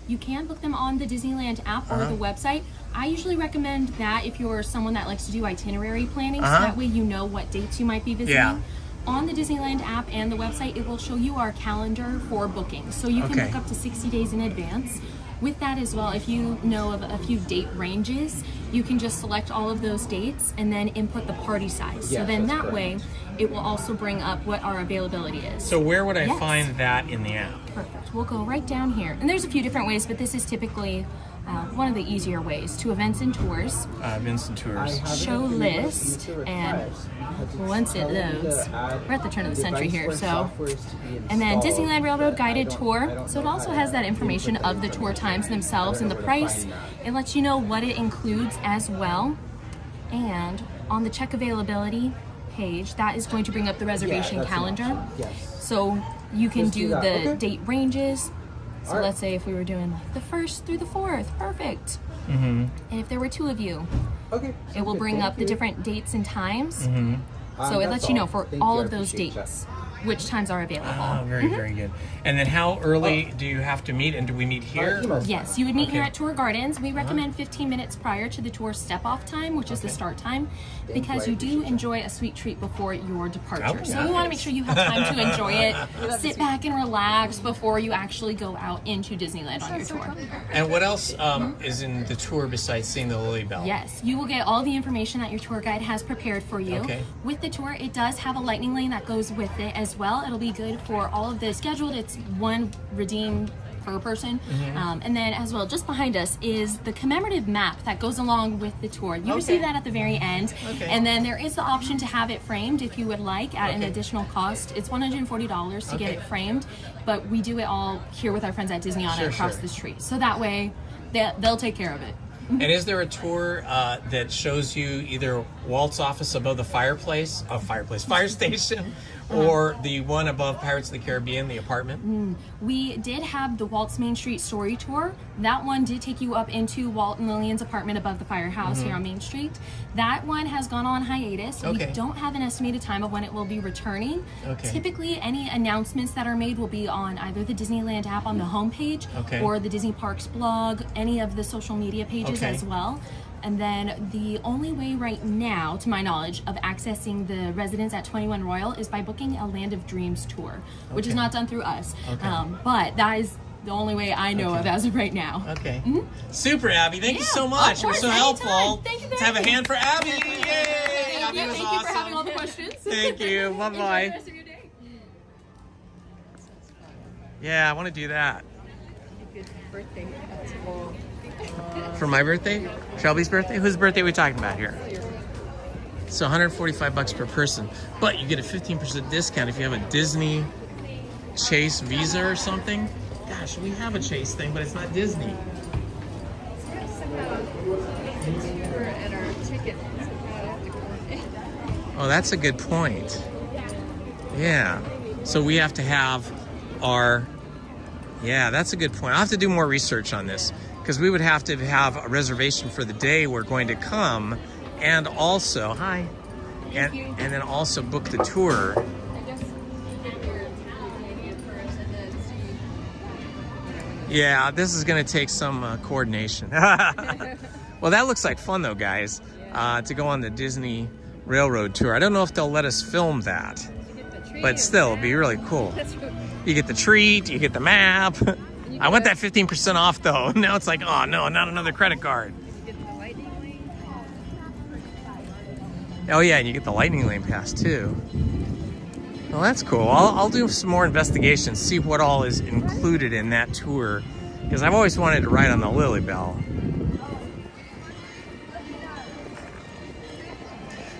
You can book them on the Disneyland app or the website. I usually recommend that if you're someone that likes to do itinerary planning, so that way you know what dates you might be visiting. Yeah. On the Disneyland app and the website, it will show you our calendar for bookings. So you can book up to 60 days in advance. With that as well, if you know of a few date ranges, you can just select all of those dates and then input the party size. So then that way, it will also bring up what our availability is. So where would I find that in the app? Perfect. We'll go right down here. And there's a few different ways, but this is typically one of the easier ways to events and tours. Events and tours. Show list, and once it loads, we're at the turn of the century here, so. And then Disneyland Railroad guided tour. So it also has that information of the tour times themselves and the price. It lets you know what it includes as well. And on the check availability page, that is going to bring up the reservation calendar. So you can do the date ranges. So let's say if we were doing like the 1st through the 4th, perfect. And if there were 2 of you, it will bring up the different dates and times. So it lets you know for all of those dates which times are available. Oh, very, very good. And then how early do you have to meet, and do we meet here? Yes, you would meet here at Tour Gardens. We recommend 15 minutes prior to the tour step-off time, which is the start time, because you do enjoy a sweet treat before your departure. So we want to make sure you have time to enjoy it, sit back and relax before you actually go out into Disneyland on your tour. And what else is in the tour besides seeing the Lily Bell? Yes, you will get all the information that your tour guide has prepared for you. With the tour, it does have a lightning lane that goes with it as well. It'll be good for all of the scheduled. It's 1 redeem per person. And then as well, just behind us is the commemorative map that goes along with the tour. You receive that at the very end. And then there is the option to have it framed if you would like at an additional cost. It's $140 to get it framed, but we do it all here with our friends at Disney on it across the street. So that way they'll take care of it. And is there a tour that shows you either Walt's office above the fire station, or the one above Pirates of the Caribbean, the apartment? We did have the Walt's Main Street Story Tour. That one did take you up into Walt and Lillian's apartment above the firehouse here on Main Street. That one has gone on hiatus. We don't have an estimated time of when it will be returning. Typically, any announcements that are made will be on either the Disneyland app on the homepage or the Disney Parks blog, any of the social media pages as well. And then the only way right now, to my knowledge, of accessing the residents at 21 Royal is by booking a Land of Dreams tour, which is not done through us. But that is the only way I know of as of right now. Super, Abby. Thank you so much. It was so helpful. Thank you Let's have a hand for Abby. Yay! Abby was Thank you for having all the questions. Thank you. Bye-bye. Enjoy the rest of your day. Yeah, I want to do that. Birthday. For my birthday? Shelby's birthday? Whose birthday are we talking about here? So $145 per person, but you get a 15% discount if you have a Disney Chase Visa or something. Gosh, we have a Chase thing, but it's not Disney. Oh, that's a good point. Yeah. So we have to have our... Yeah, that's a good point. I'll have to do more research on this, because we would have to have a reservation for the day we're going to come, and also, and then also book the tour. Yeah, this is going to take some coordination. Well, that looks like fun though, guys, to go on the Disney Railroad tour. I don't know if they'll let us film that, but still, it'd be really cool. You get the treat, you get the map. I want that 15% off though. Now it's like, oh no, not another credit card. Oh yeah, and you get the lightning lane pass too. Well, that's cool. I'll do some more investigations, see what all is included in that tour, because I've always wanted to ride on the Lily Bell.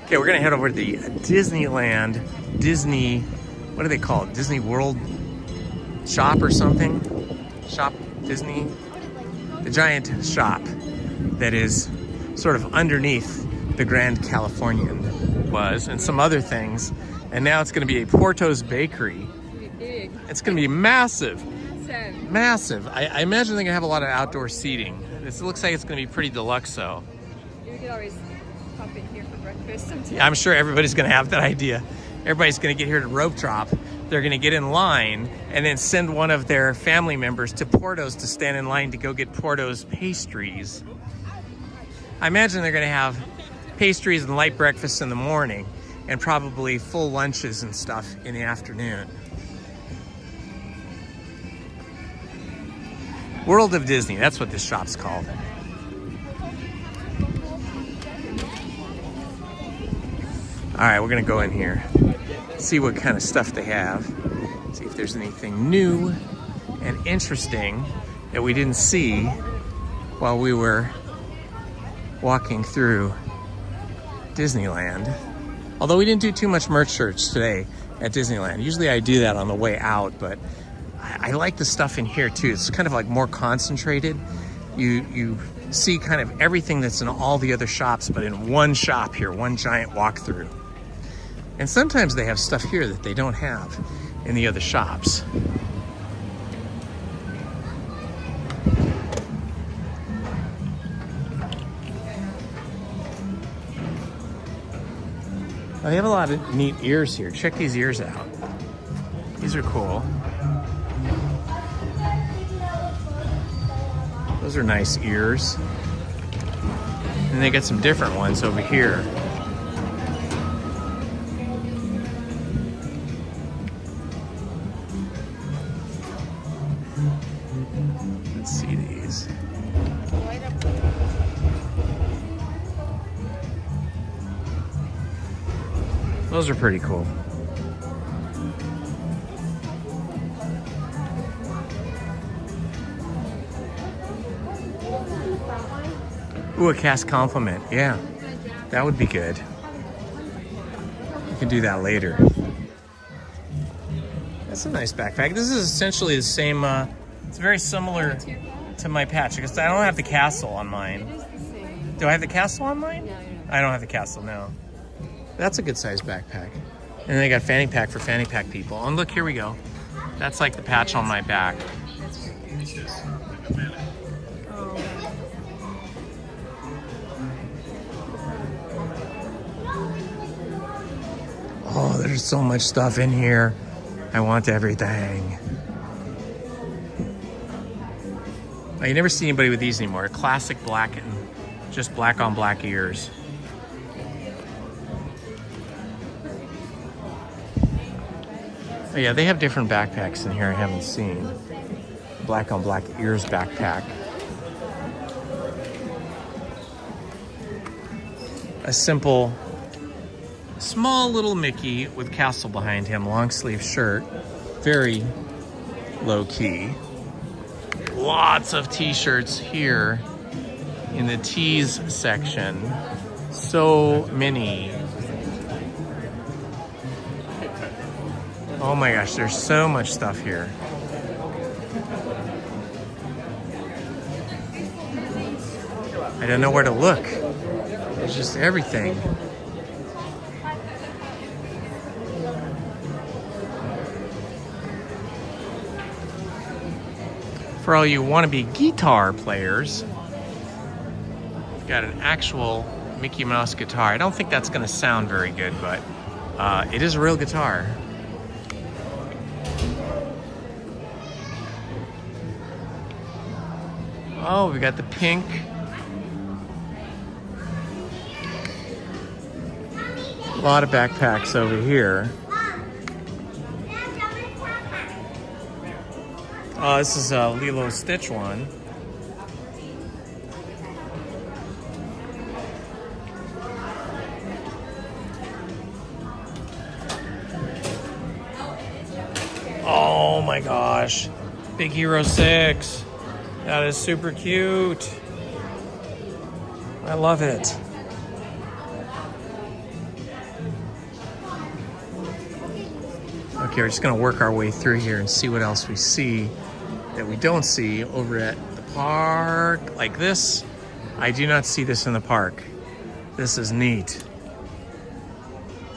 Okay, we're gonna head over to the Disneyland, what do they call it? Disney World Shop or something? Shop Disney? The giant shop that is sort of underneath the Grand Californian was, and some other things. And now it's gonna be a Porto's Bakery. It's gonna be massive. Massive. I imagine they're gonna have a lot of outdoor seating. This looks like it's gonna be pretty deluxe though. You could always pop in here for breakfast sometime. Yeah, I'm sure everybody's gonna have that idea. Everybody's gonna get here to rope drop. They're gonna get in line and then send one of their family members to Porto's to stand in line to go get Porto's pastries. I imagine they're gonna have pastries and light breakfast in the morning and probably full lunches and stuff in the afternoon. World of Disney, that's what this shop's called. All right, we're gonna go in here, see what kind of stuff they have, see if there's anything new and interesting that we didn't see while we were walking through Disneyland. Although we didn't do too much merch search today at Disneyland. Usually I do that on the way out, but I like the stuff in here too. It's kind of like more concentrated. You see kind of everything that's in all the other shops, but in one shop here, one giant walkthrough. And sometimes they have stuff here that they don't have in the other shops. They have a lot of neat ears here. Check these ears out. These are cool. Those are nice ears. And they got some different ones over here. Let's see these. Those are pretty cool. Ooh, a cast compliment. Yeah, that would be good. You can do that later. That's a nice backpack. This is essentially the same, it's very similar to my patch, because I don't have the castle on mine. Do I have the castle on mine? I don't have the castle, no. That's a good sized backpack. And they got fanny pack for fanny pack people. And look, here we go. That's like the patch on my back. Oh, there's so much stuff in here. I want everything. Oh, you never see anybody with these anymore. Classic black and just black on black ears. Oh yeah, they have different backpacks in here I haven't seen. Black on black ears backpack. A simple, small little Mickey with castle behind him, long sleeve shirt. Very low key. Lots of t-shirts here in the tees section. So many. Oh my gosh, there's so much stuff here. I don't know where to look. There's just everything. For all you wannabe guitar players, we've got an actual Mickey Mouse guitar. I don't think that's gonna sound very good, but it is a real guitar. Oh, we got the pink. A lot of backpacks over here. Oh, this is a Lilo Stitch one. Oh my gosh. Big Hero 6. That is super cute. I love it. Okay, we're just gonna work our way through here and see what else we see that we don't see over at the park. Like this, I do not see this in the park. This is neat.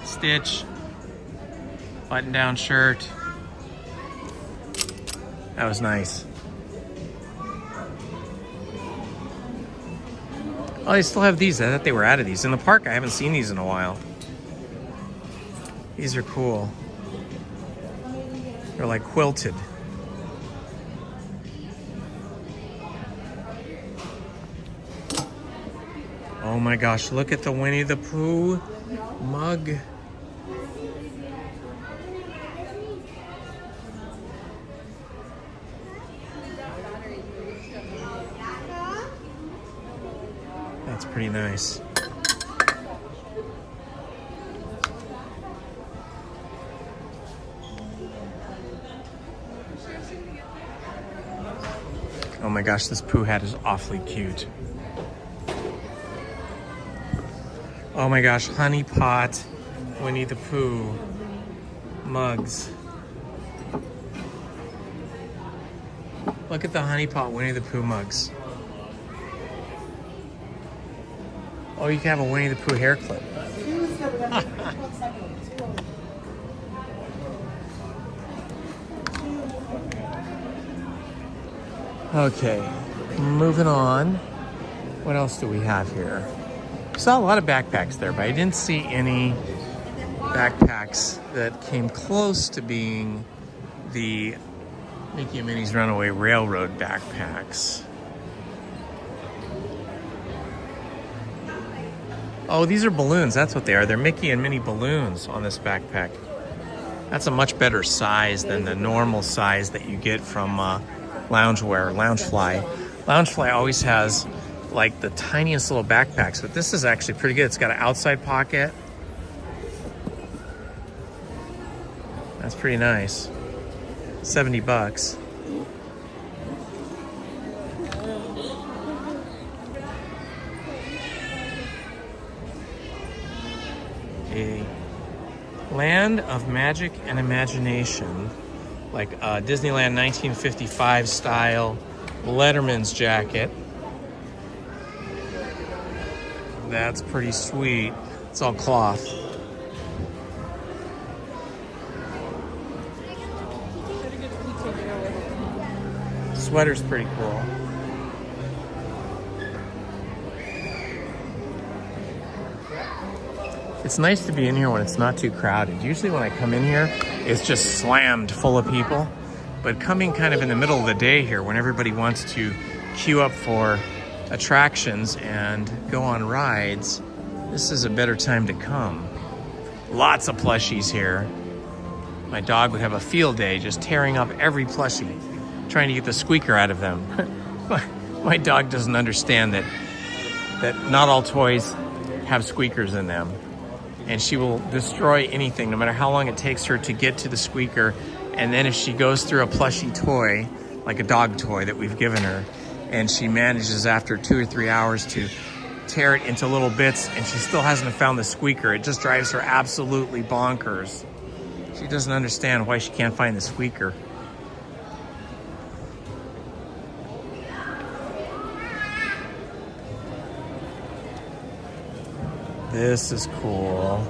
Stitch, button-down shirt. That was nice. Oh, they still have these. I thought they were out of these. In the park, I haven't seen these in a while. These are cool. They're like quilted. Oh my gosh, look at the Winnie the Pooh mug. That's pretty nice. Oh my my gosh, this Pooh hat is awfully cute. Oh my gosh, Honey Pot Winnie the Pooh mugs. Look at the Honey Pot Winnie the Pooh mugs. Oh, you can have a Winnie the Pooh hair clip. Okay, moving on. What else do we have here? Saw a lot of backpacks there, but I didn't see any backpacks that came close to being the Mickey and Minnie's Runaway Railroad backpacks. Oh, these are balloons. That's what they are. They're Mickey and Minnie balloons on this backpack. That's a much better size than the normal size that you get from Loungewear, Loungefly. Loungefly always has like the tiniest little backpacks, but this is actually pretty good. It's got an outside pocket. That's pretty nice. $70. A land of magic and imagination, like a Disneyland 1955 style Letterman's jacket. That's pretty sweet. It's all cloth. Sweater's pretty cool. It's nice to be in here when it's not too crowded. Usually when I come in here, it's just slammed full of people. But coming kind of in the middle of the day here when everybody wants to queue up for attractions and go on rides, this is a better time to come. Lots of plushies here. My dog would have a field day just tearing up every plushie, trying to get the squeaker out of them. My dog doesn't understand that not all toys have squeakers in them. And she will destroy anything, no matter how long it takes her to get to the squeaker. And then if she goes through a plushie toy, like a dog toy that we've given her, and she manages after 2 or 3 hours to tear it into little bits and she still hasn't found the squeaker, it just drives her absolutely bonkers. She doesn't understand why she can't find the squeaker. This is cool.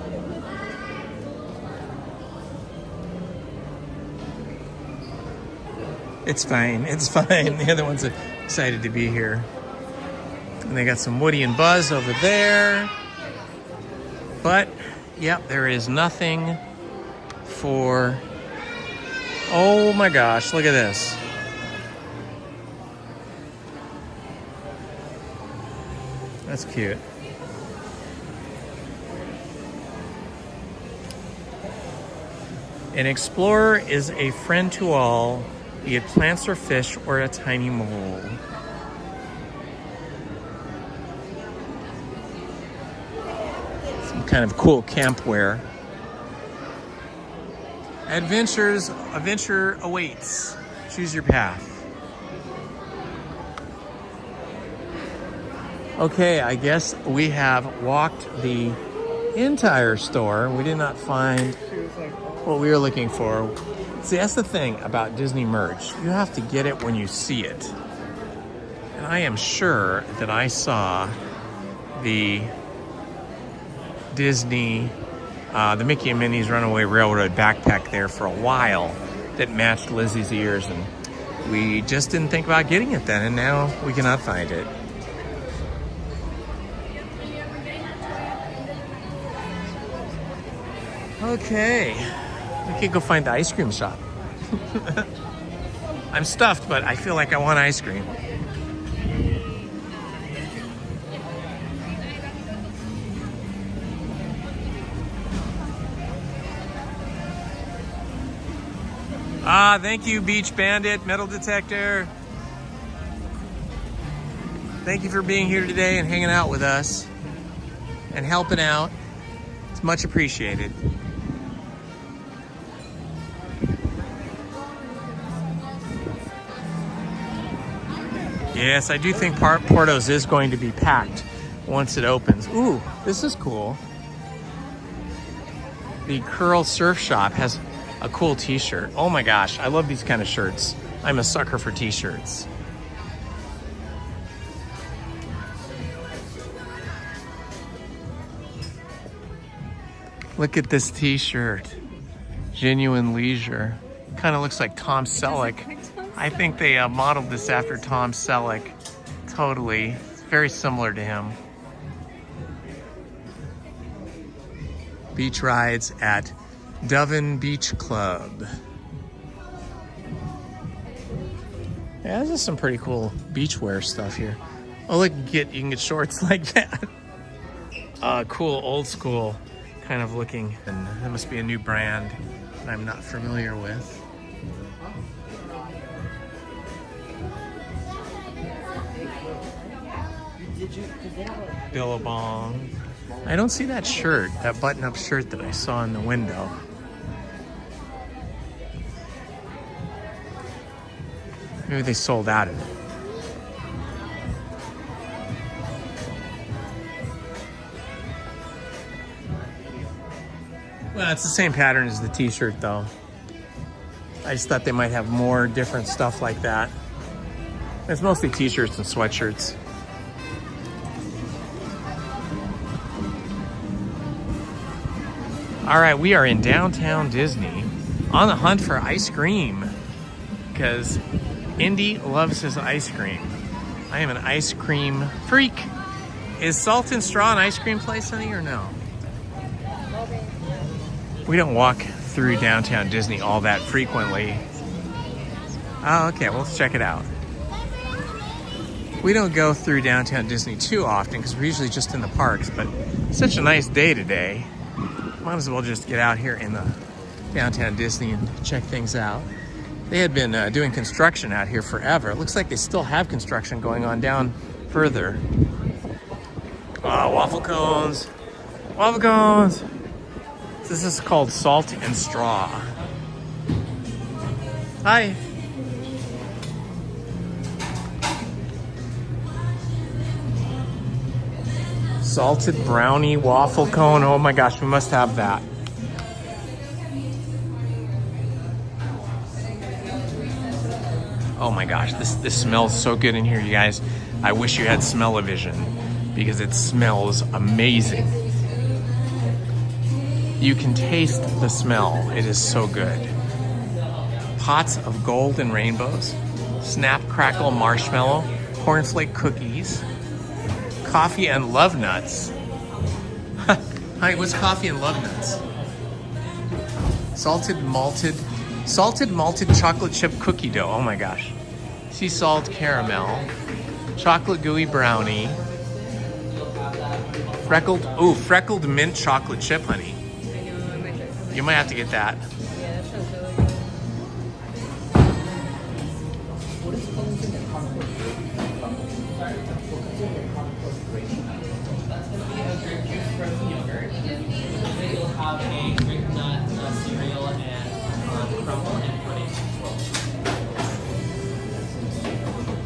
It's fine, it's fine. The other one's excited to be here. And they got some Woody and Buzz over there. But, yep, there is nothing for... Oh my gosh, look at this. That's cute. An explorer is a friend to all, be it plants or fish or a tiny mole. Some kind of cool campwear. Adventure awaits. Choose your path. Okay, I guess we have walked the entire store. We did not find what we were looking for. See, that's the thing about Disney merch. You have to get it when you see it. And I am sure that I saw the Disney, the Mickey and Minnie's Runaway Railroad backpack there for a while that matched Lizzie's ears, and we just didn't think about getting it then, and now we cannot find it. Okay, we could go find the ice cream shop. I'm stuffed, but I feel like I want ice cream. Ah, thank you, Beach Bandit, Metal Detector. Thank you for being here today and hanging out with us and helping out. It's much appreciated. Yes, I do think Porto's is going to be packed once it opens. Ooh, this is cool. The Curl Surf Shop has a cool t-shirt. Oh my gosh, I love these kind of shirts. I'm a sucker for t-shirts. Look at this t-shirt. Genuine Leisure. Kind of looks like Tom Selleck. I think they modeled this after Tom Selleck. Totally. It's very similar to him. Beach rides at Doven Beach Club. Yeah, this is some pretty cool beachwear stuff here. Oh, look, you can get shorts like that. Cool, old school kind of looking. And that must be a new brand that I'm not familiar with. Billabong. I don't see that shirt, that button-up shirt that I saw in the window. Maybe they sold out of it. Well, it's the same pattern as the t-shirt though. I just thought they might have more different stuff like that. It's mostly t-shirts and sweatshirts. All right, we are in downtown Disney on the hunt for ice cream because Indy loves his ice cream. I am an ice cream freak. Is Salt and Straw an ice cream place, honey, or no? We don't walk through downtown Disney all that frequently. Oh, okay, well, let's check it out. We don't go through downtown Disney too often because we're usually just in the parks, but it's such a nice day today. Might as well just get out here in the downtown Disney and check things out. They had been doing construction out here forever. It looks like they still have construction going on down further. Waffle cones. Waffle cones. This is called Salt and Straw. Hi. Salted brownie waffle cone. Oh my gosh, we must have that. Oh my gosh, this smells so good in here, you guys. I wish you had smell-o-vision because it smells amazing. You can taste the smell. It is so good. Pots of golden rainbows, snap crackle marshmallow, cornflake cookies, coffee and love nuts. Hi, what's coffee and love nuts? Salted malted chocolate chip cookie dough. Oh my gosh. Sea salt caramel, chocolate gooey brownie, freckled mint chocolate chip, honey. You might have to get that. Yeah, that sounds really good. You'll have a drink nut, cereal, and crumble and pudding.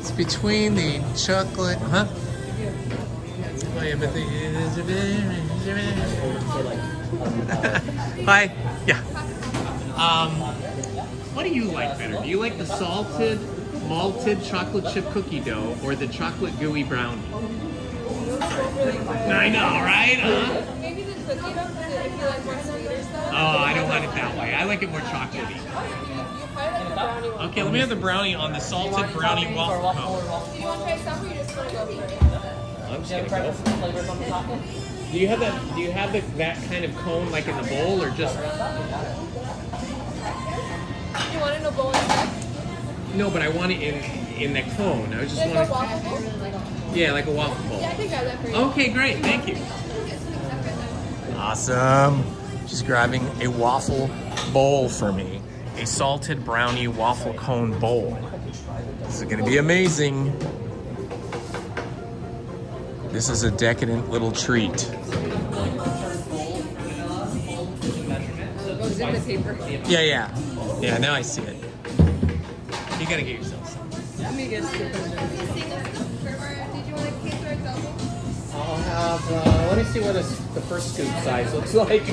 It's between the chocolate, huh? Oh yeah, but Hi. Yeah. What do you like better? Do you like the salted, malted chocolate chip cookie dough or the chocolate gooey brownie? I know, right? Maybe the cookie dough, because if you like more sweeter stuff. Oh, I don't want it that way. I like it more chocolatey. You probably like the brownie one. Okay, let me have the brownie on the salted brownie waffle cone. Do you want to try some or you just want to go for it? I'm just gonna go for it. Do you have that? Do you have that kind of cone like in the bowl or just? You want it in a bowl instead? No, but I want it in the cone. I was just Like want a waffle bowl? Yeah, like a waffle bowl. Yeah, I can grab that for you. Okay, great. Thank you. Awesome. She's grabbing a waffle bowl for me. A salted brownie waffle cone bowl. This is gonna be amazing. This is a decadent little treat. Goes in the paper. Yeah, now I see it. You gotta get yourself some. Let me guess. Did you want a case or a double? I'll have, let me see what the first scoop size looks like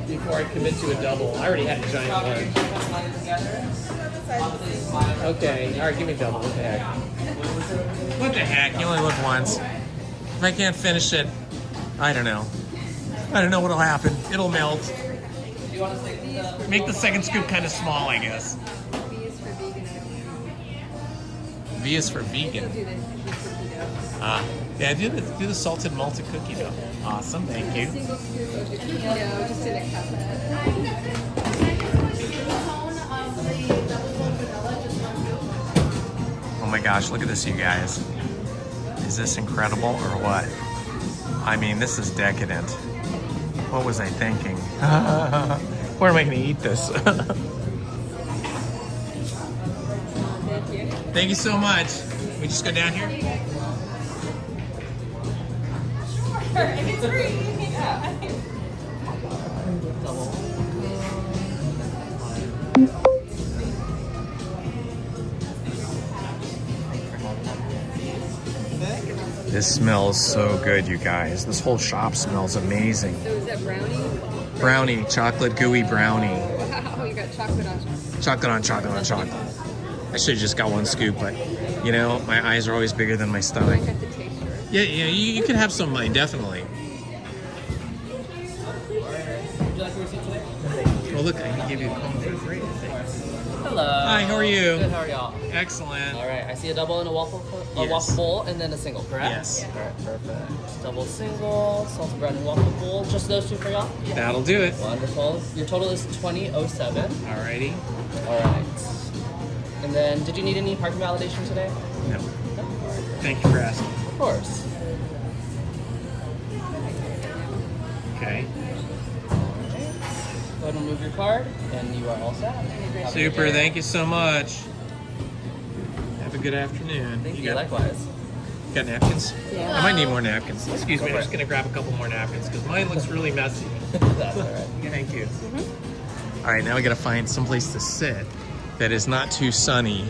before I commit to a double. I already had a giant one. Okay, all right, give me a double. What the heck? What the heck? You only look once. If I can't finish it, I don't know. I don't know what'll happen. It'll melt. Make the second scoop kind of small, I guess. V is for vegan. Yeah, do the salted malted cookie dough. Awesome, thank you. Oh my gosh, look at this, you guys. Is this incredible or what? I mean, this is decadent. What was I thinking? Where am I going to eat this? Thank you so much. We just go down here? Sure, if it's free. Yeah. This smells so good, you guys. This whole shop smells amazing. So is that brownie? Brownie, chocolate gooey brownie. Wow, you got chocolate on chocolate. Chocolate on chocolate on chocolate. I should have just got one scoop, but you know, my eyes are always bigger than my stomach. Yeah, you can have some of mine, definitely. Oh, look, I can give you a cone for free. Hello. Hi, how are you? Good, how are y'all? Excellent. All right, I see a double and a waffle bowl and then a single, correct? Yes. All right, perfect. Double, single, salted bread and waffle bowl. Just those two for y'all? That'll do it. Wonderful. Your total is $20.07. Alrighty. All right. And then, did you need any parking validation today? No. Thank you for asking. Of course. Okay. Go ahead and move your card, and you are all set. Have a good Super, day. thank you so much. Have a good afternoon. Thank you, likewise. Got napkins? Yeah. I might need more napkins. Excuse me, Go I'm for just it. gonna grab a couple more napkins because mine looks really messy. That's all right. Thank you. All right, now we gotta find someplace to sit that is not too sunny.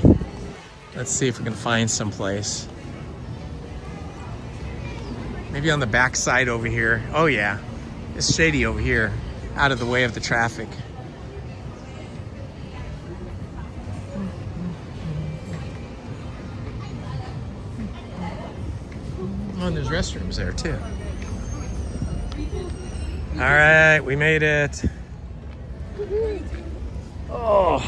Let's see if we can find someplace. Maybe on the back side over here. Oh yeah, it's shady over here, out of the way of the traffic. Oh, and there's restrooms there too. All right, we made it. Oh.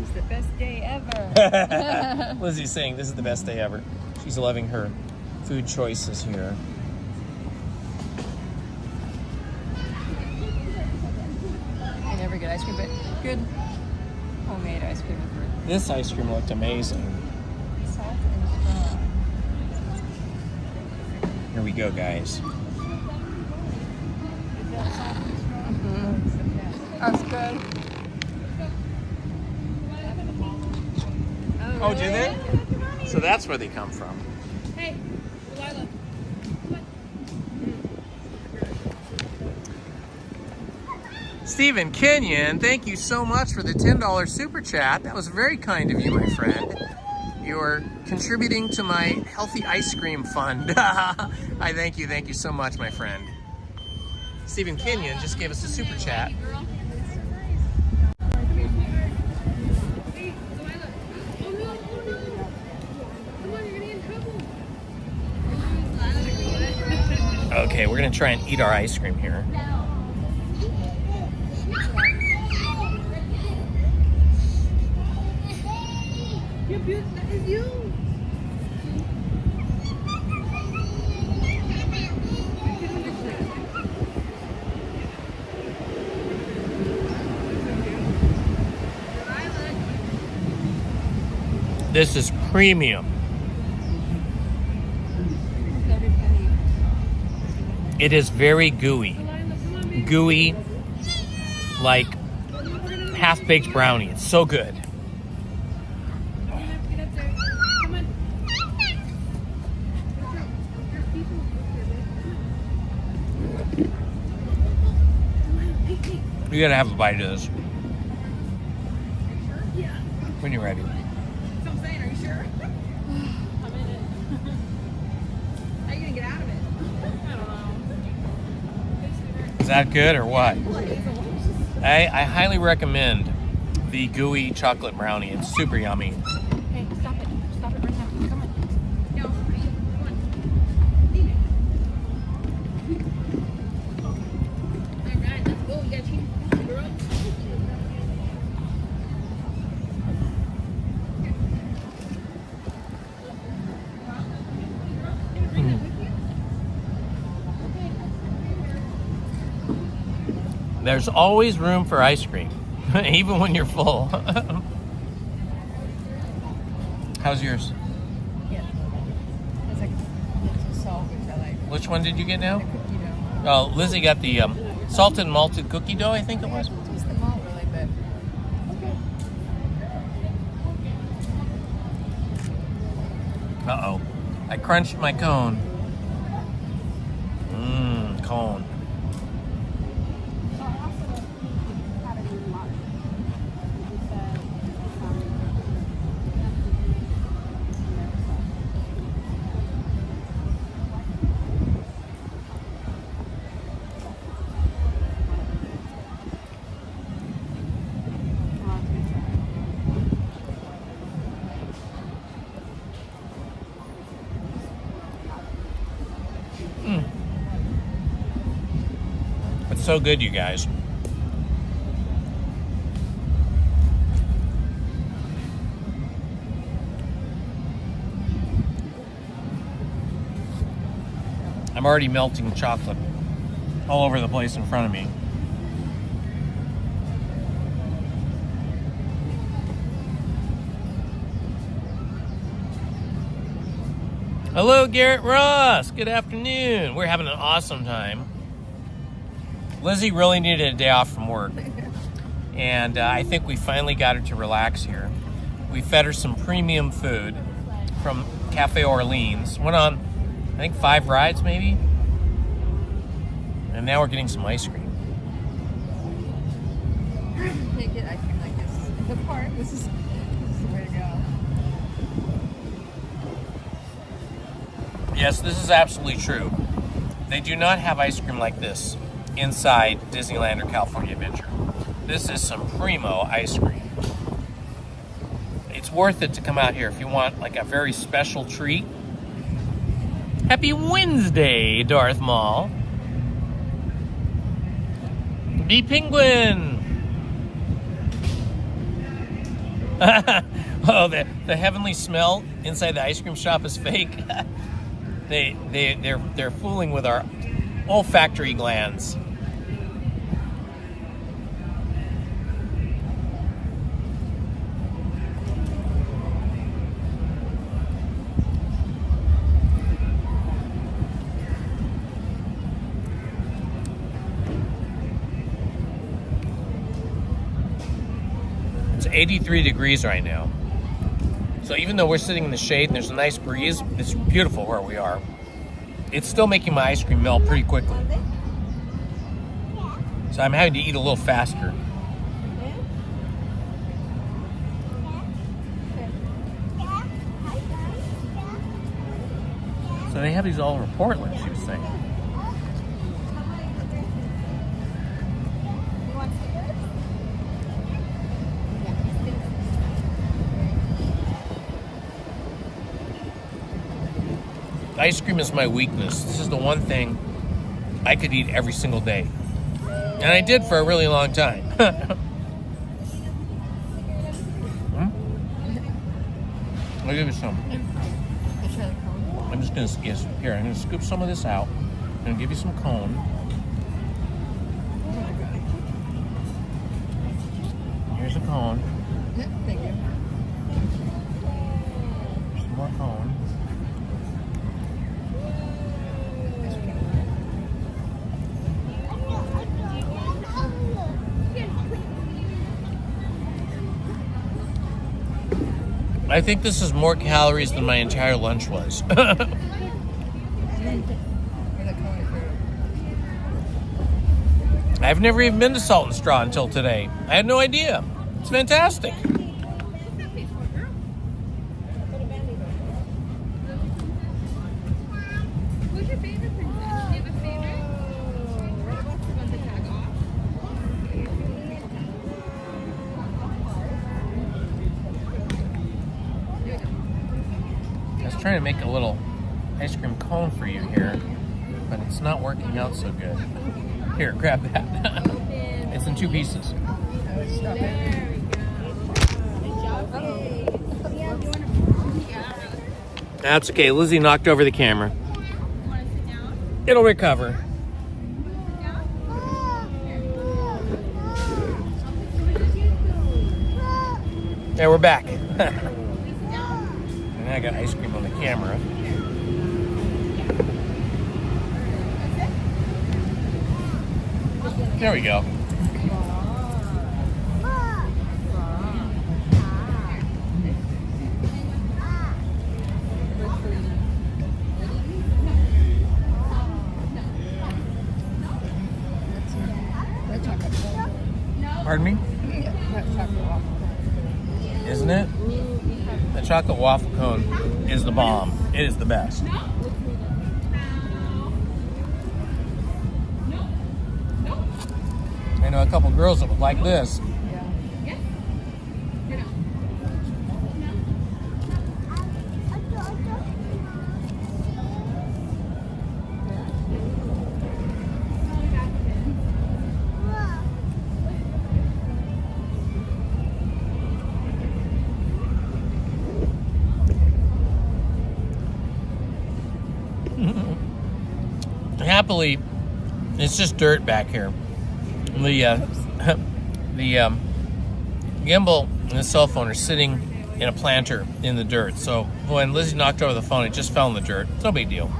It's the best day ever. Lizzie's saying this is the best day ever. She's loving her food choices here. I never get ice cream, but good homemade ice cream. This ice cream looked amazing. Salt and strong. Here we go, guys. That's good. Oh, do they? So that's where they come from. Hey, Delilah. Stephen Kenyon, thank you so much for the $10 super chat. That was very kind of you, my friend. You're contributing to my healthy ice cream fund. I thank you so much, my friend. Stephen Kenyon just gave us a super chat. Okay, we're gonna try and eat our ice cream here. You're beautiful. That is you. This is premium. It is very gooey. Gooey, like half-baked brownie. It's so good. You gotta have a bite of this. When you're ready. That's what I'm saying. Are you sure? Is that good or what? I highly recommend the gooey chocolate brownie. It's super yummy. Hey, stop it. Stop it right now. Come on. No, come on. Alright, let's go. We gotta change the girl. There's always room for ice cream, even when you're full. How's yours? Yeah. It's like salt, which I like. Which one did you get now? The cookie dough. Oh, Lizzie got the salted and malted cookie dough, I think it was. Taste the malt really, but okay. Uh-oh. I crunched my cone. Cone. It's so good, you guys. I'm already melting chocolate all over the place in front of me. Hello, Garrett Ross. Good afternoon. We're having an awesome time. Lizzie really needed a day off from work, and I think we finally got her to relax here. We fed her some premium food from Cafe Orleans. Went on, I think, 5 rides maybe, and now we're getting some ice cream. Can't get ice cream like this in the park. This is the way to go. Yes, this is absolutely true. They do not have ice cream like this inside Disneyland or California Adventure. This is some primo ice cream. It's worth it to come out here if you want like a very special treat. Happy Wednesday, Darth Maul. The Penguin. Oh, the heavenly smell inside the ice cream shop is fake. They're fooling with our olfactory glands. It's 83 degrees right now. So even though we're sitting in the shade and there's a nice breeze, it's beautiful where we are. It's still making my ice cream melt pretty quickly. So I'm having to eat a little faster. So they have these all over Portland, she was saying. Ice cream is my weakness. This is the one thing I could eat every single day. And I did for a really long time. I'll give you some. I'm just gonna, yes, here, I'm gonna scoop some of this out. I'm gonna give you some cone. Here's a cone. Thank you. Some more cone. I think this is more calories than my entire lunch was. I've never even been to Salt and Straw until today. I had no idea. It's fantastic. Who's your favorite princess? Do you have a favorite? trying to make a little ice cream cone for you here, but it's not working out so good. Here, grab that. It's in 2 pieces. That's okay. Lizzie knocked over the camera. It'll recover. Yeah, we're back. And I got ice cream on the camera. There we go. Pardon me? Isn't it? The chocolate waffle cone is the bomb. It is the best. I know a couple girls that would like this. Happily, it's just dirt back here. The gimbal and the cell phone are sitting in a planter in the dirt. So when Lizzie knocked over the phone, it just fell in the dirt. It's no big deal.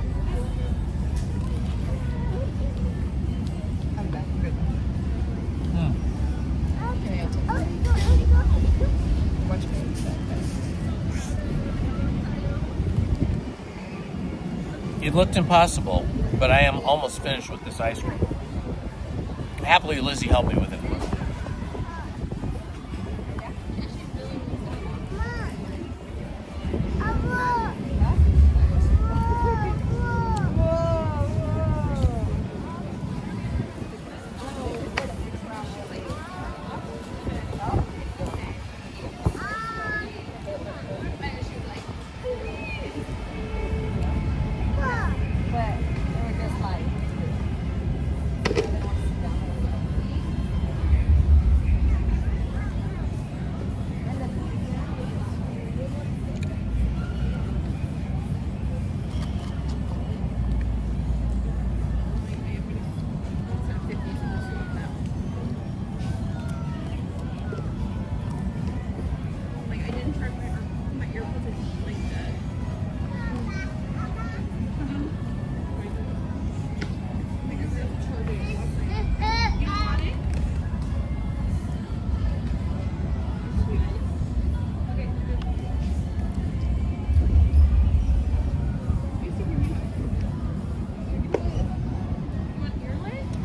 It looked impossible, but I am almost finished with this ice cream. Happily, Lizzie helped me with it.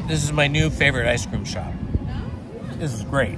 This is my new favorite ice cream shop. This is great.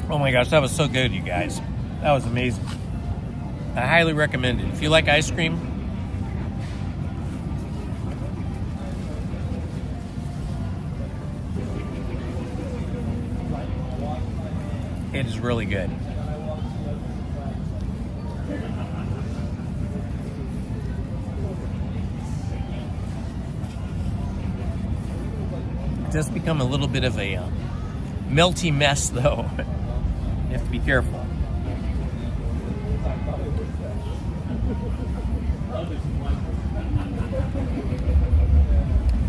Oh my gosh, that was so good, you guys. That was amazing. I highly recommend it. If you like ice cream, it is really good. It does become a little bit of a melty mess, though. You have to be careful.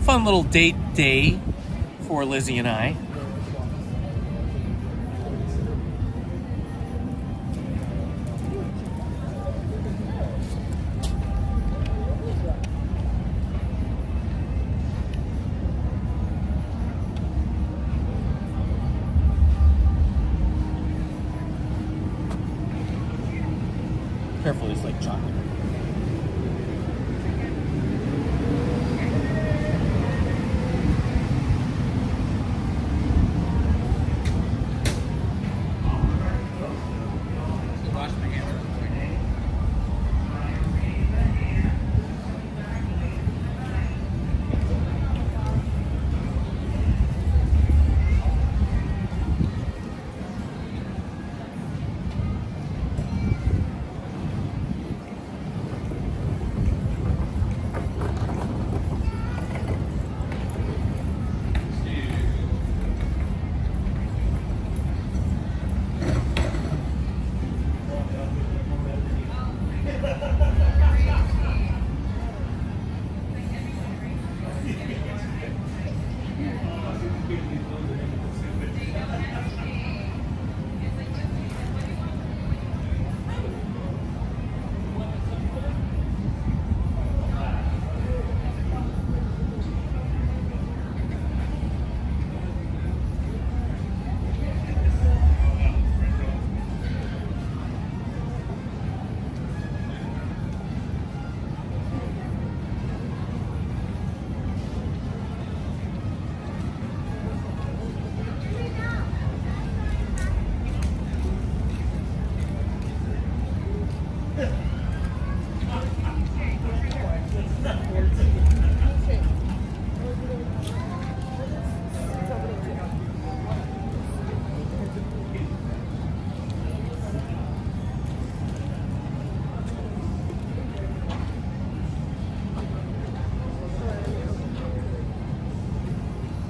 Fun little date day for Lizzie and I. like chocolate.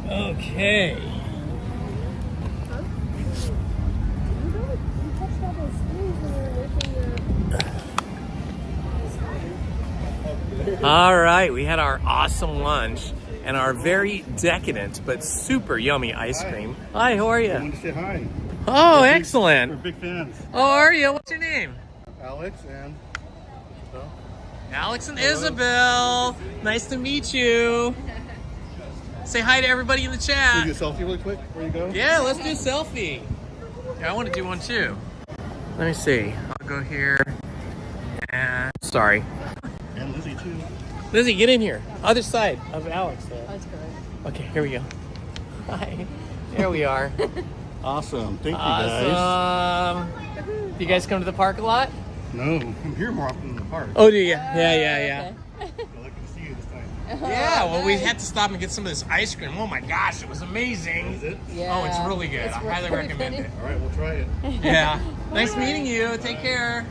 Okay. All right, we had our awesome lunch and our very decadent but super yummy ice cream. Hi, how are you? I wanted to say hi. Oh, excellent. We're big fans. How are you? What's your name? Alex and Isabel. Alex and Isabel. Nice to meet you. Say hi to everybody in the chat. Can you do a selfie really quick before you go? Yeah, let's do a selfie. Yeah, I want to do one too. Let me see. I'll go here. And sorry. And Lizzie too. Lizzie, get in here. Other side of Alex. That's good. Okay, here we go. Hi. There we are. Awesome. Thank you guys. Awesome. Do you guys come to the park a lot? No, I'm here more often in the park. Oh, do you? Yeah. Lucky to see you this time. Yeah, well, we had to stop and get some of this ice cream. Oh my gosh, it was amazing. Is it? Yeah. Oh, it's really good. I highly recommend it. All right, we'll try it. Yeah. Nice meeting you. Take care.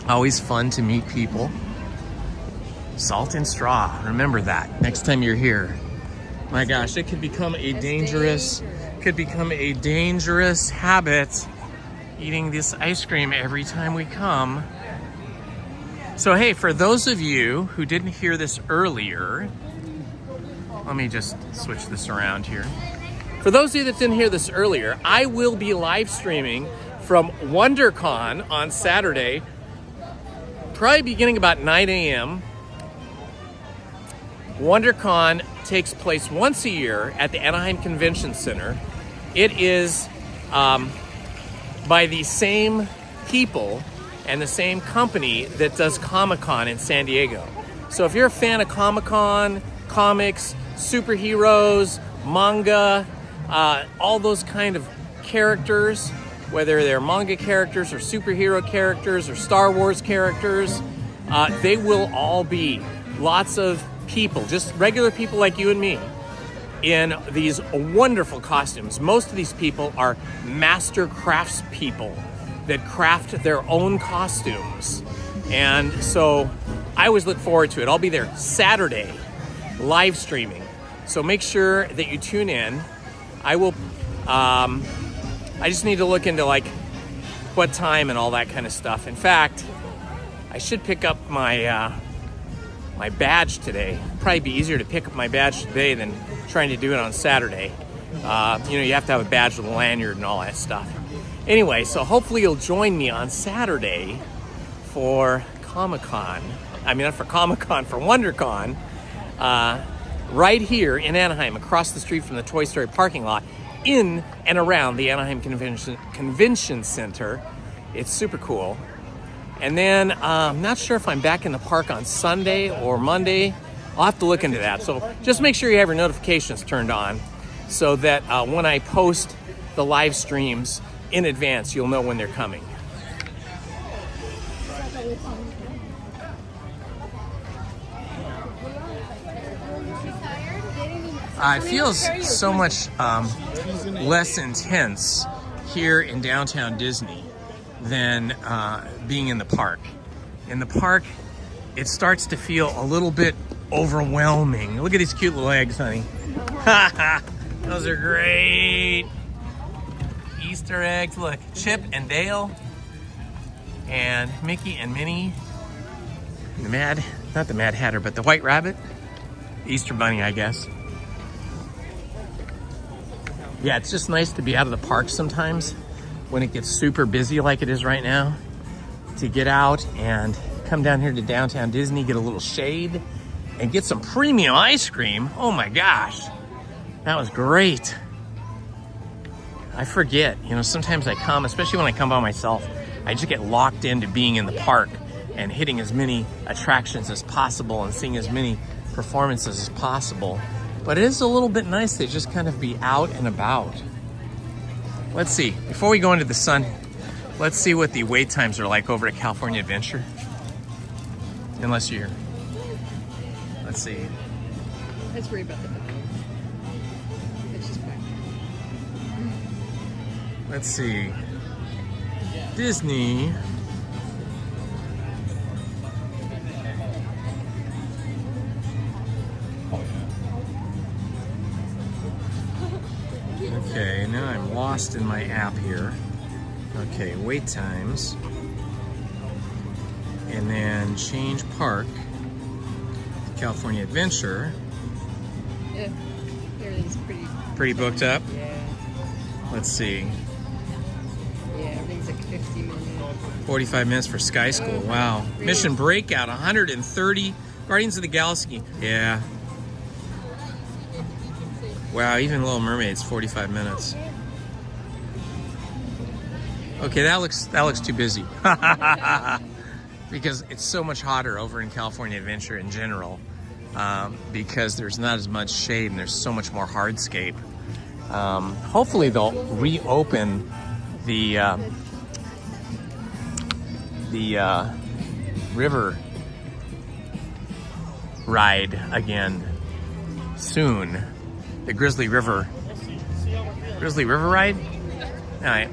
Always fun to meet people. Salt and straw. Remember that next time you're here. My gosh, it could become a dangerous habit eating this ice cream every time we come. So hey, for those of you who didn't hear this earlier, let me just switch this around here. For those of you that didn't hear this earlier, I will be live streaming from WonderCon on Saturday, probably beginning about 9 a.m. WonderCon takes place once a year at the Anaheim Convention Center. It is by the same people and the same company that does Comic-Con in San Diego. So if you're a fan of Comic-Con, comics, superheroes, manga, all those kind of characters, whether they're manga characters or superhero characters or Star Wars characters, they will all be lots of people, just regular people like you and me, in these wonderful costumes. Most of these people are master crafts people that craft their own costumes. And so I always look forward to it. I'll be there Saturday, live streaming. So make sure that you tune in. I will, I just need to look into like what time and all that kind of stuff. In fact, I should pick up my my badge today. Probably be easier to pick up my badge today than trying to do it on Saturday. You know, you have to have a badge with a lanyard and all that stuff. Anyway, so hopefully you'll join me on Saturday for Comic-Con. I mean, not for Comic-Con, for WonderCon, right here in Anaheim, across the street from the Toy Story parking lot in and around the Anaheim Convention Center. It's super cool. And then I'm not sure if I'm back in the park on Sunday or Monday. I'll have to look into that. So just make sure you have your notifications turned on so that when I post the live streams in advance, you'll know when they're coming. It feels so much less intense here in downtown Disney than being in the park. In the park, it starts to feel a little bit overwhelming. Look at these cute little eggs, honey. Those are great. Easter eggs. Look, Chip and Dale and Mickey and Minnie. Not the Mad Hatter, but the White Rabbit. Easter Bunny, I guess. Yeah, it's just nice to be out of the park sometimes when it gets super busy like it is right now, to get out and come down here to downtown Disney, get a little shade, and get some premium ice cream. Oh my gosh, that was great. I forget, you know, sometimes I come, especially when I come by myself, I just get locked into being in the park and hitting as many attractions as possible and seeing as many performances as possible. But it is a little bit nice to just kind of be out and about. Let's see, before we go into the sun, let's see what the wait times are like over at California Adventure. Unless you're, let's see. Let's worry about the dog. It's just back. Let's see. Disney. Okay, now I'm lost in my app here. Okay, wait times. And then change park. California Adventure. Yeah, everything's pretty booked up. Yeah. Let's see. Yeah, everything's like 50 minutes. 45 minutes for Sky School. Wow. Really? Mission Breakout, 130. Guardians of the Galaxy. Yeah. Wow, even Little Mermaid's 45 minutes. Okay, that looks too busy. Because it's so much hotter over in California Adventure in general. Because there's not as much shade and there's so much more hardscape. Hopefully they'll reopen the river ride again soon. The Grizzly River ride? All right.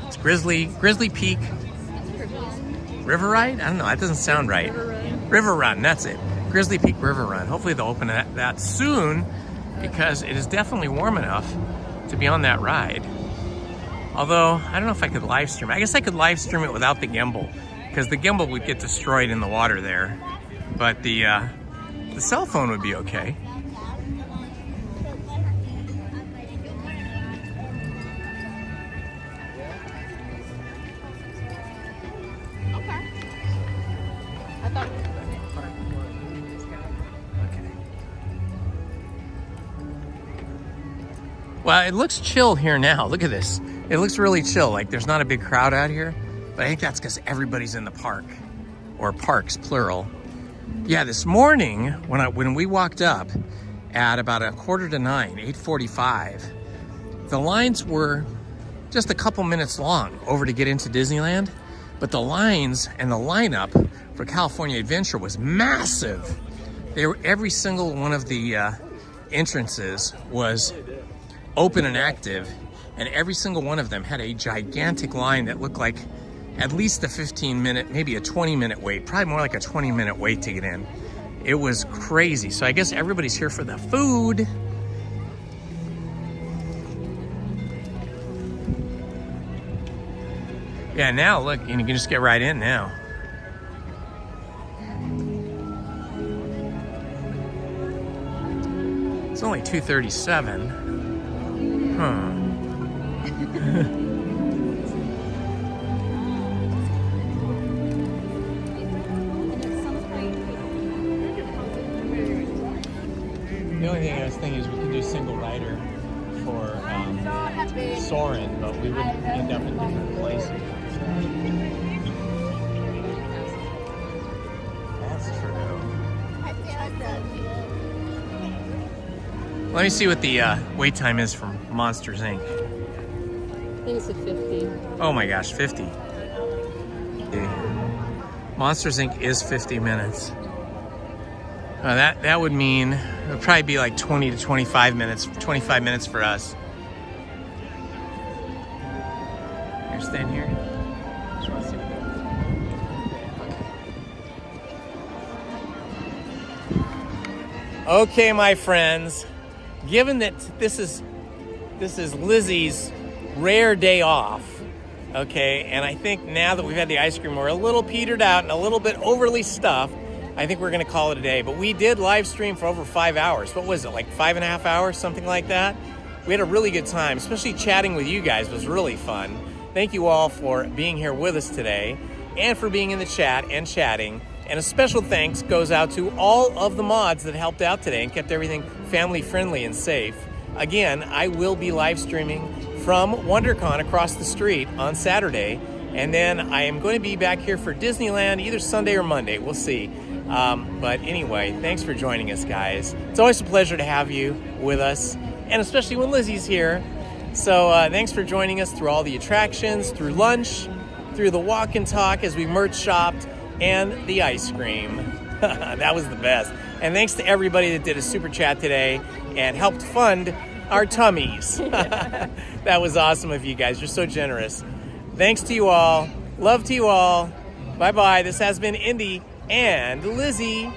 It's Grizzly Peak River Ride? I don't know, that doesn't sound right. River Run, that's it. Grizzly Peak River Run. Hopefully they'll open that soon because it is definitely warm enough to be on that ride. Although, I don't know if I could live stream. I guess I could live stream it without the gimbal because the gimbal would get destroyed in the water there. But the cell phone would be okay. Well, it looks chill here now. Look at this. It looks really chill. Like there's not a big crowd out here, but I think that's because everybody's in the park, or parks, plural. Yeah, this morning when we walked up at about 8:45, 8:45, the lines were just a couple minutes long over to get into Disneyland, but the lines and the lineup for California Adventure was massive. Every single one of the entrances was open and active, and every single one of them had a gigantic line that looked like at least a 15-minute, maybe a 20-minute wait, probably more like a 20-minute wait to get in. It was crazy. So I guess everybody's here for the food. Yeah, now look, and you can just get right in now. It's only 2:37. Huh. The only thing I was thinking is we could do single rider for Soarin', but we would end up in different places. That's true. Let me see what the wait time is from Monsters, Inc. I think it's a 50. Oh my gosh, 50. Monsters, Inc. is 50 minutes. That would mean it would probably be like 20 to 25 minutes. 25 minutes for us. You're staying here? Okay, my friends. Given that this is Lizzie's rare day off, okay, and I think now that we've had the ice cream, we're a little petered out and a little bit overly stuffed. I think we're going to call it a day. But we did live stream for over 5 hours. What was it, like 5.5 hours, something like that? We had a really good time, especially chatting with you guys was really fun. Thank you all for being here with us today and for being in the chat and chatting. And a special thanks goes out to all of the mods that helped out today and kept everything family friendly and safe. Again, I will be live streaming from WonderCon across the street on Saturday. And then I am going to be back here for Disneyland either Sunday or Monday. We'll see. But anyway, thanks for joining us, guys. It's always a pleasure to have you with us, and especially when Lizzie's here. So thanks for joining us through all the attractions, through lunch, through the walk and talk as we merch shopped, and the ice cream. That was the best. And thanks to everybody that did a super chat today and helped fund our tummies. That was awesome of you guys. You're so generous. Thanks to you all. Love to you all. Bye-bye. This has been Indy and Lizzie.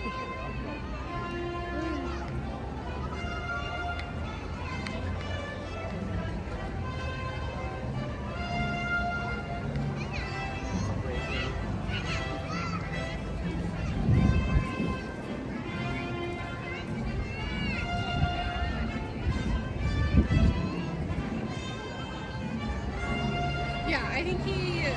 Yeah, I think he